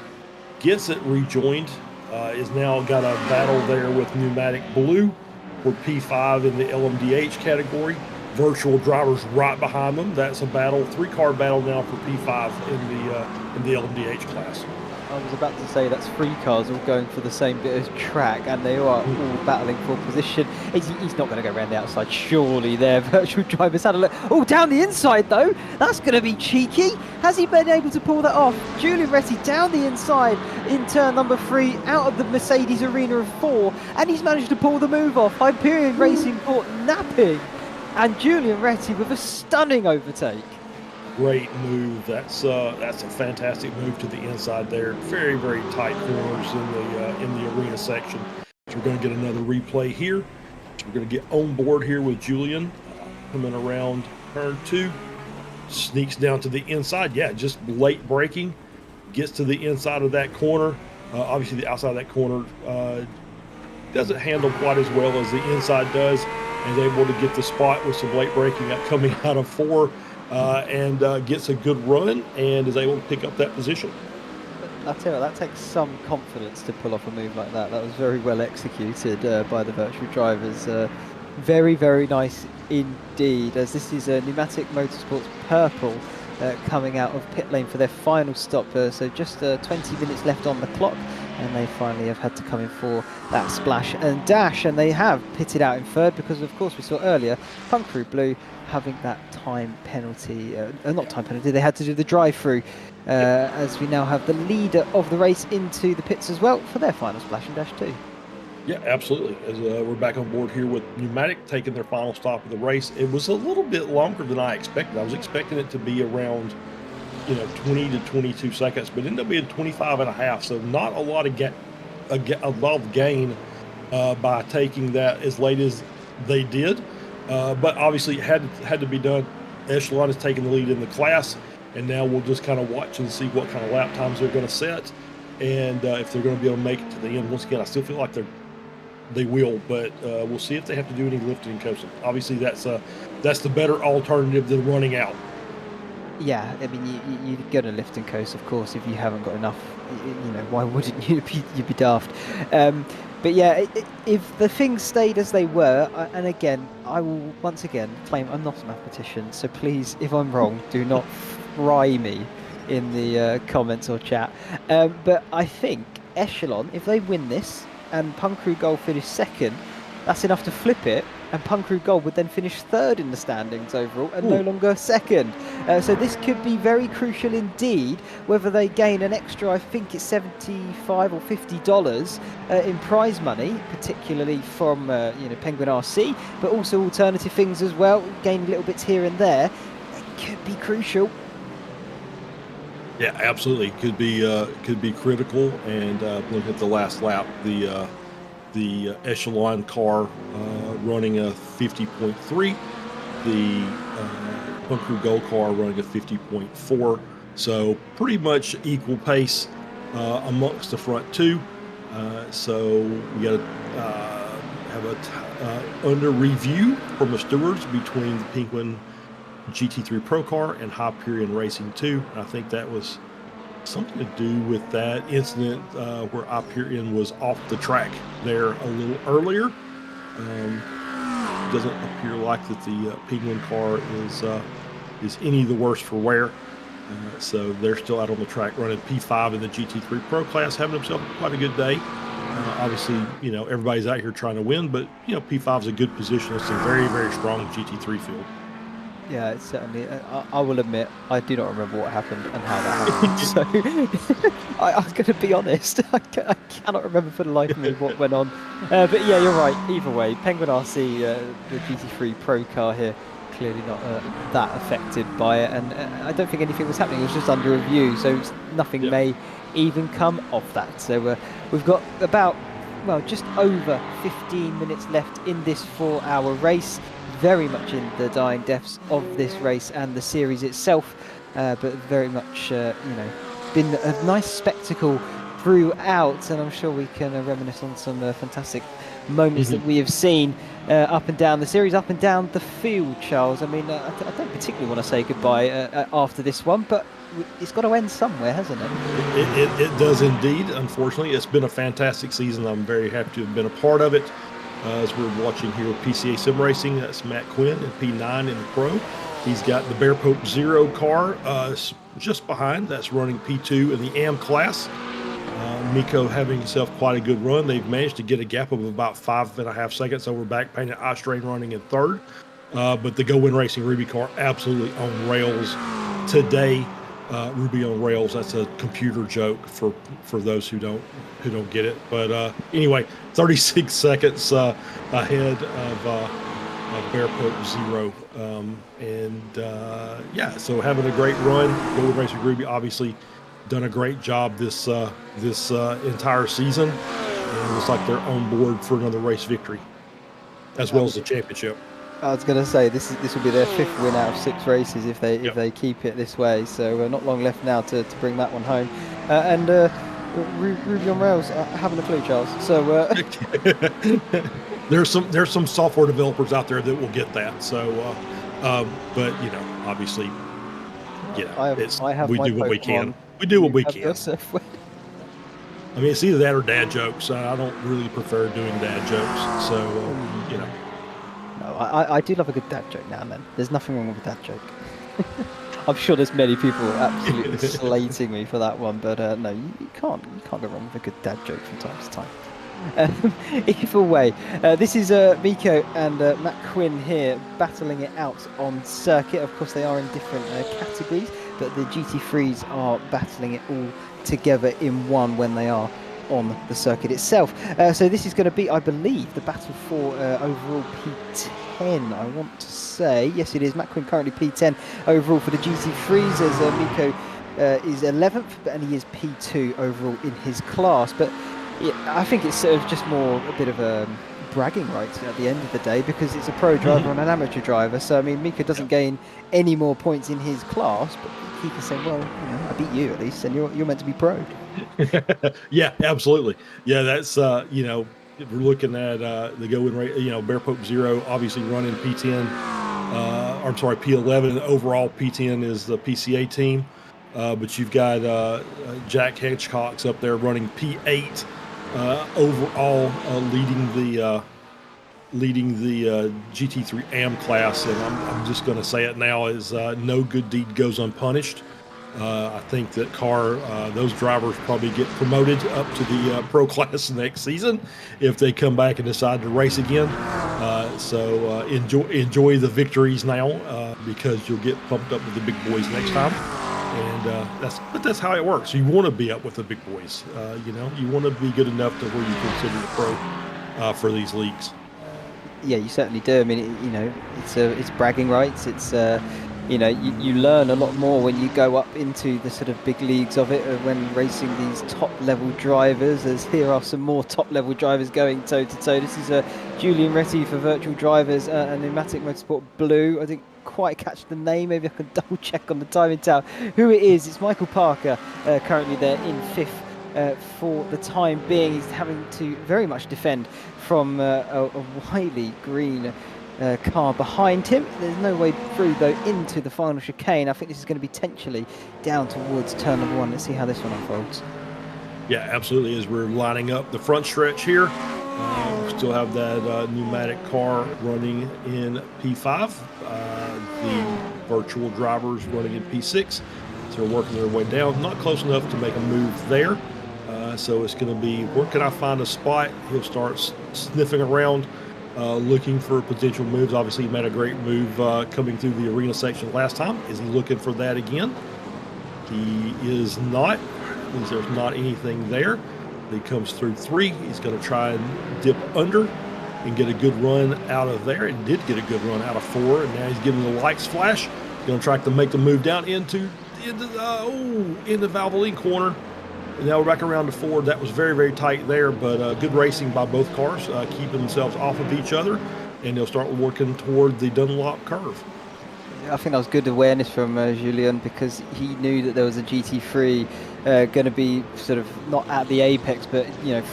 gets it rejoined. Is now got a battle there with Pneumatic Blue for P5 in the LMDH category. Virtual drivers right behind them. That's a battle, 3-car battle now for P5 in the LMDH class. I was about to say that's 3 cars all going for the same bit of track, and they are all battling for position. He's not going to go around the outside, surely. Their virtual drivers had a look. Oh, down the inside though. That's going to be cheeky. Has he been able to pull that off? Julian Retty down the inside in turn number 3, out of the Mercedes arena of 4, and he's managed to pull the move off. Hyperion Racing caught napping, and Julian Retty with a stunning overtake. Great move. That's a fantastic move to the inside there. Very, very tight corners in the arena section. So we're going to get another replay here. So we're going to get on board here with Julian coming around turn 2. Sneaks down to the inside. Yeah, just late braking. Gets to the inside of that corner. Obviously, the outside of that corner doesn't handle quite as well as the inside does. And is able to get the spot with some late braking coming out of 4. And gets a good run and is able to pick up that position. I'll tell you what, that takes some confidence to pull off a move like that. That was very well executed by the virtual drivers. Very, very nice indeed, as this is a Pneumatic Motorsports Purple coming out of pit lane for their final stop. So just 20 minutes left on the clock, and they finally have had to come in for that splash and dash, and they have pitted out in 3rd because, of course, we saw earlier Punk Crew Blue having that time penalty, not time penalty, they had to do the drive-through, as we now have the leader of the race into the pits as well for their final splash and dash too. Yeah, absolutely. As we're back on board here with Pneumatic taking their final stop of the race. It was a little bit longer than I expected. I was expecting it to be around 20 to 22 seconds, but it ended up being 25 and a half. So not a lot of gain by taking that as late as they did. But obviously it had to be done. Echelon is taking the lead in the class, and now we'll just kind of watch and see what kind of lap times they're going to set, and if they're going to be able to make it to the end. Once again, I still feel like they will, but we'll see if they have to do any lifting and coasting. Obviously, that's the better alternative than running out. Yeah, I mean, you're going to lift and coast, of course, if you haven't got enough. Why wouldn't you? You'd be daft. But yeah, if the things stayed as they were, and again, I will once again claim I'm not a mathematician, so please, if I'm wrong, do not fry me in the comments or chat. But I think Echelon, if they win this and Punk Crew Gold finish 2nd, that's enough to flip it, and Punk Crew Gold would then finish 3rd in the standings overall and no longer 2nd. So this could be very crucial indeed, whether they gain an extra, I think it's $75 or $50 in prize money, particularly from Penguin RC, but also alternative things as well, gain little bits here and there. It could be crucial. Yeah, absolutely. Could be critical. And look at the last lap, the Echelon car running a 50.3, the Punk Crew Gold car running a 50.4. So pretty much equal pace amongst the front 2. So we got to have a under review from the stewards between the Penguin GT3 Pro car and Hyperion Racing 2. I think that was something to do with that incident where Hyperion was off the track there a little earlier. Doesn't appear like that the Penguin car is any the worse for wear. So they're still out on the track running P5 in the GT3 Pro class, having themselves quite a good day. Obviously, everybody's out here trying to win, but P5 is a good position. It's a very, very strong GT3 field. Yeah, it's certainly. I will admit, I do not remember what happened and how that happened. So I'm going to be honest. I cannot remember for the life of me what went on. But yeah, you're right. Either way, Penguin RC, the GT3 Pro car here, clearly not that affected by it, and I don't think anything was happening. It was just under review, so nothing may even come of that. So we've got about just over 15 minutes left in this 4-hour race. Very much in the dying deaths of this race and the series itself, but very much been a nice spectacle throughout, and I'm sure we can reminisce on some fantastic moments that we have seen up and down the series, up and down the field, Charles. I mean, I don't particularly want to say goodbye after this one, but it's got to end somewhere, hasn't it? It does indeed. Unfortunately, it's been a fantastic season. I'm very happy to have been a part of it. As we're watching here with PCA Sim Racing, that's Matt Quinn in P9 in the Pro. He's got the Bear Pope Zero car just behind. That's running P2 in the AM class. Miko having himself quite a good run. They've managed to get a gap of about 5.5 seconds over back painted Austrain running in third. But the Go Win Racing Ruby car absolutely on rails today. Ruby on rails, that's a computer joke for those who don't get it. But anyway, 36 seconds ahead of Bear Pope Zero. Yeah, so having a great run. Go Win Racing Ruby obviously done a great job this entire season, and it looks like they're on board for another race victory, as well as the championship. I was going to say this will be their 5th win out of 6 races if they keep it this way. So not long left now to bring that one home. And Ruby on rails, haven't a clue, Charles. So there's some software developers out there that will get that. So, but obviously, we do what we can. We do what we can. I mean, it's either that or dad jokes. I don't really prefer doing dad jokes. So, No, I do love a good dad joke now and then. There's nothing wrong with a dad joke. I'm sure there's many people absolutely slating me for that one, but no, you can't go wrong with a good dad joke from time to time. Either way, this is Miko and Matt Quinn here battling it out on circuit. Of course, they are in different categories, but the GT3s are battling it all together in one when they are on the circuit itself. So this is going to be, I believe, the battle for overall P10, I want to say. Yes, it is. Matt Quinn currently P10 overall for the GT3s, as Miko is 11th, and he is P2 overall in his class. But yeah, I think it's sort of just more a bit of a bragging rights at the end of the day, because it's a pro driver and an amateur driver. So, I mean, Miko doesn't gain any more points in his class, but he can say, well, I beat you at least, and you're meant to be pro. Yeah, absolutely. Yeah, that's if we're looking at the Go Win rate, Bear Pope Zero obviously running P10. I'm sorry, P11. Overall P10 is the PCA team, but you've got Jack Hitchcock's up there running P8 overall, leading the GT3 AM class, and I'm just going to say it now: is no good deed goes unpunished. I think that those drivers probably get promoted up to the pro class next season if they come back and decide to race again. So enjoy the victories now, because you'll get pumped up with the big boys next time. And that's how it works. You want to be up with the big boys. You want to be good enough to where you consider the pro for these leagues. Yeah, you certainly do. I mean, it's bragging rights. It's you learn a lot more when you go up into the sort of big leagues of it, when racing these top level drivers, as here are some more top level drivers going toe to toe. This is Julian Retty for Virtual Drivers and Pneumatic Motorsport Blue. I didn't quite catch the name, maybe I can double check on the timing tower who it is. It's Michael Parker, currently there in 5th for the time being. He's having to very much defend from a Wiley green car behind him. There's no way through though into the final chicane. I think this is going to be potentially down towards turn number 1. Let's see how this one unfolds. Yeah, absolutely. As we're lining up the front stretch here, we still have that pneumatic car running in P5, the virtual drivers running in P6. So they're working their way down, not close enough to make a move there. So it's going to be, where can I find a spot? He'll start sniffing around, looking for potential moves. Obviously, he made a great move coming through the arena section last time. Is he looking for that again? He is not. Means there's not anything there. He comes through 3. He's going to try and dip under and get a good run out of there. And did get a good run out of 4. And now he's getting the lights flash. He's going to try to make the move down into the Valvoline corner. And now we're back around to 4. That was very, very tight there, but good racing by both cars, keeping themselves off of each other, and they'll start working toward the Dunlop curve. I think that was good awareness from Julian, because he knew that there was a GT3 going to be sort of not at the apex, but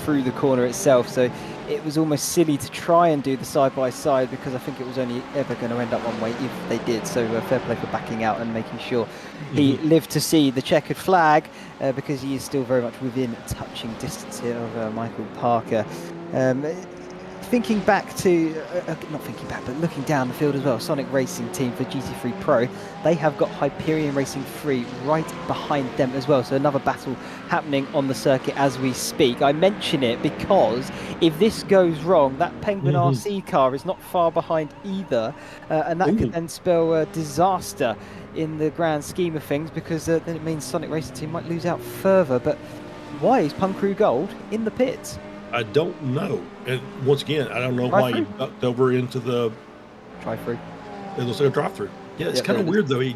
through the corner itself. So it was almost silly to try and do the side by side, because I think it was only ever going to end up one way if they did. So fair play for backing out and making sure he lived to see the checkered flag, because he is still very much within touching distance here of Michael Parker. Thinking back to, not thinking back, but looking down the field as well, Sonic Racing team for GT3 Pro, they have got Hyperion Racing 3 right behind them as well. So another battle happening on the circuit as we speak. I mention it because if this goes wrong, that Penguin RC car is not far behind either. And that could then spell disaster in the grand scheme of things, because then it means Sonic Racing team might lose out further. But why is Punk Crew Gold in the pits? I don't know. And once again, I don't know why he ducked over into the drive-through. It looks like a drive-through. Yeah, it's kind of weird though. He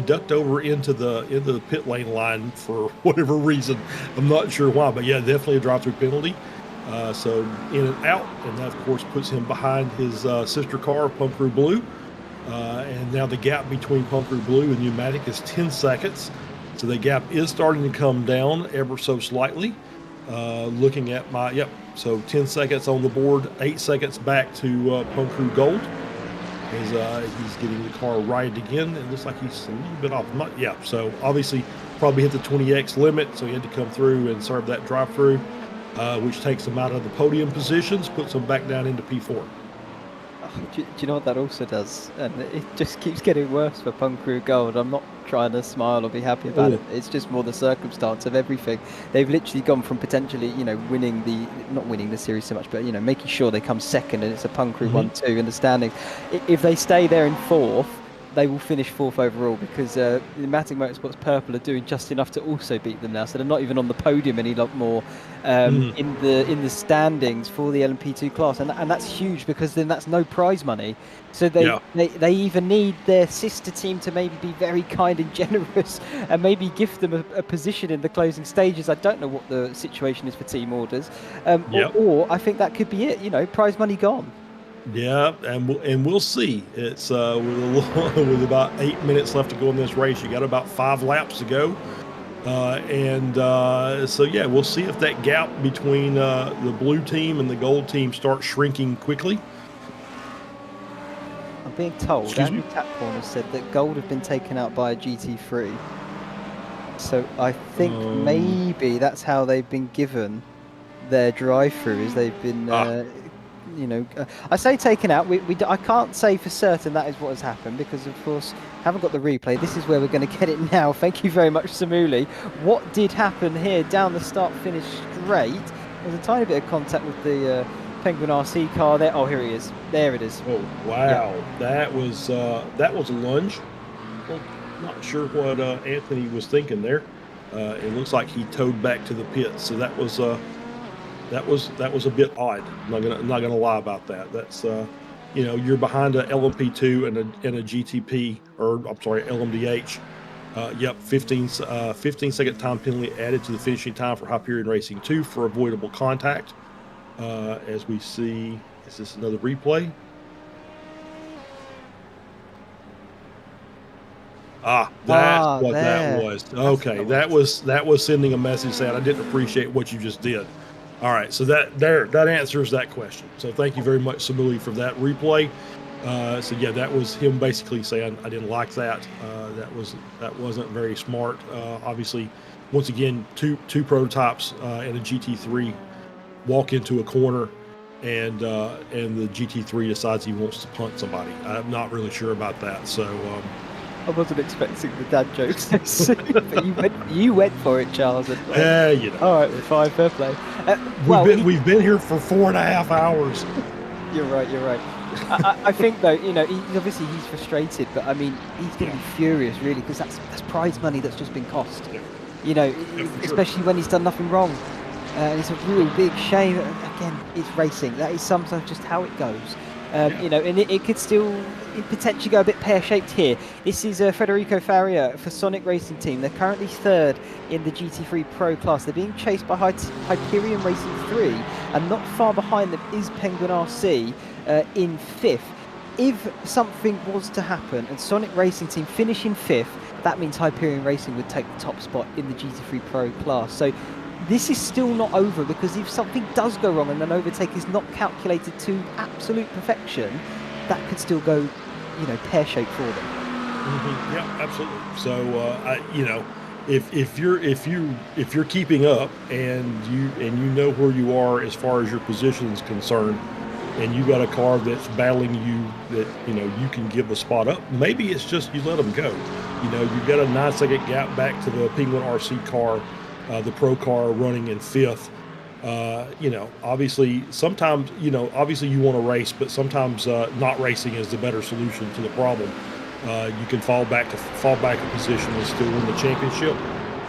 ducked over into the pit lane line for whatever reason. I'm not sure why, but yeah, definitely a drive-through penalty. So in and out, and that of course puts him behind his sister car, Punk Crew Blue. And now the gap between Punk Crew Blue and Pneumatic is 10 seconds. So the gap is starting to come down ever so slightly. Looking at so 10 seconds on the board, 8 seconds back to Punk Crew Gold. As he's getting the car righted again. It looks like he's a little bit off. So obviously probably hit the 20x limit, so he had to come through and serve that drive-through, which takes him out of the podium positions, puts him back down into P4. Do you know what that also does? And it just keeps getting worse for Punk Crew Gold. I'm not trying to smile or be happy about it. It's just more the circumstance of everything. They've literally gone from potentially, not winning the series so much, but making sure they come second, and it's a Punk Crew 1-2 in the standings. If they stay there in fourth, they will finish fourth overall, because the Matic Motorsports Purple are doing just enough to also beat them now, so they're not even on the podium any lot more in the standings for the LMP2 class, and that's huge, because then that's no prize money. So they even need their sister team to maybe be very kind and generous and maybe gift them a position in the closing stages. I don't know what the situation is for team orders, or I think that could be it. Prize money gone. Yeah, and we'll see. It's with about 8 minutes left to go in this race. You got about 5 laps to go, so yeah, we'll see if that gap between the blue team and the gold team starts shrinking quickly. I'm being told Andrew Tapcorn has said that gold have been taken out by a GT3. So I think maybe that's how they've been given their drive-through. Is they've been. I say taken out. I can't say for certain that is what has happened, because of course haven't got the replay. This is where we're going to get it now. Thank you very much, Samuli. What did happen here down the start-finish straight? There's a tiny bit of contact with the Penguin RC car there. Oh, here he is. There it is. Oh wow, that was a lunge. Well, not sure what Anthony was thinking there. It looks like he towed back to the pits, so that was a bit odd. I'm not gonna lie about that. That's you're behind a LMP2 and a GTP, or I'm sorry, LMDH. 15-second time penalty added to the finishing time for Hyperion Racing 2 for avoidable contact. As we see, is this another replay? That's what that was. Okay, that was sending a message saying I didn't appreciate what you just did. All right, so that answers that question. So thank you very much, Samuli, for that replay. So yeah, that was him basically saying I didn't like that. That wasn't very smart. Obviously, once again, two prototypes and a GT3 walk into a corner, and the GT3 decides he wants to punt somebody. I'm not really sure about that. So. I wasn't expecting the dad jokes so soon, but you went for it, Charles. All right, fine, fair play. We've been here for 4.5 hours. You're right. I think though, obviously he's frustrated, but I mean, he's going to be furious really, because that's prize money that's just been cost. Especially when he's done nothing wrong. And it's a real big shame. Again, it's racing. That is sometimes just how it goes. And it could still potentially go a bit pear-shaped here. This is Federico Faria for Sonic Racing Team. They're currently third in the GT3 Pro class. They're being chased by Hyperion Racing 3, and not far behind them is Penguin RC in fifth. if something was to happen and Sonic Racing Team finish in 5th, that means Hyperion Racing would take the top spot in the GT3 Pro class. So this is still not over, because if something does go wrong and an overtake is not calculated to absolute perfection, that could still go, you know, pear-shaped for them. Yeah, absolutely. So you know, if you're keeping up and you know where you are as far as your position is concerned, and you got a car that's battling you that, you know, you can give a spot up, maybe it's just you let them go. You know, you've got a 9-second gap back to the Penguin RC car, the pro car running in 5th. You know, obviously sometimes, you know, obviously you want to race, but sometimes not racing is the better solution to the problem. You can fall back a position and still win the championship.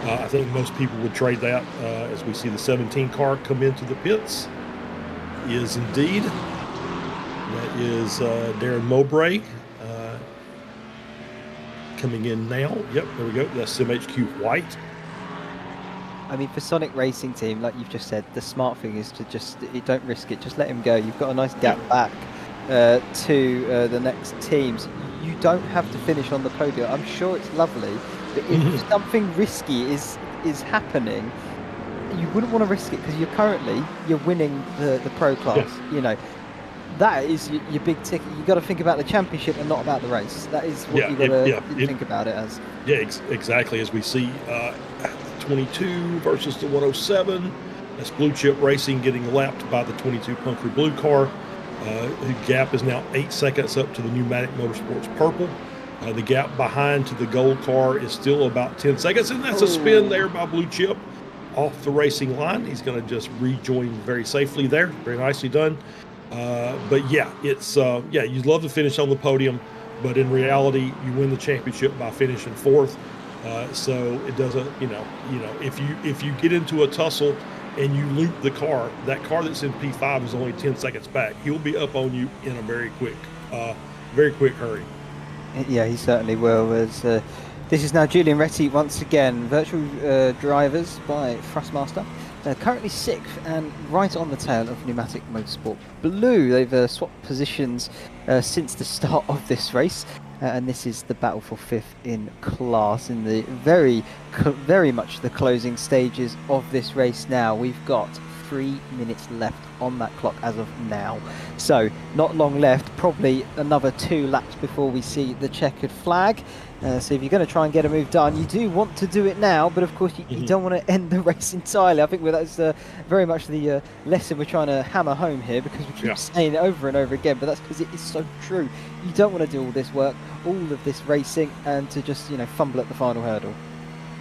I think most people would trade that, as we see the 17 car come into the pits. Is indeed. That is Darren Mowbray coming in now. Yep, there we go. That's SimHQ White. I mean, for Sonic Racing Team, like you've just said, the smart thing is to just don't risk it. Just let him go. You've got a nice gap back to the next teams. You don't have to finish on the podium. I'm sure it's lovely, but if something risky is happening, you wouldn't want to risk it, because you're winning the pro class. Yeah. You know, that is your big ticket. You got to think about the championship and not about the race. That is what you got to think about it as. Yeah, exactly. As we see, 22 versus the 107. That's Blue Chip Racing getting lapped by the 22 Punkery Blue car. The gap is now 8 seconds up to the Pneumatic Motorsports Purple. The gap behind to the gold car is still about 10 seconds, and that's a spin there by Blue Chip off the racing line. He's going to just rejoin very safely there. Very nicely done. But yeah, it's you'd love to finish on the podium, but in reality, you win the championship by finishing 4th. So it doesn't, you know, if you get into a tussle and you loop the car, that car that's in P5 is only 10 seconds back. He'll be up on you in a very quick hurry. Yeah, he certainly will. As this is now Julian Retty once again, virtual drivers by Thrustmaster. Currently 6th and right on the tail of Pneumatic Motorsport Blue. They've swapped positions since the start of this race. And this is the battle for 5th in class in the very much the closing stages of this race now. We've got 3 minutes left on that clock as of now. So not long left, probably another 2 laps before we see the checkered flag. So if you're going to try and get a move done, you do want to do it now, but of course you don't want to end the race entirely. I think that's very much the lesson we're trying to hammer home here, because we keep saying it over and over again, but that's because it is so true. You don't want to do all this work, all of this racing, and to just, you know, fumble at the final hurdle.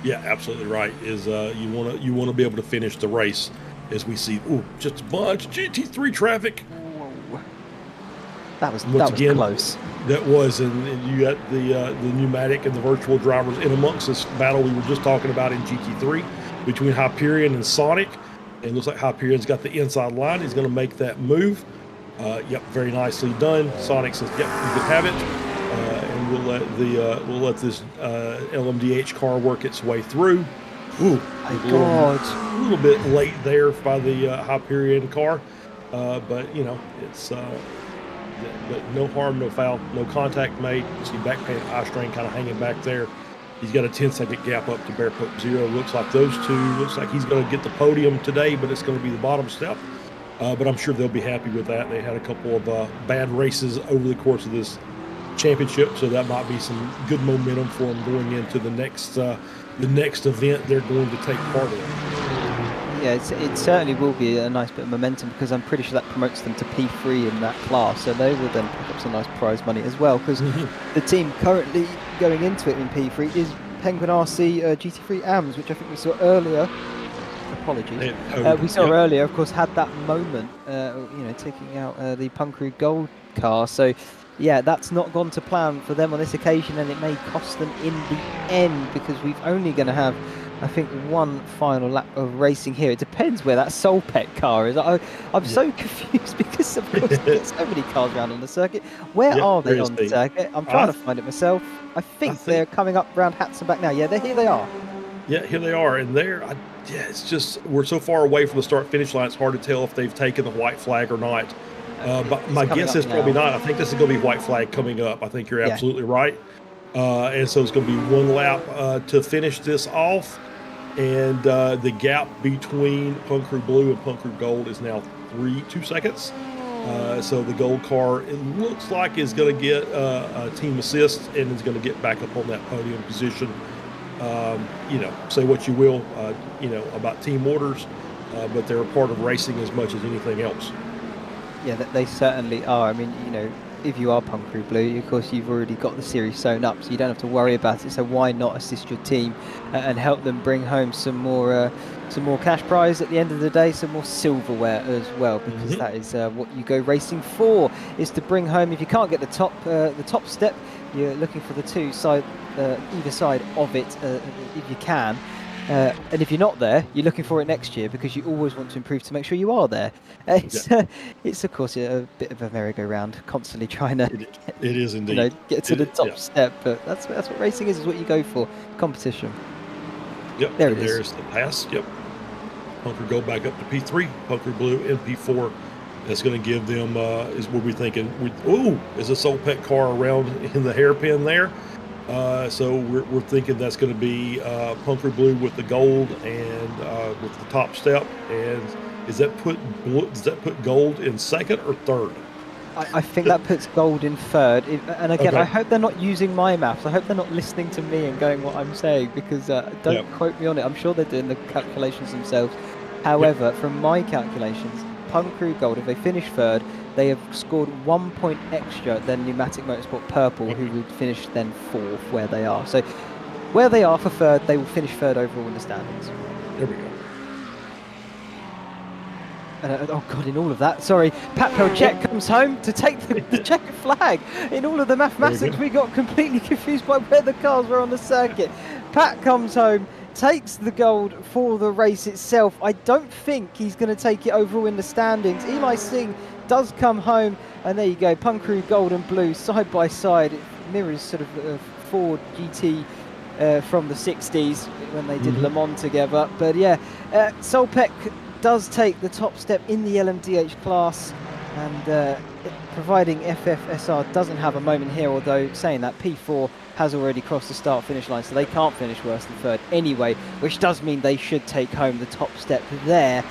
Yeah, absolutely right. Is you want to be able to finish the race, as we see just a bunch of GT3 traffic. Whoa. That was again, close. That was, and you got the pneumatic and the virtual drivers in amongst this battle we were just talking about in GT3 between Hyperion and Sonic. And it looks like Hyperion's got the inside line. He's going to make that move. Yep, very nicely done. Sonic says, "Yep, you can have it," and we'll let this LMDH car work its way through. Ooh, a little bit late there by the Hyperion car, but you know, it's but no harm, no foul, no contact made. You see back paint eye strain kind of hanging back there. He's got a 10-second gap up to Bear Pup Zero. Looks like those two. Looks like he's going to get the podium today, but it's going to be the bottom step. But I'm sure they'll be happy with that. They had a couple of bad races over the course of this championship, so that might be some good momentum for them going into the next event they're going to take part in. Yeah, it certainly will be a nice bit of momentum, because I'm pretty sure that promotes them to P3 in that class, so they will then pick up some nice prize money as well, because the team currently going into it in P3 is Penguin RC GT3 AMS, which I think we saw earlier. Apologies. We saw earlier, of course, had that moment, you know, taking out the Punkery Gold car. So, yeah, that's not gone to plan for them on this occasion, and it may cost them in the end, because we've only going to have, I think, one final lap of racing here. It depends where that Solpec car is. I'm so confused, because, of course, there's so many cars around on the circuit. Where are they on the circuit? I'm trying to find it myself. I think they're coming up around Hatzenbach now. Yeah, here they are. Yeah, here they are. And it's just, we're so far away from the start-finish line, it's hard to tell if they've taken the white flag or not. But my guess is probably not. I think this is going to be white flag coming up. I think you're absolutely right. And so it's going to be one lap to finish this off. And the gap between Punk Crew Blue and Punk Crew Gold is now 2 seconds. So the gold car, it looks like, is going to get a team assist and is going to get back up on that podium position. Say what you will, about team orders, but they're a part of racing as much as anything else. Yeah, they certainly are. I mean, if you are Punk Crew Blue, of course, you've already got the series sewn up, so you don't have to worry about it. So why not assist your team and help them bring home some more cash prize at the end of the day, some more silverware as well, because that is what you go racing for, is to bring home. If you can't get the top step, you're looking for the either side of it if you can. And if you're not there, you're looking for it next year, because you always want to improve to make sure you are there. It's of course a bit of a merry-go-round, constantly trying to it is indeed get to the top step. But that's what racing is what you go for, competition. Yep, there's the pass. Yep, Punker go back up to P3, Punker Blue in P4. That's going to give them is what we're thinking. Is a Solpec car around in the hairpin there? So we're thinking that's going to be Punker Blue with the gold and with the top step. And does that put gold in second or third? I think that puts gold in third. And again, I hope they're not using my maths. I hope they're not listening to me and going what I'm saying, because don't quote me on it. I'm sure they're doing the calculations themselves. However, from my calculations, Punk Crew Gold, if they finish third, they have scored 1 point extra than Pneumatic Motorsport Purple, who would finish then fourth where they are. So where they are for third, they will finish third overall in the standings. There we go. Oh God, in all of that, sorry, Pat Pelchet comes home to take the checkered flag. In all of the mathematics, we got completely confused by where the cars were on the circuit. Pat comes home, takes the gold for the race itself. I don't think he's going to take it overall in the standings. Eli Singh does come home, and there you go, Punk Crew Gold and Blue side by side. It mirrors sort of Ford GT from the 60s when they did Le Mans together. But yeah, Solpec does take the top step in the LMDH class, and providing FFSR doesn't have a moment here, although saying that, P4 has already crossed the start-finish line, so they can't finish worse than third anyway, which does mean they should take home the top step there.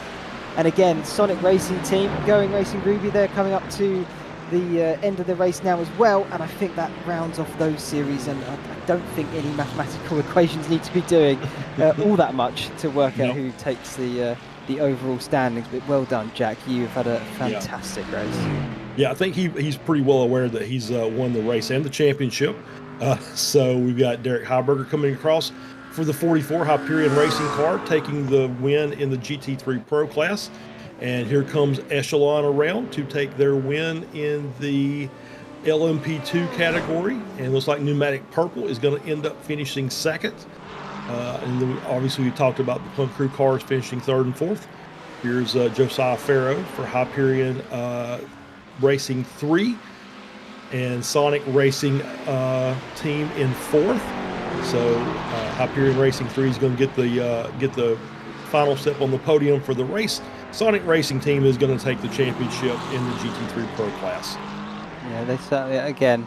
And again, Sonic Racing Team, Going Racing Ruby, they're coming up to the end of the race now as well, and I think that rounds off those series, and I don't think any mathematical equations need to be doing all that much to work out who takes the overall standings. But well done, Jack, you've had a fantastic race. Yeah, I think he's pretty well aware that he's won the race and the championship. So we've got Derek Heiberger coming across for the 44 Hyperion Racing car, taking the win in the GT3 Pro class. And here comes Echelon around to take their win in the LMP2 category. And it looks like Pneumatic Purple is going to end up finishing second. And then obviously we talked about the Punk Crew cars finishing third and fourth. Here's Josiah Farrow for Hyperion Racing 3 and Sonic Racing team in fourth. So Hyperion Racing 3 is going to get the final step on the podium for the race. Sonic Racing team is going to take the championship in the GT3 Pro class. Yeah, they certainly, again,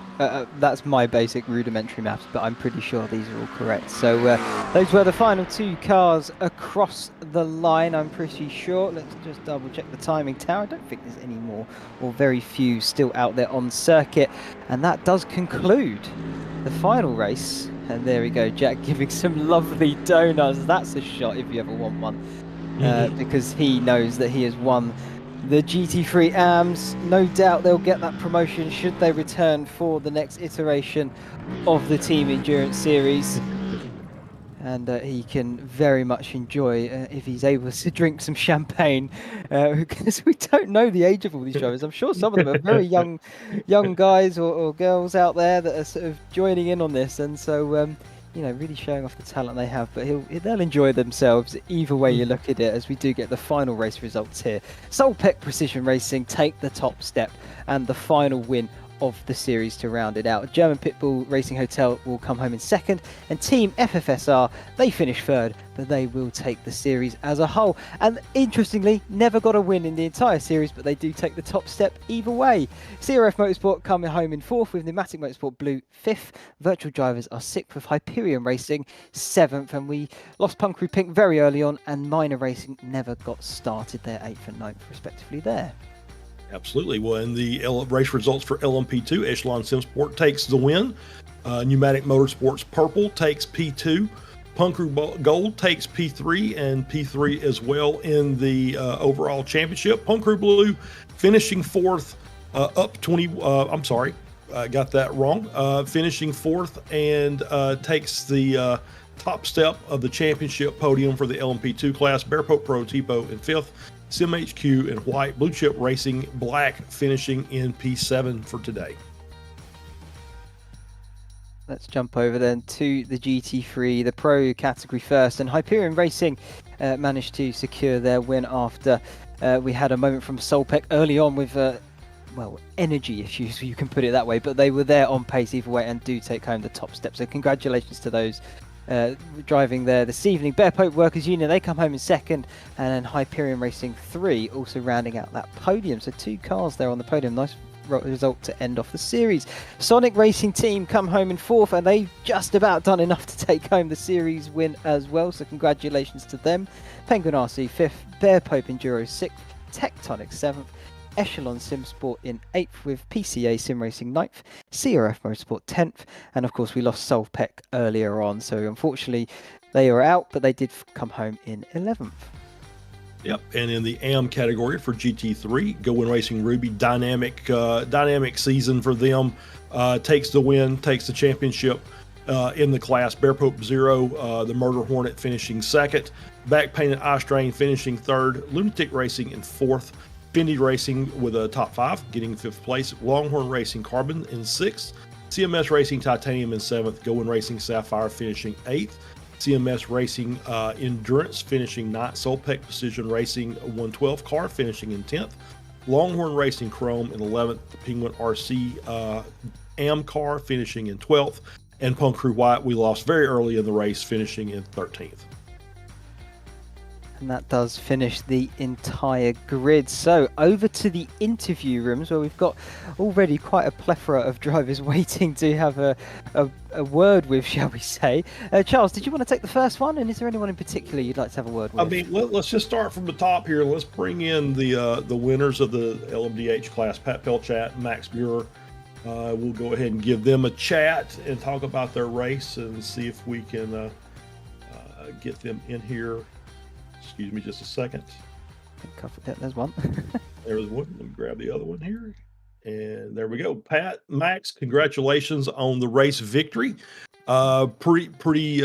that's my basic rudimentary maths, but I'm pretty sure these are all correct. So those were the final two cars across the line, I'm pretty sure. Let's just double check the timing tower. I don't think there's any more, or very few, still out there on circuit. And that does conclude the final race. And there we go, Jack giving some lovely donuts. That's a shot if you ever want one. Because he knows that he has won the GT3 AMS. No doubt they'll get that promotion should they return for the next iteration of the Team Endurance Series. And he can very much enjoy, if he's able to drink some champagne, because we don't know the age of all these drivers. I'm sure some of them are very young guys or girls out there that are sort of joining in on this. And so, really showing off the talent they have, but they'll enjoy themselves either way you look at it, as we do get the final race results here. Solpec Precision Racing take the top step and the final win of the series to round it out. German Pitbull Racing Hotel will come home in second, and Team FFSR, they finish third, but they will take the series as a whole. And interestingly, never got a win in the entire series, but they do take the top step either way. CRF Motorsport coming home in fourth, with Pneumatic Motorsport Blue fifth. Virtual Drivers are sixth, with Hyperion Racing seventh, and we lost Punkaroo Pink very early on, and Minor Racing never got started. Their eighth and ninth respectively there. Absolutely. Well, in the race results for LMP2, Echelon Simsport takes the win. Pneumatic Motorsports Purple takes P2. Punkaroo Gold takes P3 and P3 as well in the overall championship. Punkaroo Blue finishing fourth, up 20. I'm sorry, I got that wrong. Finishing fourth and takes the top step of the championship podium for the LMP2 class. Bearpoke Pro Tipo in fifth. SimHQ in white. Blue Chip Racing black finishing in P7 for today. Let's jump over then to the GT3, the Pro category first, and Hyperion Racing managed to secure their win after we had a moment from Solpec early on with well, energy issues, you can put it that way, but they were there on pace either way and do take home the top step. So congratulations to those driving there this evening. Bearpoke Workers Union, they come home in second, and then Hyperion Racing 3 also rounding out that podium. So 2 cars there on the podium. Nice result to end off the series. Sonic Racing Team come home in fourth, and they've just about done enough to take home the series win as well. So congratulations to them. Penguin RC 5th, Bearpoke Enduro 6th, Tectonic 7th, Echelon Simsport in 8th, with PCA Sim Racing 9th, CRF Motorsport 10th, and of course we lost Solpec earlier on, so unfortunately they are out, but they did come home in 11th. Yep, and in the AM category for GT3, Go Win Racing Ruby, dynamic season for them. Takes the win, takes the championship in the class. Bearpoke Zero, the Murder Hornet finishing second. Back Painted Austrain finishing third. Lunatic Racing in fourth. Fendi Racing with a top 5, getting 5th place. Longhorn Racing Carbon in 6th. CMS Racing Titanium in 7th. Go Win Racing Sapphire finishing 8th. CMS Racing Endurance finishing 9th. Solpec Precision Racing 112 car finishing in 10th. Longhorn Racing Chrome in 11th. The Penguin RC AM car finishing in 12th. And Punkaroo White, we lost very early in the race, finishing in 13th. And that does finish the entire grid. So over to the interview rooms, where we've got already quite a plethora of drivers waiting to have a word with, shall we say. Charles, did you want to take the first one? And is there anyone in particular you'd like to have a word with? I mean, let's just start from the top here. Let's bring in the winners of the LMDH class, Pat Pelchat and Max Muir. We'll go ahead and give them a chat and talk about their race and see if we can get them in here. Excuse me just a second. There's one. There's one. Let me grab the other one here. And there we go. Pat, Max, congratulations on the race victory. Pretty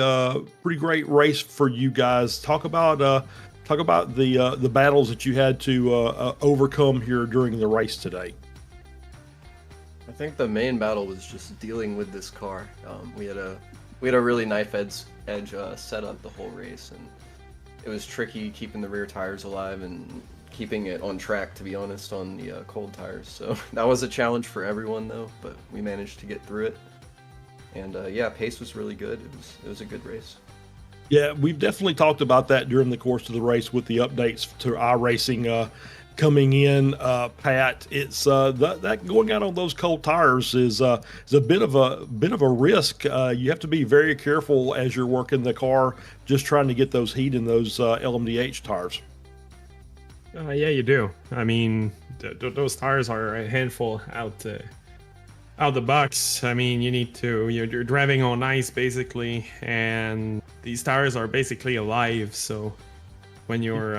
great race for you guys. Talk about the battles that you had to overcome here during the race today. I think the main battle was just dealing with this car. We had a really knife edge setup the whole race, and it was tricky keeping the rear tires alive and keeping it on track, to be honest, on the cold tires. So that was a challenge for everyone, though, but we managed to get through it. And yeah, pace was really good. It was a good race. Yeah, we've definitely talked about that during the course of the race with the updates to iRacing coming in. Pat, it's that going out on those cold tires is a bit of a risk. You have to be very careful as you're working the car, just trying to get those heat in those LMDH tires. Yeah, you do. I mean, those tires are a handful out the box. I mean, you're driving on ice basically, and these tires are basically alive. So when you're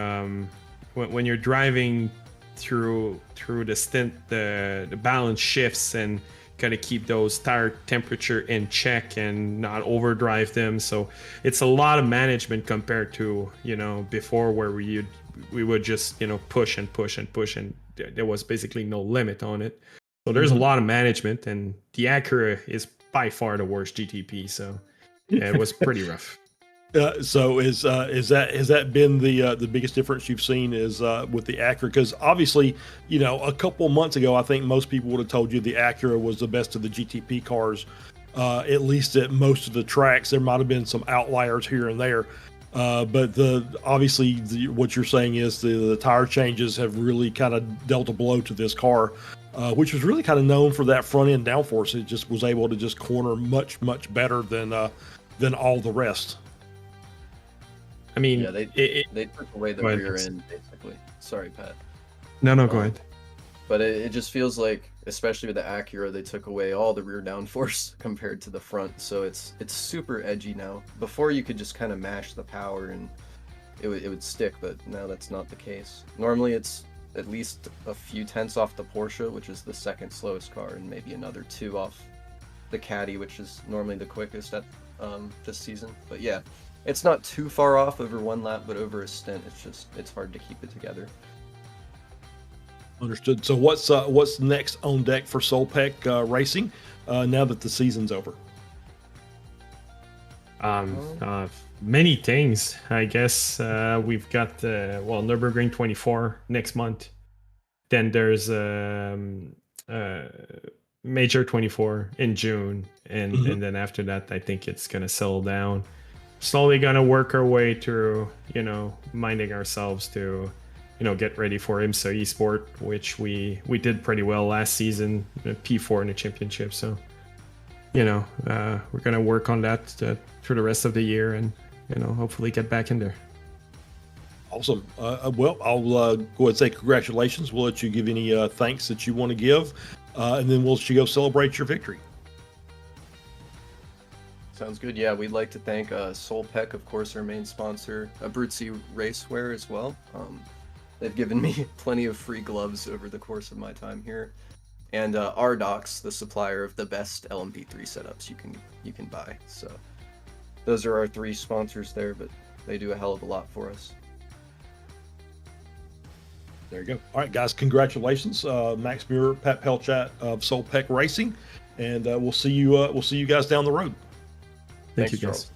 when you're driving through the stint, the balance shifts, and gotta keep those tire temperature in check and not overdrive them. So it's a lot of management compared to before, where we would just push and push and push, and there was basically no limit on it. So there's a lot of management, and the Acura is by far the worst GTP. So yeah, it was pretty rough. So is that has that been the biggest difference you've seen is with the Acura? Because obviously, a couple months ago, I think most people would have told you the Acura was the best of the GTP cars, at least at most of the tracks. There might have been some outliers here and there, but obviously what you're saying is the tire changes have really kind of dealt a blow to this car, which was really kind of known for that front end downforce. It just was able to just corner much better than all the rest. I mean, Yeah, they took away the Go ahead, rear Chris. end basically. Sorry, Pat. No, go Um, ahead. But it just feels like, especially with the Acura, they took away all the rear downforce compared to the front. So it's super edgy now. Before you could just kind of mash the power and it would stick, but now that's not the case. Normally it's at least a few tenths off the Porsche, which is the second slowest car, and maybe another 2 off the Caddy, which is normally the quickest at this season. But yeah, it's not too far off over 1 lap, but over a stint, it's hard to keep it together. Understood. So what's next on deck for Solpec Racing now that the season's over? Many things, I guess. We've got Nürburgring 24 next month. Then there's Major 24 in June, and then after that, I think it's gonna settle down. Slowly gonna work our way through, minding ourselves to, get ready for IMSA Esport, which we did pretty well last season, P4 in the championship. So, we're gonna work on that through the rest of the year, and hopefully get back in there. Awesome. Well, I'll go ahead and say congratulations. We'll let you give any thanks that you want to give, and then we'll let you go celebrate your victory. Sounds good. Yeah, we'd like to thank Solpec, of course, our main sponsor, Abruzzi Racewear as well. They've given me plenty of free gloves over the course of my time here, and iRTES, the supplier of the best LMP3 setups you can buy. So those are our 3 sponsors there, but they do a hell of a lot for us. There you go. All right, guys, congratulations, Max Muir, Pat Pelchat of Solpec Racing, and we'll see you guys down the road. Thank Thanks, you, guys. Charles.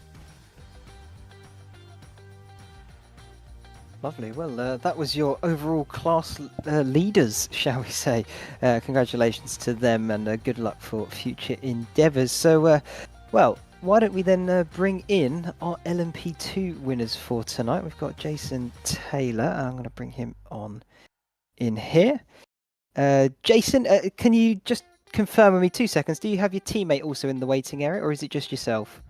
Lovely. Well, that was your overall class leaders, shall we say. Congratulations to them, and good luck for future endeavours. So, why don't we then bring in our LMP2 winners for tonight? We've got Jason Taylor, and I'm going to bring him on in here. Jason, can you just confirm with me 2 seconds? Do you have your teammate also in the waiting area, or is it just yourself?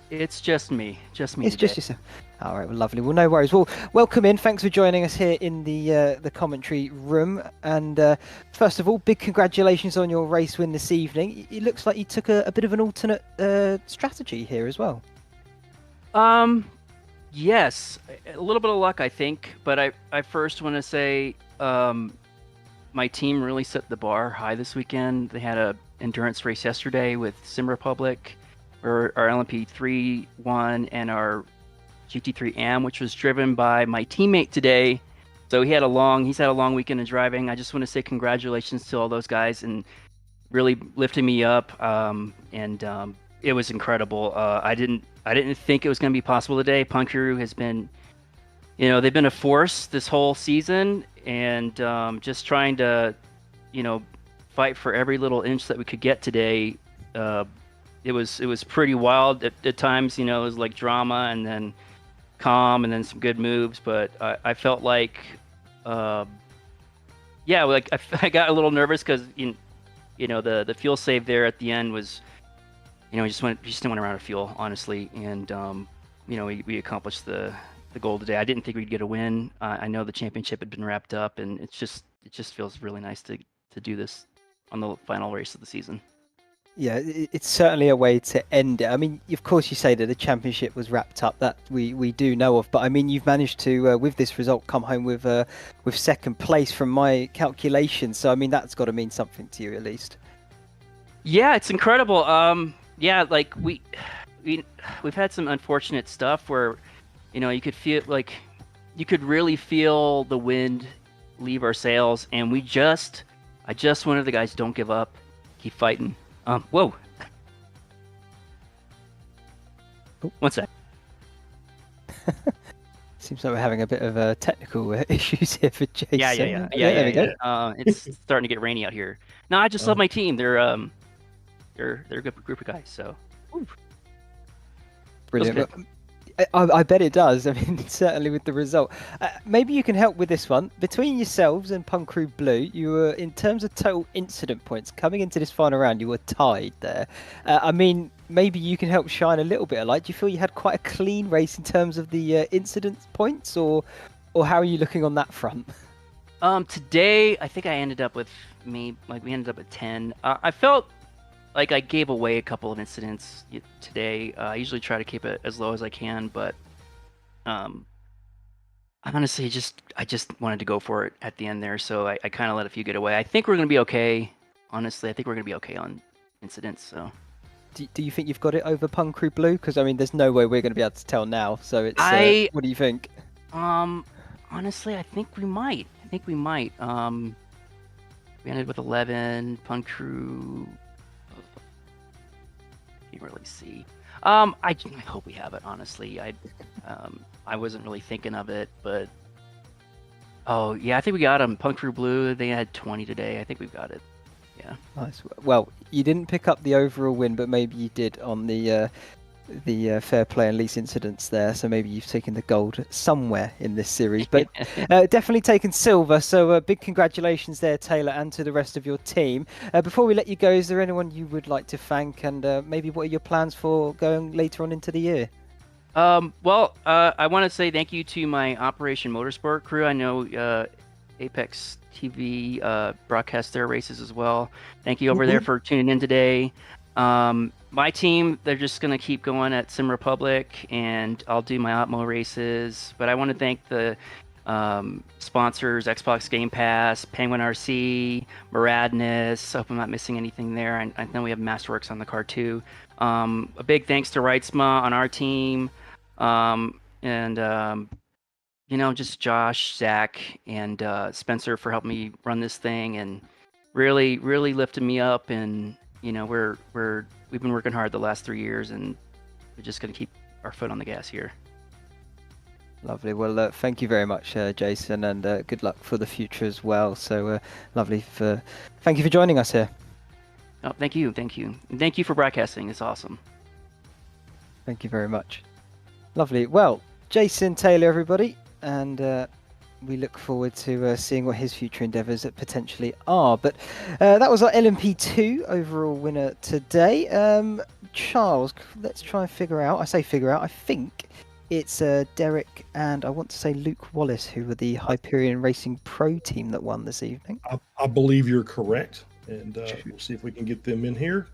It's just me. Just me. It's today. just yourself. All right, well, lovely. Well, no worries. Well, welcome in. Thanks for joining us here in the commentary room. And first of all, big congratulations on your race win this evening. It looks like you took a bit of an alternate strategy here as well. Yes, a little bit of luck, I think. But I first want to say my team really set the bar high this weekend. They had a endurance race yesterday with Sim Republic, where our LMP3 won, and our GT3 AM, which was driven by my teammate today. So he's had a long weekend of driving. I just want to say congratulations to all those guys and really lifting me up. It was incredible. I didn't think it was going to be possible today. Punk Crew has been, they've been a force this whole season, and just trying to, fight for every little inch that we could get today. It was pretty wild at times. It was like drama and then calm and then some good moves. But I felt like, I got a little nervous because the fuel save there at the end was, we just didn't want to run out of fuel, honestly. And we accomplished the goal today. I didn't think we'd get a win. I know the championship had been wrapped up, and it just feels really nice to do this on the final race of the season. Yeah, it's certainly a way to end it. I mean, of course, you say that the championship was wrapped up. That we do know of. But I mean, you've managed to, with this result, come home with second place from my calculations. So I mean, that's got to mean something to you at least. Yeah, it's incredible. Like we've had some unfortunate stuff where, you could feel like you could really feel the wind leave our sails, and I just wanted the guys, don't give up, keep fighting. Whoa. Oh. 1 sec. Seems like we're having a bit of technical issues here for Jason. Yeah. There we go. It's starting to get rainy out here. No, I just love my team. They're a good group of guys. So Brilliant. good. Well, I bet it does. I mean, certainly with the result. Maybe you can help with this one. Between yourselves and Punk Crew Blue, you were, in terms of total incident points, coming into this final round, you were tied there. I mean, maybe you can help shine a little bit of light. Do you feel you had quite a clean race in terms of the incident points, or how are you looking on that front? Today I think I ended up with we ended up at 10. I felt like I gave away a couple of incidents today. I usually try to keep it as low as I can, but honestly, I just wanted to go for it at the end there, so I kind of let a few get away. I think we're going to be okay. Honestly, I think we're going to be okay on incidents. So, do you think you've got it over Punk Crew Blue? Because I mean, there's no way we're going to be able to tell now. So it's what do you think? Honestly, I think we might. We ended with 11. Punk Crew. Can't really see. I hope we have it. Honestly, I wasn't really thinking of it, but oh yeah, I think we got them. Punk Crew Blue, they had 20 today. I think we've got it. Yeah. Nice. Well, you didn't pick up the overall win, but maybe you did on the fair play and least incidents there. So maybe you've taken the gold somewhere in this series, but definitely taken silver. So big congratulations there, Taylor, and to the rest of your team. Before we let you go, is there anyone you would like to thank, and maybe what are your plans for going later on into the year? Well, I want to say thank you to my Operation Motorsport crew. I know Apex TV broadcasts their races as well. Thank you over there for tuning in today. My team, they're just going to keep going at Sim Republic, and I'll do my Opmo races. But I want to thank the sponsors, Xbox Game Pass, Penguin RC, Muradness. Hope I'm not missing anything there. I know we have Masterworks on the car too. A big thanks to Reitzma on our team. And just Josh, Zach, and Spencer for helping me run this thing and really lifting me up. And we've been working hard the last 3 years, and we're just going to keep our foot on the gas here. Lovely. Well, thank you very much, Jason, and good luck for the future as well. So lovely. Thank you for joining us here. Oh, thank you, and thank you for broadcasting. It's awesome. Thank you very much. Lovely. Well, Jason Taylor, everybody, and we look forward to seeing what his future endeavours potentially are. But that was our LMP2 overall winner today. Charles, let's try and figure out. I think it's Derek and I want to say Luke Wallace, who were the Hyperion Racing Pro team that won this evening. I believe you're correct, and we'll see if we can get them in here.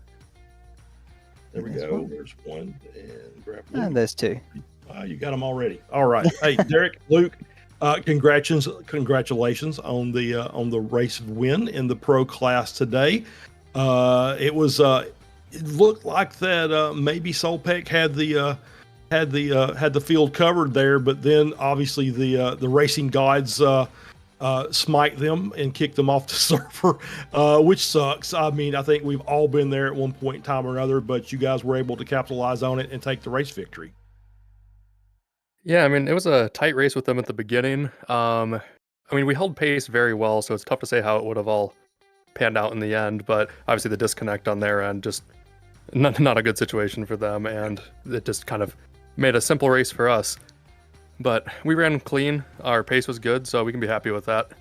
There we go. One. There's one, and grab Luke. And there's two. You got them already. All right. Hey, Derek, Luke. Congratulations on the race win in the pro class today. It looked like that maybe Solpec had the field covered there, but then obviously the racing gods smite them and kick them off the server, which sucks. I mean, I think we've all been there at one point in time or another, but you guys were able to capitalize on it and take the race victory. Yeah, I mean, it was a tight race with them at the beginning. I mean, we held pace very well, so it's tough to say how it would have all panned out in the end, but obviously the disconnect on their end, just not a good situation for them, and it just kind of made a simple race for us. But we ran clean, our pace was good, so we can be happy with that.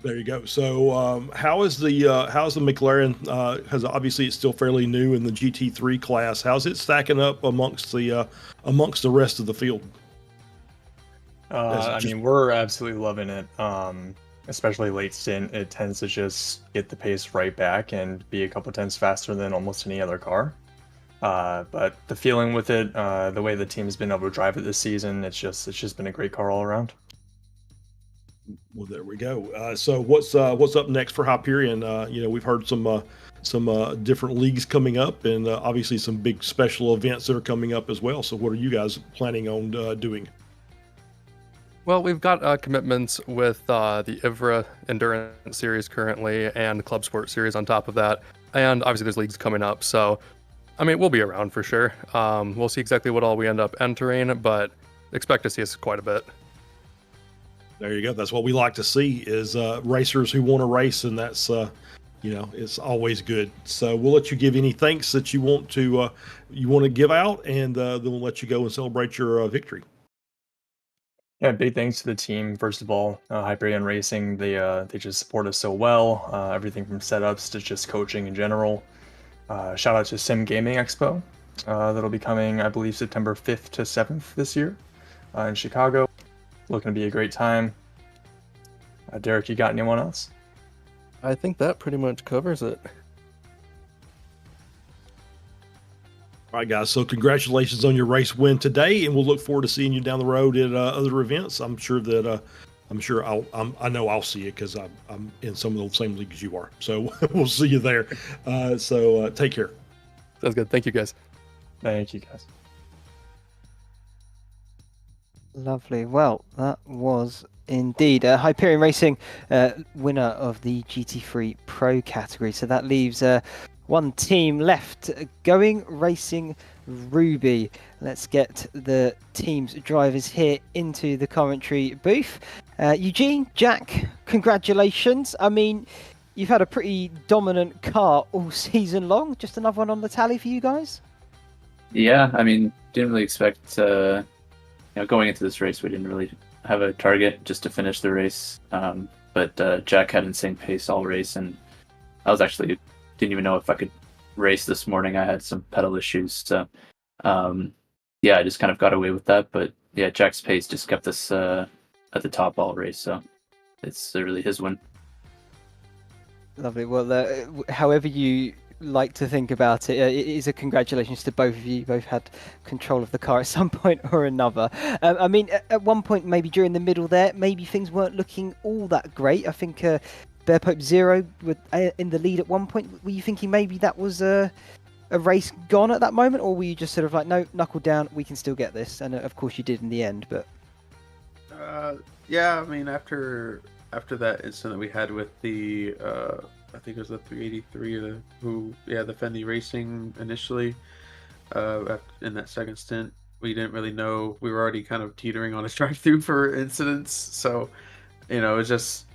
There you go. So how's the McLaren? Because obviously it's still fairly new in the GT3 class. How's it stacking up amongst the rest of the field? I mean, we're absolutely loving it. Especially late stint, it tends to just get the pace right back and be a couple tenths faster than almost any other car. But the feeling with it, the way the team's been able to drive it this season, it's just been a great car all around. Well, there we go. So what's up next for Hyperion? We've heard some different leagues coming up, and obviously some big special events that are coming up as well. So what are you guys planning on doing? Well, we've got commitments with the IVRA Endurance Series currently, and the Club Sport Series on top of that. And obviously there's leagues coming up. So I mean, we'll be around for sure. We'll see exactly what all we end up entering, but expect to see us quite a bit. There you go. That's what we like to see is racers who want to race, and that's it's always good. So we'll let you give any thanks that you want to give out, and then we'll let you go and celebrate your victory. Yeah, big thanks to the team. First of all, Hyperion Racing, they just support us so well. Everything from setups to just coaching in general. Shout out to Sim Gaming Expo. That'll be coming, I believe, September 5th to 7th this year in Chicago. Looking to be a great time. Derek, you got anyone else? I think that pretty much covers it. All right, guys. So congratulations on your race win today, and we'll look forward to seeing you down the road at other events. I'm sure that I know I'll see it because I'm in some of the same leagues you are. So we'll see you there. So take care. Sounds good. Thank you, guys. Thank you, guys. Lovely. Well, that was indeed Hyperion Racing, winner of the GT3 Pro category. So that leaves one team left, Going Racing Ruby. Let's get the team's drivers here into the commentary booth. Eugene, Jack, congratulations. I mean, you've had a pretty dominant car all season long. Just another one on the tally for you guys? Yeah, I mean, didn't really expect, going into this race, we didn't really have a target just to finish the race. But Jack had insane pace all race, and I was actually didn't even know if I could race this morning. I had some pedal issues, so I just kind of got away with that. But yeah, Jack's pace just kept us at the top all race, so it's really his win. Lovely. Well, however you like to think about it, it is a congratulations to both of you. You both had control of the car at some point or another. I mean, at one point, maybe during the middle there, maybe things weren't looking all that great. I think Bear Pope Zero in the lead at one point. Were you thinking maybe that was a race gone at that moment, or were you just sort of like, no, knuckle down, we can still get this? And of course you did in the end, but yeah, I mean, after that incident we had with the I think it was the 383 the Fendi Racing initially, in that second stint, we didn't really know. We were already kind of teetering on a drive-through for incidents, so it was just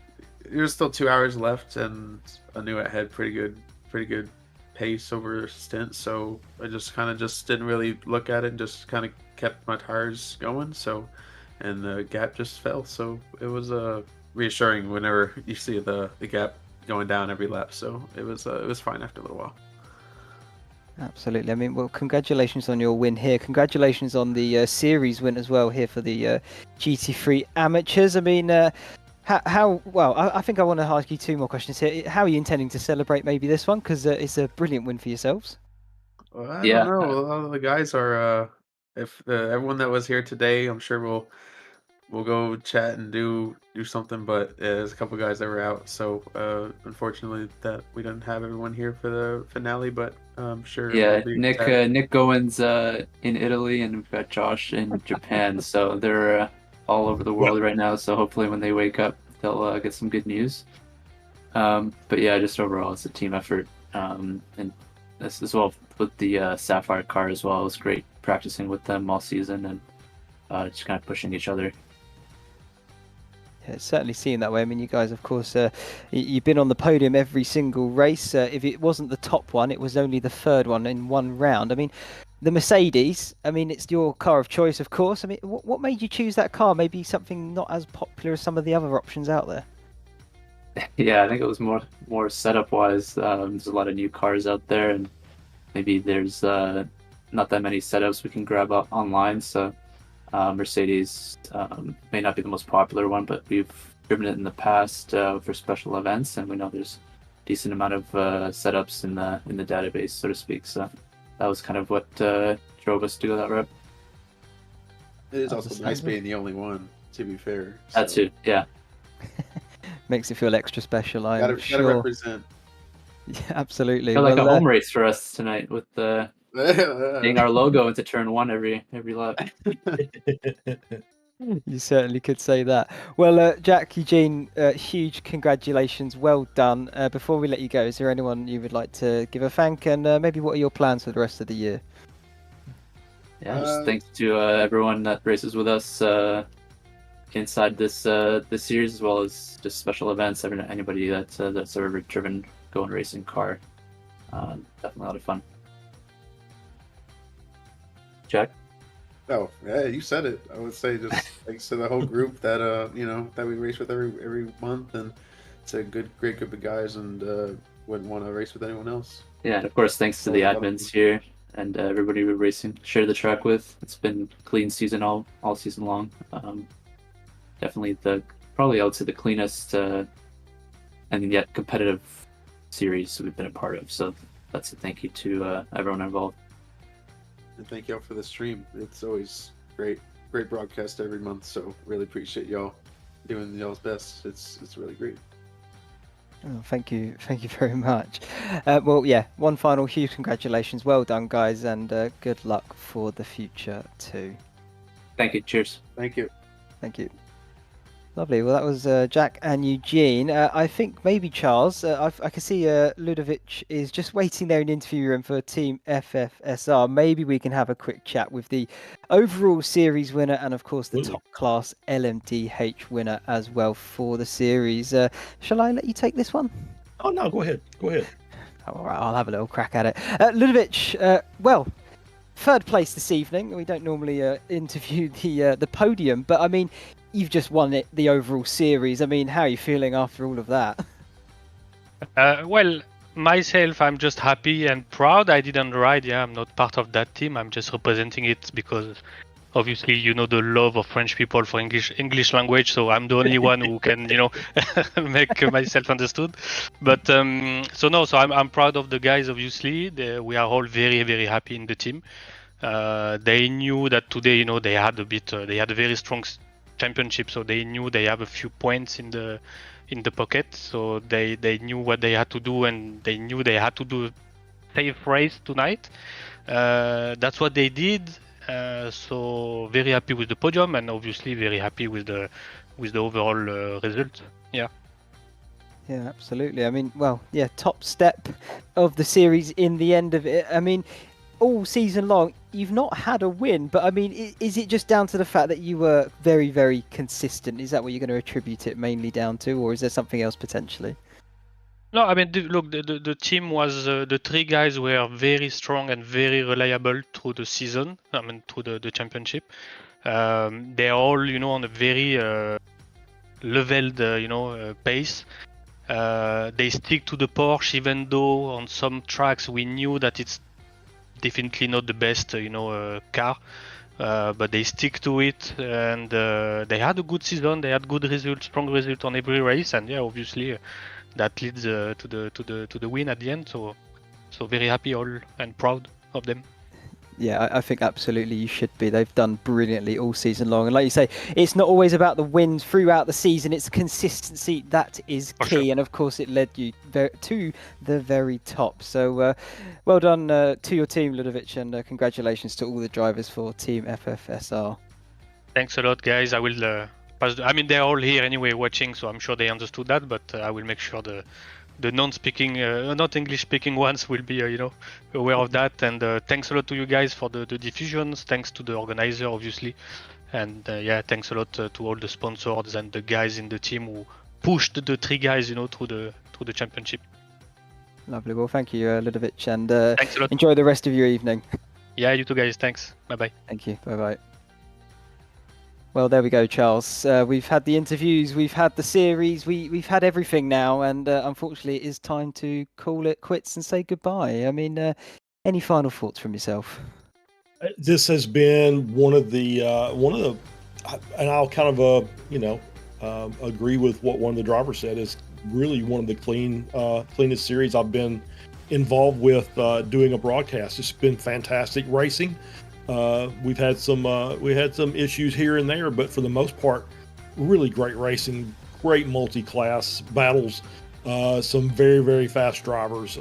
there's still 2 hours left, and I knew I had pretty good pace over a stint, so I just didn't really look at it and just kind of kept my tires going. So, and the gap just fell, so it was reassuring whenever you see the gap going down every lap. So it was fine after a little while. absolutely. I mean, well, congratulations on your win here. Congratulations on the series win as well here for the GT3 amateurs. I mean, I think I want to ask you two more questions here. How are you intending to celebrate maybe this one? Because it's a brilliant win for yourselves. Well, I don't know. A lot of the guys are. If everyone that was here today, I'm sure we'll go chat and do something. But there's a couple guys that were out, so unfortunately that we didn't have everyone here for the finale. But I'm sure. Yeah, we'll Nick Gowen's in Italy, and we've got Josh in Japan, so they're all over the world right now. So hopefully when they wake up, they'll get some good news. But yeah, just overall, it's a team effort, and this as well with the Sapphire car as well. It was great practicing with them all season and just kind of pushing each other. Yeah, it's certainly seemed that way. I mean, you guys, of course, you've been on the podium every single race. If it wasn't the top one, it was only the third one in one round. I mean, the Mercedes, I mean, it's your car of choice, of course. I mean, what made you choose that car? Maybe something not as popular as some of the other options out there? Yeah, I think it was more setup wise. There's a lot of new cars out there, and maybe there's not that many setups we can grab up online. So Mercedes may not be the most popular one, but we've driven it in the past for special events, and we know there's a decent amount of setups in the database, so to speak. So that was kind of what drove us to go that route. It is also nice being the only one, to be fair. That too, yeah. Makes it feel extra special, I'm sure. Gotta represent. Yeah, absolutely. Felt like a home race for us tonight with getting our logo into turn one every lap. You certainly could say that. Well, Jack, Eugene, huge congratulations. Well done. Before we let you go, is there anyone you would like to give a thank, and maybe what are your plans for the rest of the year? Yeah, just thanks to everyone that races with us inside this series, as well as just special events. Anybody that's ever driven going racing car, definitely a lot of fun. Jack. Oh, yeah, you said it. I would say just thanks to the whole group that that we race with every month, and it's a great group of guys, and wouldn't want to race with anyone else. Yeah, and of course, thanks to the admins here and everybody we're racing, share the track with. It's been a clean season all season long. Definitely probably I would say the cleanest and yet competitive series we've been a part of. So that's a thank you to everyone involved. And thank y'all for the stream. It's always great broadcast every month. So really appreciate y'all doing y'all's best. It's really great. Oh, thank you very much. Well, yeah, one final huge congratulations. Well done, guys, and good luck for the future too. Thank you. Cheers. Thank you. Thank you. Lovely. Well, that was Jack and Eugene. I think maybe Charles. I can see Ludovic is just waiting there in the interview room for Team FFSR. Maybe we can have a quick chat with the overall series winner and, of course, the top class LMDH winner as well for the series. Shall I let you take this one? Oh no, go ahead. All right, I'll have a little crack at it. Ludovic, well, third place this evening. We don't normally interview the podium, but I mean, you've just won the overall series. I mean, how are you feeling after all of that? Well, myself, I'm just happy and proud. I didn't ride. Yeah, I'm not part of that team. I'm just representing it because obviously, you know, the love of French people for English language. So I'm the only one who can, you know, make myself understood. But I'm proud of the guys. Obviously, we are all very, very happy in the team. They knew that today, you know, they had a very strong championship, so they knew they have a few points in the pocket. So they knew what they had to do, and they knew they had to do a safe race tonight. That's what they did. So very happy with the podium, and obviously very happy with the overall result. Yeah. Yeah, absolutely. I mean, well, yeah, top step of the series in the end of it. I mean, all season long, you've not had a win, but I mean, is it just down to the fact that you were very, very consistent? Is that what you're going to attribute it mainly down to, or is there something else potentially? No, I mean, look, the team was, the three guys were very strong and very reliable through the season, I mean, through the championship. They're all, you know, on a very leveled, pace. They stick to the Porsche, even though on some tracks we knew that it's definitely not the best, car. But they stick to it, and they had a good season. They had good results, strong results on every race, and yeah, obviously that leads to the win at the end. So very happy all and proud of them. Yeah, I think absolutely you should be. They've done brilliantly all season long. And like you say, it's not always about the wins throughout the season. It's consistency that is key. Sure. And of course, it led you to the very top. So well done to your team, Ludovic, and congratulations to all the drivers for Team FFSR. Thanks a lot, guys. I will pass I mean, they're all here anyway watching, so I'm sure they understood that. But I will make sure the non-speaking, not English-speaking ones will be, aware of that. And thanks a lot to you guys for the diffusions. Thanks to the organizer, obviously. And yeah, thanks a lot to all the sponsors and the guys in the team who pushed the three guys, through the championship. Lovely. Well, thank you, Ludovic, and thanks a lot. Enjoy the rest of your evening. Yeah, you too, guys. Thanks. Bye-bye. Thank you. Bye-bye. Well, there we go, Charles. We've had the interviews, we've had the series, we've had everything now, and unfortunately, it is time to call it quits and say goodbye. I mean, any final thoughts from yourself? This has been one of the, and I'll kind of, agree with what one of the drivers said. Is really one of the cleanest series I've been involved with doing a broadcast. It's been fantastic racing. We've had some issues here and there, but for the most part, really great racing, great multi-class battles, some very, very fast drivers.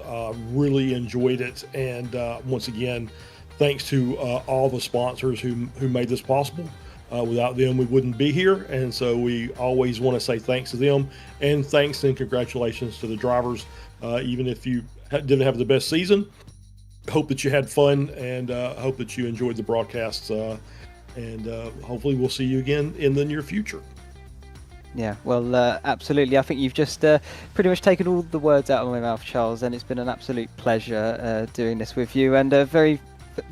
Really enjoyed it, and once again, thanks to all the sponsors who made this possible. Without them, we wouldn't be here, and so we always want to say thanks to them, and thanks and congratulations to the drivers. Even if you didn't have the best season, hope that you had fun, and hope that you enjoyed the broadcasts, and hopefully we'll see you again in the near future. Yeah, well, absolutely. I think you've just pretty much taken all the words out of my mouth, Charles, and it's been an absolute pleasure doing this with you. And a very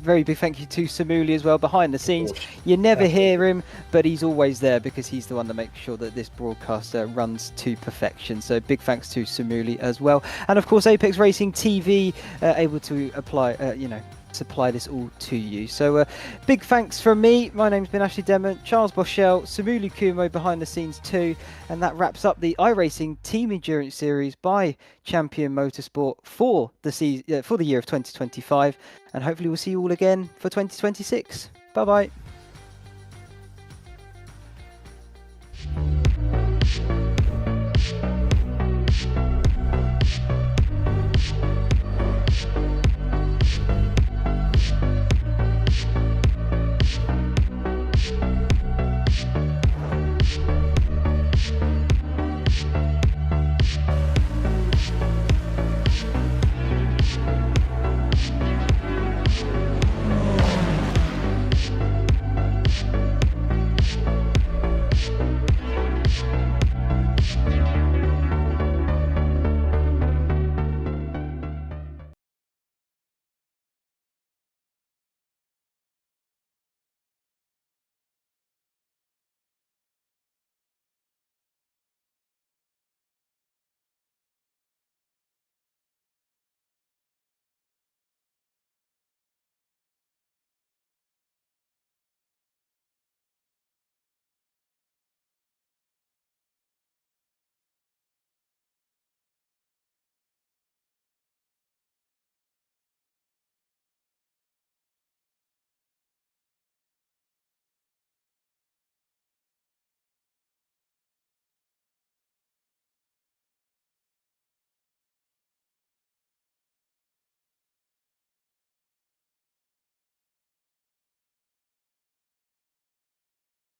big thank you to Samuli as well, behind the scenes. You never hear him, but he's always there because he's the one that makes sure that this broadcast runs to perfection. So big thanks to Samuli as well. And of course, Apex Racing TV, able to supply this all to you. So big thanks from me. My name's been Ashley Demmont, Charles Boschel, Samuli Kumo behind the scenes too, and that wraps up the iRacing Team Endurance Series by Champion Motorsport for the year of 2025, and hopefully we'll see you all again for 2026. Bye bye.